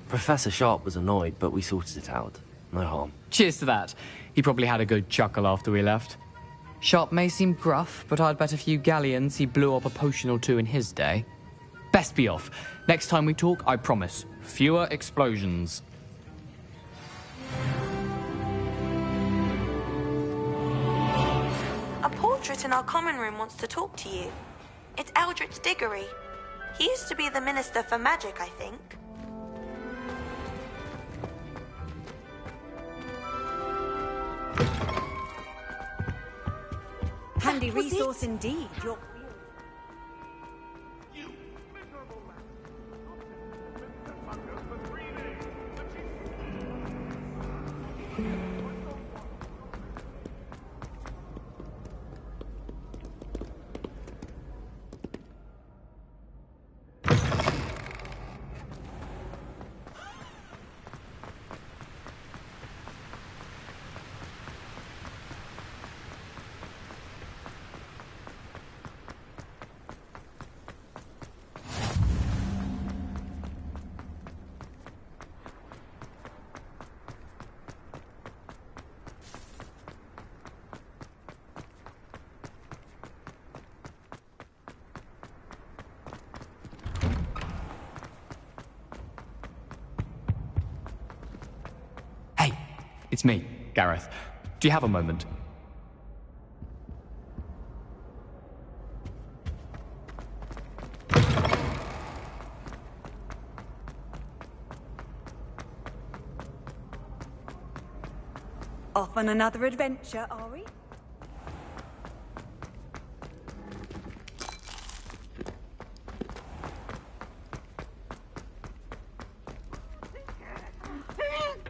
Professor Sharp was annoyed, but we sorted it out. No harm. Cheers to that. He probably had a good chuckle after we left. Sharp may seem gruff, but I'd bet a few galleons he blew up a potion or two in his day. Best be off. Next time we talk, I promise, fewer explosions. portrait in our common room wants to talk to you. It's Eldritch Diggory. He used to be the Minister for Magic, I think. Handy resource indeed. Your It's me, Gareth. Do you have a moment? off on another adventure, are we?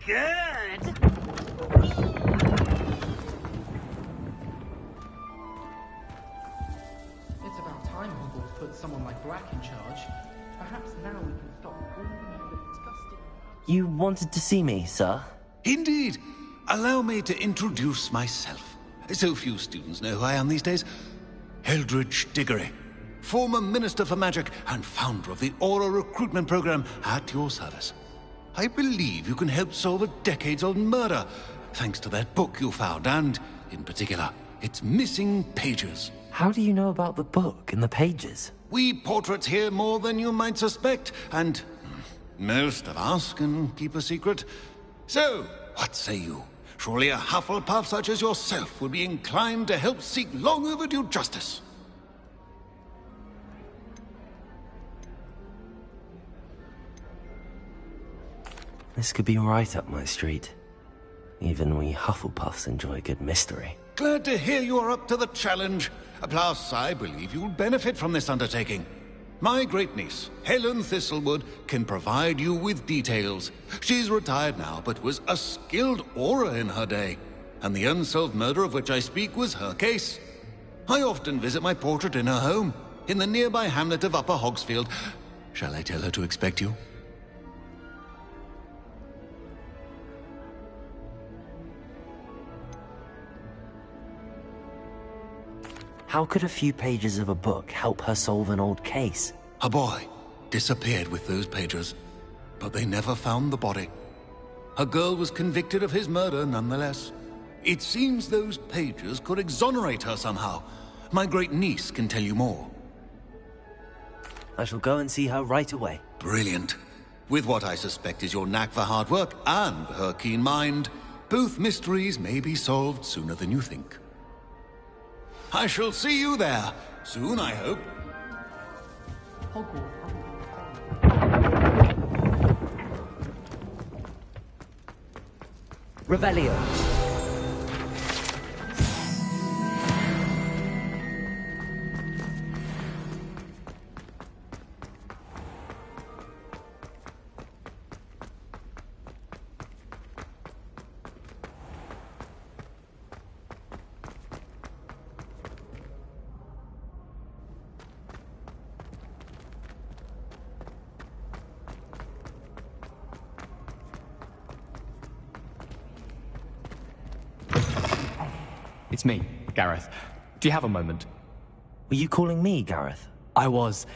Good! It's about time Hogwarts put someone like Brack in charge. Perhaps now we can stop all the disgusting... You wanted to see me, sir? Indeed. Allow me to introduce myself. So few students know who I am these days. Eldritch Diggory, former Minister for Magic and founder of the Aura recruitment program at your service. I believe you can help solve a decades-old murder, thanks to that book you found, and, in particular, its missing pages. How do you know about the book and the pages? We portraits hear more than you might suspect, and most of us can keep a secret. So, what say you? Surely a Hufflepuff such as yourself would be inclined to help seek long-overdue justice. This could be right up my street. Even we Hufflepuffs enjoy a good mystery. Glad to hear you are up to the challenge. Plus, I believe you'll benefit from this undertaking. My great-niece, Helen Thistlewood, can provide you with details. She's retired now, but was a skilled aura in her day. And the unsolved murder of which I speak was her case. I often visit my portrait in her home, in the nearby hamlet of Upper Hogsfield. Shall I tell her to expect you? How could a few pages of a book help her solve an old case? A boy disappeared with those pages, but they never found the body. A girl was convicted of his murder nonetheless. It seems those pages could exonerate her somehow. My great-niece can tell you more. I shall go and see her right away. Brilliant. With what I suspect is your knack for hard work and her keen mind, both mysteries may be solved sooner than you think. I shall see you there. Soon, I hope. Revelio. It's me, Gareth. Do you have a moment? Were you calling me, Gareth? I was.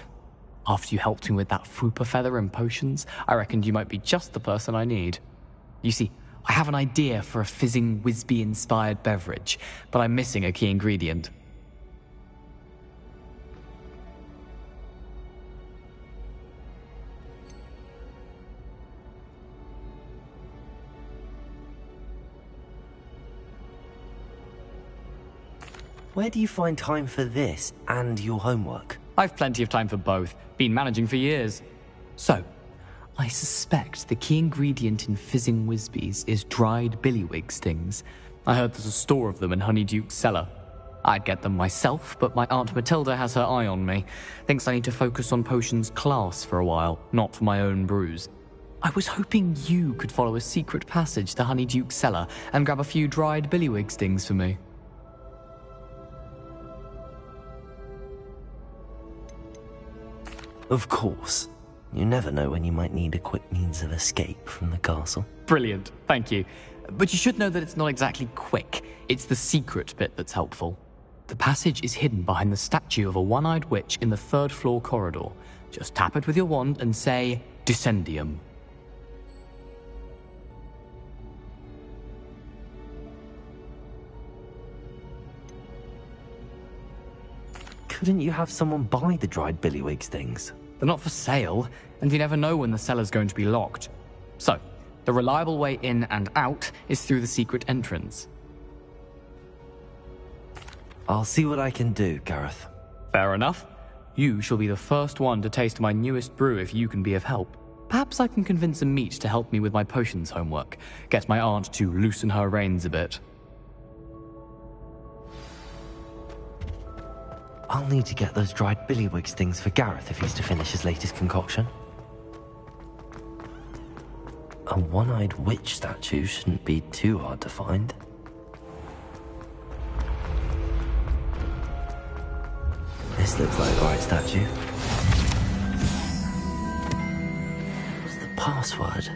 After you helped me with that Fooper feather and potions, I reckoned you might be just the person I need. You see, I have an idea for a fizzing Whizbee-inspired beverage, but I'm missing a key ingredient. where do you find time for this and your homework? I've plenty of time for both. Been managing for years. So, I suspect the key ingredient in fizzing Whizbees is dried billywig stings. I heard there's a store of them in Honeyduke's cellar. I'd get them myself, but my Aunt Matilda has her eye on me. Thinks I need to focus on potions class for a while, not for my own brews. I was hoping you could follow a secret passage to Honeyduke's cellar and grab a few dried billywig stings for me. Of course. You never know when you might need a quick means of escape from the castle. Brilliant, thank you. But you should know that it's not exactly quick. It's the secret bit that's helpful. The passage is hidden behind the statue of a one-eyed witch in the 3rd floor corridor. Just tap it with your wand and say, Descendium. Couldn't you have someone buy the dried billywig stings? They're not for sale, and you never know when the cellar's going to be locked. So, the reliable way in and out is through the secret entrance. I'll see what I can do, Gareth. Fair enough. You shall be the first one to taste my newest brew if you can be of help. Perhaps I can convince a meat to help me with my potions homework. Get my aunt to loosen her reins a bit. I'll need to get those dried billywig stings for Gareth if he's to finish his latest concoction. A one-eyed witch statue shouldn't be too hard to find. This looks like the right statue. What's the password?